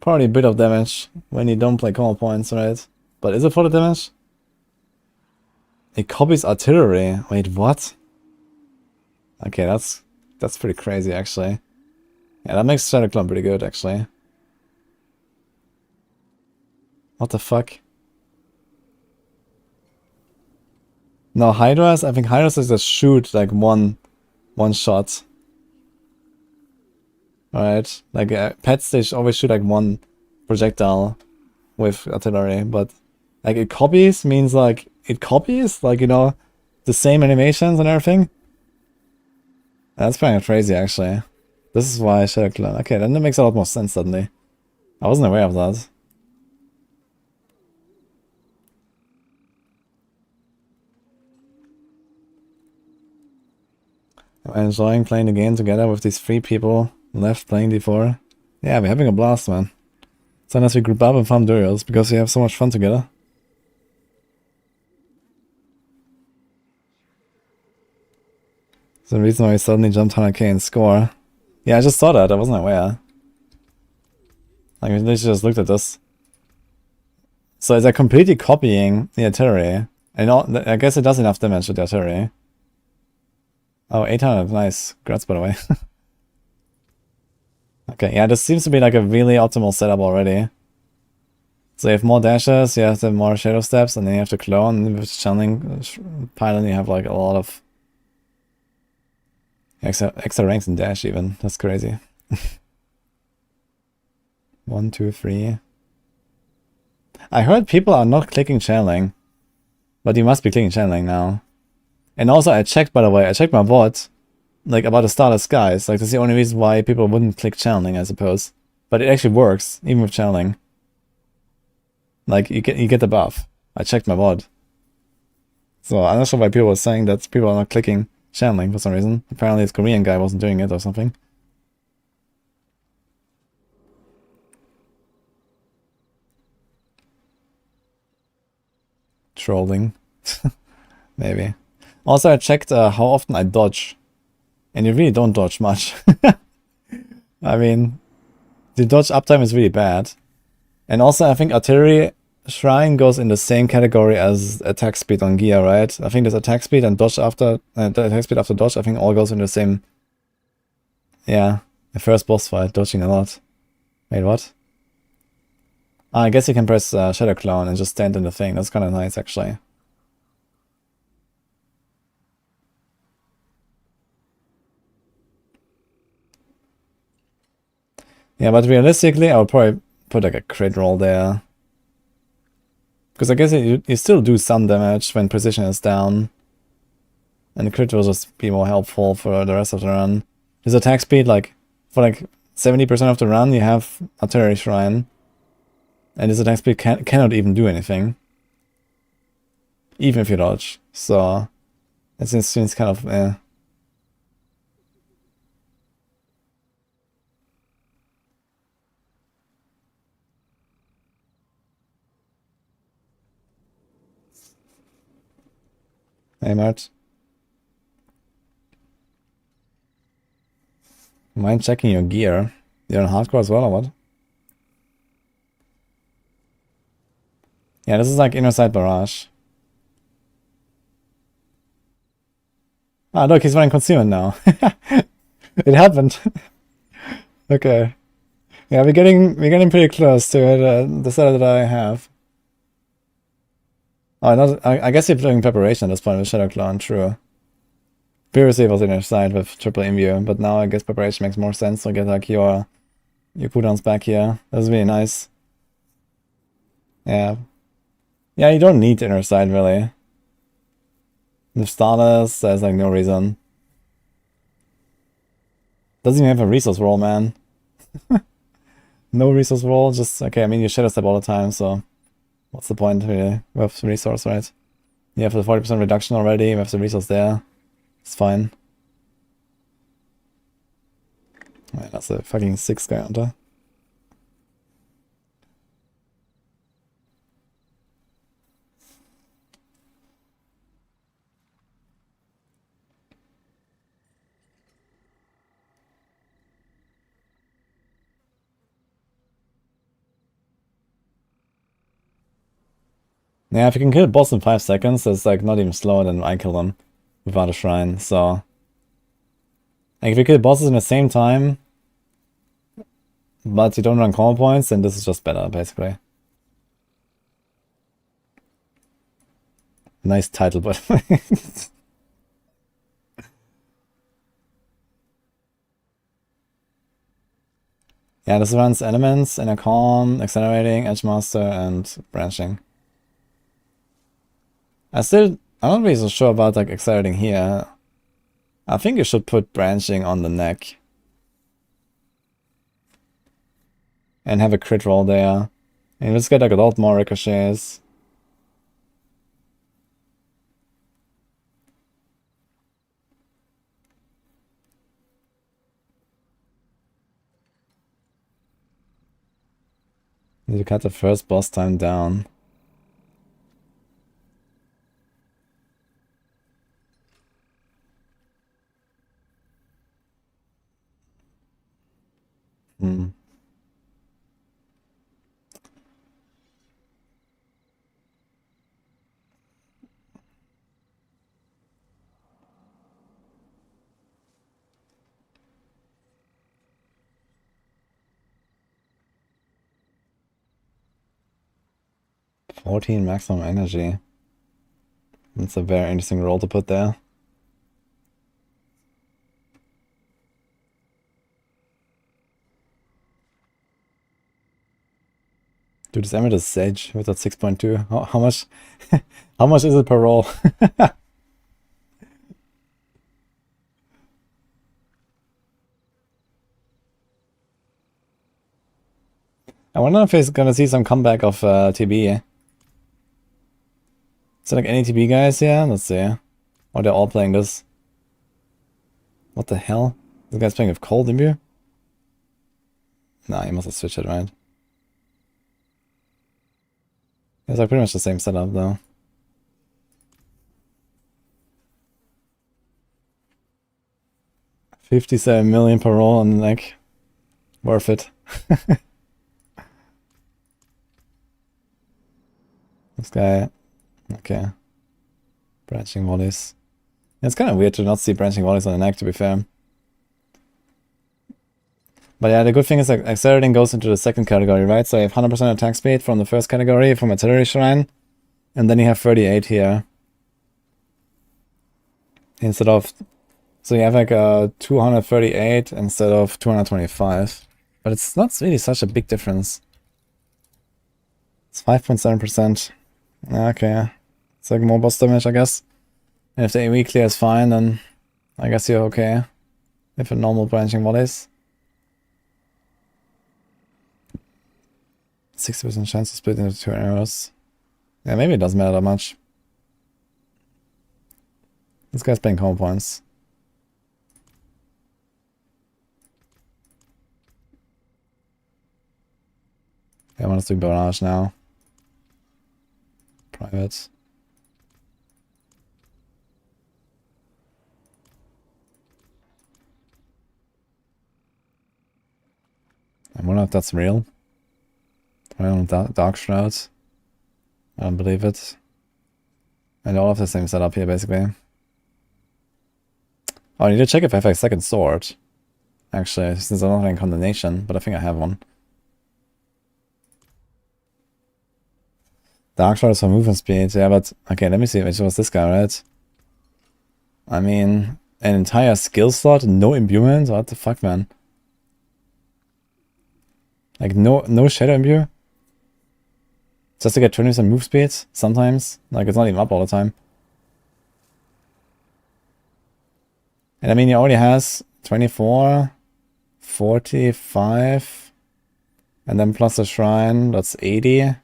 probably a bit of damage when you don't play combo points, right? But is it for the damage? It copies artillery. Wait, what? Okay, that's pretty crazy, actually. Yeah, that makes Shadow Clone pretty good, actually. What the fuck? No, Hydras, I think Hydras is just shoot like one shot. Alright, like pets, they always shoot like one projectile with artillery, but like it copies means like it copies, like, you know, the same animations and everything. That's kind of crazy, actually. This is why Shadow Clone. Okay, then that makes a lot more sense suddenly. I wasn't aware of that. I'm enjoying playing the game together with these 3 people left playing D4. Yeah, we're having a blast, man. Sometimes we group up and farm duels because we have so much fun together. It's the reason why we suddenly jumped 100k and score. Yeah, I just saw that. I wasn't aware. Like, we literally just looked at this. So is that completely copying the artillery? And I guess it does enough damage with the artillery. Oh, 800, nice. Congrats, by the way. Okay, yeah, this seems to be like a really optimal setup already. So you have more dashes, you have the more shadow steps, and then you have to clone. With channeling pylon, you have like a lot of extra ranks in dash even. That's crazy. 1, 2, 3. I heard people are not clicking channeling, but you must be clicking channeling now. And also I checked, by the way, I checked my VOD, like about the Starless Skies. Like that's the only reason why people wouldn't click channeling, I suppose. But it actually works, even with channeling. Like you get the buff. I checked my VOD. So I'm not sure why people were saying that people are not clicking channeling for some reason. Apparently this Korean guy wasn't doing it or something. Trolling. Maybe. Also, I checked how often I dodge. And you really don't dodge much. I mean, the dodge uptime is really bad. And also, I think artillery Shrine goes in the same category as attack speed on gear, right? I think there's attack speed and dodge after the attack speed after dodge. I think all goes in the same. Yeah, the first boss fight, dodging a lot. Wait, what? Ah, I guess you can press Shadow Clone and just stand in the thing. That's kind of nice, actually. Yeah, but realistically, I would probably put like a crit roll there. Because I guess you still do some damage when precision is down. And the crit will just be more helpful for the rest of the run. His attack speed, like, for like 70% of the run, you have Artillery Shrine. And his attack speed cannot even do anything. Even if you dodge. So, it seems kind of, eh. Hey, Mart. Mind checking your gear? You're on hardcore as well, or what? Yeah, this is like inner side barrage. Ah, look, he's running concealment now. It happened. Okay. Yeah, we're getting pretty close to the setup that I have. Oh, not, I guess you're doing preparation at this point with Shadow Clone, true. Previously it was inner side with triple imbue, but now I guess preparation makes more sense to get like your cooldowns back here. That's really nice. Yeah. Yeah, you don't need inner side really. With starters, there's like no reason. Doesn't even have a resource roll, man. No resource roll, just okay, I mean you shadow step all the time, so what's the point really with resource, right? You have the 40% reduction already, you have the resource there. It's fine. Right, that's a fucking 6 guy hunter. Yeah, if you can kill a boss in 5 seconds, that's like not even slower than I kill them without a shrine, so... Like if you kill bosses in the same time, but you don't run combo points, then this is just better, basically. Nice title, but... Yeah, this runs elements, inner calm, accelerating, edge master, and branching. I'm not really so sure about like accelerating here. I think you should put branching on the neck. And have a crit roll there. And let's get like a lot more ricochets. Need to cut the first boss time down. Hmm. $14 maximum energy. That's a very interesting roll to put there. Dude, this Emerald is Sage with that 6.2. How much how much is it per roll? I wonder if he's gonna see some comeback of TB. Is there like any TB guys here? Let's see. Oh, they're all playing this. What the hell? This guy's playing with Cold Imbue? Nah, he must have switched it, right? It's like pretty much the same setup though. 57 million per roll and like worth it. This guy, okay. Branching volleys. Yeah, it's kind of weird to not see branching volleys on the neck, to be fair. But yeah, the good thing is that accelerating goes into the second category, right? So you have 100% attack speed from the first category, from Artillery Shrine. And then you have 38 here. Instead of... So you have like 238 instead of 225. But it's not really such a big difference. It's 5.7%. Okay. It's like more boss damage, I guess. And if the AoE clear is fine, then I guess you're okay. If a normal branching volleys. 60% chance to split into 2 arrows. Yeah, maybe it doesn't matter that much. This guy's playing combo points. Yeah, I want us to do barrage now. Private. I wonder if that's real. I don't Dark Shroud. I don't believe it. And all of the same setup here, basically. Oh, I need to check if I have a second sword. Actually, since I'm not having Condemnation, but I think I have one. Dark Shroud is for movement speed, yeah, but... Okay, let me see, which was this guy, right? I mean, an entire skill slot, no imbuement? What the fuck, man? Like, no Shadow Imbue? Just to get 20% move speed, sometimes. Like, it's not even up all the time. And I mean, he already has 24, 45, and then plus the Shrine, that's 80.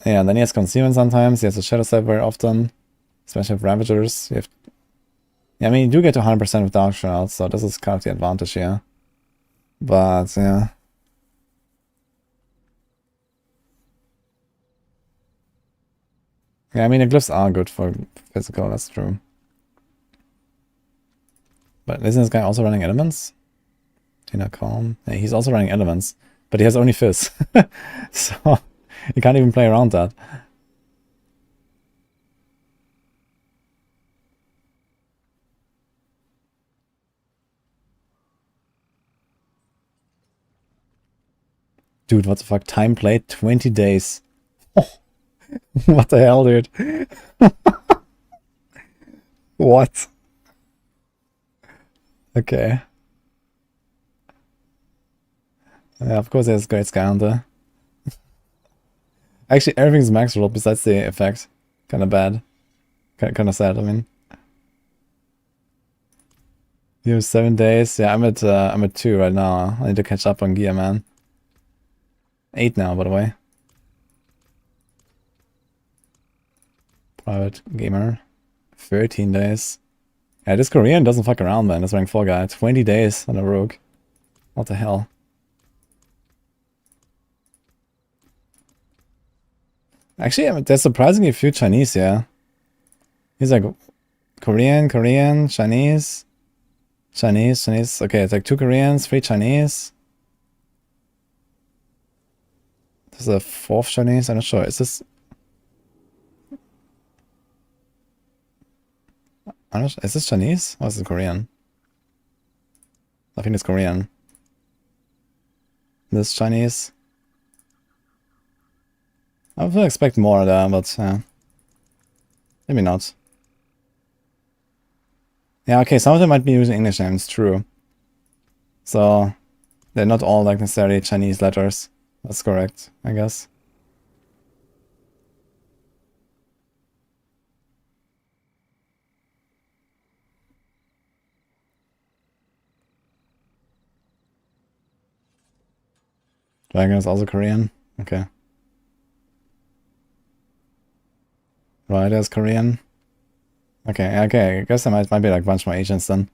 Yeah, and then he has Concealment sometimes, he has a Shadow Step very often, especially with Ravagers. You have... Yeah, I mean, you do get to 100% with Dark Shroud, so this is kind of the advantage here. But, yeah. Yeah, I mean, the glyphs are good for physical, that's true. But isn't this guy also running elements? Inner Calm. Yeah, he's also running elements, but he has only Fizz. So, you can't even play around that. Dude, what the fuck? Time played 20 days. Oh, what the hell, dude? What? Okay. Yeah, of course there's great Gauntlet. Actually, everything's max roll besides the effect. Kind of bad. Kind of sad, I mean. You have 7 days. Yeah, I'm at 2 right now. I need to catch up on gear, man. 8 now, by the way. Private gamer. 13 days. Yeah, this Korean doesn't fuck around, man. This rank 4 guy. 20 days on a rogue. What the hell? Actually, I mean, there's surprisingly few Chinese here. He's like Korean, Chinese. Chinese. Okay, it's like 2 Koreans, 3 Chinese. There's a 4th Chinese. I'm not sure. Is this... Is this Chinese? Or is it Korean? I think it's Korean. This Chinese. I would expect more there, but maybe not. Yeah, okay, some of them might be using English names, true. So they're not all like necessarily Chinese letters. That's correct, I guess. Dragon is also Korean. Okay. Rider is Korean. Okay, I guess there might be like a bunch more agents then.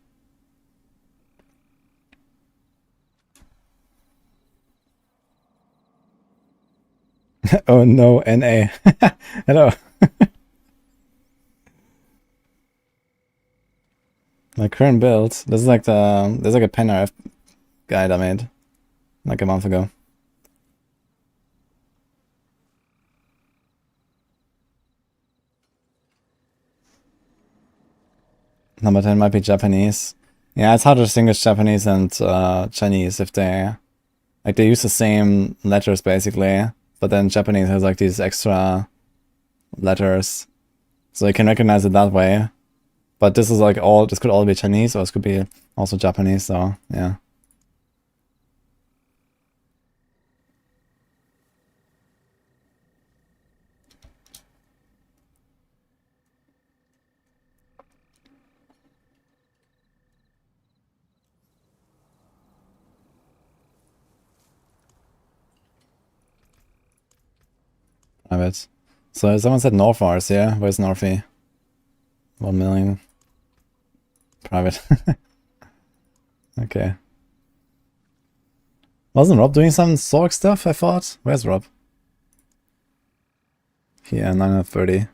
Oh no, NA. Hello. My current build. This is like there's like a pen RF guide I made like a month ago. Number 10 might be Japanese. Yeah, it's hard to distinguish Japanese and Chinese if they use the same letters basically, but then Japanese has like these extra letters, so you can recognize it that way. But this is like this could all be Chinese, or this could be also Japanese, so yeah. Private. So someone said North Mars, yeah? Where's Northy? 1 million. Private. Okay. Wasn't Rob doing some Sorc stuff, I thought? Where's Rob? Here, 930.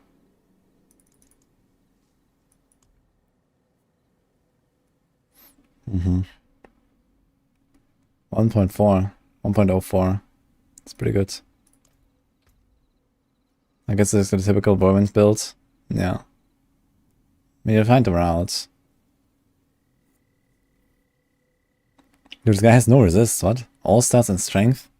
Mm-hmm. 1.4. 1.04. It's pretty good. I guess it's the typical Vermin's build. Yeah. I mean, you'll find the routes. Dude, this guy has no resist, what? All stats and strength?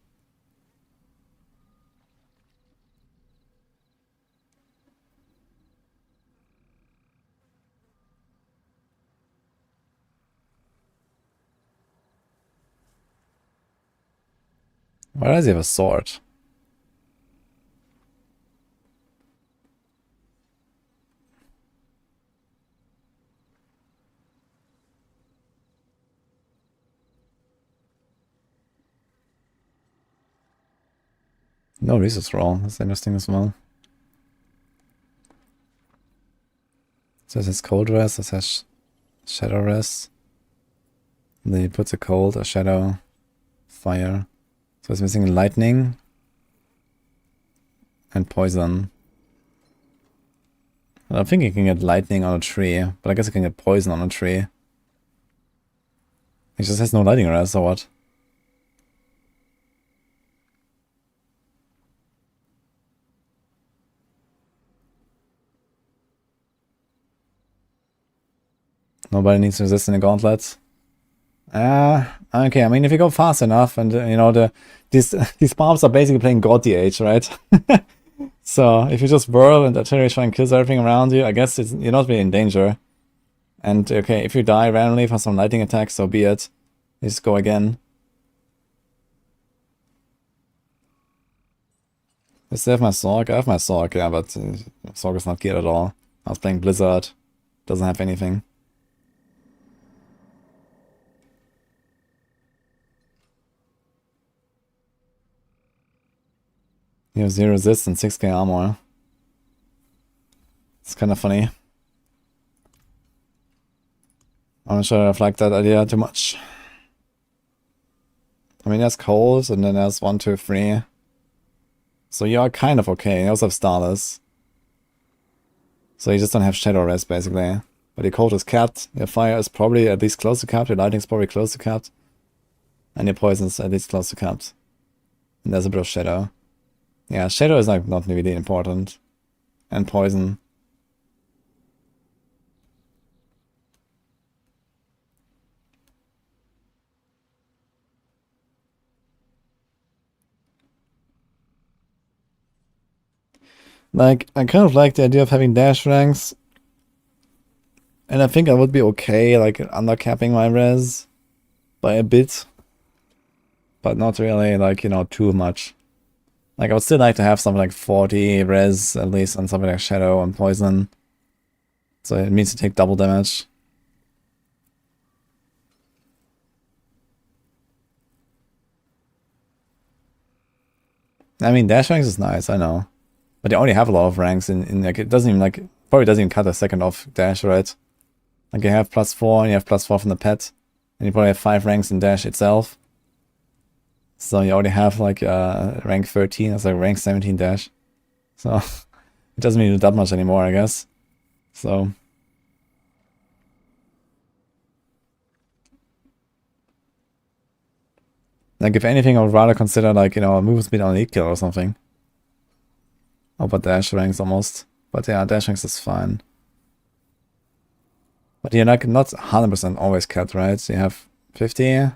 Why does he have a sword? No resource roll, that's interesting as well. So it says cold rest, it says shadow rest. And then he puts a cold, a shadow, fire. So it's missing lightning and poison. I think you can get lightning on a tree, but I guess you can get poison on a tree. He just has no lightning rest or what? Nobody needs resist in the Gauntlet. Okay, I mean, if you go fast enough and, you know, these mobs are basically playing God DH, right? So, if you just whirl and artillery try and kills everything around you, I guess you're not really in danger. And, okay, if you die randomly from some lightning attack, so be it. You just go again. I still have my Sorc. I have my Sorc, yeah, but Sorc is not geared at all. I was playing Blizzard. Doesn't have anything. You have 0 resist and 6k armor. It's kind of funny. I'm not sure I've liked that idea too much. I mean, there's cold, and then there's 1, 2, 3. So you are kind of okay. You also have Starless. So you just don't have Shadow Rest, basically. But your cold is capped, your fire is probably at least close to capped, your lightning is probably close to capped. And your poison is at least close to capped. And there's a bit of Shadow. Yeah, Shadow is like not really important. And poison. Like, I kind of like the idea of having dash ranks. And I think I would be okay, like, undercapping my res by a bit. But not really, like, you know, too much. Like, I would still like to have something like 40 res, at least, on something like Shadow and Poison. So it means to take double damage. I mean, dash ranks is nice, I know. But they already have a lot of ranks in like, it doesn't even, like, probably doesn't even cut a second off dash, right? Like, you have +4, and you have +4 from the pet. And you probably have 5 ranks in dash itself. So you already have, like, rank 13, that's like rank 17 dash. So, it doesn't really do that much anymore, I guess. So... like, if anything, I would rather consider, like, you know, a move speed on elite kill or something. Oh, but dash ranks almost. But yeah, dash ranks is fine. But you're like not 100% always capped, right? So you have 50, and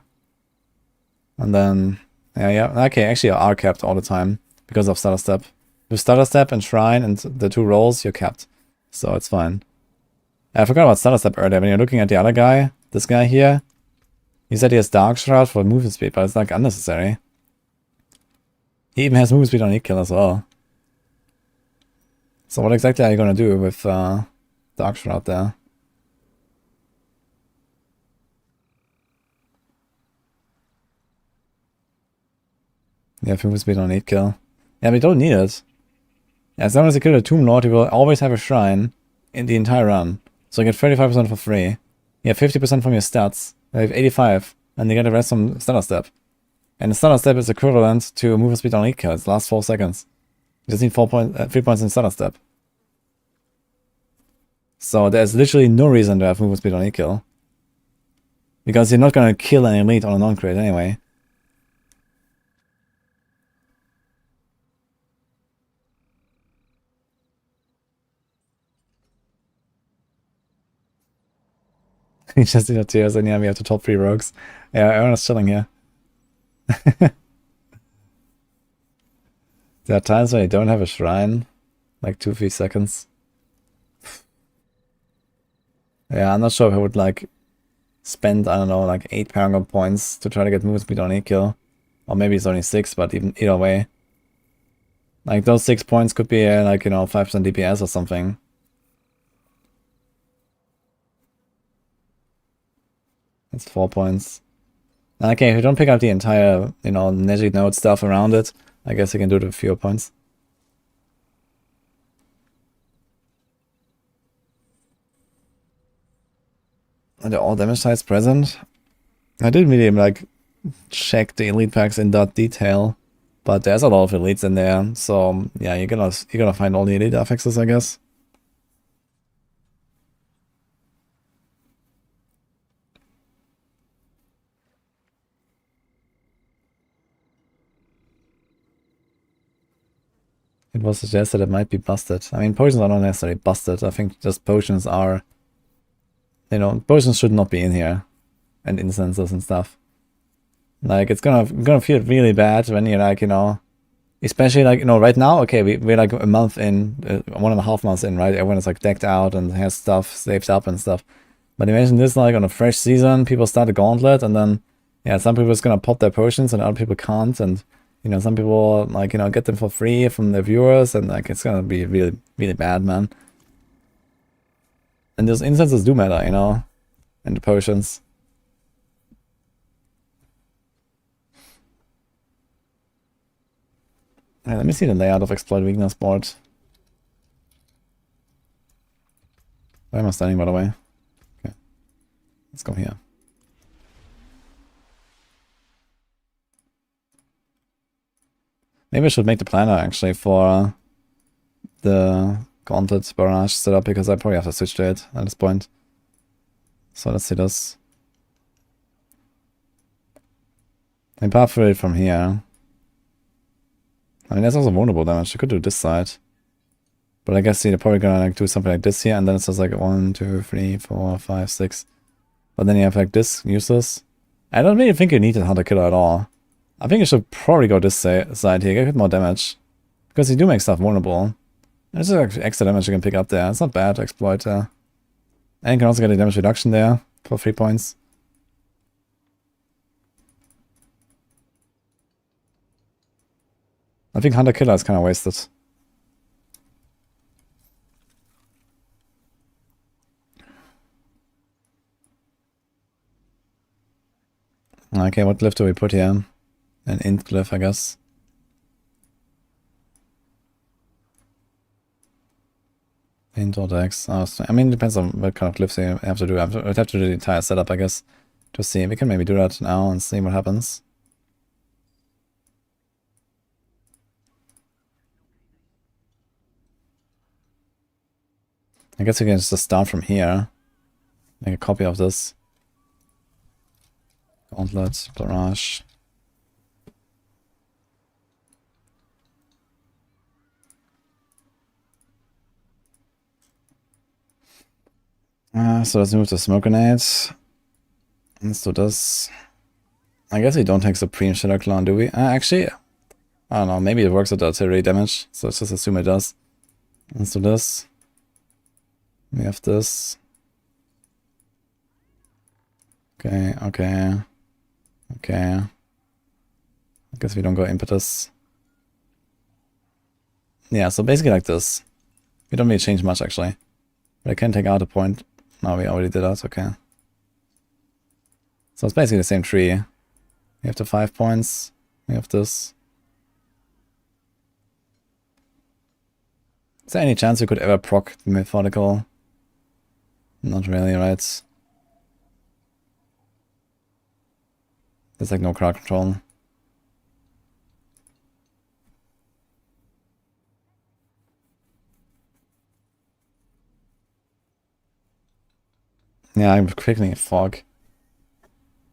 then yeah. Okay, actually you are capped all the time because of starter step. With starter step and shrine and the 2 rolls, you're capped, so it's fine. I forgot about starter step earlier. When you're looking at the other guy, this guy here, he said he has dark shroud for movement speed, but it's like unnecessary. He even has movement speed on E-kill as well. So what exactly are you gonna do with dark shroud there? Yeah, movement speed on 8 kill. Yeah, we don't need it. As long as you kill the Tomb Lord, you will always have a shrine in the entire run. So you get 35% for free. You have 50% from your stats. You have 85, and you get the rest from Stunner Step. And the Stunner Step is equivalent to movement speed on 8 kill. It lasts 4 seconds. You just need 3 points in Stunner Step. So there's literally no reason to have movement speed on 8 kill. Because you're not gonna kill an elite on a non-crit anyway. You just need a tears, and yeah, we have the top 3 rogues. Yeah, Aaron's chilling here. There are times when you don't have a shrine, like 2-3 seconds. Yeah, I'm not sure if I would like spend, I don't know, like 8 Paragon points to try to get movement speed on 8 kill. Or maybe it's only 6, but even either way. Like those 6 points could be like, you know, 5% DPS or something. That's 4 points. Okay, if you don't pick up the entire, you know, magic node stuff around it, I guess you can do it with fewer points. Are there all damage types present? I didn't really like check the elite packs in that detail, but there's a lot of elites in there, so yeah, you're gonna find all the elite affixes, I guess. It was suggested it might be busted. I mean, potions are not necessarily busted. I think just potions are, you know, potions should not be in here, and incenses and stuff. Like, it's gonna feel really bad when you're like, you know, especially like, you know, right now, okay, we're like a month in, 1.5 months in, right? Everyone is like decked out and has stuff saved up and stuff. But imagine this like on a fresh season, people start a Gauntlet, and then, yeah, some people are just gonna pop their potions and other people can't, and, you know, some people, like, you know, get them for free from their viewers, and like, it's gonna be really, really bad, man. And those incenses do matter, you know, and the potions. Yeah, let me see the layout of Exploit Weakness board. Where am I standing, by the way? Okay. Let's go here. Maybe I should make the planner, actually, for the Gauntlet barrage setup, because I probably have to switch to it at this point. So let's see this. I path through it from here. I mean, there's also vulnerable damage. I could do this side. But I guess they're probably gonna like do something like this here, and then it's just like 1, 2, 3, 4, 5, 6. But then you have like this, useless. I don't really think you need a Hunter Killer at all. I think you should probably go this side here, get more damage. Because you do make stuff vulnerable. There's like extra damage you can pick up there. It's not bad to exploit there. And you can also get a damage reduction there for 3 points. I think Hunter Killer is kind of wasted. Okay, what glyph do we put here? An int glyph, I guess. Int or dex. Oh, I mean, it depends on what kind of glyphs you have to do. I'd have to do the entire setup, I guess, to see. We can maybe do that now and see what happens. I guess we can just start from here. Make a copy of this. Gauntlet, barrage. So let's move to smoke grenade. Let's do this. I guess we don't take Supreme Shadow Clone, do we? Actually, I don't know, maybe it works with artillery damage, so let's just assume it does. Let's do this. We have this. Okay, okay. Okay. I guess we don't go impetus. Yeah, so basically like this. We don't really change much actually. But I can take out a point. No, we already did that, okay. So it's basically the same tree. We have the 5 points. We have this. Is there any chance we could ever proc the methodical? Not really, right? There's like no crowd control. Yeah, I'm quickly fog.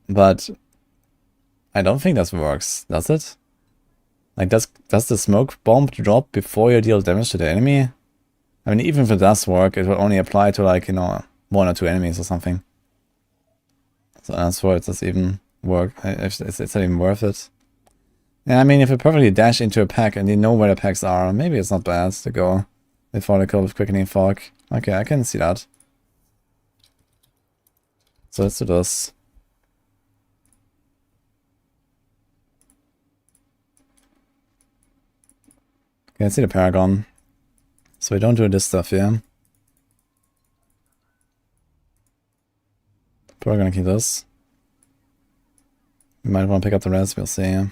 But I don't think that works, does it? Like, does the smoke bomb drop before you deal damage to the enemy? I mean, even if it does work, it will only apply to, like, you know, 1 or 2 enemies or something. So that's why it does even work. It's not even worth it. Yeah, I mean, if you perfectly dash into a pack and you know where the packs are, maybe it's not bad to go methodical with quickening fog. Okay, I can see that. So let's do this. Okay, let's see the Paragon. So we don't do this stuff here. Probably gonna keep this. We might want to pick up the rest, we'll see.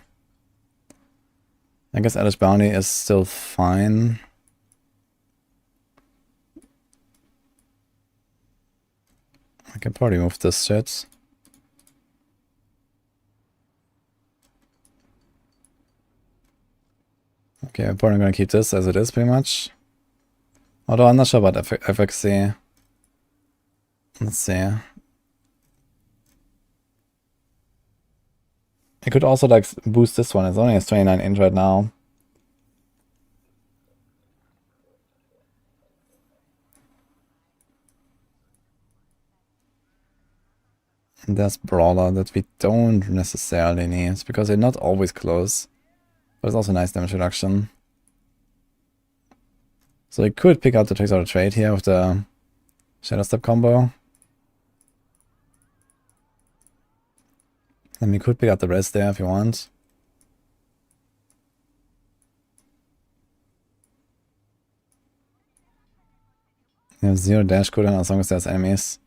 I guess Elish Bounty is still fine. I can probably move this shit. Okay, I'm probably gonna keep this as it is pretty much. Although I'm not sure about efficacy. Let's see. I could also like boost this one. It's only a 29 inch right now. And there's Brawler that we don't necessarily need because they're not always close. But it's also nice damage reduction. So we could pick out the tricks out of trade here with the Shadow Step combo. And we could pick out the rest there if you want. You have 0 dash cooldown as long as there's enemies.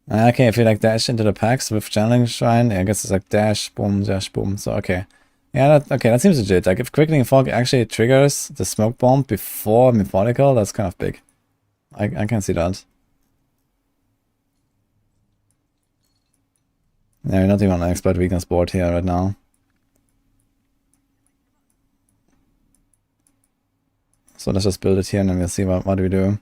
Okay, if you like dash into the packs with Channeling Shrine, I guess it's like dash, boom, so okay. Yeah, that seems legit. Like if Quickening Fog actually triggers the smoke bomb before Methodical, that's kind of big. I can see that. Yeah, we're not even on an expert weakness board here right now. So let's just build it here and then we'll see what do we do.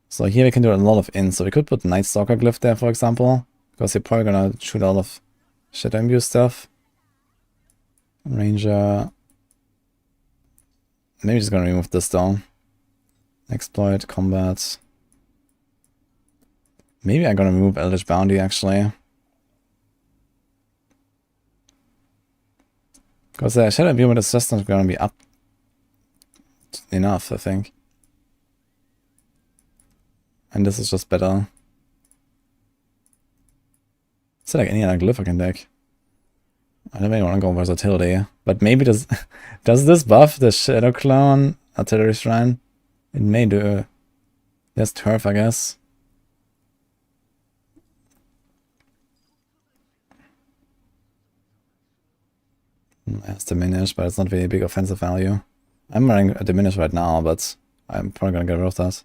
So here we can do a lot of ins. So we could put Night Stalker Glyph there, for example. Because you're probably gonna shoot a lot of Shadow Imbue stuff. Ranger. Maybe just gonna remove this though. Exploit, combat. Maybe I'm gonna remove Eldritch Bounty actually. Because the Shadow Imbue is just not gonna be up enough, I think. And this is just better. Is there like any other glyph I can deck? I don't really want to go versatility. But maybe does this buff the Shadow Clone Artillery Shrine? It may do. There's turf, I guess. It's diminished, but it's not really big offensive value. I'm running a diminish right now, but I'm probably gonna get rid of that.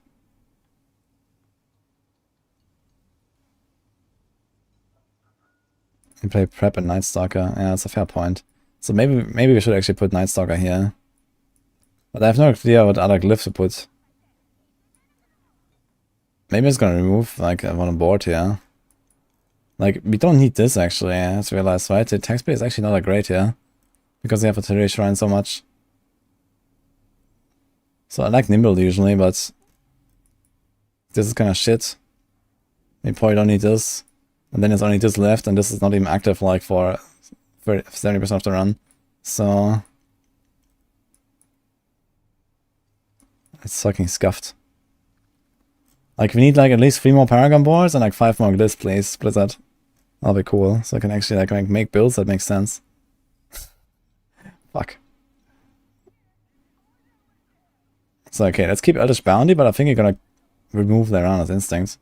You play Prep and Night Stalker. Yeah, that's a fair point. So maybe we should actually put Night Stalker here. But I have no idea what other glyphs to put. Maybe it's gonna remove like one on board here. Like we don't need this actually, I just realized, right? The attack speed is actually not that great here. Because they have Artillery Shrine so much. So I like Nimble usually, but this is kinda shit. We probably don't need this. And then there's only this left, and this is not even active like for 70% of the run. So it's fucking scuffed. Like we need like at least 3 more Paragon boards and like 5 more Glyphs, please, Blizzard. That'll be cool. So I can actually like make builds that make sense. Fuck. So okay, let's keep Eldritch Bounty, but I think you're gonna remove their Runner's Instinct.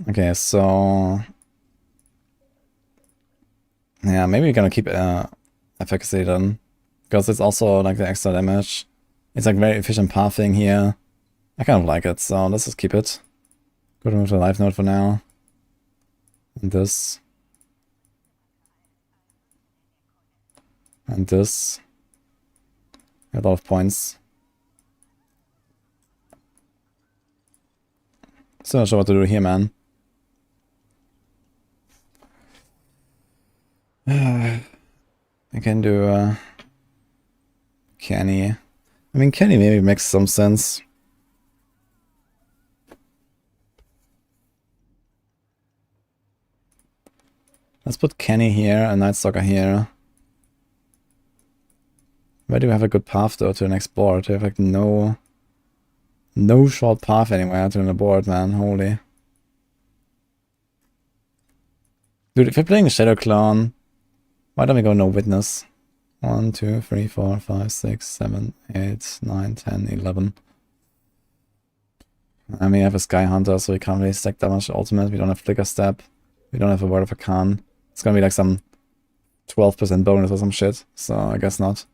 Okay, so yeah, maybe we're gonna keep efficacy then, because it's also like the extra damage. It's like very efficient pathing here. I kind of like it, so let's just keep it. Go to the life node for now. And this. And this. A lot of points. Still not sure what to do here, man. I can do Kenny. I mean, Kenny maybe makes some sense. Let's put Kenny here and Night Stalker here. Where do we have a good path though to the next board? We have like no short path anywhere to the board, man. Holy. Dude, if you're playing Shadow Clone, why don't we go no witness? 1, 2, 3, 4, 5, 6, 7, 8, 9, 10, 11. I mean, we have a Sky Hunter, so we can't really stack that much ultimate. We don't have Flicker Step. We don't have a Word of Arcane. It's gonna be like some 12% bonus or some shit, so I guess not.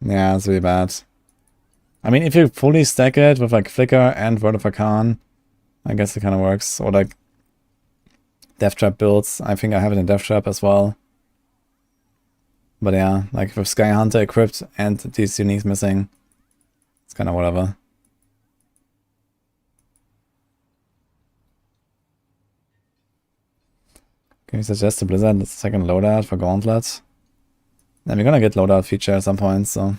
Yeah, it's really bad. I mean, if you fully stack it with like Flicker and Word of Arcane, I guess it kind of works. Or like Death Trap builds. I think I have it in Death Trap as well. But yeah, like with Sky Hunter equipped and these uniques missing, it's kind of whatever. Can you suggest to Blizzard the second loadout for Gauntlet? And we're gonna get loadout feature at some point, so.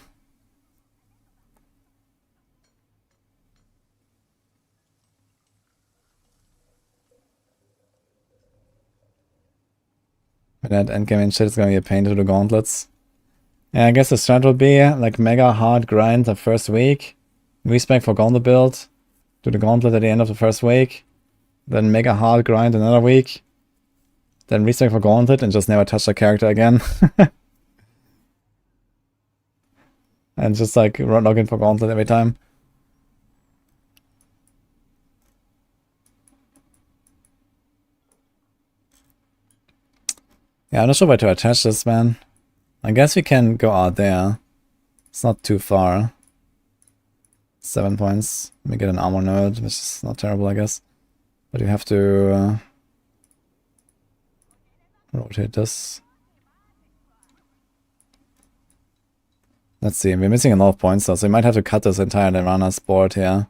But that endgame and shit is gonna be a pain to the gauntlets. Yeah, I guess the strat would be like mega hard grind the first week, respec for gauntlet build, do the gauntlet at the end of the first week, then mega hard grind another week, then respec for gauntlet and just never touch the character again. And just like log in for gauntlet every time. Yeah, I'm not sure where to attach this, man. I guess we can go out there. It's not too far. 7 points. We get an armor node, which is not terrible, I guess. But you have to rotate this. Let's see, we're missing a lot of points though, so we might have to cut this entire Nirvana's board here.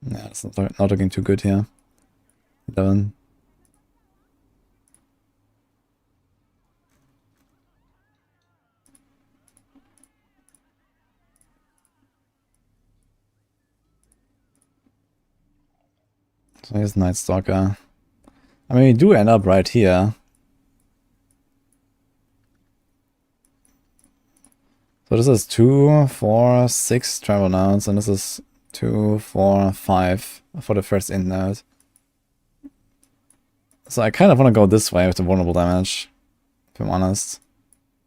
Yeah, it's not looking too good here. 11. So here's Night Stalker. I mean, we do end up right here. So this is 2, 4, 6 travel nodes, and this is 2, 4, 5 for the first int node. So I kind of want to go this way with the vulnerable damage, if I'm honest.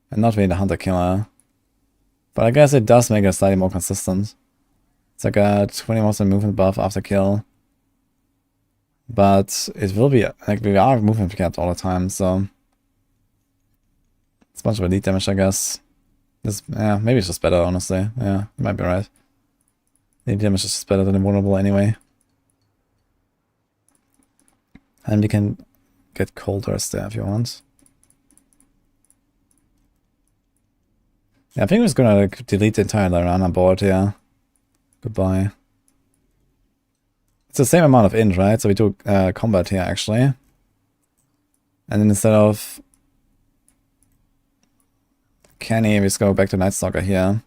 And not really the hunter killer. But I guess it does make it slightly more consistent. It's like a 20% movement buff after kill. But it will be, like, we are movement capped all the time, so it's a bunch of elite damage, I guess. This, yeah, maybe it's just better, honestly. Yeah, you might be right. Elite damage is just better than invulnerable anyway. And we can get Cold Rest there if you want. Yeah, I think we're just gonna like, delete the entire Lyrana board here. Goodbye. It's the same amount of int, right? So we do combat here, actually. And then instead of Kenny, we just go back to Night Stalker here.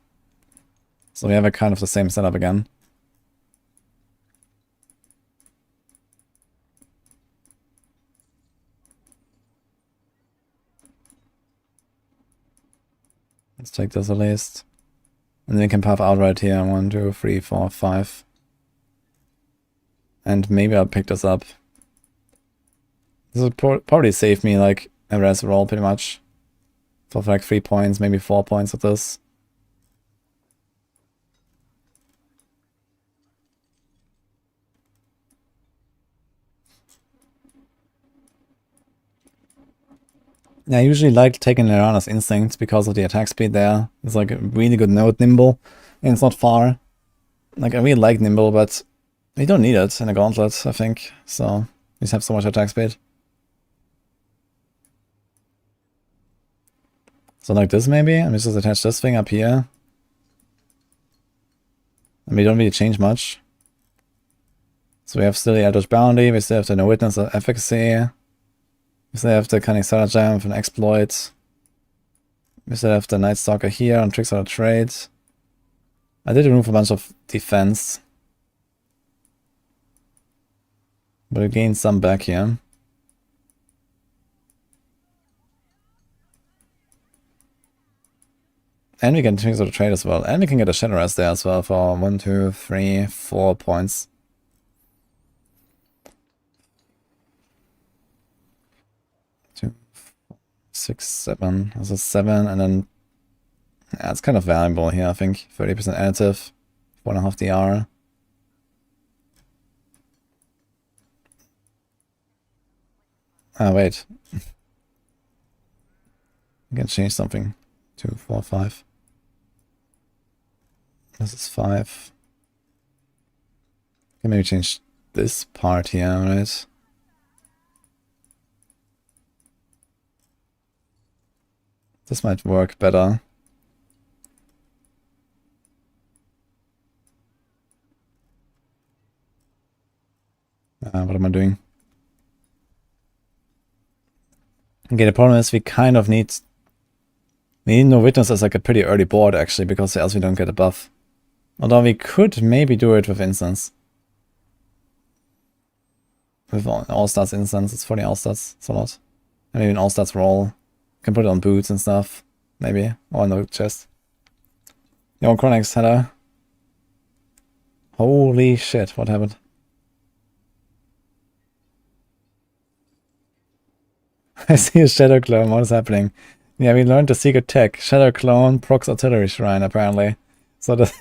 So we have a kind of the same setup again. Let's take this at least. And then we can puff outright here. 1, 2, 3, 4, 5. And maybe I'll pick this up. This would probably save me like a res roll pretty much. For like 3 points, maybe 4 points of this. Yeah, I usually like taking Lyrana's Instinct because of the attack speed there. It's like a really good node, Nimble, and it's not far. Like, I really like Nimble, but you don't need it in a Gauntlet, I think. So, you just have so much attack speed. So like this maybe, and we just attach this thing up here. And we don't really change much. So we have still the Eldritch Bounty, we still have the No Witness Efficacy. We still have the Cunning Stratagem and Exploit. We still have the Night Stalker here on Tricks or Trade. I did remove a bunch of defense. But we gained some back here. And we can Tricks or Trade as well. And we can get a Shadow Rest there as well for 1, 2, 3, 4 points. 2, 4, 6, 7. This is 7, and then yeah, it's kind of valuable here, I think. 30% additive, 4.5 DR. Ah, wait. I can change something. 2, 4, 5. This is 5. Can maybe change this part here, right? This might work better. What am I doing? Okay, the problem is we kind of need... We need No Witness as like a pretty early board actually, because else we don't get a buff. Although we could maybe do it with Instance. With All-Stars Instance, it's for the All-Stars, it's a lot. And maybe an All-Stars roll. Can put it on boots and stuff, maybe. Or on the chest. Yo, Chronix, hello. Holy shit, what happened? I see a Shadow Clone, what is happening? Yeah, we learned the secret tech. Shadow Clone, Prox Artillery Shrine, apparently. So the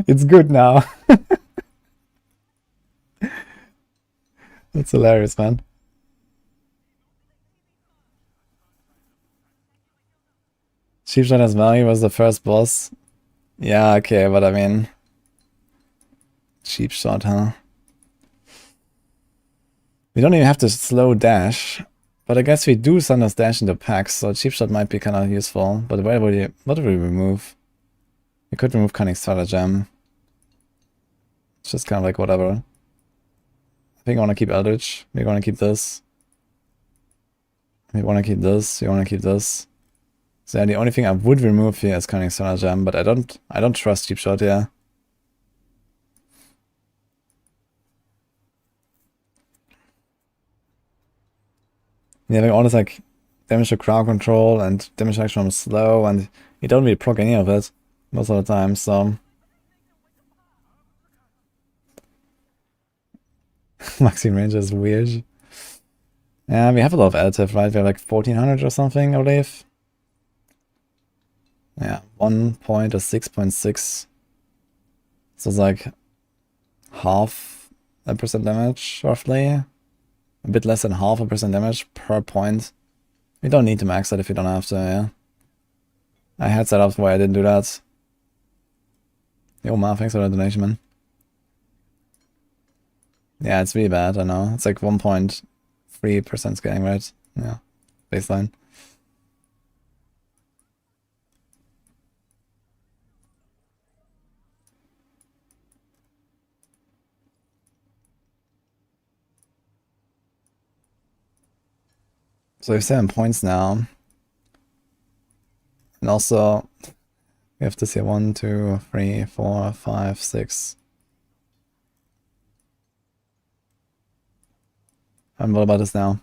it's good now. That's hilarious, man. Cheap Shot has value was the first boss. Yeah, okay, but I mean... Cheap Shot, huh? We don't even have to slow dash. But I guess we do sometimes dash into packs, so Cheap Shot might be kind of useful. But what do we remove? We could remove Cunning Stratagem. It's just kind of like whatever. I think I want to keep Eldritch. We want to keep this. We want to keep this. We want to keep this. So yeah, the only thing I would remove here is Cunning Stratagem, but I don't trust Cheap Shot here. Yeah, having all this like damage to crowd control and damage action from slow, and you don't really proc any of it most of the time, so Maxine Ranger is weird. Yeah, we have a lot of additive, right? We have like 1400 or something, I believe. Yeah, 1 point or 6.6. So it's like half a percent damage, roughly. A bit less than half a percent damage per point. You don't need to max that if you don't have to, yeah. I had setups where I didn't do that. Yo, Ma, thanks for the donation, man. Yeah, it's really bad, I know. It's like 1.3% scaling, right? Yeah, baseline. So we have 7 points now. And also, we have this here 1, 2, 3, 4, 5, 6. What about this now?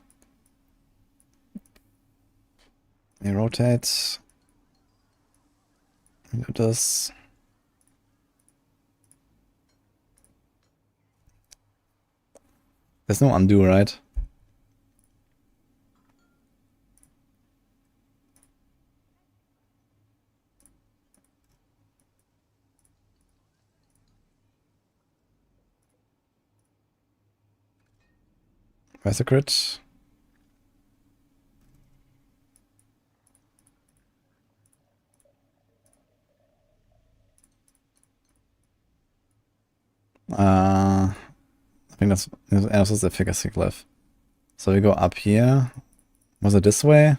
We rotate. We do this. There's no undo, right? Where's the crit? I think that's the efficacy glyph. So we go up here. Was it this way?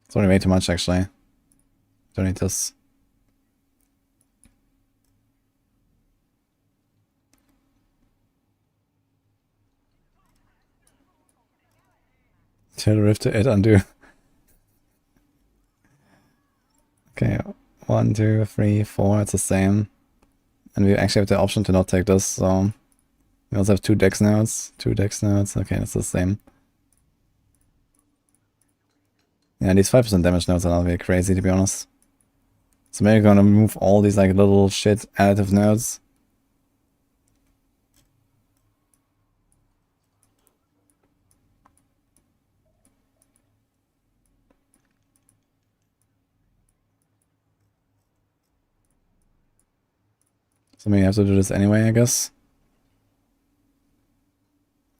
It's already way too much, actually. Don't need this. Till rift to it, undo. Okay, 1, 2, 3, 4, it's the same. And we actually have the option to not take this, so we also have 2 dex nodes. 2 dex nodes, okay, it's the same. Yeah, these 5% damage nodes are not very crazy, to be honest. So maybe we're gonna remove all these like little shit additive nodes. So maybe I have to do this anyway, I guess.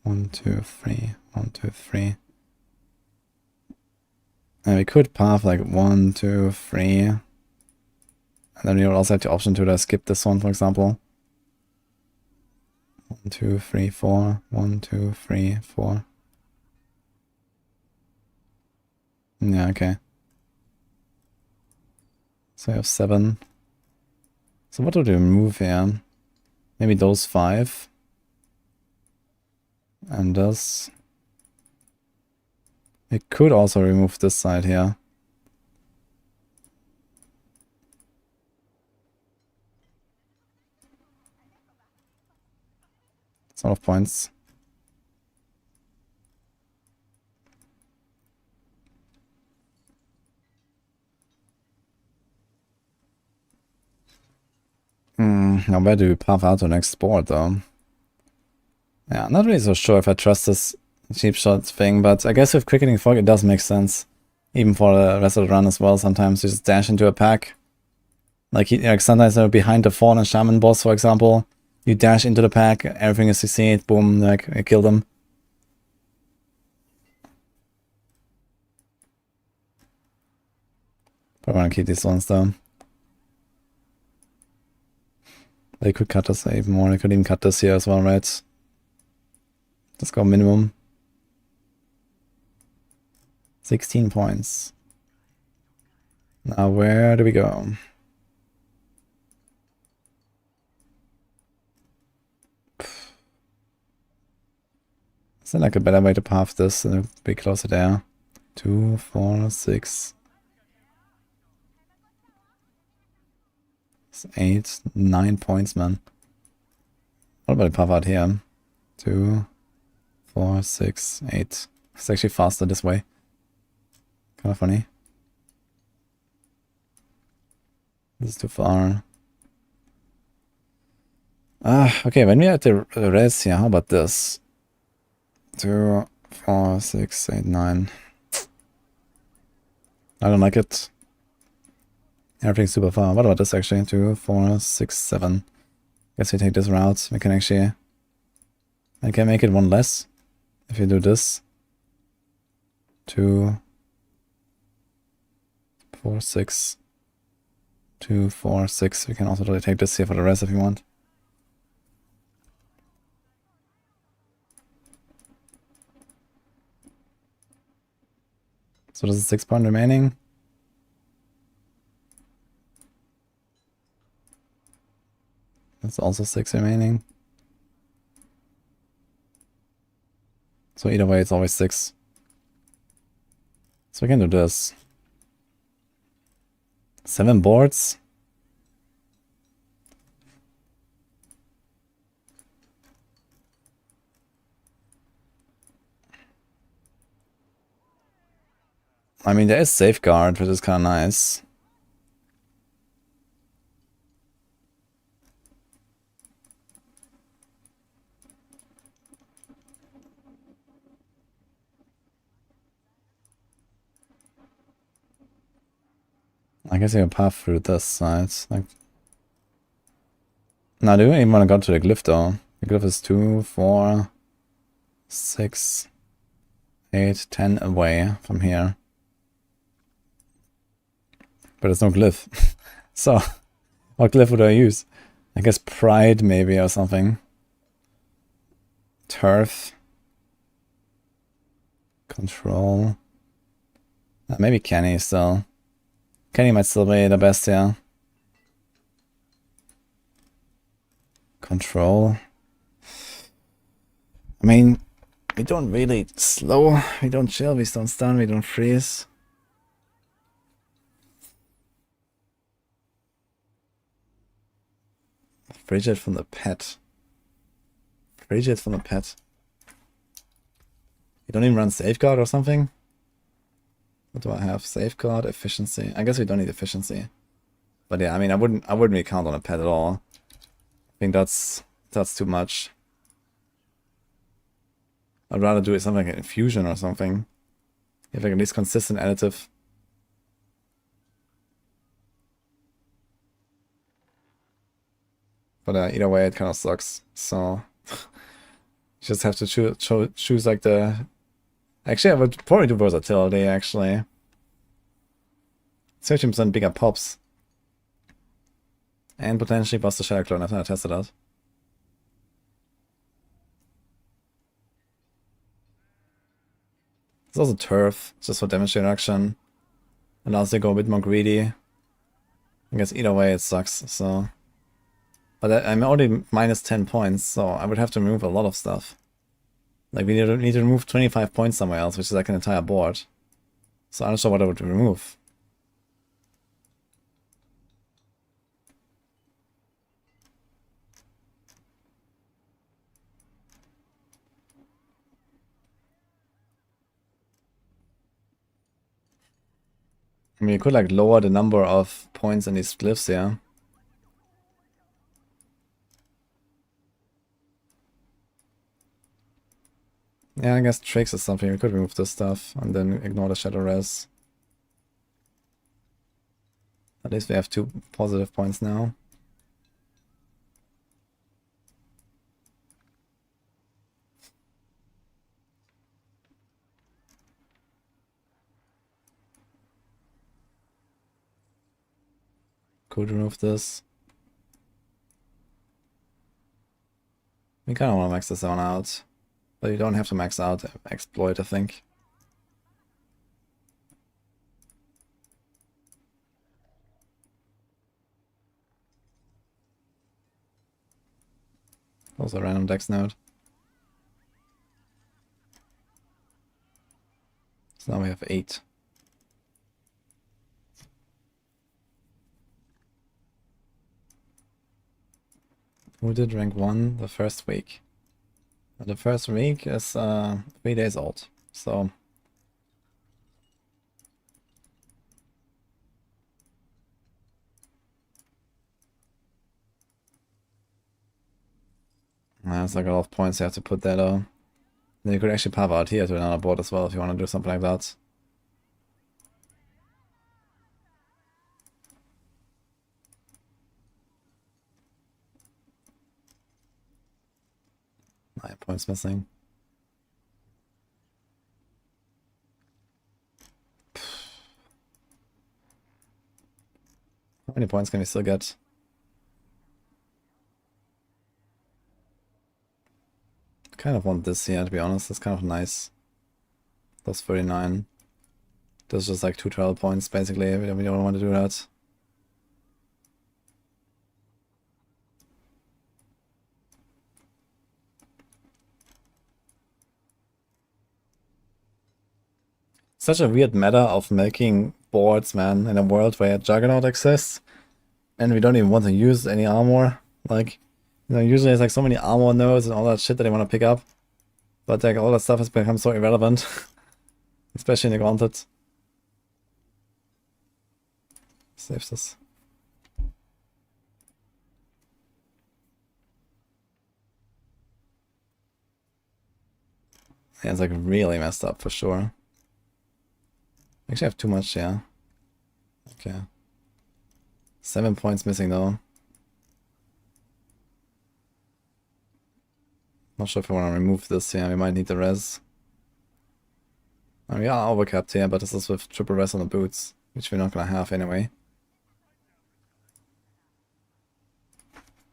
1, 2, 3, 1, 2, 3. And we could path like 1, 2, 3. And then we would also have the option to skip this one, for example. 1, 2, 3, 4. 1, 2, 3, 4. Yeah, okay. So we have 7. So what would we remove here? Maybe those 5. And this. We could also remove this side here. It's a lot of points. Now where do we path out to the next board though? Yeah, not really so sure if I trust this cheap shot thing, but I guess with Quickening Fog it does make sense. Even for the rest of the run as well, sometimes you just dash into a pack. Like sometimes they're behind the Fallen Shaman boss, for example. You dash into the pack, everything is CC'd, boom, like, I kill them. Probably want to keep these ones though. They could cut this even more, they could even cut this here as well, right? Let's go minimum. 16 points. Now where do we go? Is there like a better way to path this and be closer there? 2, 4, 6, 8, 9 points, man. What about the path out here? 2, 4, 6, 8. It's actually faster this way. Kind of funny. This is too far. Okay, when we are at the res here, how about this? 2, 4, 6, 8, 9. I don't like it. Everything's super far. What about this actually? 2, 4, 6, 7. Guess we take this route. We can actually... I can make it one less. If you do this. 2, 4, 6. 2, 4, 6. We can also totally take this here for the rest if you want. So this is 6 points remaining. That's also 6 remaining. So either way, it's always 6. So we can do this. 7 boards. I mean, there is safeguard, which is kind of nice. I guess you can path through this side. Like, no, do you even want to go to the glyph though? The glyph is 2, 4, 6, 8, 10 away from here. But there's no glyph. So, what glyph would I use? I guess pride maybe or something. Turf. Control. Maybe Kenny still. Kenny might still be the best here. Control. I mean, we don't really slow, we don't chill, we don't stun, we don't freeze. Frigid from the pet. Frigid from the pet. You don't even run safeguard or something? What do I have? Safeguard, efficiency. I guess we don't need efficiency. But yeah, I mean, I wouldn't really count on a pet at all. I think that's too much. I'd rather do something like an infusion or something. You have like at least consistent additive. But either way, it kind of sucks. So you just have to choose like the. Actually, I would probably do versatility. Actually, 13% bigger pops, and potentially bust the Shadow Clone. I've never tested that. There's also turf, just for damage reduction. Allows you to go a bit more greedy. I guess either way it sucks, so. But I'm already minus 10 points, so I would have to remove a lot of stuff. Like, we need to remove 25 points somewhere else, which is like an entire board. So I'm not sure what I would remove. I mean, you could like lower the number of points in these glyphs here. Yeah, I guess tricks is something. We could remove this stuff and then ignore the shadow res. At least we have 2 positive points now. Could remove this. We kind of want to max this one out. But you don't have to max out exploit, I think. Also a random dex node. So now we have 8. Who did rank 1 the first week? The first week is 3 days old, so. That's like a lot of points you have to put there though. Then you could actually pop out here to another board as well if you want to do something like that. Nine points missing. How many points can we still get? Kind of want this here, to be honest. It's kind of nice. Plus 39. That's just like 2 travel points, basically. We don't want to do that. Such a weird meta of making boards, man, in a world where Juggernaut exists, and we don't even want to use any armor. Like, you know, usually there's like so many armor nodes and all that shit that they want to pick up, but like all that stuff has become so irrelevant, especially in the Gauntlet. Save this. Yeah, it's like really messed up for sure. Actually, I have too much, yeah. Okay. 7 points missing though. Not sure if I want to remove this. Yeah, we might need the res. We are overcapped here, but this is with triple res on the boots, which we're not gonna have anyway.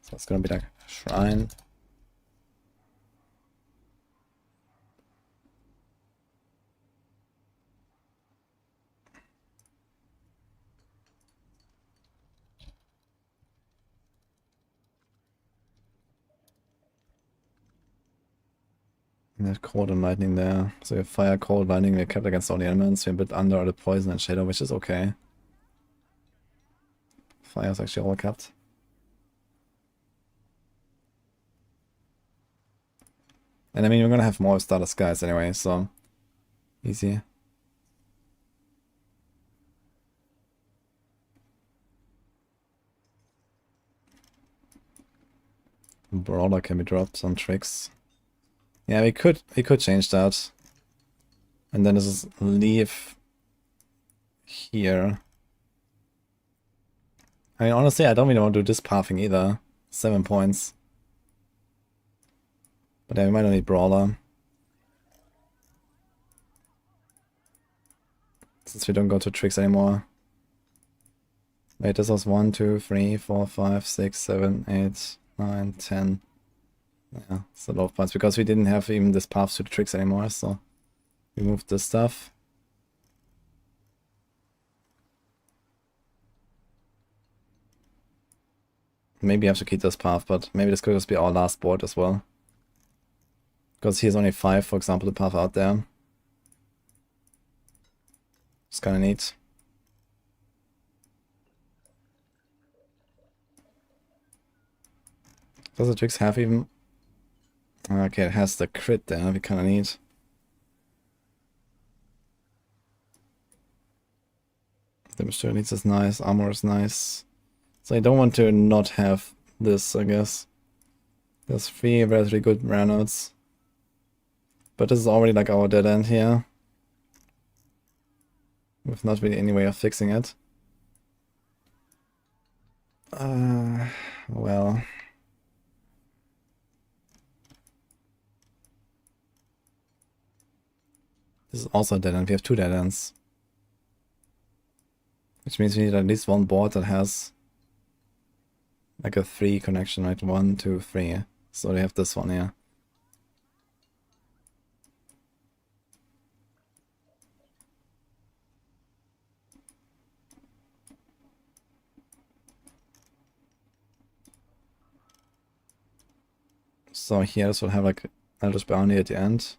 So it's gonna be like shrine. That cold and lightning there. So we have fire, cold, lightning, we're kept against all the elements. We're a bit under the poison and shadow, which is okay. Fire is actually all kept. And I mean, we're gonna have more starter skies anyway, so easy. Brawler can be dropped on tricks. Yeah, we could change that. And then this is leave here. I mean, honestly, I don't really want to do this pathing either. 7 points. But yeah, we might not need Brawler. Since we don't go to tricks anymore. Wait, this was 1, 2, 3, 4, 5, 6, 7, 8, 9, 10. Yeah, it's a lot of points because we didn't have even this path to the tricks anymore, so we moved this stuff. Maybe I have to keep this path, but maybe this could just be our last board as well. Because here's only 5, for example, the path out there. It's kinda neat. Does the tricks have even... Okay, it has the crit there, we kinda need. Damage to needs is nice, armor is nice. So I don't want to not have this, I guess. There's 3 very good rare nodes. But this is already like our dead end here. With not really any way of fixing it. Well... This is also a dead end. We have 2 dead ends. Which means we need at least one board that has like a 3 connection, right? 1, 2, 3. So they have this one here. So here this will have like Elder's Bounty at the end.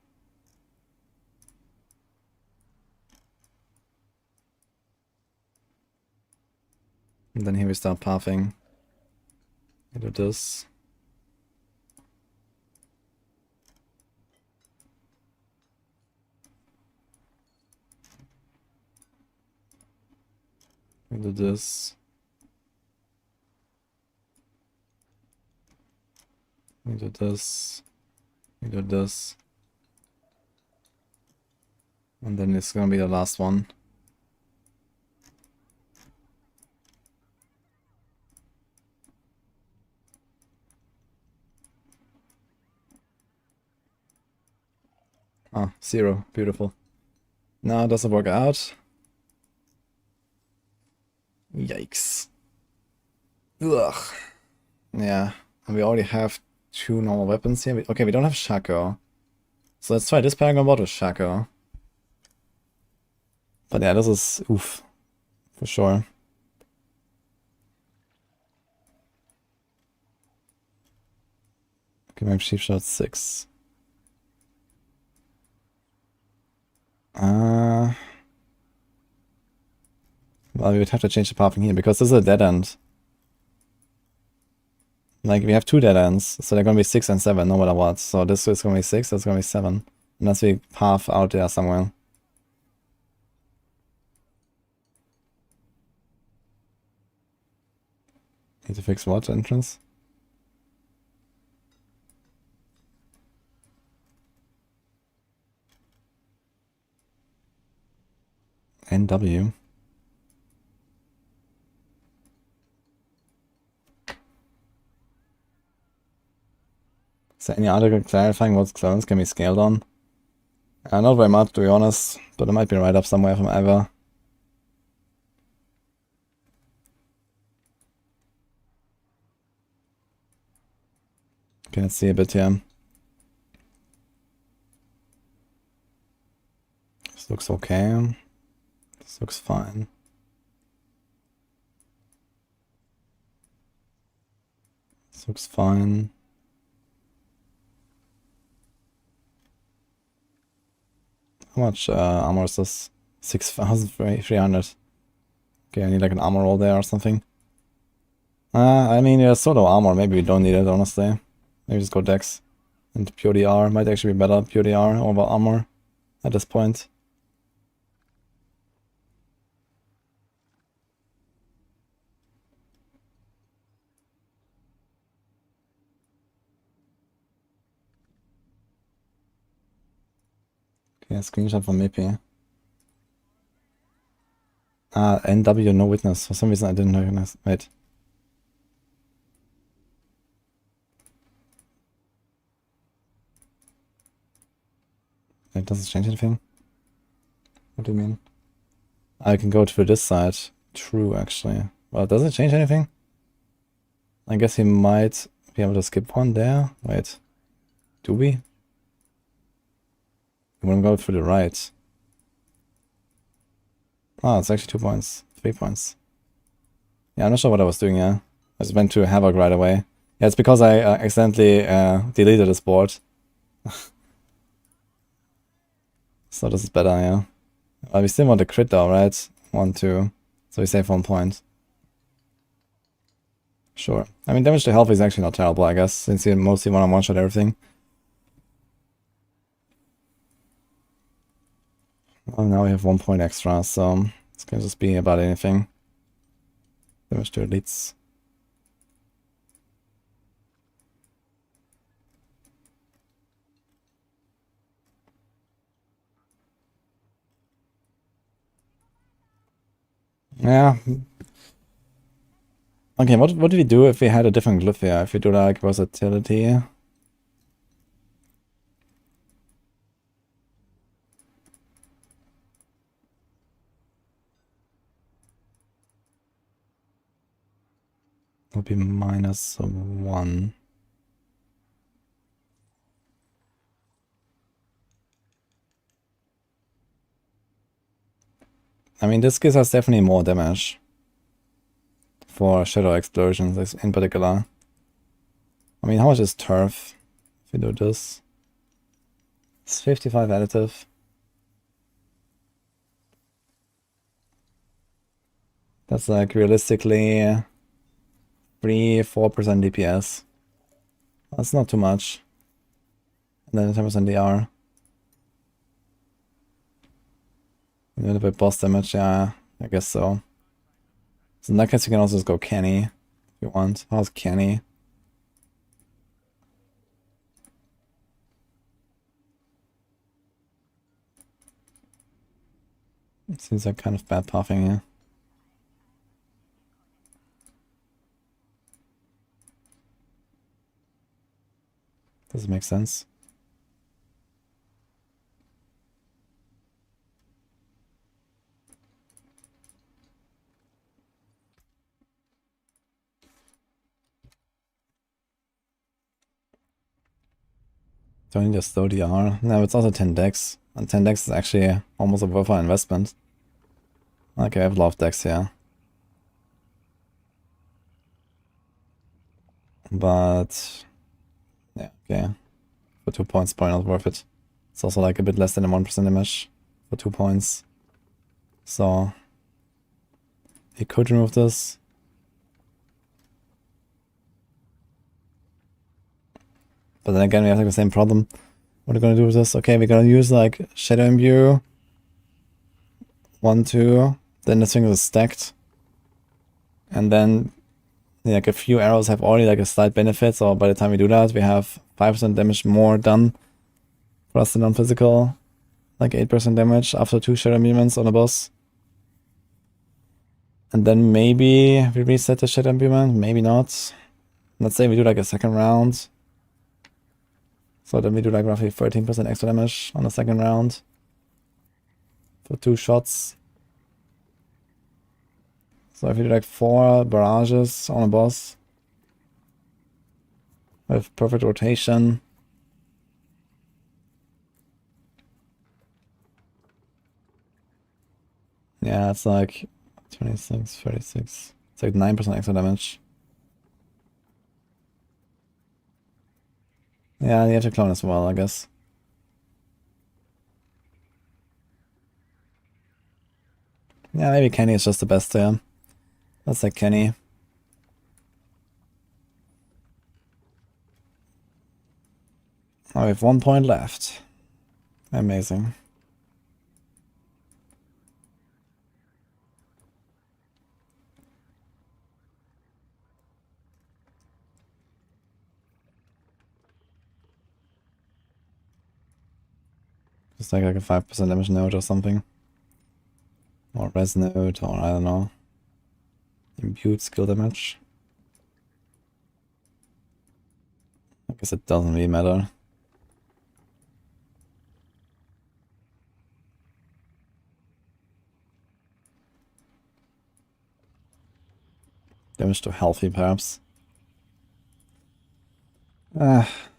And then here we start pathing. We do this. We do this. We do this. We do this. And then it's gonna be the last one. Ah, 0. Beautiful. No, it doesn't work out. Yikes. Ugh. Yeah, and we already have 2 normal weapons here. Okay, we don't have Shaco. So let's try this Paragon Board with Shaco. But yeah, this is oof. For sure. Okay, maybe Chief Shot 6. Well, we would have to change the pathing here, because this is a dead end. Like, we have 2 dead ends, so they're gonna be 6 and 7, no matter what. So this is gonna be 6, that's gonna be 7. Unless we path out there somewhere. Need to fix what entrance? NW. Is there any other clarifying what clones can be scaled on? Not very much, to be honest, but it might be right up somewhere from ever. Okay, let's see a bit here. This looks okay. This looks fine. This looks fine. How much armor is this? 6,300. Okay, I need like an armor roll there or something. I mean, there's solo armor. Maybe we don't need it, honestly. Maybe just go dex. And pure DR might actually be better. Pure DR over armor at this point. Okay, screenshot from Mippy. NW, no witness. For some reason I didn't recognize. Wait. It doesn't change anything? What do you mean? I can go to this side. True, actually. Well, does it change anything? I guess he might be able to skip one there. Wait. Do we? We want to go to the right. Oh, it's actually 2 points. 3 points. Yeah, I'm not sure what I was doing here. I just went to Havoc right away. Yeah, it's because I accidentally deleted this board. So this is better, yeah. We still want a crit though, right? 1, 2. So we save 1 point. Sure. I mean, damage to health is actually not terrible, I guess, since you mostly want to one-shot everything. Well, now we have 1 point extra, so it's gonna just be about anything. Damage to elites. Yeah. Okay, what do we do if we had a different glyph here? If we do like versatility? Would be -1. I mean, this gives us definitely more damage. For shadow explosions in particular. I mean, how much is turf if we do this? It's 55 additive. That's like realistically 3-4% DPS. That's not too much. And then 10% DR. A little bit boss damage, yeah, I guess so. So in that case, you can also just go Kenny if you want. How's Kenny? It seems like kind of bad pathing here. Does it make sense? Do I need a slow DR? No, it's also 10 dex. And 10 dex is actually almost a worthwhile investment. Okay, I have a lot of dex here. But yeah, okay. For 2 points, probably not worth it. It's also like a bit less than a 1% damage for 2 points. So he could remove this. But then again, we have like the same problem. What are we gonna do with this? Okay, we're gonna use like Shadow Imbue. 1, 2. Then the thing is stacked. And then like a few arrows have already like a slight benefit, so by the time we do that, we have 5% damage more done for us than non-physical. Like 8% damage after 2 Shadow Imbuements on a boss. And then maybe we reset the Shadow Imbuement, maybe not. Let's say we do like a second round. So then we do like roughly 13% extra damage on the second round. For 2 shots. So if you do like 4 barrages on a boss. With perfect rotation. Yeah, it's like 26, 36. It's like 9% extra damage. Yeah, you have to clone as well, I guess. Yeah, maybe Kenny is just the best there. Let's take Kenny. Oh, we have 1 point left. Amazing. Just like a 5% damage node or something. Or res node, or I don't know. Imbued skill damage. I guess it doesn't really matter. Damage to healthy, perhaps.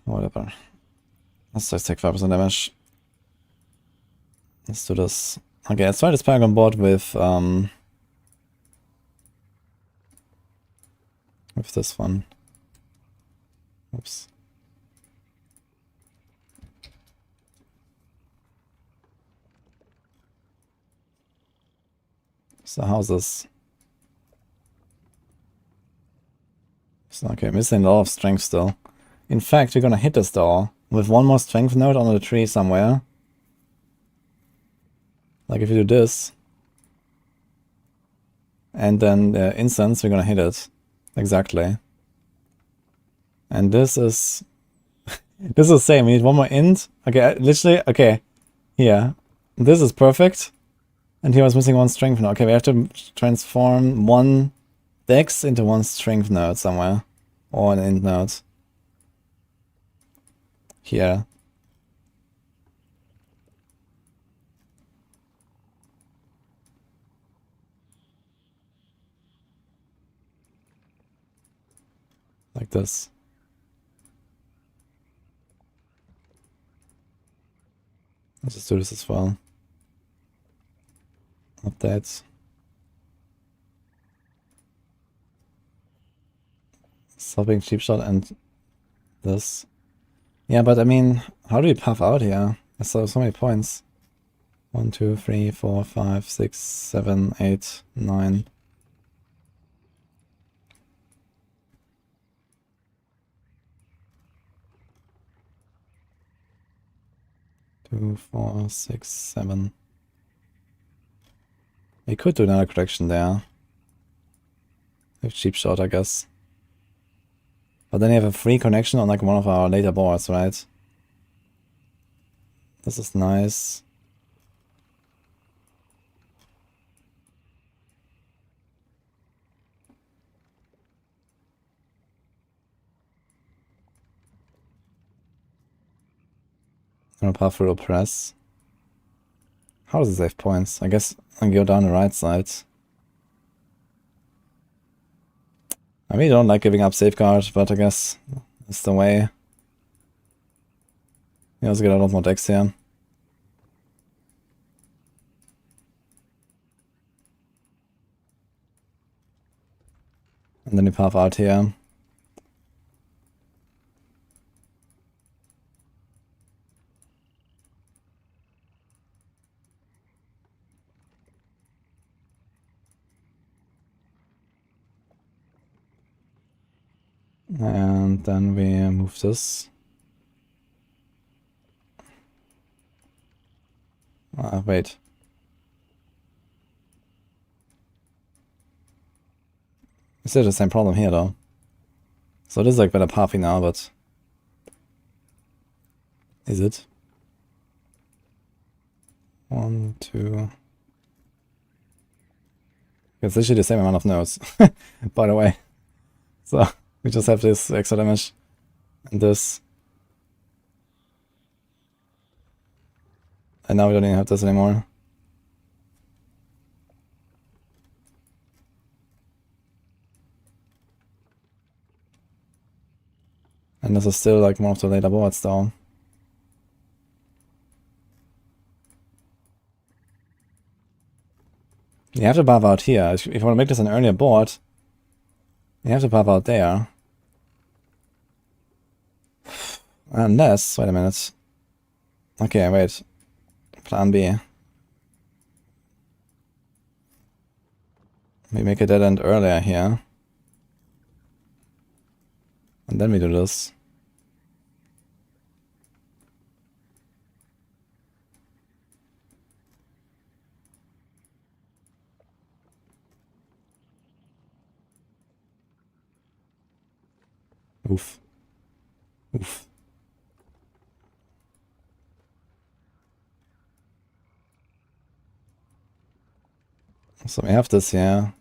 Whatever. Let's just take 5% damage. Let's do this. Okay, let's try this Paragon board with this one. Oops. So how's this? So, okay, missing a lot of strength still. In fact, we're gonna hit this door with 1 more strength node on the tree somewhere. Like if you do this, and then the instance, we're gonna hit it. Exactly. And this is... this is the same, we need 1 more int. Okay, literally, okay. Here. This is perfect. And here I was missing 1 strength node. Okay, we have to transform 1 dex into 1 strength node somewhere. Or an int node. Here. Like this. Let's just do this as well. Updates. Stopping cheap shot and this. Yeah, but I mean, how do we puff out here? I saw so many points. 1, 2, 3, 4, 5, 6, 7, 8, 9. 2, 4, 6, 7. We could do another correction there. With cheap shot, I guess. But then you have a free connection on like one of our later boards, right? This is nice. I'm gonna puff through press. How does it save points? I guess I go down the right side. I really don't like giving up safeguard, but I guess it's the way. You also get a lot more decks here. And then you puff out here. And then we move this. Wait. It's still the same problem here though. So this is like better pathy now, but is it? 1, 2. It's literally the same amount of nodes, by the way. So we just have this extra damage and this. And now we don't even have this anymore. And this is still like one of the later boards though. You have to buff out here. If you want to make this an earlier board, you have to buff out there. Unless, wait a minute. Okay, wait. Plan B. We make a dead end earlier here. And then we do this. Oof. Oof. So we have this here.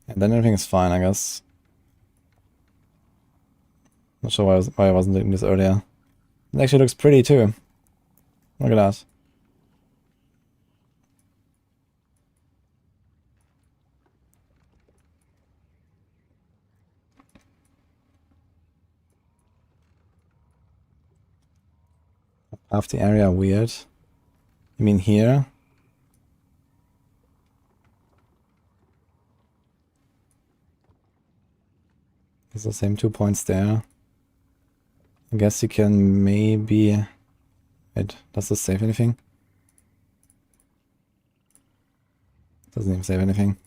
And then everything is fine, I guess. Not sure why I wasn't doing this earlier. It actually looks pretty too. Look at that. Half the area weird. You mean here? It's the same 2 points there. I guess you can maybe... Wait, does this save anything? Doesn't even save anything.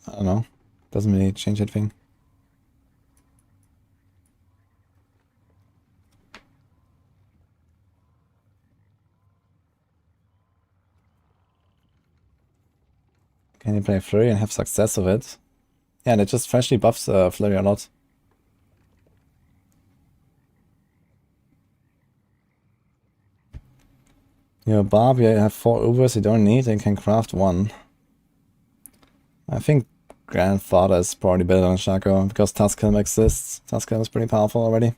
I don't know. Doesn't really change anything. Can you play Flurry and have success with it? Yeah, and it just freshly buffs Flurry a lot. Your Barb, you have 4 Ubers you don't need and can craft 1. I think Grandfather is probably better than Shaco because Tuskhelm exists. Tuskhelm is pretty powerful already.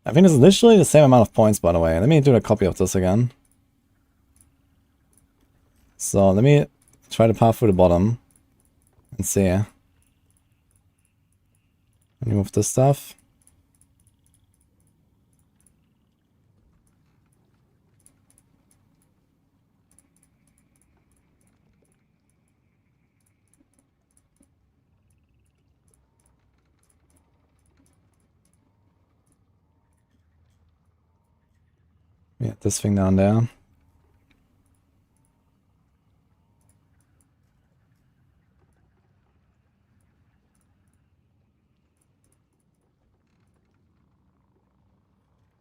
I think it's literally the same amount of points, by the way. Let me do a copy of this again. So let me try to path through the bottom and see. Remove this stuff. Yeah, this thing down there.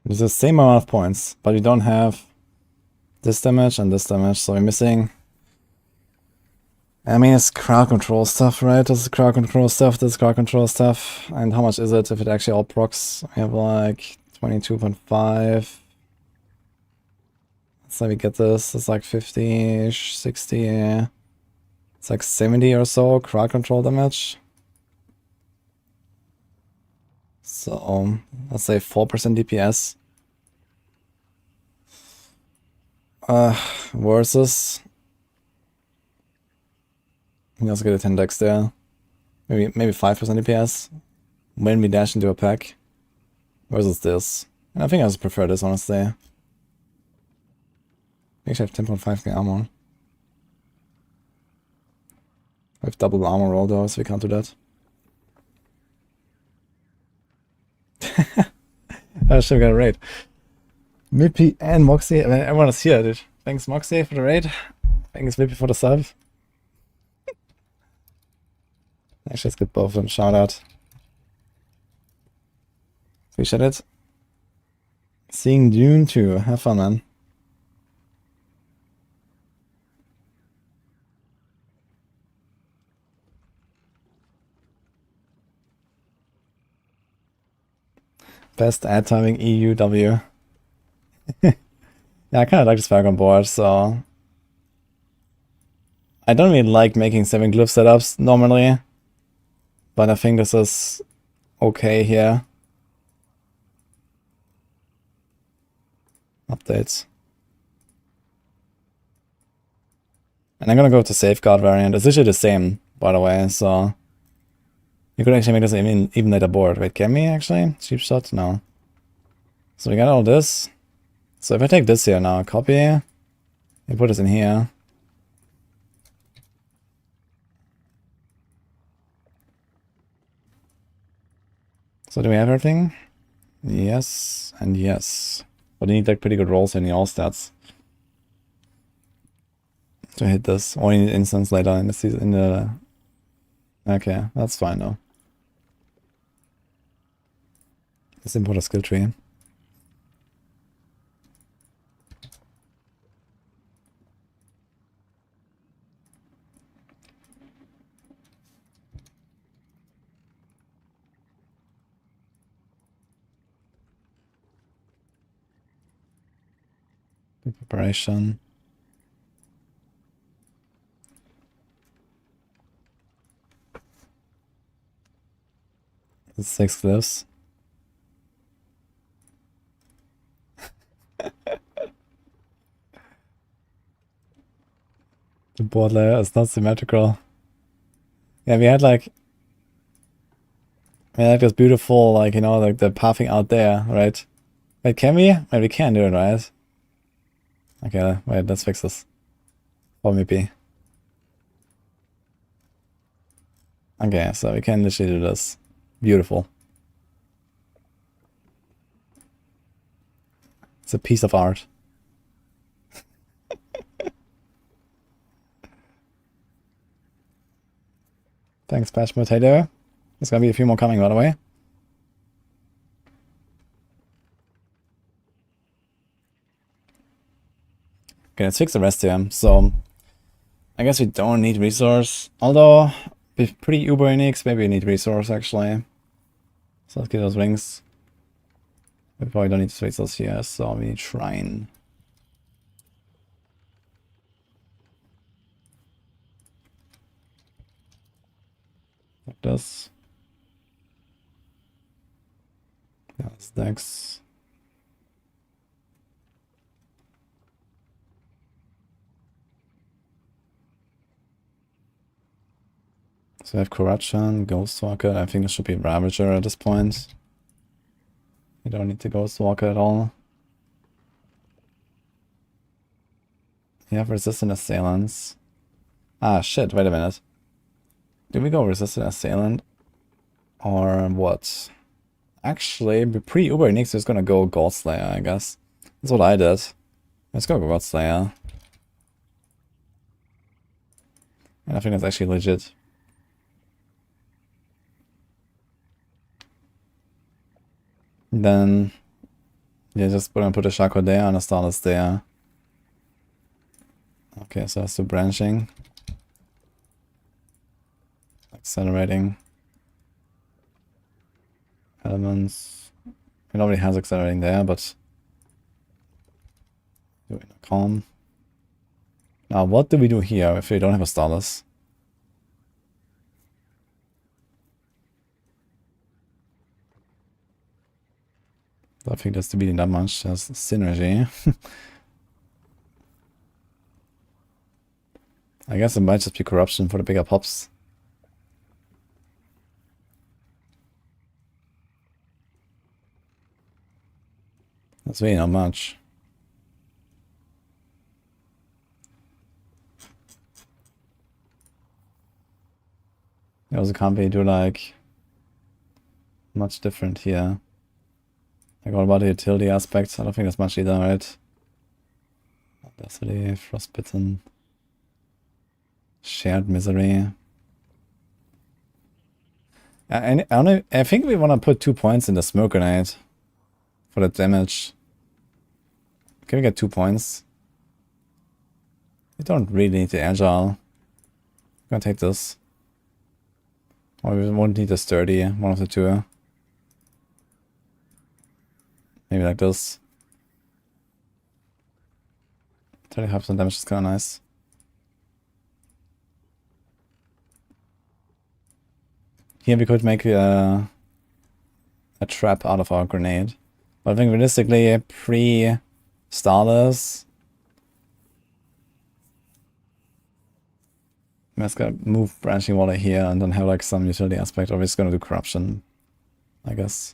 It's the same amount of points, but we don't have this damage and this damage, so we're missing. I mean, it's crowd control stuff, right? This is crowd control stuff, this is crowd control stuff. And how much is it if it actually all procs? We have like 22.5. So we get this, it's like 50-ish, 60, it's like 70 or so crowd control damage. So, let's say 4% DPS. Versus... We also get a 10 dex there. Maybe 5% DPS. When we dash into a pack. Versus this. And I think I just prefer this, honestly. I actually have 10.5k armor. I have double armor roll though, so we can't do that. I should get a raid. Mippy and Moxie. I mean, everyone is here, dude. Thanks, Moxie, for the raid. Thanks, Mippy, for the sub. Actually, let's get both of them. Shout out. Appreciate it. Seeing Dune too. Have fun, man. Best ad timing EUW. Yeah, I kind of like this flag on board, so I don't really like making 7 glyph setups normally, but I think this is okay here. Updates. And I'm gonna go with the safeguard variant. It's literally the same, by the way, so you could actually make this even later board. Wait, can we actually? Cheap shot? No. So we got all this. So if I take this here now, copy, and put this in here. So do we have everything? Yes, and yes. But you need like pretty good rolls in the all stats to hit this. Or you need instance later in the season. Okay, that's fine though. Let's import a skill tree. Preparation. It's 6 glyphs. The board layer is not symmetrical. Yeah, we had like this beautiful, like, you know, like the pathing out there, right? Wait, can we? Wait, we can do it, right? Okay, wait, let's fix this. Or maybe. Okay, so we can literally do this. Beautiful. It's a piece of art. Thanks, Patch Potato. There's gonna be a few more coming, by the way. Okay, let's fix the rest here. So, I guess we don't need resource. Although, with pretty uber uniques, maybe we need resource actually. So let's get those rings. We probably don't need to switch those here, so we need shrine. Like this. That's next. So we have Corruption, Ghost Walker. I think it should be Ravager at this point. You don't need to Ghost Walker at all. You have Resistant Assailants. Ah, shit, wait a minute. Do we go Resistant Assailant? Or what? Actually, pre-Uber Nix is gonna go Godslayer, I guess. That's what I did. Let's go Godslayer. And I think that's actually legit. Then, yeah, just gonna put a Shaco there and a Starless there. Okay, so let's do branching. Accelerating. Elements. It already has accelerating there, but doing a calm. Now, what do we do here if we don't have a Starless? I think that's debating that much as synergy. I guess it might just be corruption for the bigger pops. That's really not much. You also can't really do like much different here. Like, what about the utility aspects? I don't think there's much either, right? Audacity, frostbitten, shared misery. I think we want to put 2 points in the smoke grenade for the damage. Can we get 2 points? We don't really need the agile. I'm gonna take this. Or we won't need the sturdy, one of the two. Maybe like this. 35% damage is kinda nice. Here we could make a trap out of our grenade. But I think realistically, pre-starters, I'm just gonna move branching water here and then have like some utility aspect, or we're just gonna do corruption, I guess.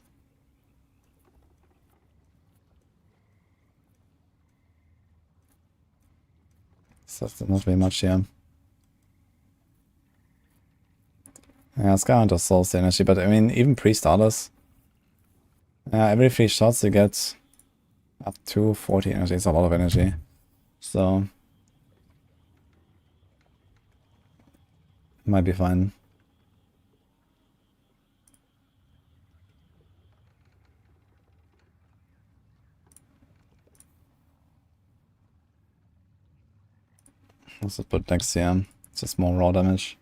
So that's not very much here. Yeah, Sky Hunter solves the energy, but I mean, even pre-starters, every 3 shots you get up to 40 energy. It's a lot of energy. So, might be fine. Let's just put Dex here. It's just more raw damage.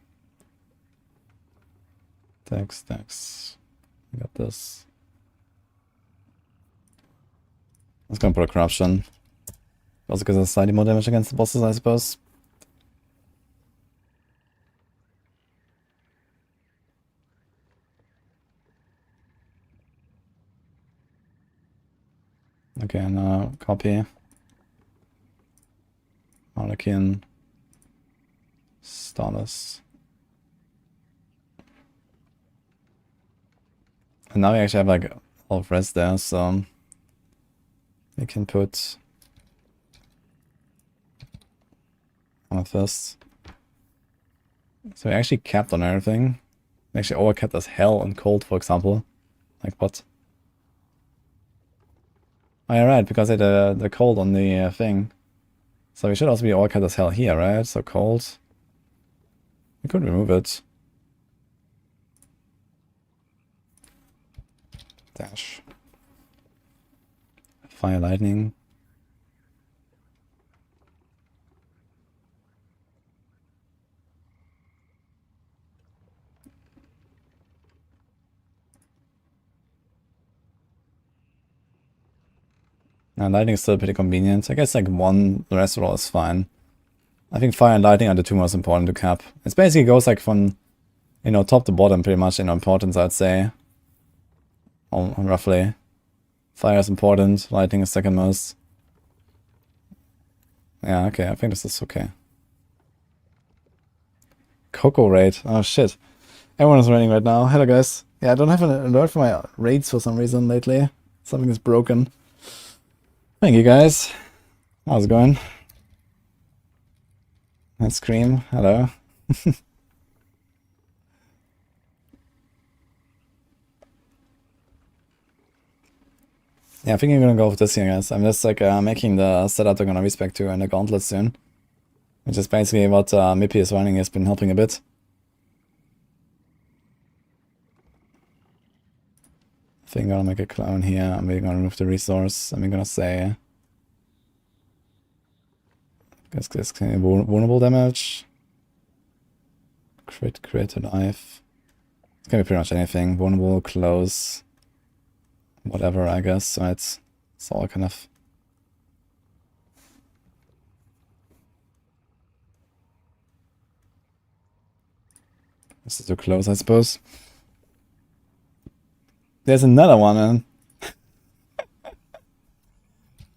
Dex. We got this. Let's go put a corruption. Also gives us slightly more damage against the bosses, I suppose. Okay, now copy. Harlequin. Starless. And now we actually have like all of rest there, so we can put one of this. So we actually capped on everything. We actually overcapped as hell on cold, for example. Like what? Oh yeah, right, because I had the cold on the thing. So we should also be overcapped as hell here, right? So cold. We could remove it. Dash. Fire lightning. Now lightning is still pretty convenient. I guess like one restaurant is fine. I think fire and lightning are the two most important to cap. It basically goes like from, you know, top to bottom pretty much in importance, I'd say. Roughly. Fire is important, lightning is second most. Yeah, okay, I think this is okay. Coco raid. Oh shit. Everyone is raining right now. Hello guys. Yeah, I don't have an alert for my raids for some reason lately. Something is broken. Thank you guys. How's it going? Let's scream. Hello. Yeah, I think I'm gonna go with this here, guys. I'm just like making the setup I'm gonna respec to in the Gauntlet soon. Which is basically what Mippy is running, has been helping a bit. I think I'm gonna make a clone here, and we're gonna remove the resource, and we're gonna say... Guess vulnerable damage. Crit, knife. It's gonna be pretty much anything. Vulnerable, close... Whatever, I guess, so it's all kind of... This is too close, I suppose. There's another one, man.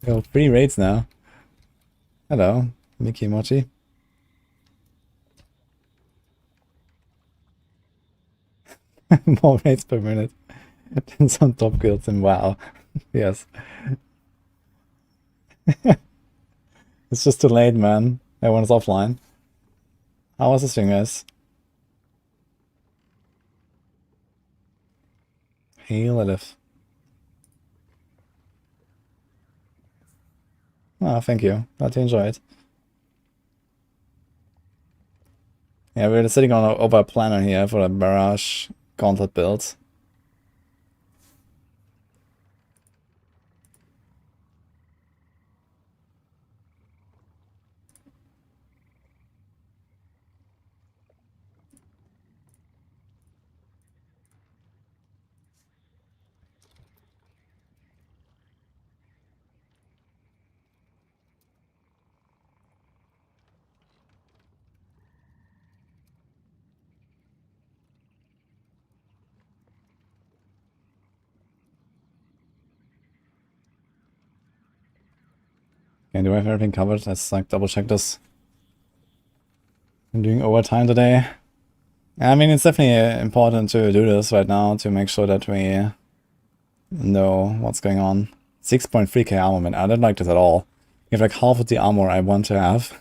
We have 3 raids now. Hello, Mickey Mochi. More raids per minute than some top guilds, and wow. Yes. It's just too late, man. Everyone's offline. How was this thing, guys? Hey, Lilith. Oh, thank you. Glad you enjoyed. Yeah, we're sitting on over a planner here for a barrage gauntlet build. Okay, do I have everything covered? Let's like double check this. I'm doing overtime today. I mean, it's definitely important to do this right now to make sure that we know what's going on. 6.3k armament. I don't like this at all. You have like half of the armor I want to have.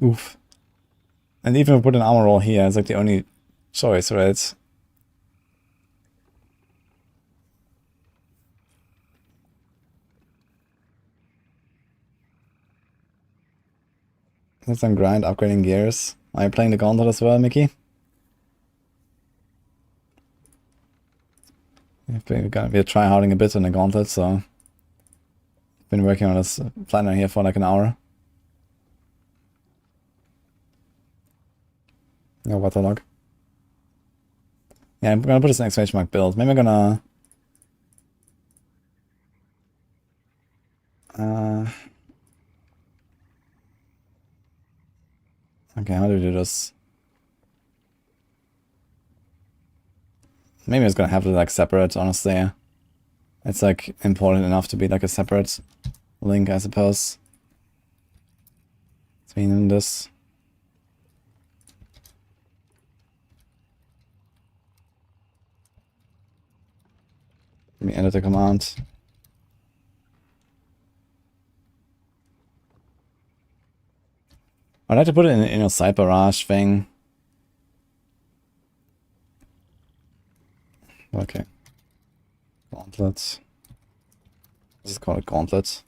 Oof. And even if we put an armor roll here, it's like the only choice, right? Let's then grind upgrading gears. Are you playing the Gauntlet as well, Mickey? We're tryharding a bit in the Gauntlet, so been working on this planner here for like an hour. No waterlog. Yeah, I'm gonna put this in exclamation mark build. Maybe I'm gonna okay, how do we do this? Maybe it's gonna have to like separate, honestly. It's like important enough to be like a separate link, I suppose. Between this. Let me edit the command. I'd like to put it in a side barrage thing. Okay. Gauntlet. Let's call it Gauntlet.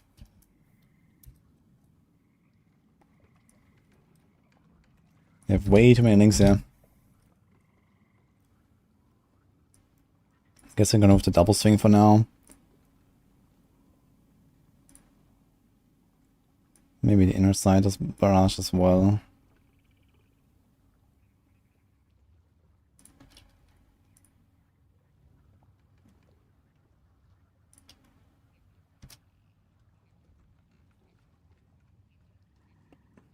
You have way too many links here. Guess I'm gonna move the double swing for now. Maybe the inner side is barrage as well.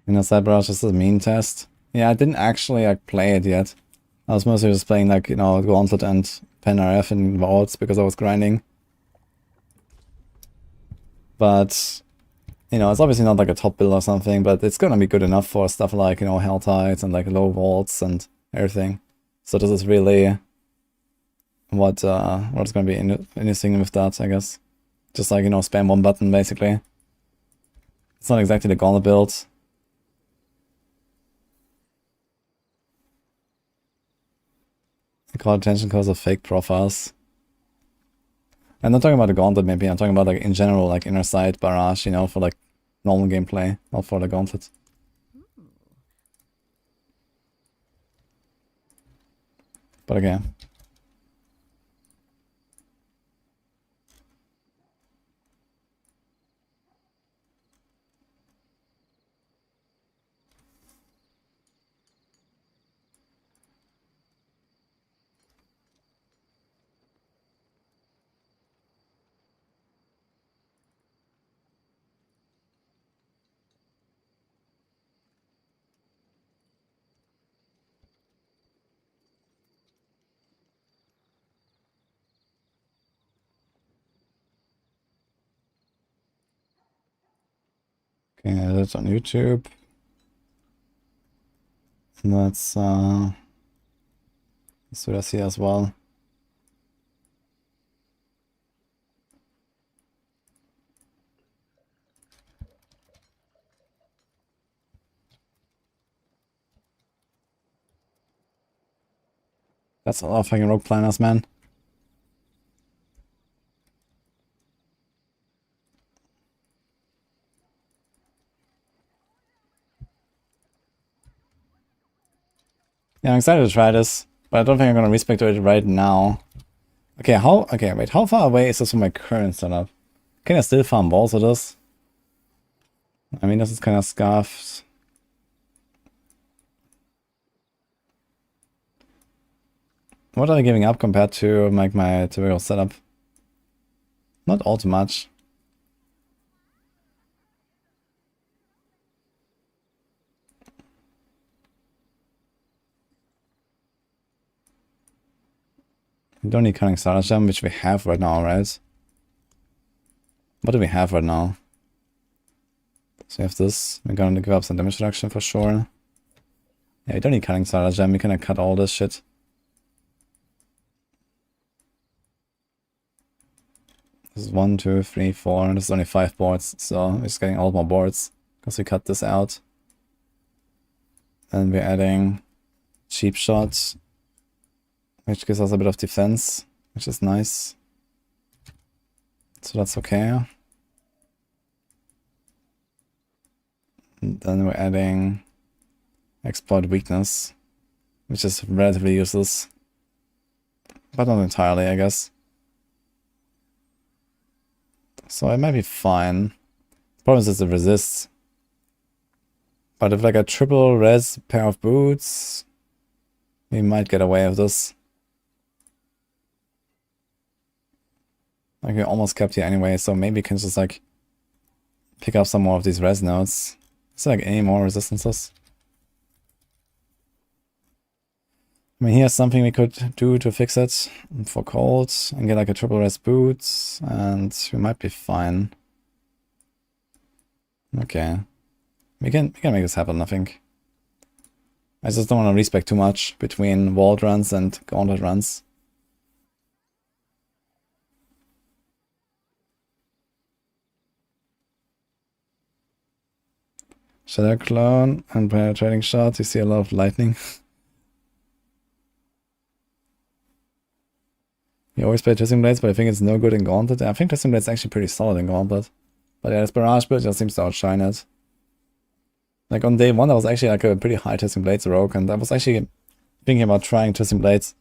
Inner side barrage is a mean test. Yeah, I didn't actually like play it yet. I was mostly just playing like, you know, Gauntlet and Pen RF and Vaults because I was grinding. But, you know, it's obviously not like a top build or something, but it's gonna be good enough for stuff like, you know, Hell Tides and like low Vaults and everything. So this is really what's gonna be interesting with that, I guess. Just like, you know, spam one button basically. It's not exactly the Gauntlet build. I call attention because of fake profiles. I'm not talking about the Gauntlet maybe, I'm talking about like in general, like inner side barrage, you know, for like normal gameplay, not for the Gauntlet. But okay. Okay, that's on YouTube. Let's do this here as well. That's a lot of fucking rogue planners, man. Yeah, I'm excited to try this, but I don't think I'm gonna respec to it right now. Okay, wait, how far away is this from my current setup? Can I still farm balls with this? I mean, this is kind of scuffed. What are I giving up compared to like my typical setup? Not all too much. We don't need cunning starter gem, which we have right now, right? What do we have right now? So we have this. We're gonna give up some damage reduction for sure. Yeah, we don't need cunning starter gem. We can cut all this shit. This is 1, 2, 3, 4. This is only 5 boards, so we're just getting all more boards because we cut this out. And we're adding cheap shots, which gives us a bit of defense, which is nice. So that's okay. And then we're adding exploit weakness, which is relatively useless. But not entirely, I guess. So it might be fine. The problem is it resists. But if like a triple res pair of boots, we might get away with this. Like we almost kept here anyway, so maybe we can just like pick up some more of these res nodes. Is there like any more resistances? I mean, here's something we could do to fix it for cold and get like a triple res boots, and we might be fine. Okay. We can make this happen, I think. I just don't want to respec too much between vault runs and gauntlet runs. Shadow Clone and penetrating shots, you see a lot of lightning. You always play Twisting Blades, but I think it's no good in Gauntlet. I think Twisting Blades is actually pretty solid in Gauntlet. But yeah, this Barrage build just seems to outshine it. Like on day 1, I was actually like a pretty high Twisting Blades rogue, and I was actually thinking about trying Twisting Blades.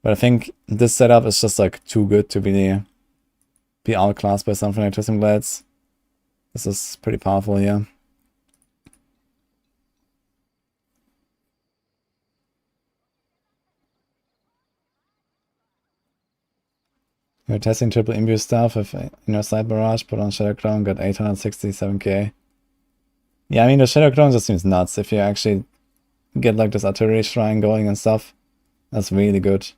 But I think this setup is just like too good to be outclassed by something like Twisting Blades. This is pretty powerful here. We're testing triple imbue stuff with inner side barrage, put on Shadow Clone, got 867k. Yeah, I mean the Shadow Clone just seems nuts. If you actually get like this artillery shrine going and stuff, that's really good.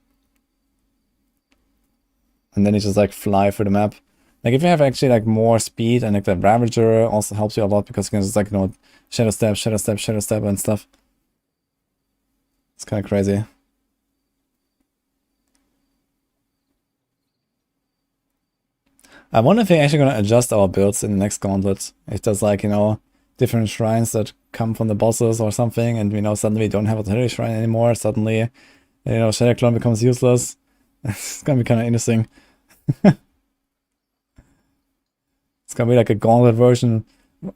And then you just like fly through the map. Like if you have actually like more speed, and like the Ravager also helps you a lot because you can just like, you know, shadow step, shadow step, shadow step and stuff. It's kind of crazy. I wonder if they're actually going to adjust our builds in the next gauntlet. If there's like, you know, different shrines that come from the bosses or something, and, you know, suddenly we don't have a artillery shrine anymore. Suddenly, you know, Shadow Clone becomes useless. It's going to be kind of interesting. It's going to be like a gauntlet version,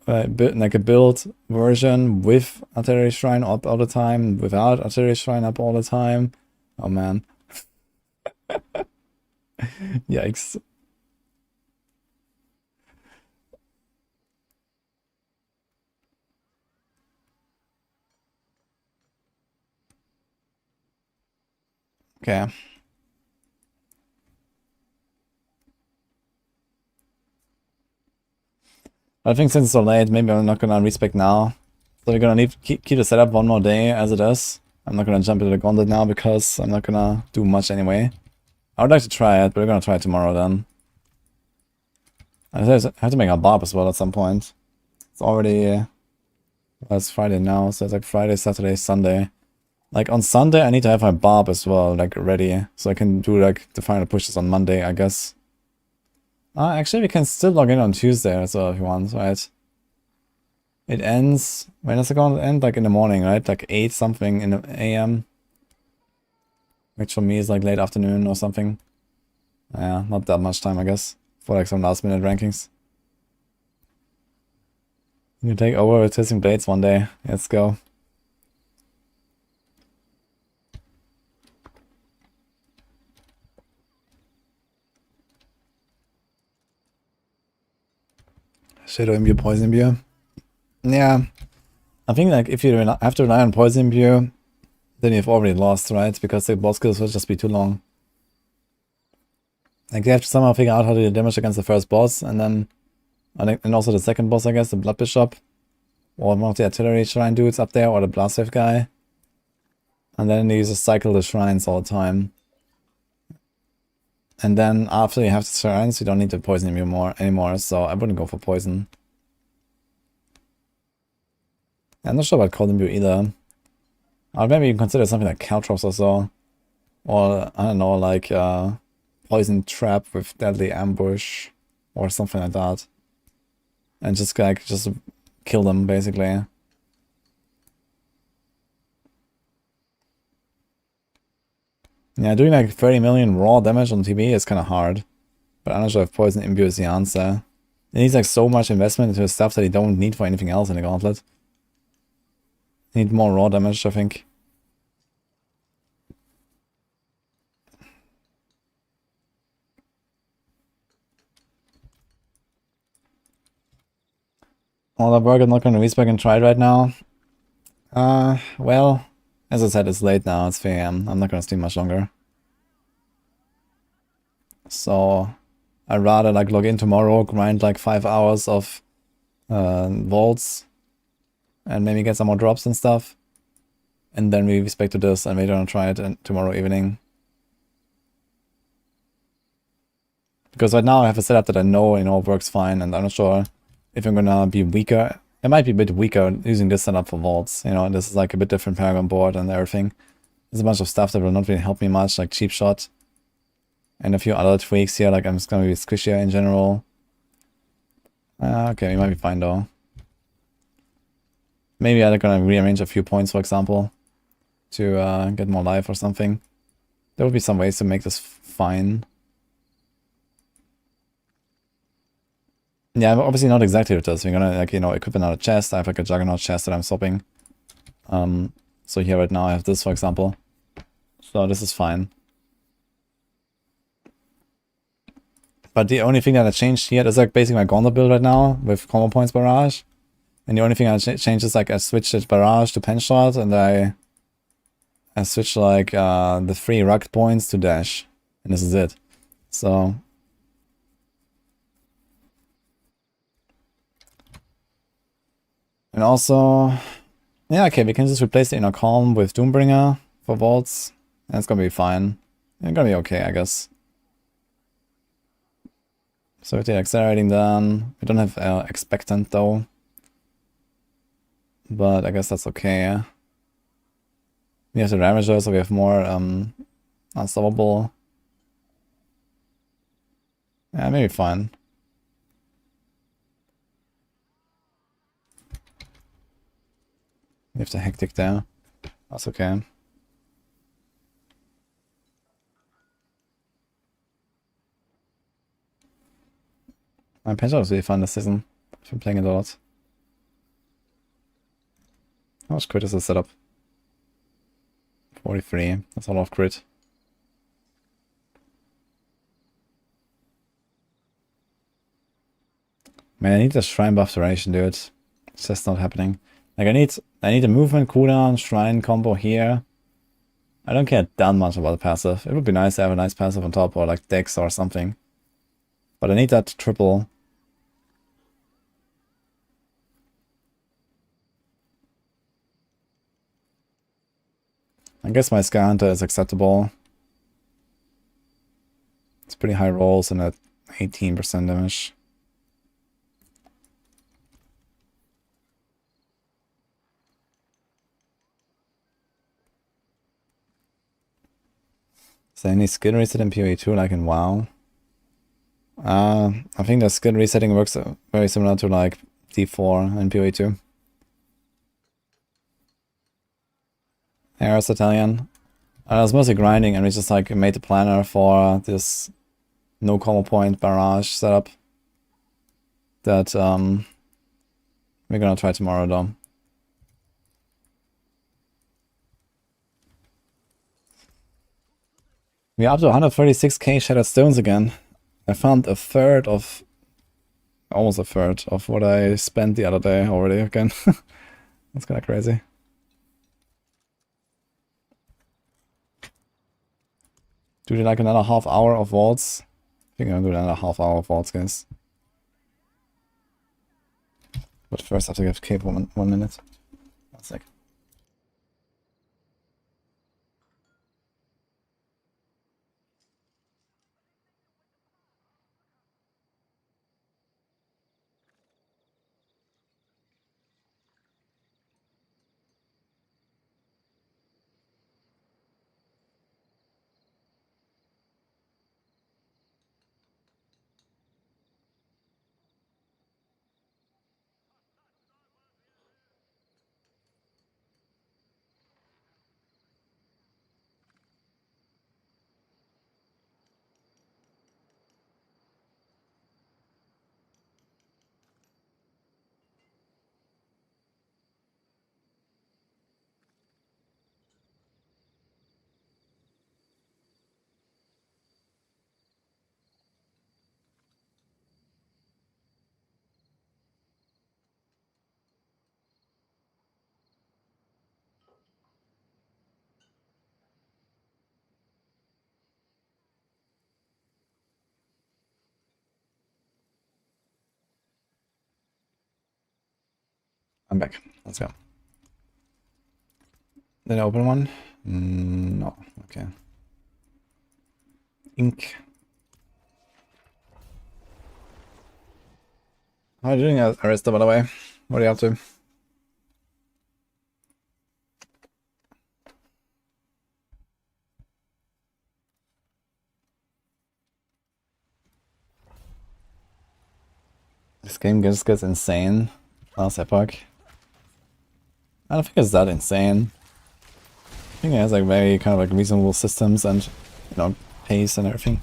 like a build version with artillery shrine up all the time, without artillery shrine up all the time. Oh man. Yikes. Okay. I think since it's so late, maybe I'm not gonna respec now. So we're gonna keep the setup one more day as it is. I'm not gonna jump into the gauntlet now because I'm not gonna do much anyway. I would like to try it, but we're gonna try it tomorrow then. I have to make a barb as well at some point. It's already... well, it's Friday now, so it's like Friday, Saturday, Sunday. Like on Sunday I need to have my barb as well, like ready. So I can do like the final pushes on Monday, I guess. Actually we can still log in on Tuesday as well if you want, right? It ends... when does it gonna end? Like in the morning, right? Like 8 something in the AM. Which for me is like late afternoon or something. Yeah, not that much time I guess. For like some last minute rankings. You take over with Twisting Blades one day. Let's go. Shadow Imbue, Poison Imbue. Yeah. I think like if you have to rely on Poison Imbue, then you've already lost, right? Because the boss skills will just be too long. Like you have to somehow figure out how to do damage against the first boss, and then and also the second boss, I guess, the Blood Bishop. Or one of the artillery shrine dudes up there, or the blastwave guy. And then you just cycle the shrines all the time. And then after you have the shrines, you don't need to poison him anymore, so I wouldn't go for poison. I'm not sure about Cold Imbue either. Or maybe you can consider something like Caltrops or so. Or, I don't know, like Poison Trap with Deadly Ambush. Or something like that. And just kill them, basically. Yeah, doing like 30 million raw damage on TB is kind of hard. But I'm not sure if Poison Imbue is the answer. It needs like so much investment into stuff that you don't need for anything else in the Gauntlet. You need more raw damage, I think. All that work, I'm not going to respec and try it right now. Well, as I said, it's late now, it's 3 AM. I'm not going to stream much longer. So, I'd rather like log in tomorrow, grind like 5 hours of vaults, and maybe get some more drops and stuff. And then we respec to this, and we're going to try it tomorrow evening. Because right now I have a setup that I know, works fine, and I'm not sure if I'm gonna be weaker. I might be a bit weaker using this setup for vaults. This is like a bit different Paragon board and everything. There's a bunch of stuff that will not really help me much, like Cheap Shot. And a few other tweaks here, like I'm just gonna be squishier in general. Okay, we might be fine though. Maybe I'm gonna rearrange a few points, for example, to get more life or something. There will be some ways to make this fine. Yeah, obviously not exactly with this. We're gonna equip another chest. I have like a Juggernaut chest that I'm swapping. So here right now I have this, for example. So this is fine. But the only thing that I changed here is like basically my Gauntlet build right now with combo points barrage. And the only thing I changed is like I switched it barrage to pen shot, and I switched like the 3 rugged points to dash. And this is it. So and also, yeah, okay, we can just replace the Inner Calm with Doombringer for vaults, and it's gonna be fine. It's gonna be okay, I guess. So with the accelerating done, we don't have Expectant though. But I guess that's okay. We have the Ravager, so we have more Unstoppable. Yeah, maybe fine. We have the Hectic there. That's okay. My Penshot was really fun this season. I've been playing it a lot. How much crit is the setup? 43. That's a lot of crit. Man, I need the Shrine buff duration, dude. It's just not happening. Like I need a movement cooldown shrine combo here. I don't care that much about the passive. It would be nice to have a nice passive on top, or like Dex or something. But I need that triple. I guess my Sky Hunter is acceptable. It's pretty high rolls and at 18% damage. Is there any skill reset in PoE 2 like in WoW? I think the skill resetting works very similar to like D4 in PoE 2. Harris Italian. I was mostly grinding, and we just like made the planner for this no combo point barrage setup that we're gonna try tomorrow though. We're up to 136k Shattered Stones again. I found a third of almost a third of what I spent the other day already again. That's kind of crazy. Do like another half hour of vaults? I think I'm gonna do another half hour of vaults, guys. But first I have to give Cape 1 minute. 1 sec. I'm back. Let's go. Did I open one? No. Okay. Ink. How are you doing, Arista, by the way? What are you up to? This game just gets insane. Last Epoch. I don't think it's that insane. I think it has like very kind of like reasonable systems and, you know, pace and everything.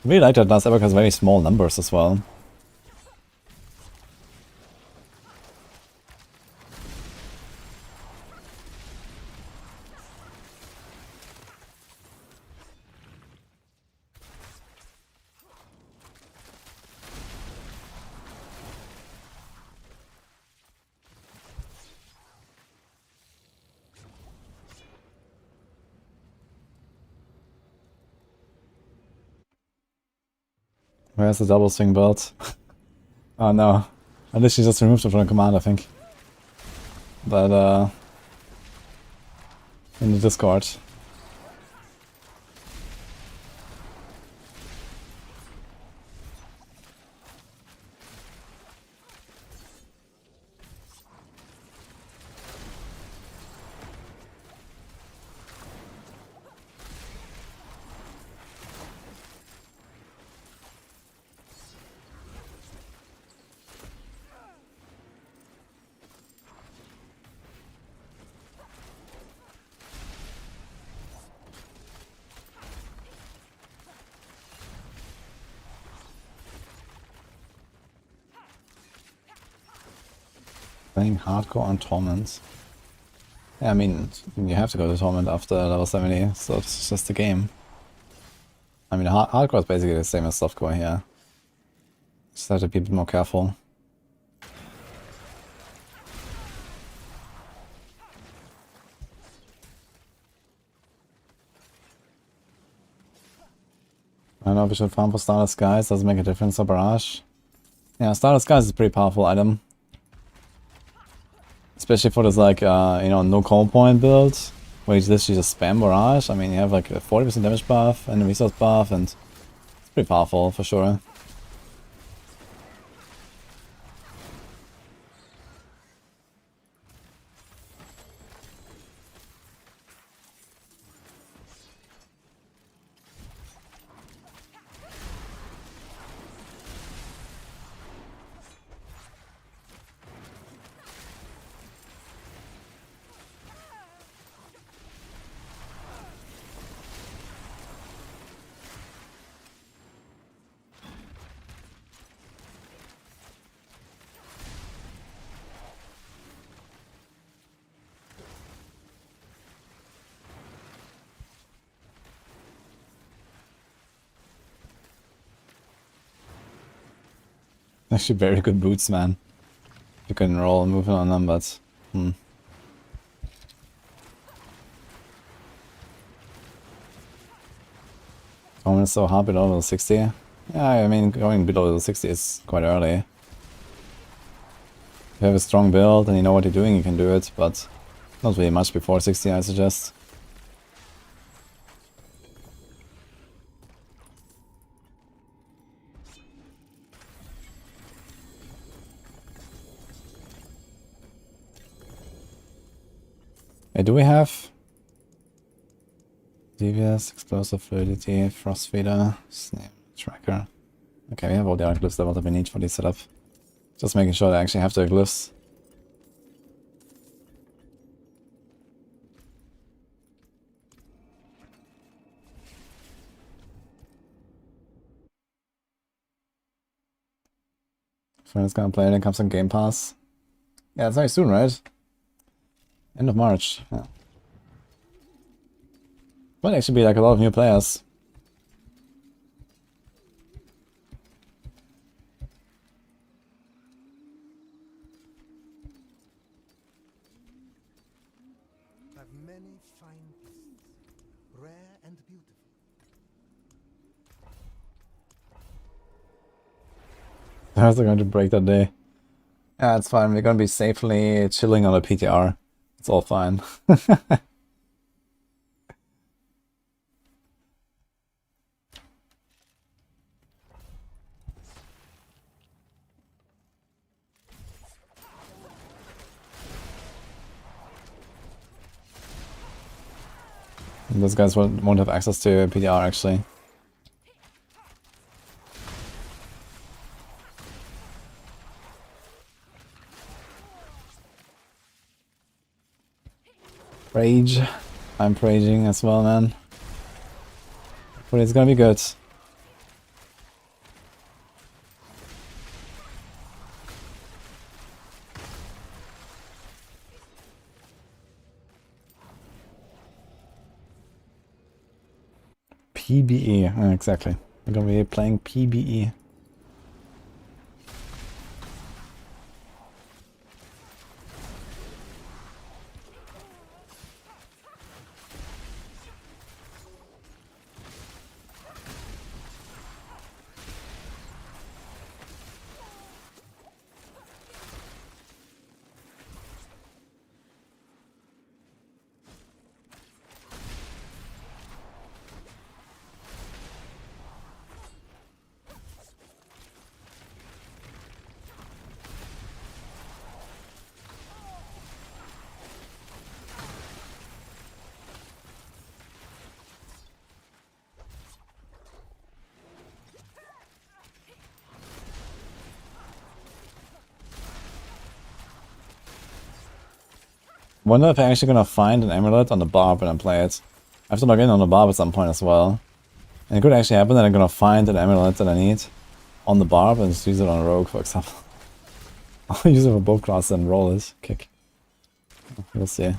I really like that last Epoch has very small numbers as well. Where's the double swing belt? Oh no. I literally just removed it from the command, I think. But in the Discord. Playing hardcore on Torment. Yeah, I mean, you have to go to Torment after level 70, so it's just a game. I mean, hardcore is basically the same as softcore here. Just have to be a bit more careful. I don't know if we should farm for Starter Skies, doesn't make a difference for Barrage. Yeah, Starter Skies is a pretty powerful item. Especially for this like, you know, no call point build, where you literally just spam Barrage. I mean, you have like a 40% damage buff and a resource buff, and it's pretty powerful for sure. Actually very good boots, man. You can roll moving on them, but... Going so hard below level 60. Yeah, I mean, going below level 60 is quite early. If you have a strong build and you know what you're doing, you can do it, but not really much before 60, I suggest. Hey, do we have Devious, Explosive Fluidity, Frost Feeder, Snare Tracker? Okay, we have all the other glyphs that we need for this setup. Just making sure I actually have the glyphs. Friends gonna play it and comes on Game Pass. Yeah, it's very soon, right? End of March. Yeah. Might actually be like a lot of new players. Have many fine pieces, rare and beautiful. How's it going to break that day? Yeah, it's fine. We're gonna be safely chilling on a PTR. It's all fine. Those guys won't have access to PTR actually. Rage. I'm raging as well, man. But it's gonna be good. PBE, exactly. We're gonna be playing PBE. Wonder if I'm actually gonna find an amulet on the barb when I play it. I have to log in on the barb at some point as well. And it could actually happen that I'm gonna find an amulet that I need on the barb and just use it on a rogue, for example. I'll use it for both classes and roll it. Kick. We'll see.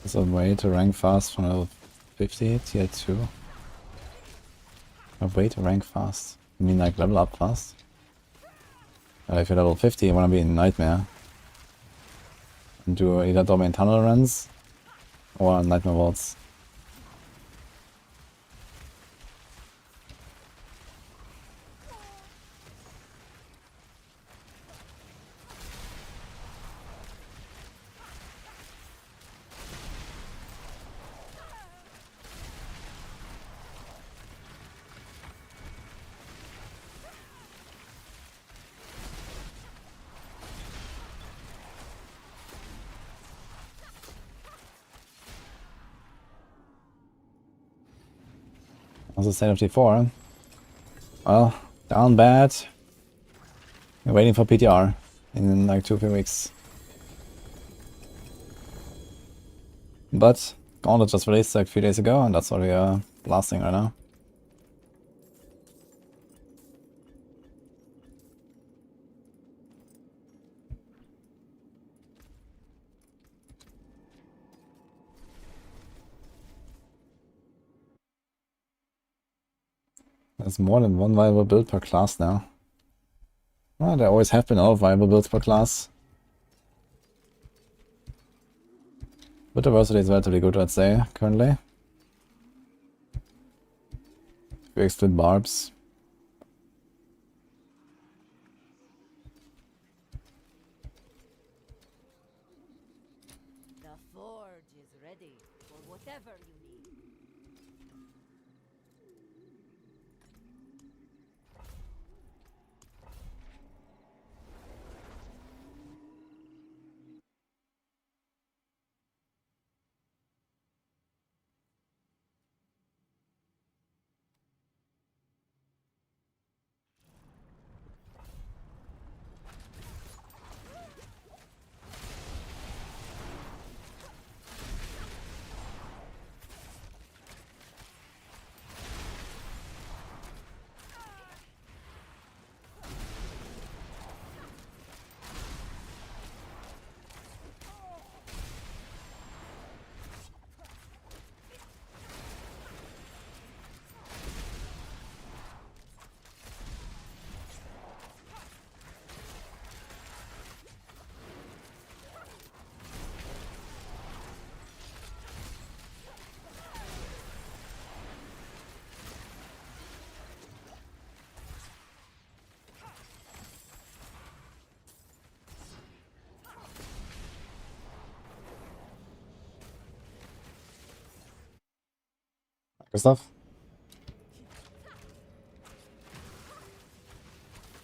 There's a way to rank fast from level 50, tier 2. A way to rank fast? You mean like level up fast? If you're level 50, you wanna be in Nightmare. And do either Domain Tunnel runs or Nightmare Vaults. How's the state of T4? Well, down bad. We're waiting for PTR in like 2-3 weeks. But Gauntlet just released like a few days ago, and that's what we are blasting right now. There's more than one viable build per class now. Well, there always have been all viable builds per class. But diversity is relatively good, I'd say, currently. If you exclude barbs. The forge is ready for whatever you need. Gustav?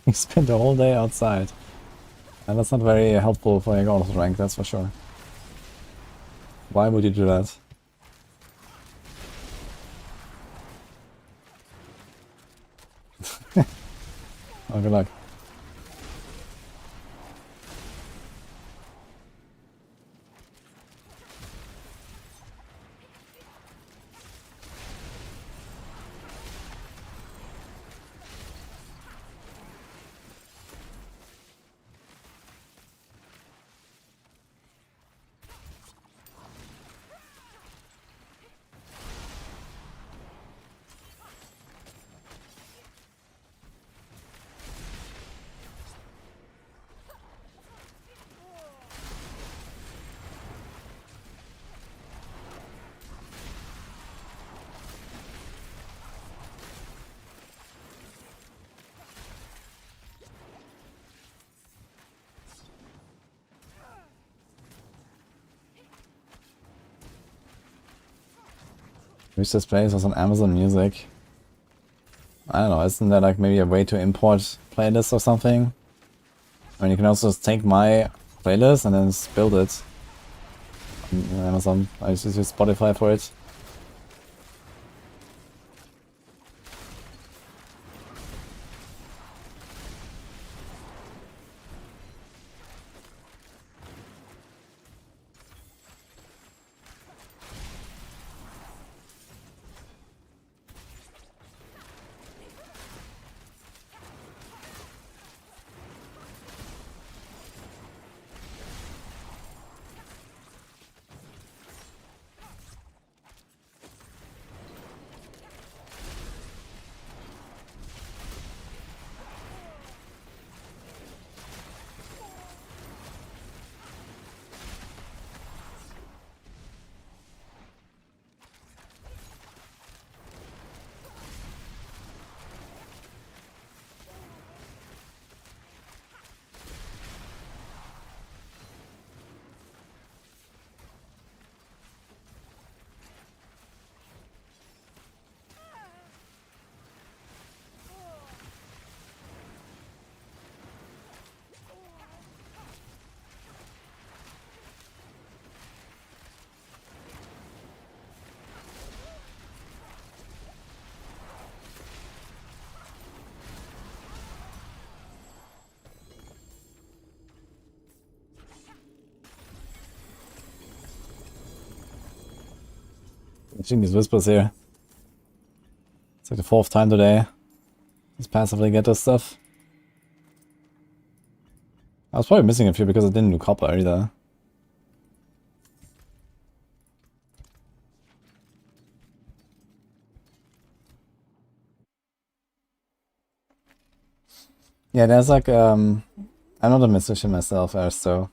You spent the whole day outside. And that's not very helpful for your Gauntlet rank, that's for sure. Why would you do that? Oh, good luck. Wish this place was on Amazon Music. I don't know, isn't there like maybe a way to import playlists or something? I mean, you can also just take my playlist and then just build it on Amazon. I just use Spotify for it. Seeing these whispers here. It's like the 4th time today. Just passively get this stuff. I was probably missing a few because I didn't do copper either. Yeah, there's like, I'm not a musician myself, so,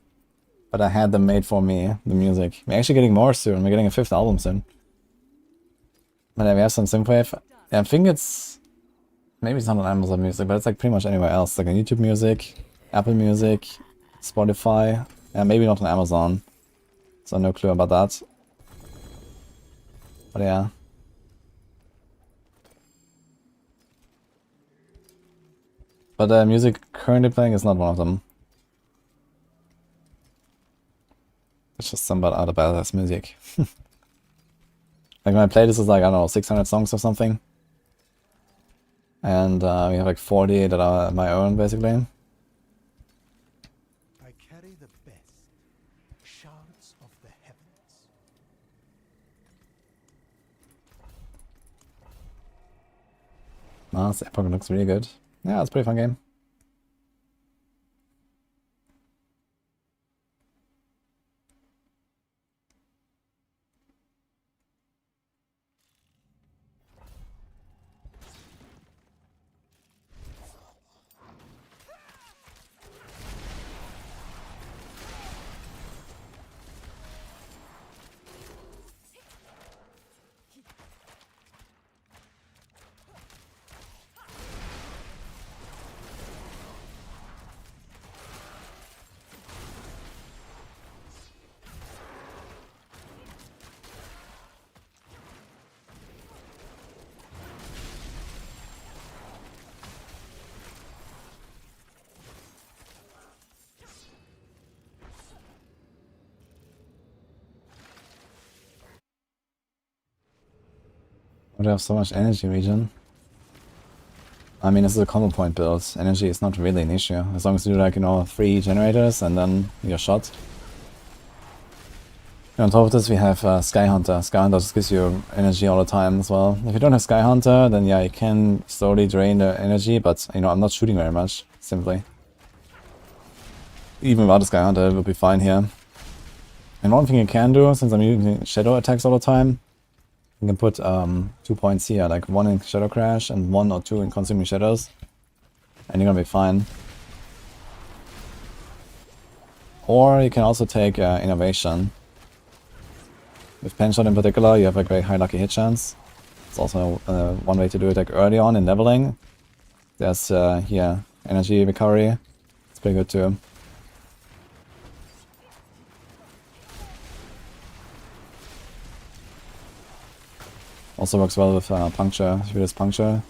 but I had them made for me, the music. We're actually getting more soon. We're getting a 5th album soon. But yeah, we have some synthwave. Yeah, I think it's, maybe it's not on Amazon Music, but it's like pretty much anywhere else. Like on YouTube Music, Apple Music, Spotify. Yeah, maybe not on Amazon. So no clue about that. But yeah. But the music currently playing is not one of them. It's just some other badass music. Like my playlist is like, I don't know, 600 songs or something. And we have like 40 that are my own, basically. I carry the best shards of the heavens. Nice, Epoch looks really good. Yeah, it's a pretty fun game. Why do I have so much energy regen? I mean, this is a combo point build. Energy is not really an issue. As long as you do like, you know, 3 generators and then you're shot. And on top of this we have Sky Hunter. Sky Hunter just gives you energy all the time as well. If you don't have Sky Hunter, then yeah, you can slowly drain the energy, but you know, I'm not shooting very much, simply. Even without the Sky Hunter, it will be fine here. And one thing you can do, since I'm using shadow attacks all the time, you can put 2 points here, like 1 in Shadow Crash and 1 or 2 in Consuming Shadows. And you're gonna be fine. Or you can also take Innovation. With Penshot in particular, you have a very high lucky hit chance. It's also one way to do it like early on in leveling. There's here, Energy Recovery. It's pretty good too. Also works well with Puncture, if you use Puncture.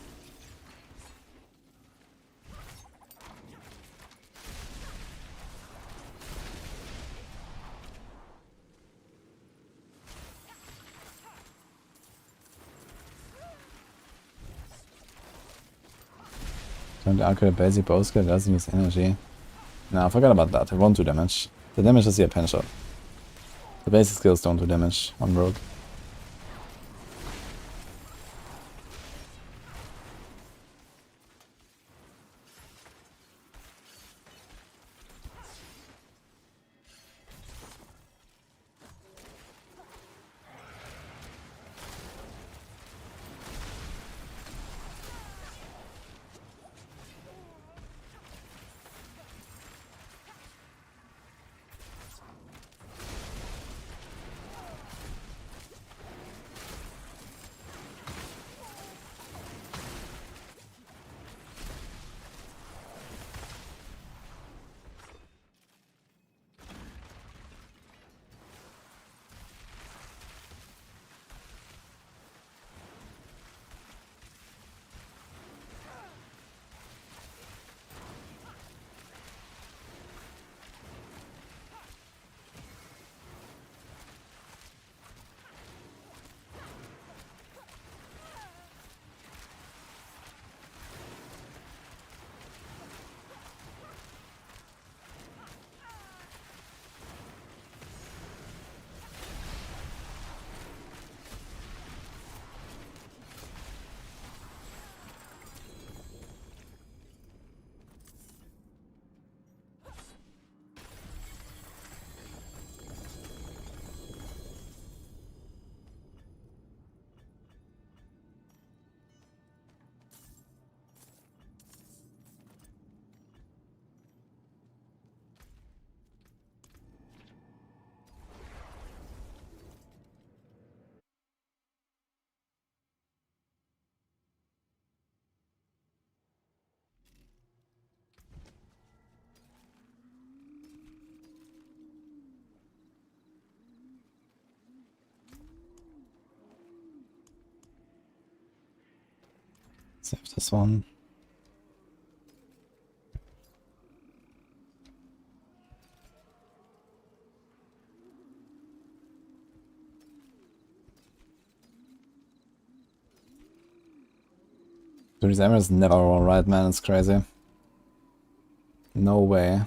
And the accurate basic bow skill doesn't use energy. No, I forgot about that. It won't do damage. The damage is here pen shot. The basic skills don't do damage on rogue. Save this one. These emeralds never roll right, man, it's crazy. No way.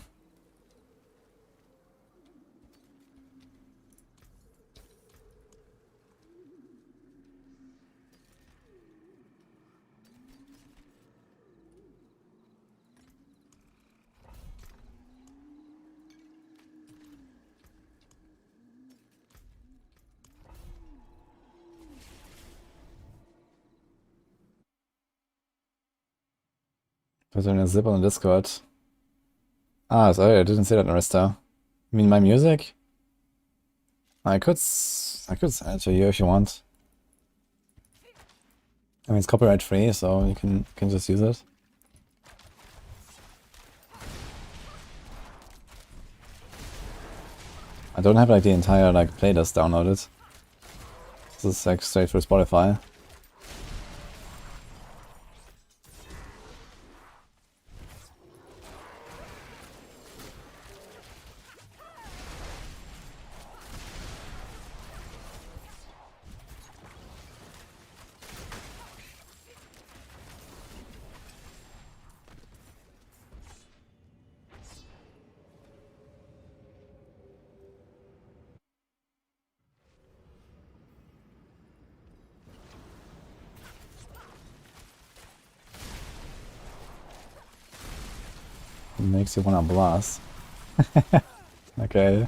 Put in a zip on the Discord. Ah, sorry, I didn't see that, Arista. You mean my music? I could send it to you if you want. I mean, it's copyright free, so you can just use it. I don't have like the entire like playlist downloaded. This is like straight through Spotify. Makes you wanna blast. Okay.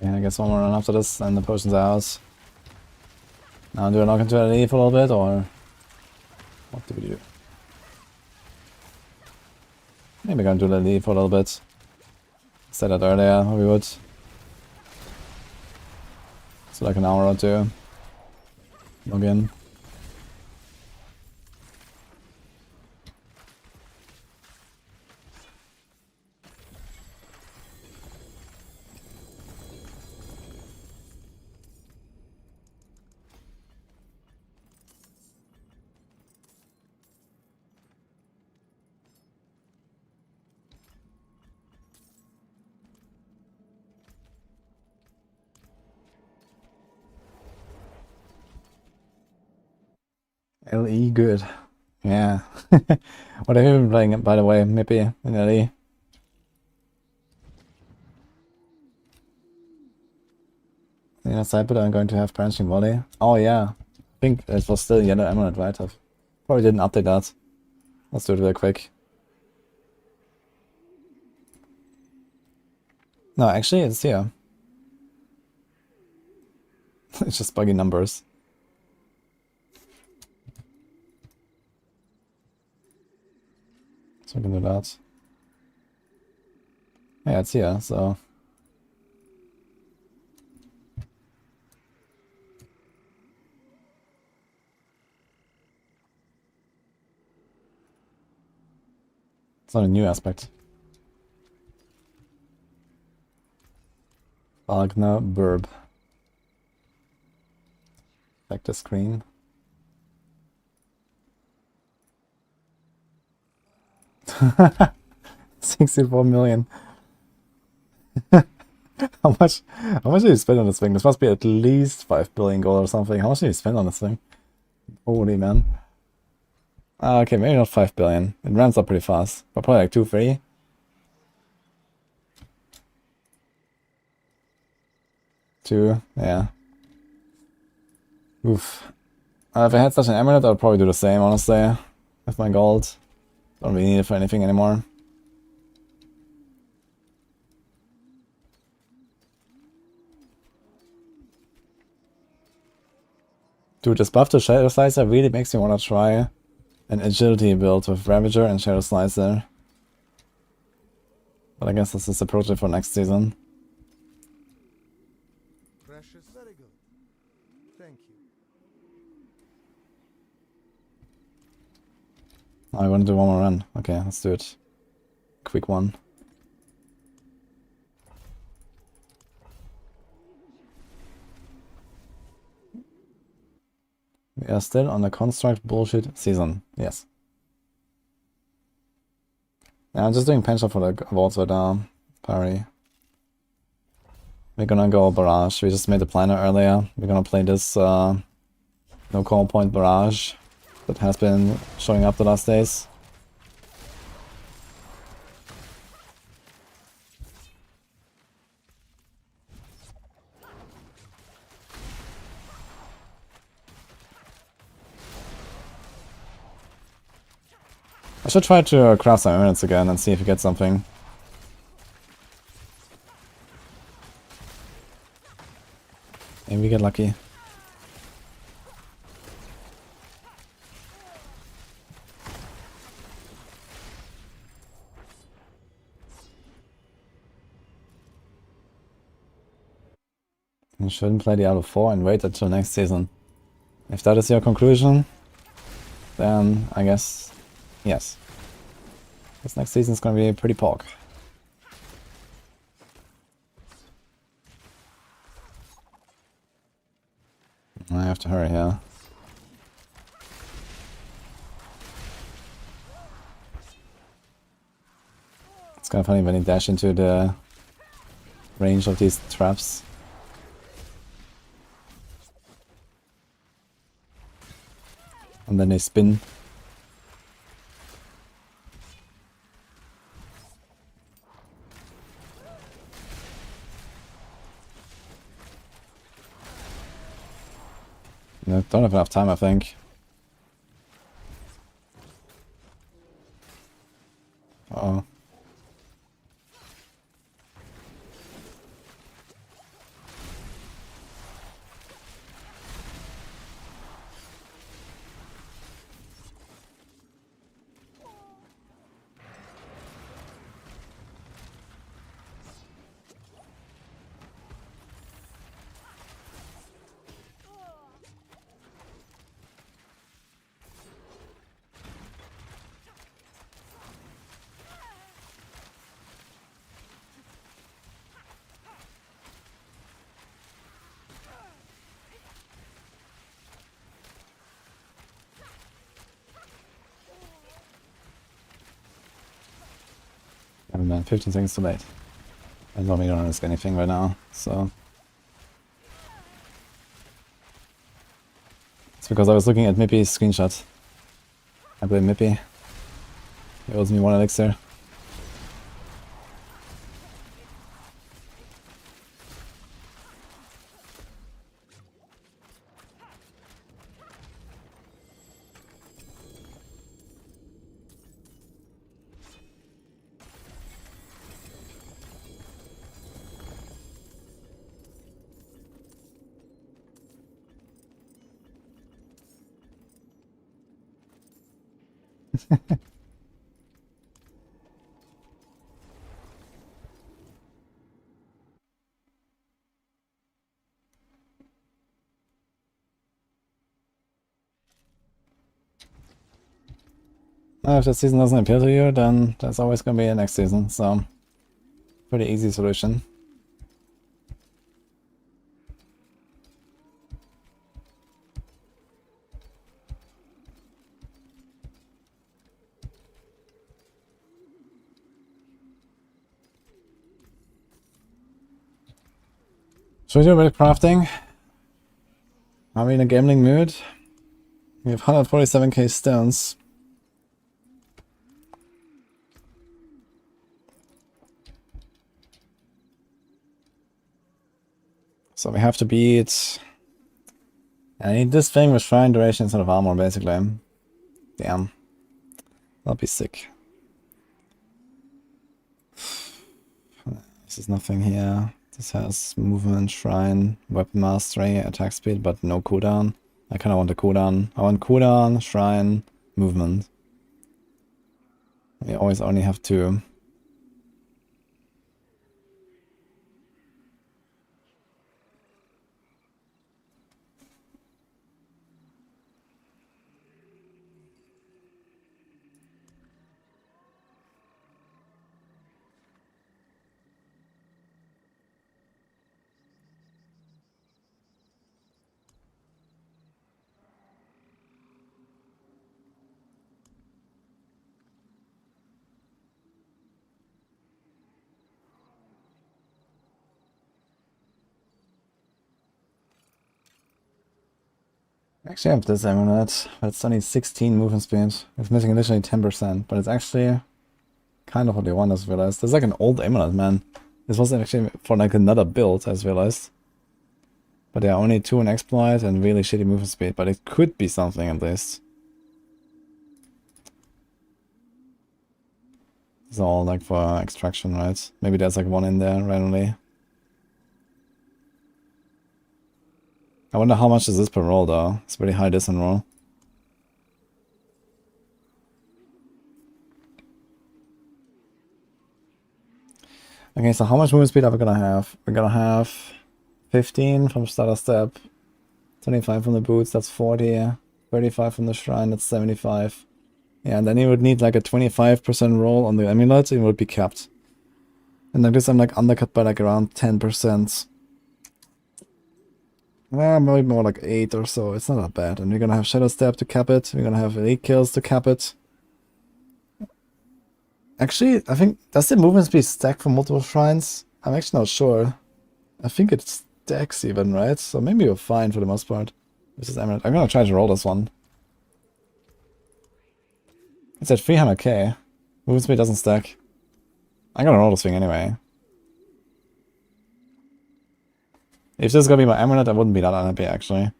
Yeah, I guess one more run after this and the potions are out. Now do I knock into a leaf a little bit, or what do we do? Maybe we're gonna do the leaf for a little bit. Said that earlier, we would. So like an hour or two. Log in. LE good. Yeah. What have you been playing, by the way, maybe in LE? Yeah, Cyber, I'm going to have branching volley. Oh yeah. I think it was still yellow emerald, right? I probably didn't update that. Let's do it real quick. No, actually it's here. It's just buggy numbers. I can do that. Yeah, it's here, so... It's not a new aspect. Wagner Burb. Check the screen. $64 million. How much did you spend on this thing? This must be at least 5 billion gold or something. How much did you spend on this thing? Holy man. Okay, maybe not 5 billion. It ramps up pretty fast. But probably like 2, 3. Two, yeah. Oof. If I had such an amulet, I'd probably do the same, honestly. With my gold. Don't really need it for anything anymore. Dude, this buff to Shadow Slicer really makes me want to try an agility build with Ravager and Shadow Slicer. But I guess this is a project for next season. Precious. Very good. Thank you. I want to do one more run. Okay, let's do it. Quick one. We are still on the construct bullshit season. Yes. Yeah, I'm just doing pension for the vaults right now. Parry. We're gonna go barrage. We just made the planner earlier. We're gonna play this no call point barrage that has been showing up the last days. I should try to craft some units again and see if we get something. Maybe we get lucky. You shouldn't play Diablo 4 and wait until next season. If that is your conclusion, then I guess yes. This next season is gonna be pretty pork. I have to hurry here. It's kind of funny when you dash into the range of these traps. And then they spin. No, don't have enough time, I think. Uh-oh. Never mind, 15 seconds too late. I don't really risk anything right now, so... It's because I was looking at Mippy's screenshot. I blame Mippy. He owes me 1 elixir. If the season doesn't appeal to you, then there's always gonna be a next season, so pretty easy solution. Should we do a bit of crafting? Are we in a gambling mood? We have 147k stones. So we have to beat... I need this thing with shrine duration instead of armor, basically. Damn. That'll be sick. This is nothing here. This has movement, shrine, weapon mastery, attack speed, but no cooldown. I kinda want a cooldown. I want cooldown, shrine, movement. We always only have two. Actually I have this amulet, but it's only 16 movement speed. It's missing additionally 10%, but it's actually kind of what they want, I just realized. There's like an old amulet, man. This wasn't actually for like another build, I just realized. But there are only 2 in exploit and really shitty movement speed, but it could be something at least. It's all like for extraction, right? Maybe there's like one in there randomly. I wonder how much is this per roll though. It's pretty high this and roll. Okay, so how much movement speed are we gonna have? We're gonna have 15 from starter step, 25 from the boots, that's 40, 35 from the shrine, that's 75. Yeah, and then you would need like a 25% roll on the amulet, it would be capped. And like this I'm like undercut by like around 10%. Well, maybe more like 8 or so, it's not that bad. And we're gonna have Shadow Step to cap it, we're gonna have elite kills to cap it. Actually, I think, does the movement speed stack for multiple shrines? I'm actually not sure. I think it stacks even, right? So maybe we're fine for the most part. This is amulet. I'm gonna try to roll this one. It's at 300k. Movement speed doesn't stack. I'm gonna roll this thing anyway. If this is gonna be my amulet, I wouldn't be that unhappy actually.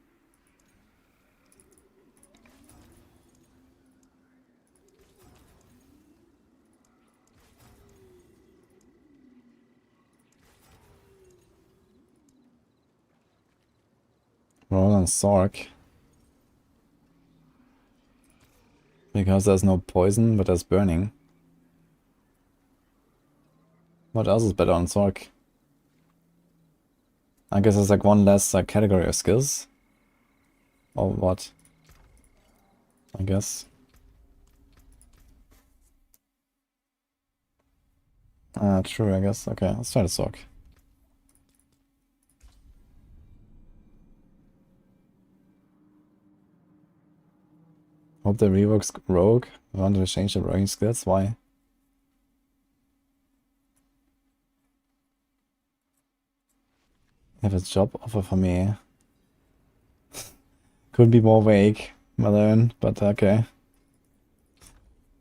Roll on Sorc. Because there's no poison, but there's burning. What else is better on Sorc? I guess there's like one less category of skills. Or what? I guess. True, I guess. Okay, let's try the Sorc. Hope they reworks Rogue. I want to change the roguing skills. Why? Have a job offer for me. Could be more vague, Malone, but okay.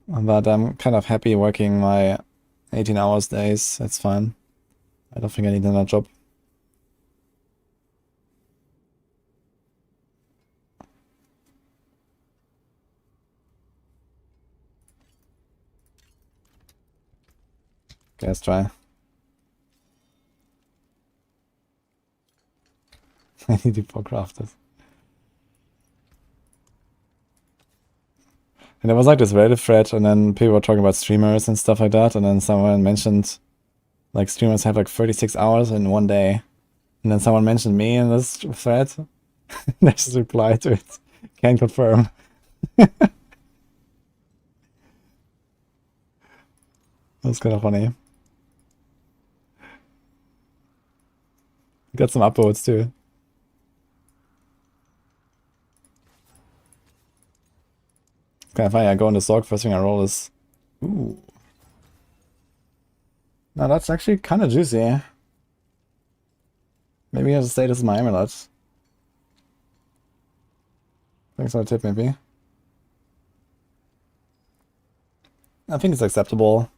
But I'm kind of happy working my 18 hours days. It's fine. I don't think I need another job. Okay, let's try. I need to for crafters. And there was like this Reddit thread, and then people were talking about streamers and stuff like that, and then someone mentioned like streamers have like 36 hours in one day. And then someone mentioned me in this thread. I just replied to it. Can't confirm. That's kind of funny. Got some upvotes too. Kind of funny. I go into Sorc, first thing I roll is. Ooh. Now that's actually kind of juicy. Maybe I have to say this is my amulet. Thanks for the tip, maybe. I think it's acceptable.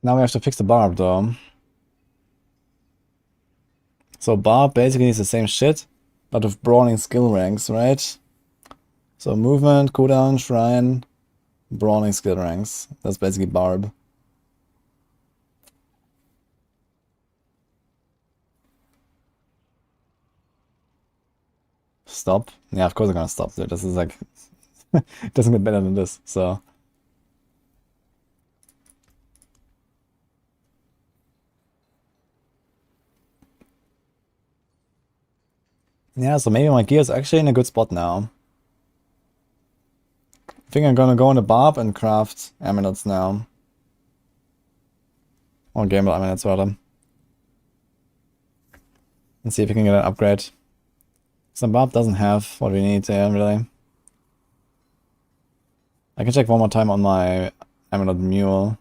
Now we have to fix the barb though. So barb basically is the same shit, but with brawling skill ranks, right? So movement, cooldown, shrine, brawling skill ranks. That's basically barb. Stop? Yeah, of course I'm gonna stop, dude. This is like... it doesn't get better than this, so... Yeah, so maybe my gear is actually in a good spot now. I think I'm gonna go into barb and craft amulets now. Or gamble amulets rather. And see if we can get an upgrade. Some barb doesn't have what we need there, really. I can check one more time on my amulet mule.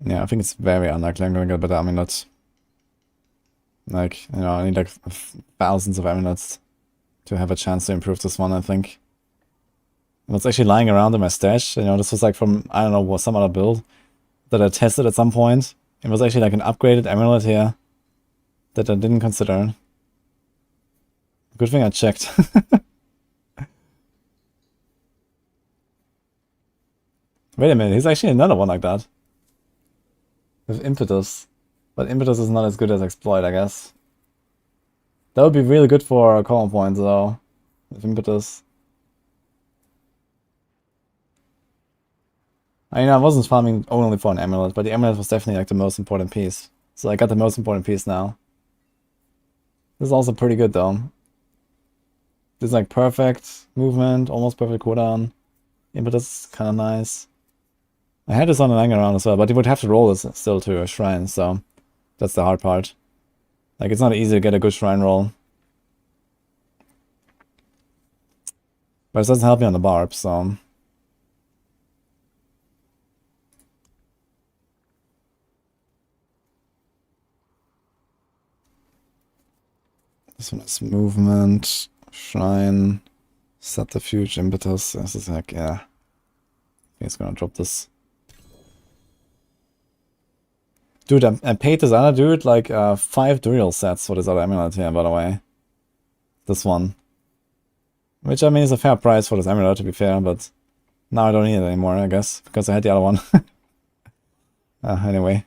Yeah, I think it's very unlikely I'm gonna get a better amulet. Like, you know, I need like thousands of amulets to have a chance to improve this one, I think. And it's actually lying around in my stash. You know, this was like from, I don't know, some other build that I tested at some point. It was actually like an upgraded amulet here that I didn't consider. Good thing I checked. Wait a minute, here's actually another one like that. With impetus. But impetus is not as good as exploit, I guess. That would be really good for common points though. With impetus. I mean, I wasn't farming only for an amulet, but the amulet was definitely like the most important piece. So I got the most important piece now. This is also pretty good though. This is like perfect movement, almost perfect cooldown. Impetus is kind of nice. I had this on lying around as well, but you would have to roll this still to a shrine, so that's the hard part. Like, it's not easy to get a good shrine roll. But it doesn't help me on the barb, so... This one is movement, shrine, subterfuge, impetus. This is like, yeah. He's gonna drop this. Dude, I paid this other dude like 5 Druid sets for this other amulet here, by the way. This one. Which, I mean, is a fair price for this amulet, to be fair, but now I don't need it anymore, I guess, because I had the other one. Anyway.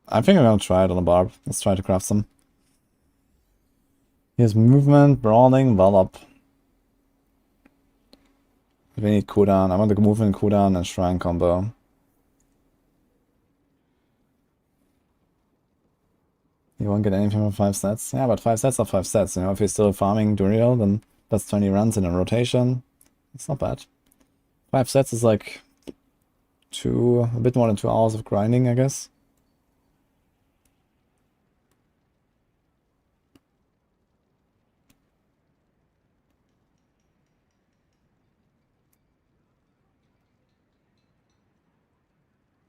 I think I'm gonna try it on the barb. Let's try to craft some. Here's movement, brawling, wallop. We need cooldown. I want the movement, cooldown, and shrine combo. You won't get anything from 5 sets? Yeah, but 5 sets are 5 sets. You know, if you're still farming Duriel, then that's 20 runs in a rotation. It's not bad. 5 sets is like a bit more than 2 hours of grinding, I guess.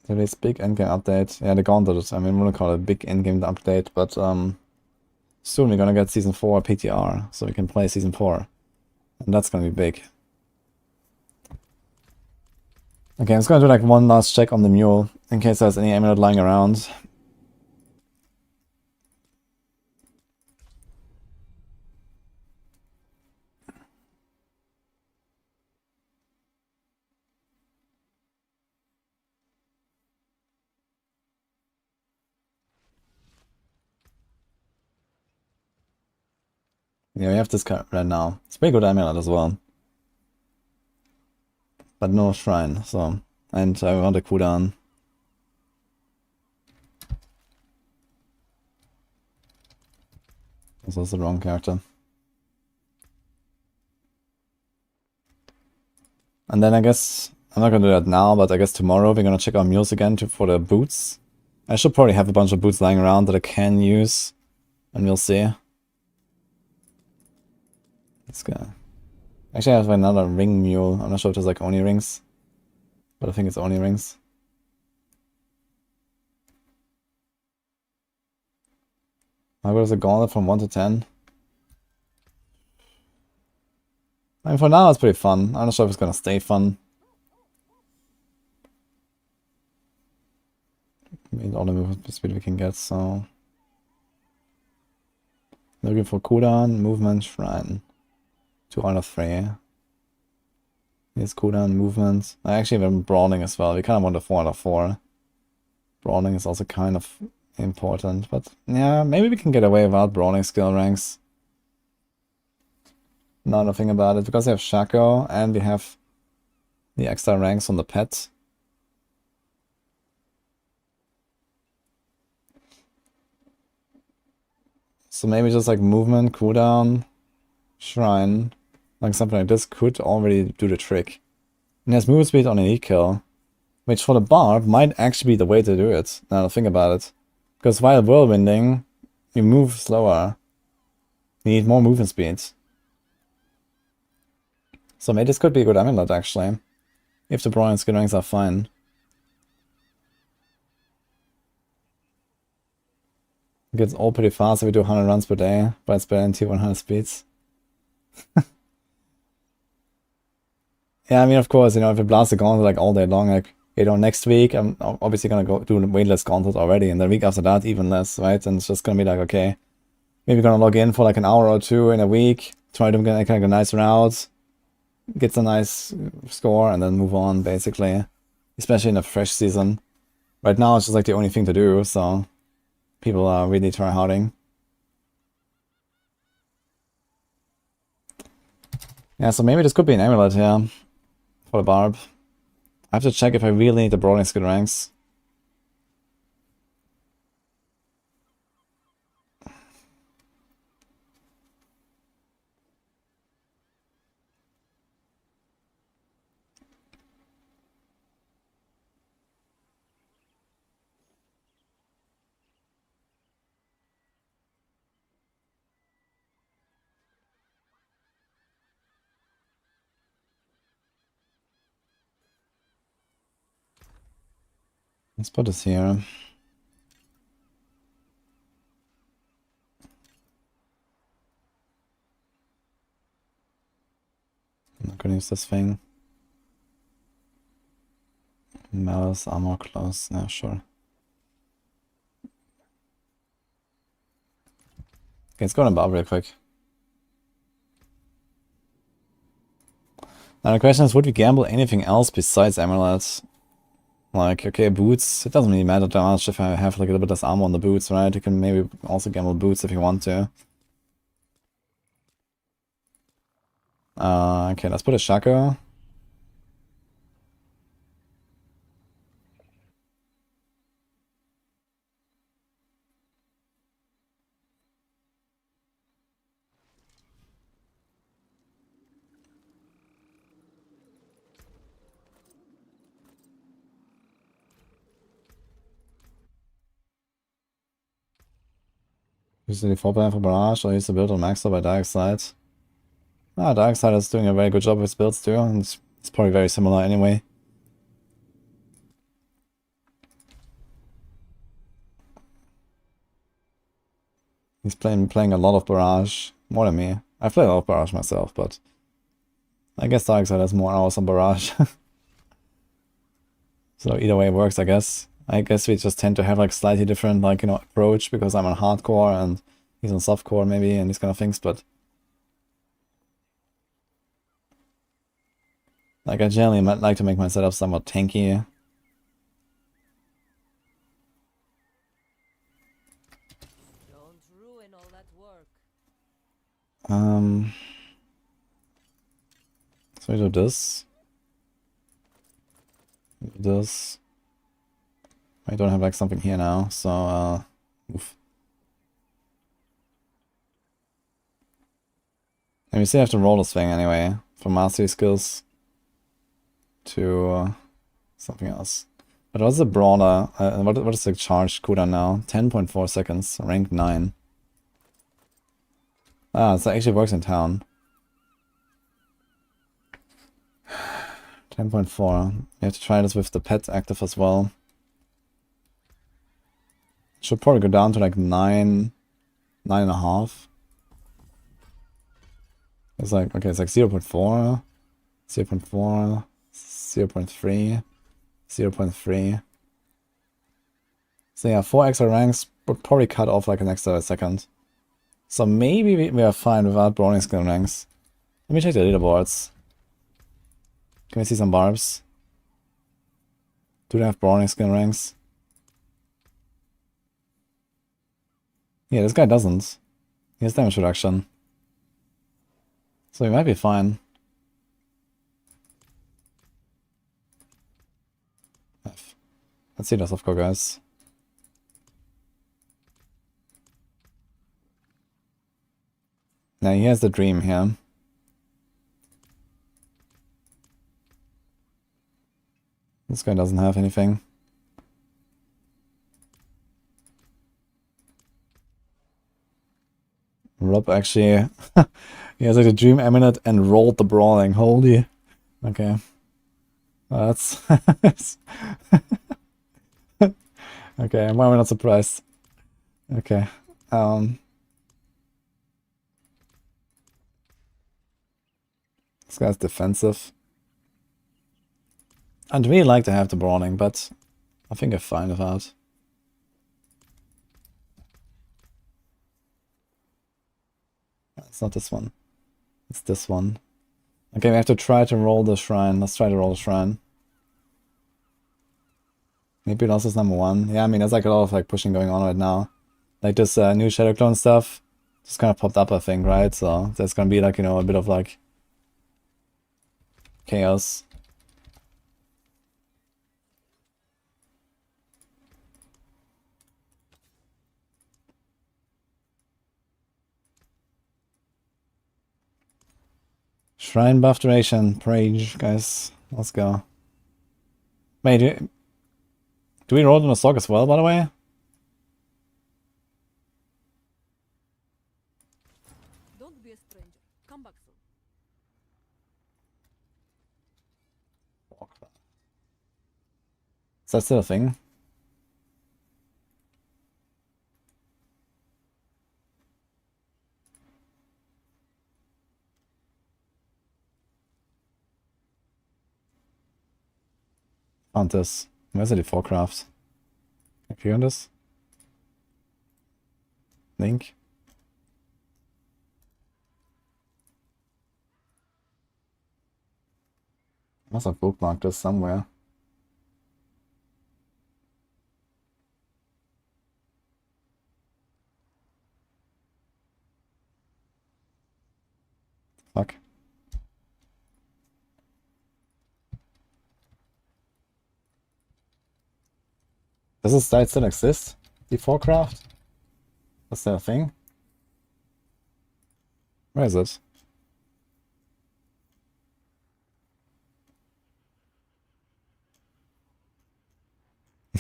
Today's big endgame update. Yeah, the Gauntlet. I mean, I'm gonna call it a big endgame update, but soon we're gonna get Season 4 PTR, so we can play Season 4. And that's gonna be big. Okay, I'm just gonna do like one last check on the mule, in case there's any amulet lying around. Yeah, we have this card right now. It's pretty good amulet as well. But no shrine, so... And I want a cooldown. This was the wrong character. And then I guess... I'm not gonna do that now, but I guess tomorrow we're gonna check our mules again for the boots. I should probably have a bunch of boots lying around that I can use. And we'll see. Let's go. Actually, I have another ring mule. I'm not sure if there's like only rings. But I think it's only rings. How good is the gauntlet from 1 to 10? I mean, for now it's pretty fun. I'm not sure if it's gonna stay fun. I mean, all the movement speed we can get, so... Looking for cooldown, movement, shrine. 2 out of 3. Here's cooldown, movement. I actually have brawling as well. We kind of want a 4 out of 4. Brawling is also kind of important, but yeah, maybe we can get away without brawling skill ranks. Now that I think about it, because we have Shaco and we have the extra ranks on the pet. So maybe just like movement, cooldown, shrine, like something like this could already do the trick. And has movement speed on an E-kill, which for the barb might actually be the way to do it, now that I think about it. Because while whirlwinding, you move slower. You need more movement speed. So maybe this could be a good amulet actually. If the brawling skill ranks are fine. It gets all pretty fast if we do 100 runs per day, but it's better than tier 100 speeds. Yeah, I mean, of course, you know, if you blast the gauntlet like all day long, like, you know, next week I'm obviously gonna go do way less gauntlet already, and the week after that even less, right? And it's just gonna be like, okay, maybe gonna log in for like an hour or two in a week, try to get like a nice route, get a nice score, and then move on, basically. Especially in a fresh season. Right now, it's just like the only thing to do, so people are really tryharding. Yeah, so maybe this could be an amulet here for the barb. I have to check if I really need the brawling skill ranks. Let's put this here. I'm not gonna use this thing. Malice, armor, close. Yeah, sure. Okay, let's go on above real quick. Now the question is, would we gamble anything else besides amulets? Like, okay, boots. It doesn't really matter that much if I have like a little bit less armor on the boots, right? You can maybe also gamble boots if you want to. Okay, let's put a Shaco. Use the default plan for barrage or use the build on Maxer by Dark Side. Dark Side is doing a very good job with his builds too, and it's probably very similar anyway. He's playing a lot of barrage, more than me. I play a lot of barrage myself, but I guess Dark Side has more hours on barrage. So either way it works, I guess. I guess we just tend to have like slightly different, like, you know, approach because I'm on hardcore and he's on softcore maybe and these kind of things, but like I generally might like to make my setup somewhat tanky. Don't ruin all that work. So we do this. This. I don't have like something here now, so oof. And we still have to roll this thing anyway, from mastery skills to something else. But what's the brawler? What is the charge cooldown now? 10.4 seconds, rank 9. Ah, so it actually works in town. 10.4. You have to try this with the pet active as well. Should probably go down to like 9, 9.5. It's like, okay, it's like 0.4, 0.4, 0.3, 0.3. So yeah, 4 extra ranks would probably cut off like an extra second. So maybe we are fine without brawling skill ranks. Let me check the leaderboards. Can we see some barbs? Do they have brawling skill ranks? Yeah, this guy doesn't. He has damage reduction. So we might be fine. Let's see this off go, guys. Now he has the dream here. This guy doesn't have anything. Rob actually, he has like the dream eminent and rolled the brawling. Holy, okay. That's okay. Why am I not surprised? Okay. This guy's defensive. I'd really like to have the brawling, but I think I'm fine without. It's not this one. It's this one. Okay, we have to try to roll the shrine. Let's try to roll the shrine. Maybe it also is number 1. Yeah, I mean, there's like a lot of like pushing going on right now. Like this new Shadow Clone stuff just kind of popped up, I think, right? So there's gonna be like, you know, a bit of like chaos. Shrine buff duration, Prage, guys. Let's go. Wait, do we roll on a Sorc as well, by the way? Don't be a stranger. Come back soon. Is that still a thing? Found this. Where's the default craft? Can you hear this? Link? Must have bookmarked this somewhere. Fuck. Does this site still exist? Default craft? Is that a thing? Where is it?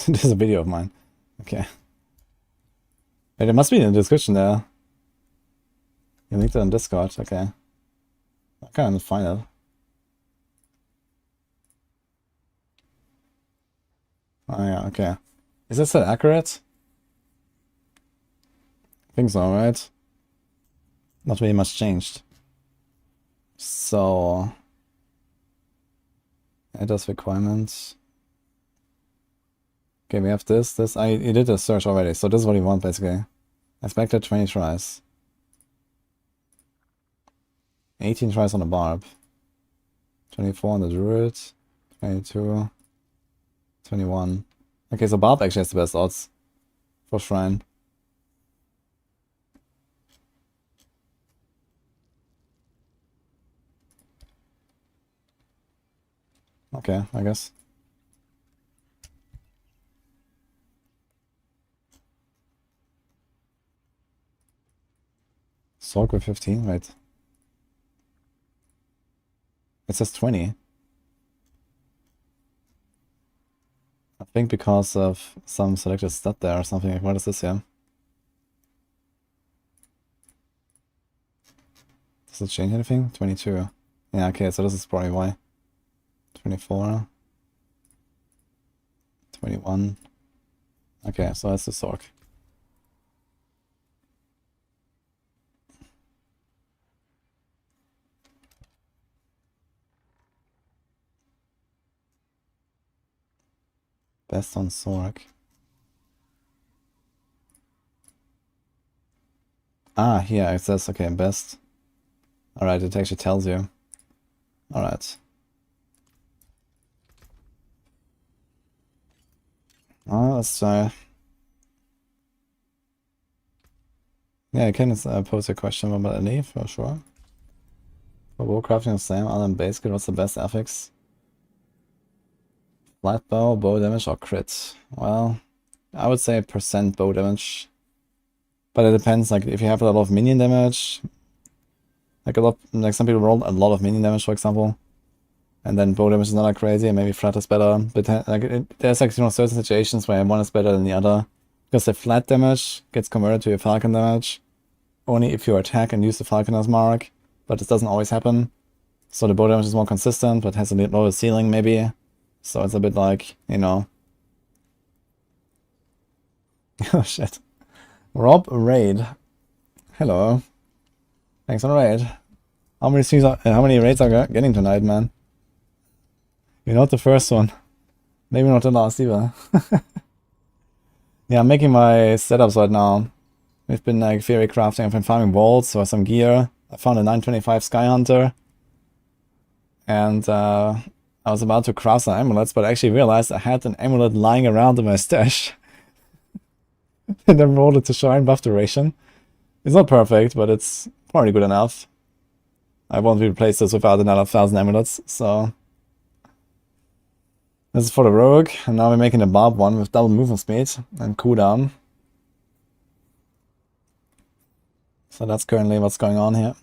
There's a video of mine. Okay. Wait, it must be in the description there. You linked it on Discord, okay. I can't find it. Oh yeah, okay. Is this still accurate? I think so, right? Not really much changed. So... it does requirements. Okay, we have this. You did a search already, so this is what you want basically. Expected 20 tries. 18 tries on the barb. 24 on the druid. 22. 21. Okay, so barb actually has the best odds for shrine. Okay, I guess. Sorc with 15, right. It says 20. I think because of some selected stat there or something. Like, what is this here? Does it change anything? 22. Yeah, okay, so this is probably why. 24. 21. Okay, so that's the Sorc. Best on Sorc. Ah, here it says, okay, best. Alright, it actually tells you. Alright. Let's try. Yeah, I can pose a question about LE for sure. For warcrafting the same, other than base kit, what's the best affix? Flat bow, bow damage, or crit? Well, I would say percent bow damage. But it depends, like if you have a lot of minion damage, like some people roll a lot of minion damage, for example, and then bow damage is not that crazy, and maybe flat is better. But there's like certain situations where one is better than the other, because the flat damage gets converted to your falcon damage only if you attack and use the falcon as mark, but this doesn't always happen. So the bow damage is more consistent, but has a bit lower ceiling maybe. So it's a bit like, you know. Oh shit. Rob Raid. Hello. Thanks on raid. How many raids are getting tonight, man? You're not the first one. Maybe not the last either. Yeah, I'm making my setups right now. We've been like theory crafting. I've been farming bolts or some gear. I found a 925 Sky Hunter. And I was about to craft some amulets, but I actually realized I had an amulet lying around in my stash. And then rolled it to shrine buff duration. It's not perfect, but it's probably good enough. I won't replace this without another 1,000 amulets, so... This is for the rogue, and now we're making a barb one with double movement speed and cooldown. So that's currently what's going on here.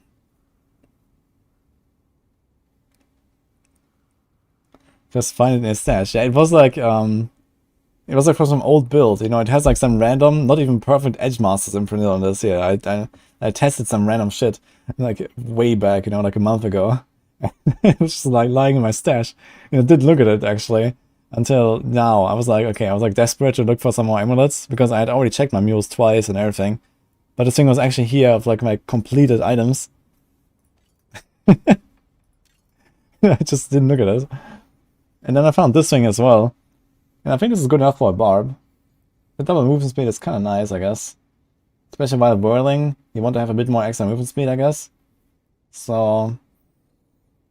Just find it in his stash. Yeah, it was like for some old build, you know, it has like some random, not even perfect edge masters imprinted on this here. I tested some random shit, like way back, you know, like a month ago. It was just like lying in my stash. And I did look at it actually, until now. I was like, okay, I was like desperate to look for some more amulets, because I had already checked my mules twice and everything. But this thing was actually here of like my completed items. I just didn't look at it. And then I found this thing as well. And I think this is good enough for a barb. The double movement speed is kind of nice, I guess. Especially while whirling, you want to have a bit more extra movement speed, I guess. So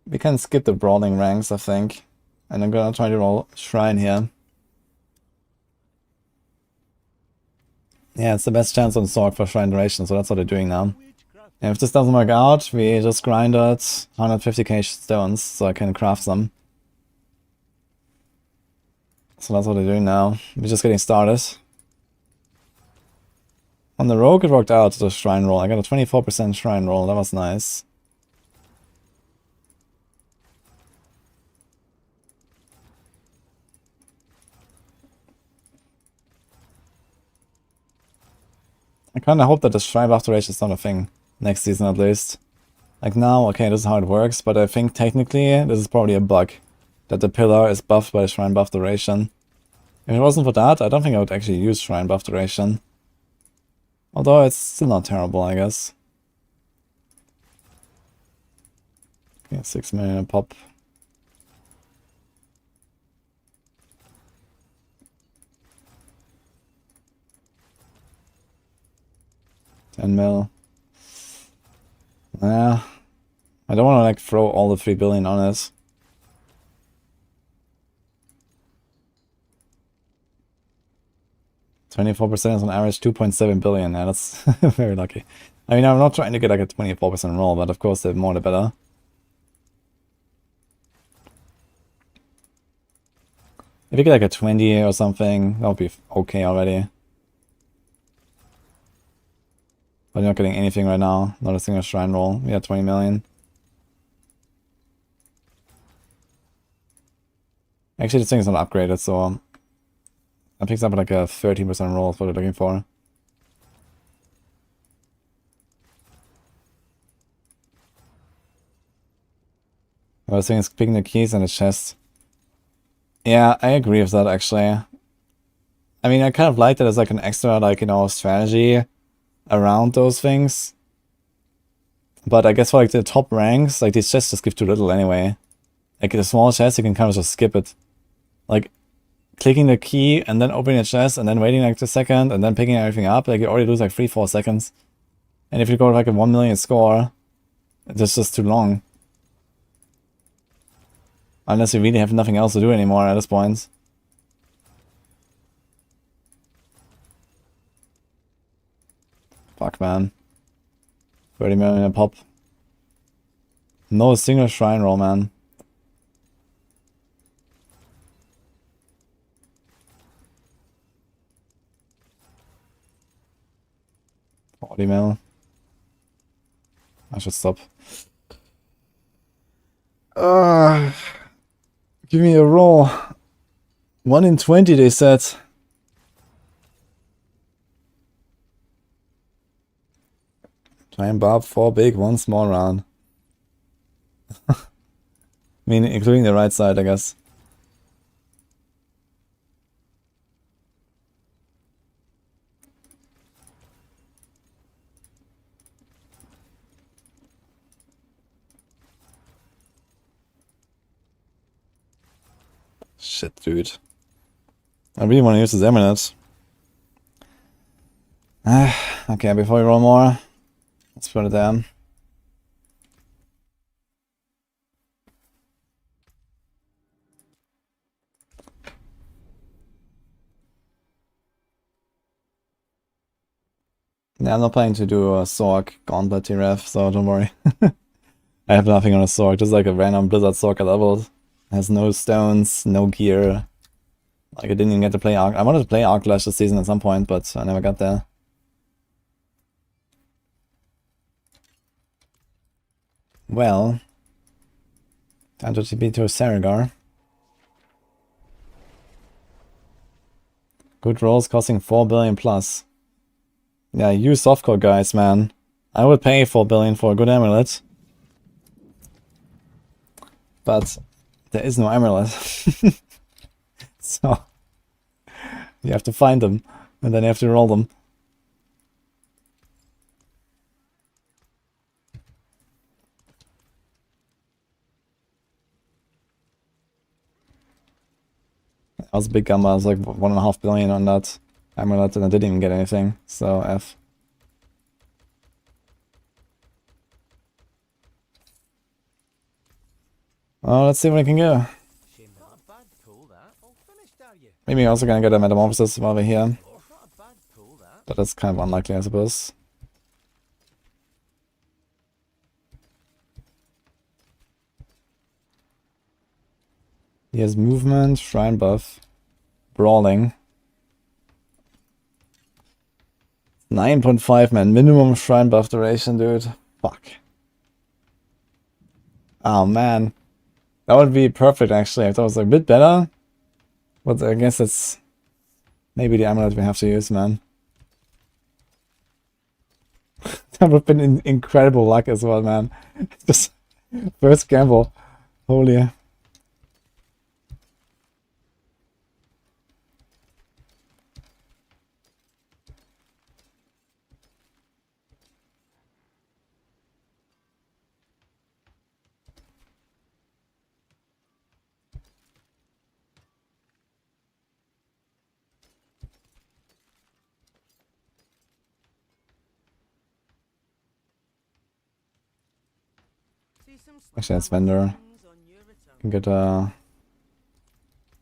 we can skip the brawling ranks, I think. And I'm gonna try to roll shrine here. Yeah, it's the best chance on Sorc for shrine duration, so that's what they're doing now. And if this doesn't work out, we just grinded 150k stones, so I can craft them. So that's what they're doing now. We're just getting started. On the rogue, it worked out, the shrine roll. I got a 24% shrine roll, that was nice. I kinda hope that the shrine buff duration is not a thing. Next season at least. Like now, okay, this is how it works, but I think technically this is probably a bug. That the pillar is buffed by shrine buff duration. If it wasn't for that, I don't think I would actually use shrine buff duration. Although it's still not terrible, I guess. Okay, 6 million a pop. $10 mil. Yeah. I don't want to like throw all the 3 billion on it. %24% is on average 2.7 billion. Yeah, that's very lucky. I mean, I'm not trying to get like a 24% roll, but of course the more the better. If we get like a 20 or something, that would be okay already. But we're not getting anything right now. Not a single shrine roll. We had 20 million. Actually, this thing is not upgraded, so that picks up like a 13% roll. That's what we're looking for. I was saying it's picking the keys and the chest. Yeah, I agree with that actually. I mean, I kind of like that as like an extra, like, you know, strategy around those things. But I guess for like the top ranks, like these chests just give too little anyway. Like the small chest, you can kind of just skip it. Like clicking the key and then opening the chest and then waiting like a second and then picking everything up, like you already lose like 3-4 seconds. And if you go to like a 1 million score, it's just too long. Unless you really have nothing else to do anymore at this point. Fuck, man. 30 million a pop. No single shrine roll, man. $40 I should stop. Give me a roll. 1 in 20, they said. Giant barb, 4 big, 1 small round. I mean, including the right side, I guess. Shit, dude. I really want to use this amulet. Okay, before we roll more, let's put it down. Yeah, I'm not planning to do a Sorc Gauntlet ref, so don't worry. I have nothing on a Sorc, just like a random Blizzard Sorc I leveled. Has no stones, no gear. Like I didn't even get to play Arc. I wanted to play Arclash this season at some point, but I never got there. Well, time to TP to Saragar. Good rolls costing 4 billion plus. Yeah, you softcore guys, man. I would pay 4 billion for a good amulet. But there is no amulet. So you have to find them, and then you have to roll them. I was a big gamble. I was like 1.5 billion on that amulet, and I didn't even get anything. So F. Oh, let's see what I can go. Maybe I'm also gonna get a metamorphosis while we're here. But that's kind of unlikely, I suppose. He has movement, shrine buff, brawling. 9.5, man. Minimum shrine buff duration, dude. Fuck. Oh, man. That would be perfect, actually. If that was a bit better. But I guess it's maybe the amulet we have to use, man. That would have been incredible luck as well, man. Just first gamble. Holy. Actually, that's vendor. Can get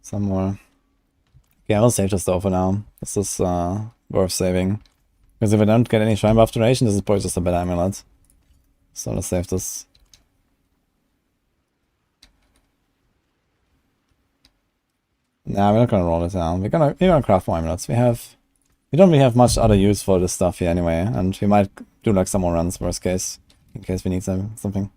some more. Okay, I'll save this though for now. This is worth saving. Because if I don't get any shrine buff duration, this is probably just a bad amulet. So let's save this. Nah, we're not gonna roll it down. We're gonna craft more amulets. We don't really have much other use for this stuff here anyway, and we might do like some more runs, worst case, in case we need something.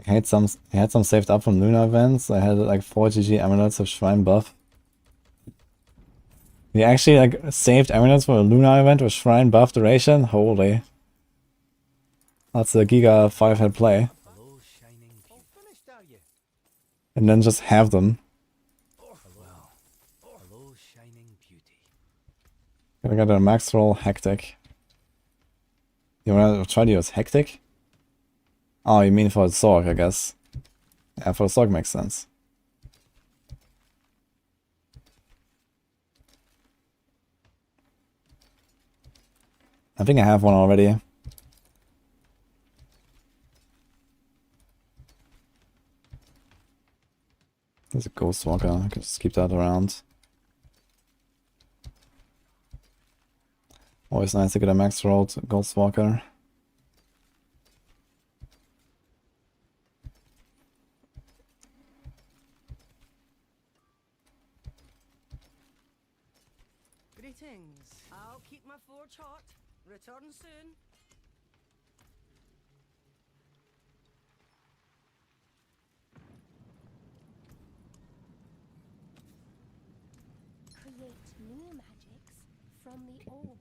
I had some saved up from Lunar events. I had like 4 GG amulets of Shrine buff. We actually like saved amulets for a Lunar event with Shrine buff duration? Holy. That's a Giga 5-head play. Hello, shining beauty. All finished, are you? And then just have them. Hello, shining beauty. Gonna get a max roll Hectic. You wanna try to use Hectic? Oh, you mean for the Sorc, I guess. Yeah, for the Sorc makes sense. I think I have one already. There's a Ghost Walker, I can just keep that around. Always nice to get a max rolled Ghost Walker. Greetings. I'll keep my forge hot. Return soon. Create new magics from the old.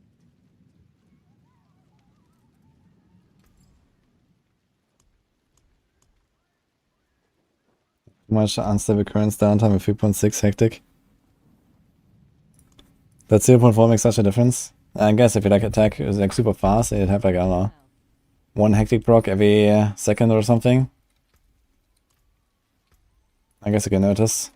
Too much unstable currents downtime with 3.6 hectic. That 0.4 makes such a difference. I guess if you like attack is like super fast, it'd have like, I don't know, 1 hectic proc every second or something. I guess you can notice.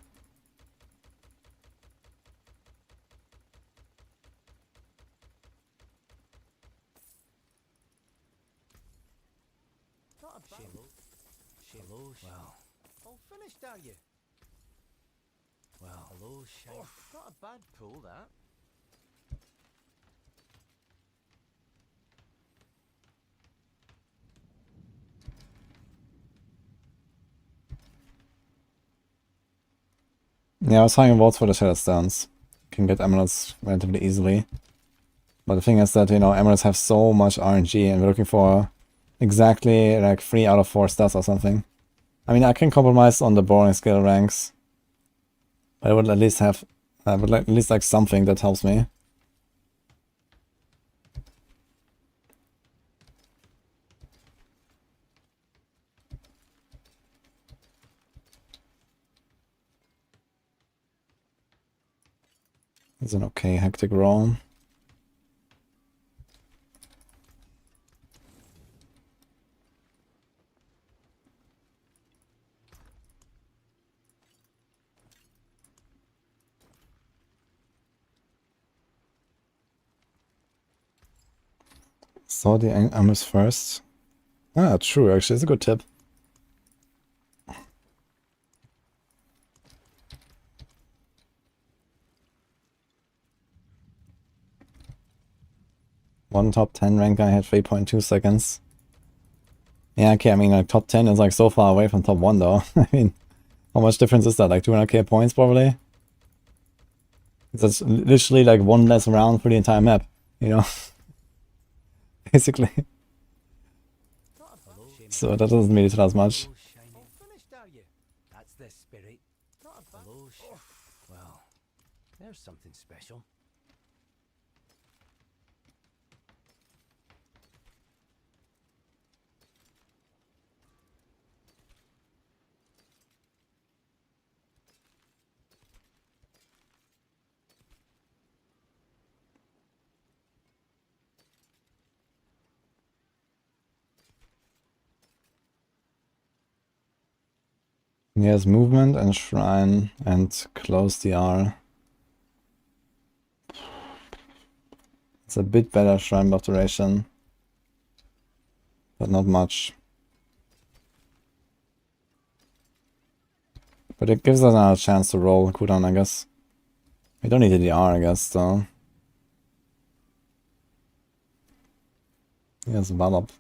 Not a bad. Hello, well, All finished, are you? hello, shining. Not a bad Pull that. Yeah, I was finding votes for the Shadow Stones. Can get amulets relatively easily. But the thing is that, you know, amulets have so much RNG and we're looking for exactly like 3 out of 4 stats or something. I mean, I can compromise on the boring skill ranks. But I would at least have, at least like something that helps me. It's an okay hectic roll. Saw the amulets first. Ah, true, actually, it's a good tip. One top 10 rank guy had 3.2 seconds. Yeah, okay, I mean, like, top 10 is like so far away from top 1 though. I mean, how much difference is that? Like 200k points probably? That's literally like 1 less round for the entire map, you know? Basically. So that doesn't really tell us much. Hello, shining. All finished, are you? That's the spirit. Not a bad. Hello, well, there's something special. He has movement and shrine and close DR. It's a bit better shrine buff duration, but not much. But it gives us another chance to roll cooldown, I guess. We don't need a DR, I guess, though. He has Wallop.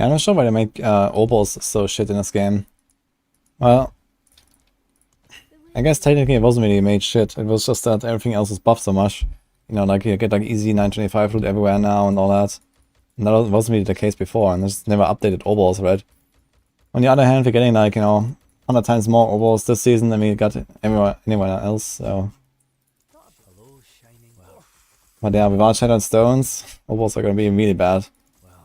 Yeah, I'm not sure why they make obols so shit in this game. Well, I guess technically it wasn't really made shit. It was just that everything else is buffed so much. You know, like you get like easy 925 loot everywhere now and all that. And that wasn't really the case before, and there's never updated obols, right? On the other hand, we're getting like, you know, 100 times more obols this season than we got anywhere else, so. Hello, shining. Well, But yeah, without Shadow and Stones, obols are gonna be really bad.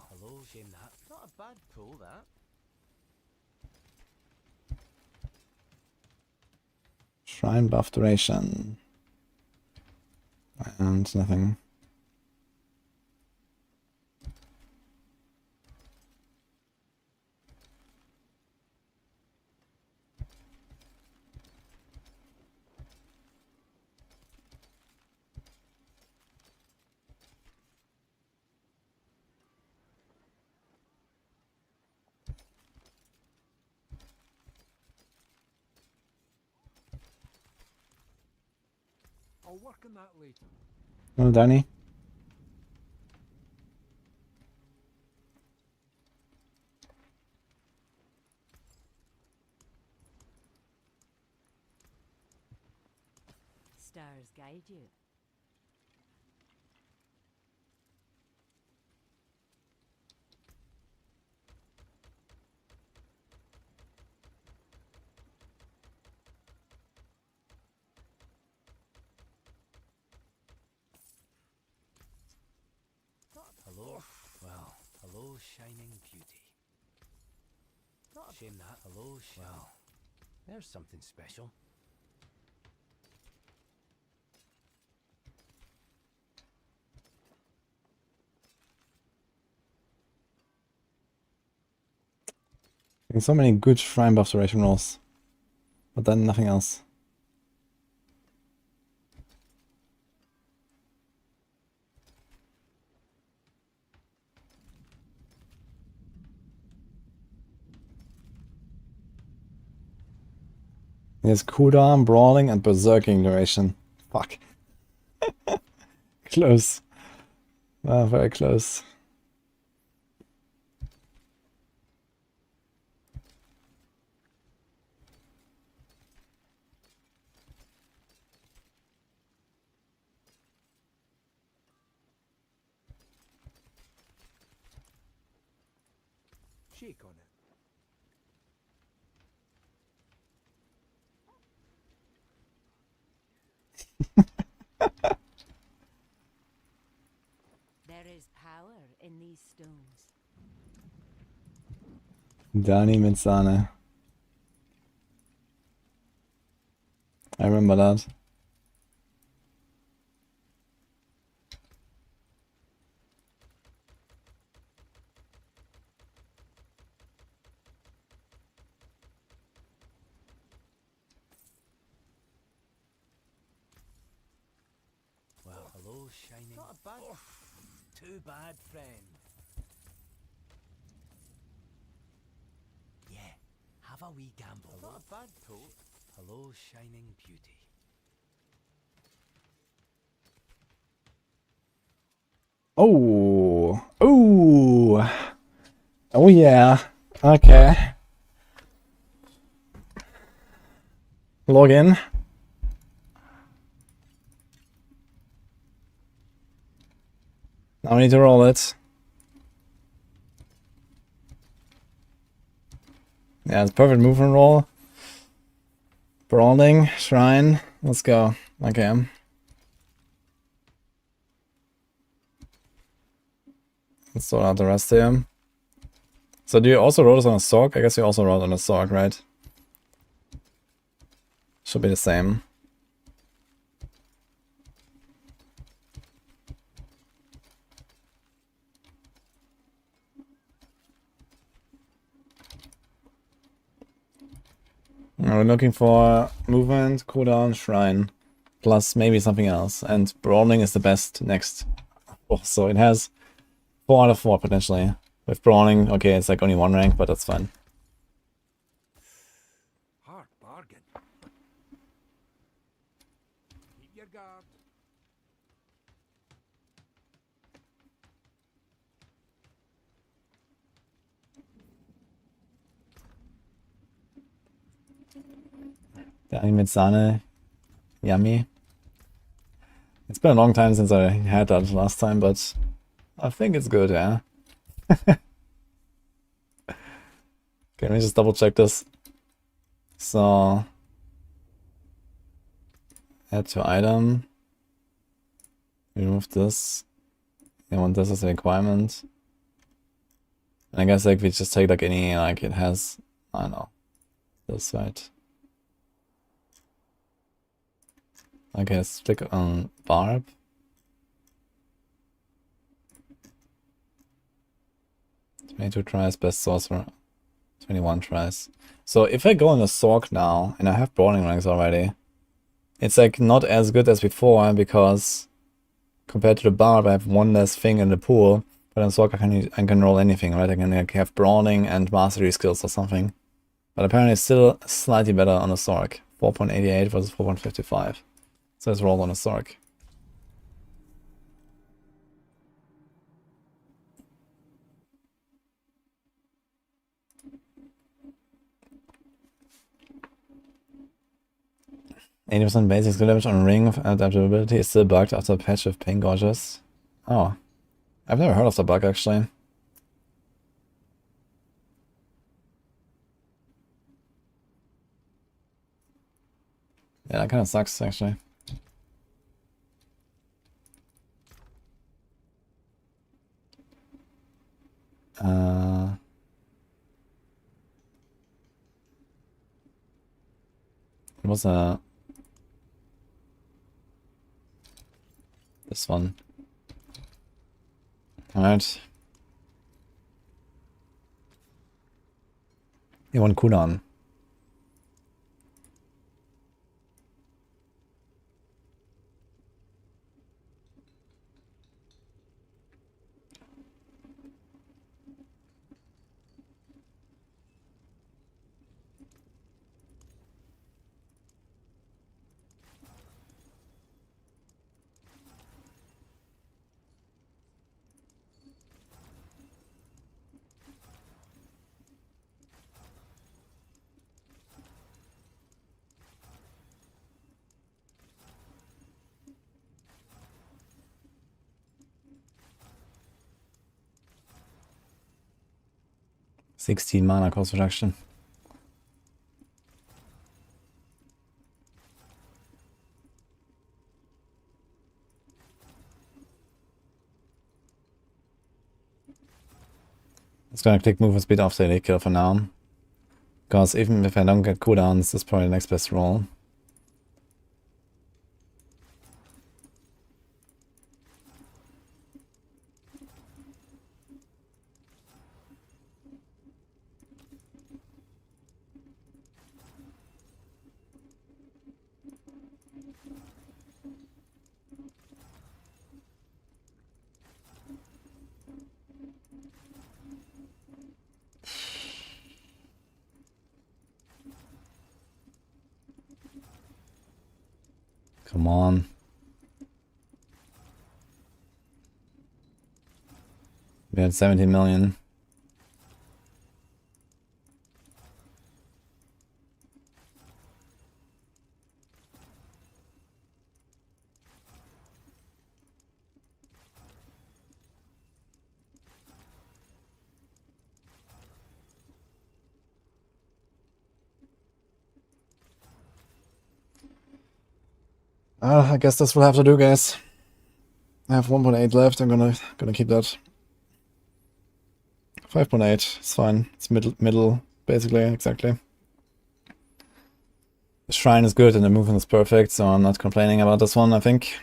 hello, shame that. Not a bad pull, that. Shrine buff duration. And nothing. I'll work on that later. Oh, Danny. Stars guide you. Hello. Well, hello, shining beauty. Not a shame that. Hello, well, there's something special. So many good shrine buff duration rolls. But then nothing else. There's cooldown, brawling, and berserking duration. Fuck. Close. Very close. Shake on it. There is power in these stones. Dani mit Sahne. I remember that. Well, hello, shining. Not a bad. Too bad, friend. Yeah, have a wee gamble. Hello? Not a bad pull. Hello, shining beauty. Oh. Oh. Oh yeah. Okay. Log in. Now we need to roll it. Yeah, it's perfect movement roll. Brawling, shrine. Let's go. Okay. Let's sort out the rest here. So do you also roll this on a Sorc? I guess you also roll on a Sorc, right? Should be the same. We're looking for movement, cooldown, shrine, plus maybe something else. And brawling is the best next. Oh, so it has 4 out of 4 potentially. With brawling, okay, it's like only 1 rank, but that's fine. Hard bargain. Keep your guard. Der mit Sahne. Yummy. It's been a long time since I had that last time, but I think it's good, yeah. Okay, let me just double check this. So, add to item. Remove this. I want this as a requirement. And I guess like we just take like any, like it has, I don't know, this right. Okay, let's click on Barb. "22 tries, best sorcerer, 21 tries." So if I go on a Sorc now, and I have brawling ranks already, it's like not as good as before, because compared to the Barb I have one less thing in the pool, but on Sorc I can roll anything, right? I can like have brawling and mastery skills or something. But apparently it's still slightly better on a Sorc. 4.88 versus 4.55. So let's roll on a Sorc. %80 basic skill damage on ring of adaptability is still bugged after a patch of pain gorges. Oh. I've never heard of the bug actually. Yeah, that kind of sucks actually. It was this one. Alright. You want cooldown. $16 mana cost reduction. It's gonna click movement speed off the elite kill for now. Because even if I don't get cooldowns, this is probably the next best roll. Come on. We had 17 million. I guess this will have to do, guys. I have 1.8 left. I'm gonna keep that. 5.8. It's fine. It's middle, basically, exactly. The shrine is good and the movement is perfect, so I'm not complaining about this one, I think.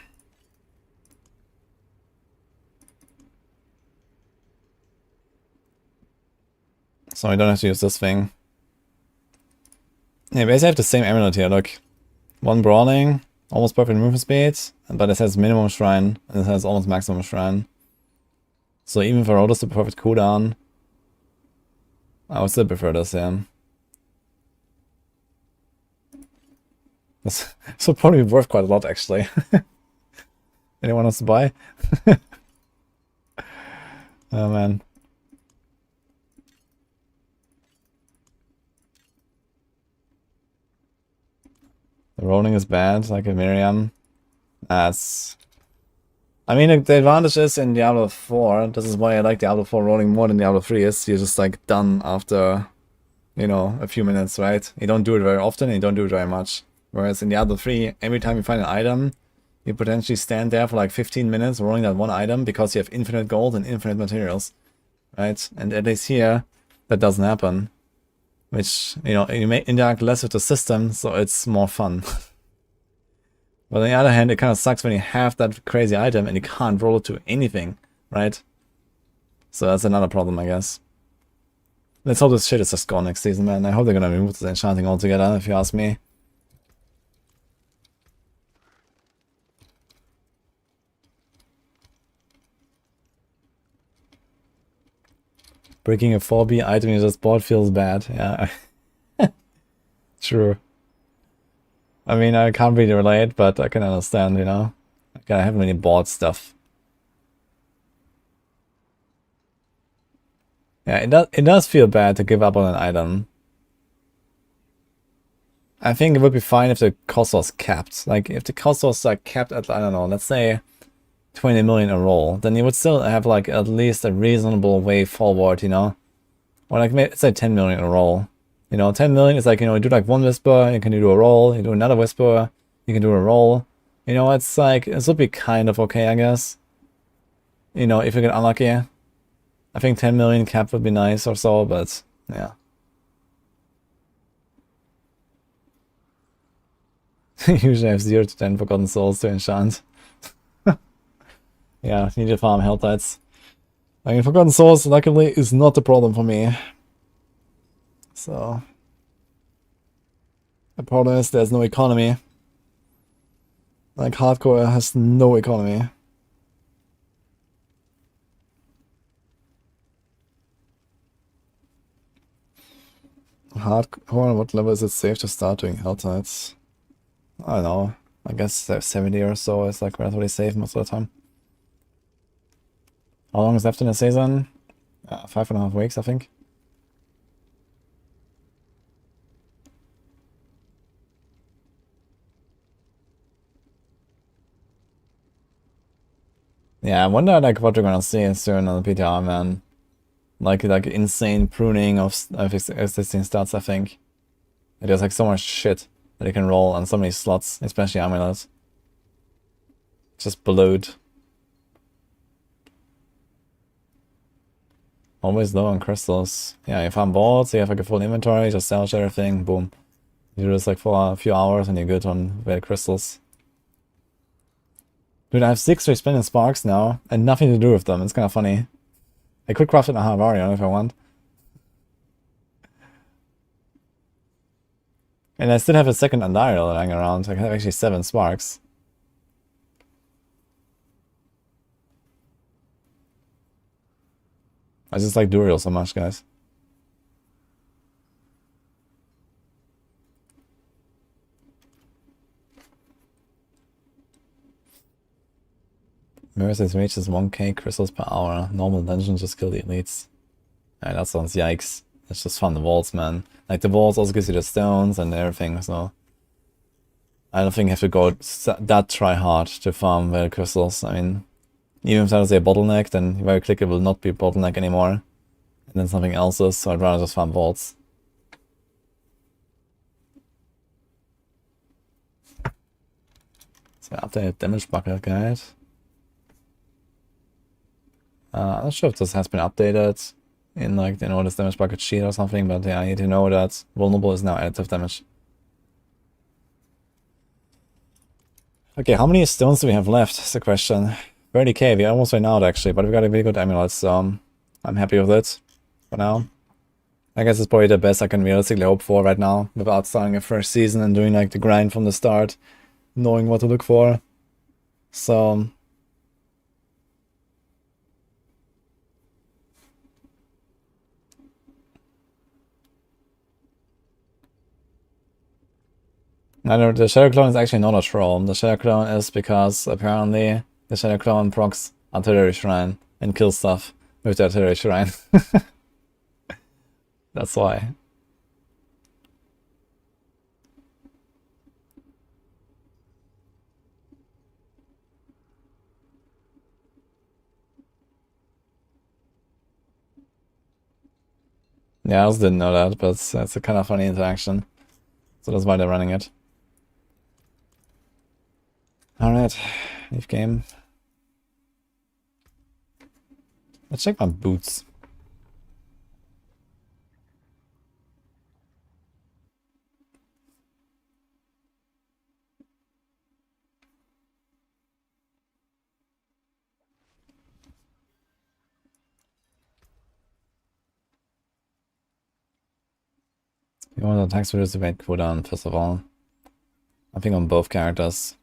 So I don't have to use this thing. Yeah, basically I have the same amulet here, look. One brawling, almost perfect movement speed, but it has minimum shrine, and it has almost maximum shrine. So even if I roll this the perfect cooldown, I would still prefer this, yeah. This will probably be worth quite a lot, actually. Anyone wants to buy? Oh, man. The rolling is bad, like a Miriam. That's... I mean, the advantage is in Diablo 4, this is why I like Diablo 4 rolling more than Diablo 3 is, you're just like done after, you know, a few minutes, right? You don't do it very often and you don't do it very much. Whereas in Diablo 3, every time you find an item, you potentially stand there for like 15 minutes rolling that one item because you have infinite gold and infinite materials, right? And at least here, that doesn't happen. Which, you know, you may interact less with the system, so it's more fun. But on the other hand, it kind of sucks when you have that crazy item and you can't roll it to anything, right? So that's another problem, I guess. Let's hope this shit is just gone next season, man. I hope they're gonna remove the enchanting altogether, if you ask me. Breaking a 4B item you just bought feels bad, yeah. True. I mean, I can't really relate, but I can understand, you know. Like, I haven't really bought stuff. Yeah, it does feel bad to give up on an item. I think it would be fine if the cost was capped. Like, if the cost was like capped at, I don't know, let's say 20 million a roll, then you would still have like at least a reasonable way forward, you know? Or like, maybe, say 10 million a roll. You know, 10 million is like, you know, you do like one whisper, you can do a roll, you do another whisper, you can do a roll. You know, it's like, it would be kind of okay, I guess. You know, if you get unlucky. I think 10 million cap would be nice or so, but yeah. Usually I have 0 to 10 Forgotten Souls to enchant. Yeah, you need to farm health lights. I mean, Forgotten Souls, luckily, is not a problem for me. So... the problem is there's no economy. Like, hardcore has no economy. Hardcore, what level is it safe to start doing health lights? I don't know. I guess 70 or so is like relatively safe most of the time. How long is left in the season? 5.5 weeks, I think. Yeah, I wonder like what we're gonna see soon on the PTR, man. Like insane pruning of existing stats, I think. There's like so much shit that you can roll on so many slots, especially amulets. Just bloat. Always low on crystals. Yeah, you farm boards, you have like a full inventory, just salvage everything, boom. You do this like for a few hours and you're good on red crystals. Dude, I have 6 resplendent sparks now, and nothing to do with them. It's kind of funny. I could craft it in a Barbarian if I want. And I still have a second Undial lying around. I have actually 7 sparks. I just like Duriel so much, guys. Mercy's Rage is 1k crystals per hour. Normal dungeon just kill the elites. Yeah, that sounds yikes. Let's just farm the vaults, man. Like, the vaults also gives you the stones and everything, so... I don't think you have to go that try hard to farm the crystals. I mean, even if that is a bottleneck, then very quickly will not be a bottleneck anymore. And then something else is, so I'd rather just farm vaults. So updated damage bucket guide. I'm not sure if this has been updated in like the notice damage bucket sheet or something, but yeah, I need to know that vulnerable is now additive damage. Okay, how many stones do we have left? That's the question. 30k, we're almost right out actually, but we've got a really good amulet, so I'm happy with it for now. I guess it's probably the best I can realistically hope for right now, without starting a fresh season and doing like the grind from the start, knowing what to look for. So... I know the Shadow Clone is actually not a troll. The Shadow Clone is because apparently the Shadow Clone procs Artillery Shrine and kills stuff with the Artillery Shrine. That's why. Yeah, I also didn't know that, but it's a kind of funny interaction. So that's why they're running it. Alright, leave game. Let's check my boots. You want the attacks reduce evade cooldown, first of all. I think on both characters.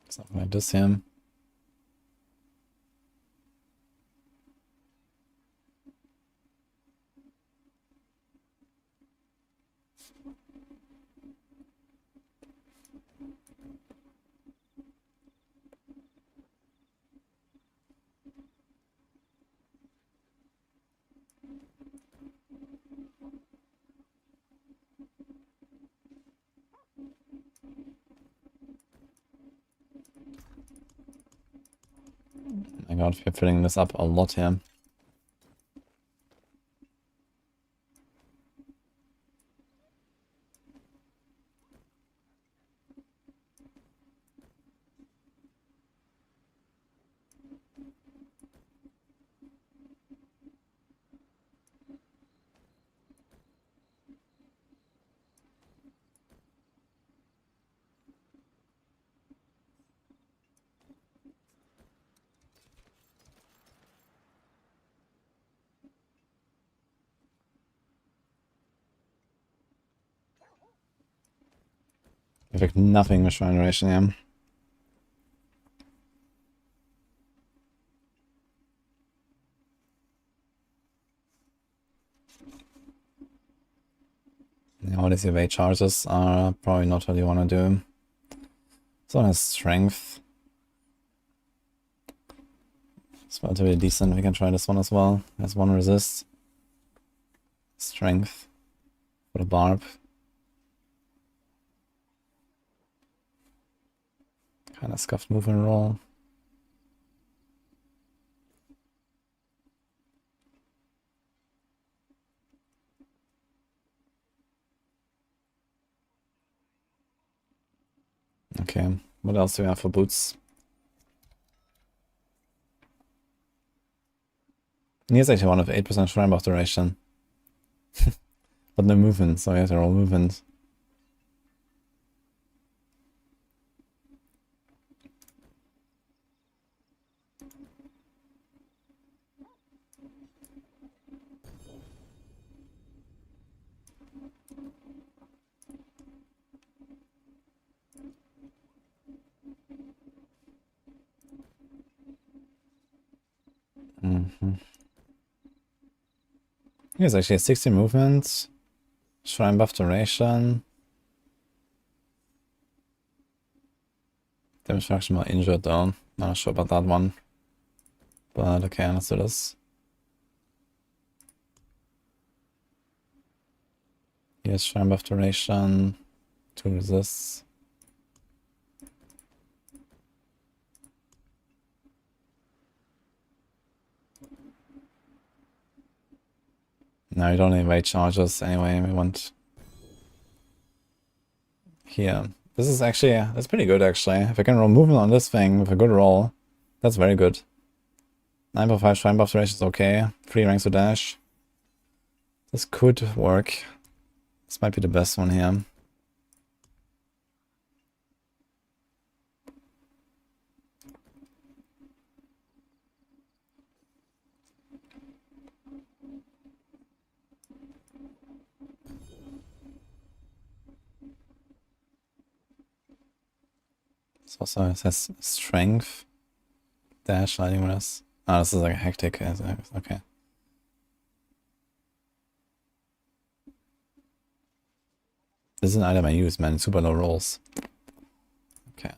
Something like this here. Oh my god, we're filling this up a lot here. Perfect, nothing with shrine duration, yeah. Yeah, all these evade charges are probably not what you want to do. This one has strength. It's relatively decent. We can try this one as well. Has one resist. Strength for the barb. Kind of scuffed move and roll. Okay, what else do we have for boots? And here's actually one of 8% shrine buff duration. But no movement, so you have to roll movement. Here's actually a 60 movement. Shrine buff duration. Damage reduction more injured though. Not sure about that one. But okay, let's do this. Here's shrine buff duration. 2 resists. No, we don't need evade charges anyway. We want here. This is actually, that's pretty good actually. If I can roll movement on this thing with a good roll, that's very good. 9.5 shrine buff duration is okay. 3 ranks to dash. This could work. This might be the best one here. This also says strength. Dash, lighting with. Oh, this is like a hectic. Okay. This is an item I use, man. Super low rolls. Okay.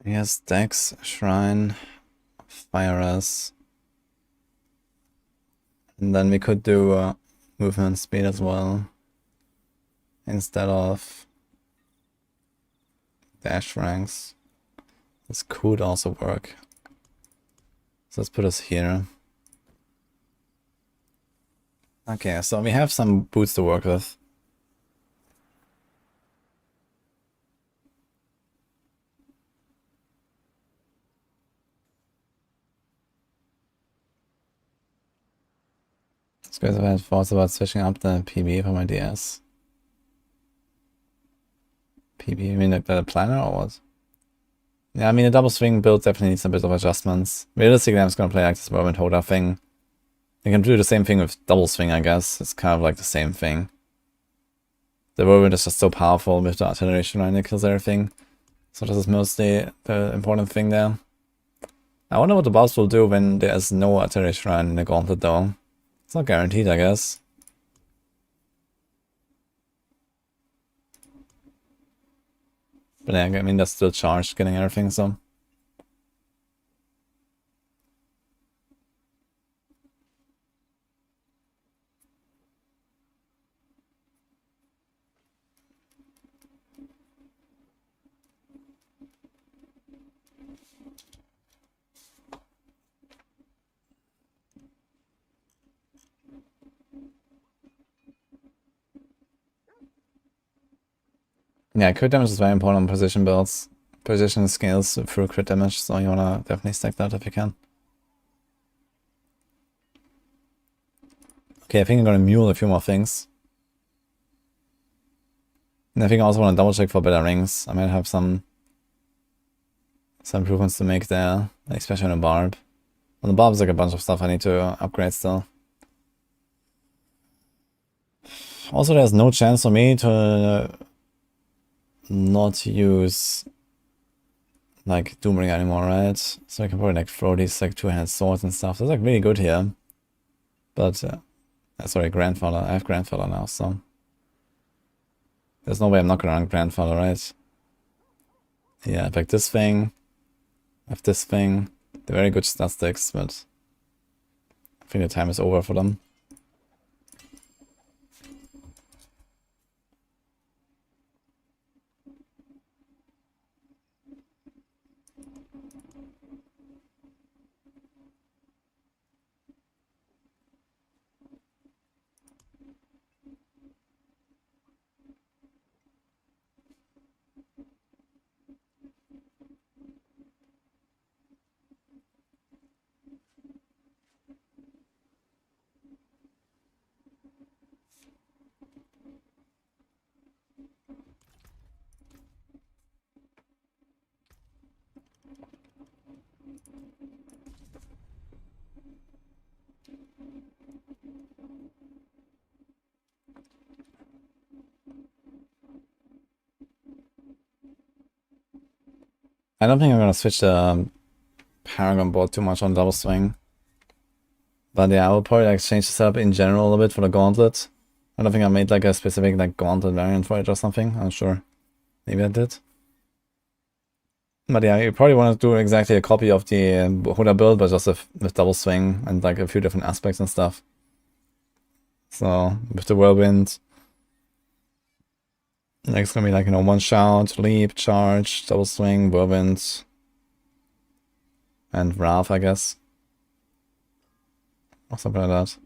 Yes, Dex, Shrine, Fire us. And then we could do movement speed as well. Instead of dash ranks. This could also work. So let's put us here. Okay, so we have some boots to work with. This guys have had thoughts about switching up the PB for my DS. PB, you mean like the planner or what? Yeah, I mean the double swing build definitely needs a bit of adjustments. Realistically, I'm just gonna play like this Vermin Holder thing. You can do the same thing with double swing, I guess. It's kind of like the same thing. The Vermin is just so powerful with the artillery shrine that kills everything. So this is mostly the important thing there. I wonder what the boss will do when there is no artillery shrine in the Gauntlet though. It's not guaranteed, I guess. But yeah, I mean, that's still charged getting everything, so. Yeah, crit damage is very important on position builds. Position scales through crit damage, so you wanna definitely stack that if you can. Okay, I think I'm gonna mule a few more things. And I think I also wanna double check for better rings. I might have some improvements to make there, especially on the barb. On the barb is like a bunch of stuff I need to upgrade still. Also, there's no chance for me to not use like Doomring anymore, right? So I can probably like throw these like two-handed swords and stuff. That's like really good here. But sorry, Grandfather. I have Grandfather now, so there's no way I'm not gonna run Grandfather, right? Yeah, I have like this thing. I have this thing. They're very good stat sticks, but I think the time is over for them. I don't think I'm gonna switch the Paragon board too much on double swing. But yeah, I will probably like change the setup in general a little bit for the Gauntlet. I don't think I made like a specific like Gauntlet variant for it or something. I'm not sure. Maybe I did. But yeah, you probably want to do exactly a copy of the Huda build, but just with double swing and like a few different aspects and stuff. So with the Whirlwind, like it's gonna be like, you know, one shout, leap, charge, double swing, Whirlwind, and Wrath, I guess. Or something like that.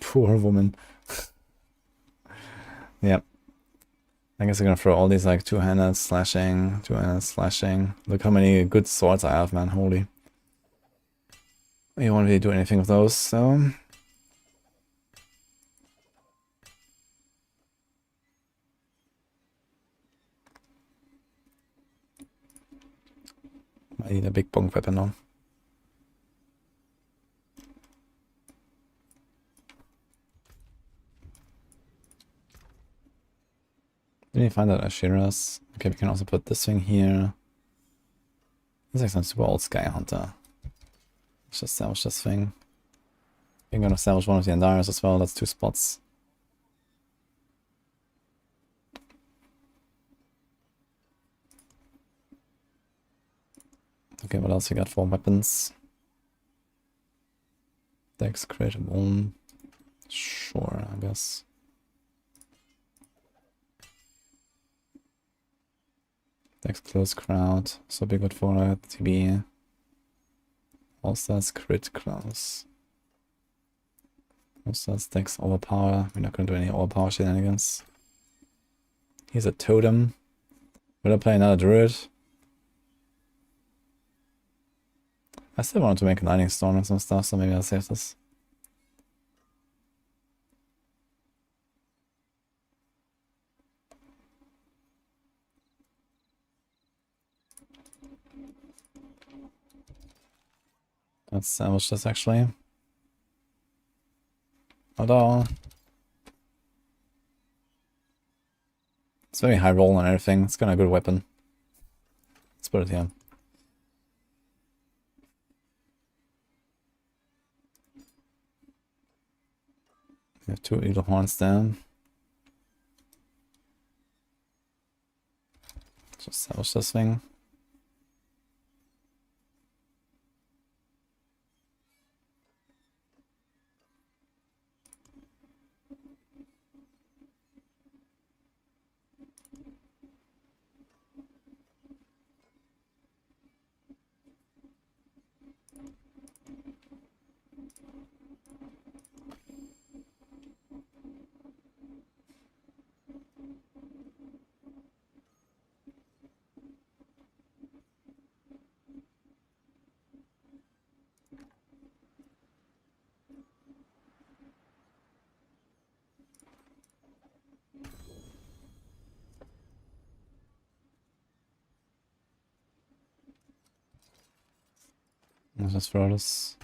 Poor woman. Yep. I guess I'm gonna throw all these like two-handed slashing, two-handed slashing. Look how many good swords I have, man. Holy. You won't really do anything with those, so. My I need a big bonk weapon now. Did we find that Ashiras? Okay, we can also put this thing here. This is like some super old Sky Hunter. Let's just salvage this thing. I'm gonna salvage one of the Andaras as well, that's 2 spots. Okay, what else we got for weapons? Dex, creative one. Sure, I guess. Dex close crowd, so be good for TB. Also that's crit close. Also that's Dex overpower. We're not gonna do any overpower shenanigans. He's a totem. Will I play another Druid? I still wanted to make a Lightning Storm and some stuff, so maybe I'll save this. Let's salvage this actually. Although it's very high roll and everything. It's kind of a good weapon. Let's put it here. We have 2 Eagle Horns down. Just salvage this thing. Let's just throw this.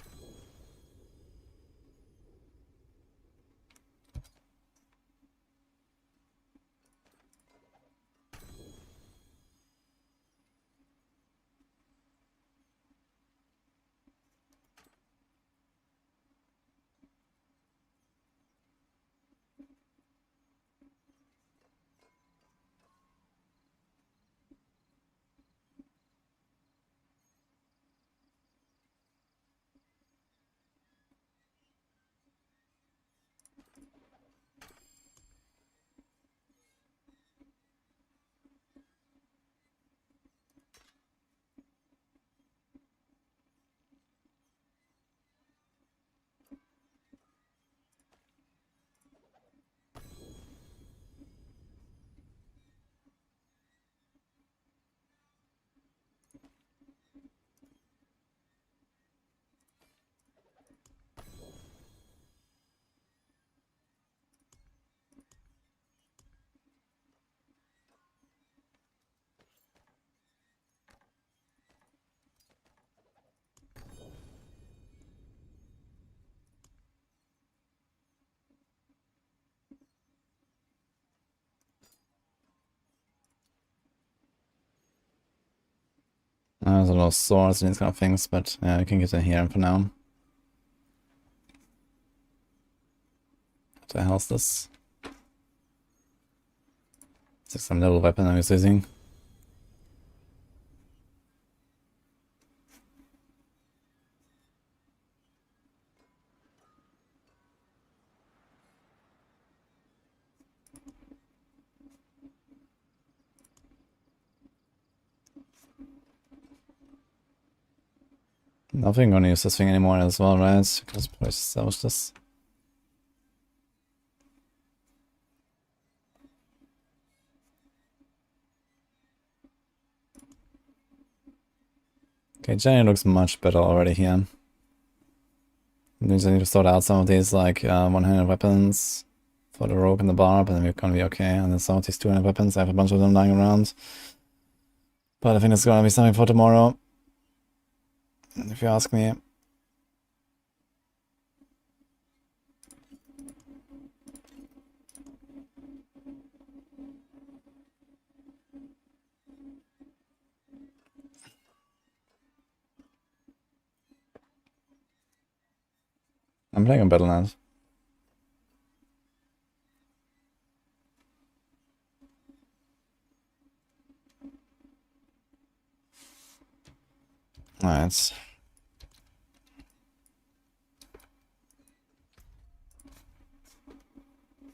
There's a lot of swords and these kind of things, but yeah, we can get in here for now. What the hell is this? It's like some little weapon I was using. Nothing gonna use this thing anymore as well, right? Just probably salvage this. Okay, Jenny looks much better already here. Means I need to sort out some of these like one-handed weapons for the rogue and the barb, and then we're gonna be okay. And then some of these two-handed weapons, I have a bunch of them lying around. But I think it's gonna be something for tomorrow. if you ask me. I'm playing on Battle.net. Alright.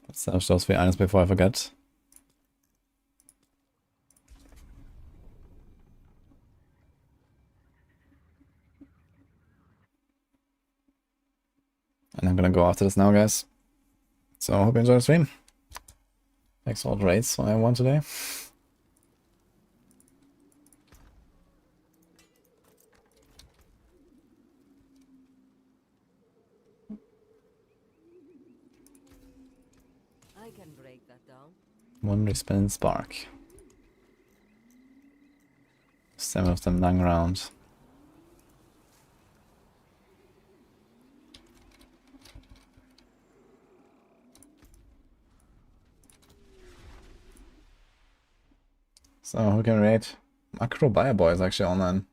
Let's search those 3 items before I forget. And I'm gonna go after this now, guys. So, hope you enjoyed the stream. Thanks for all the raids I won today. I can break that down. 1 respin spark. 7 of them lying around. So, who can raid? Macro Buyer Boy is actually online.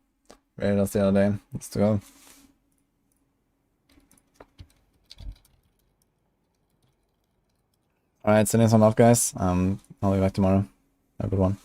Raided us the other day. Let's go. Alright, sending some love, guys. I'll be back tomorrow. Have a good one.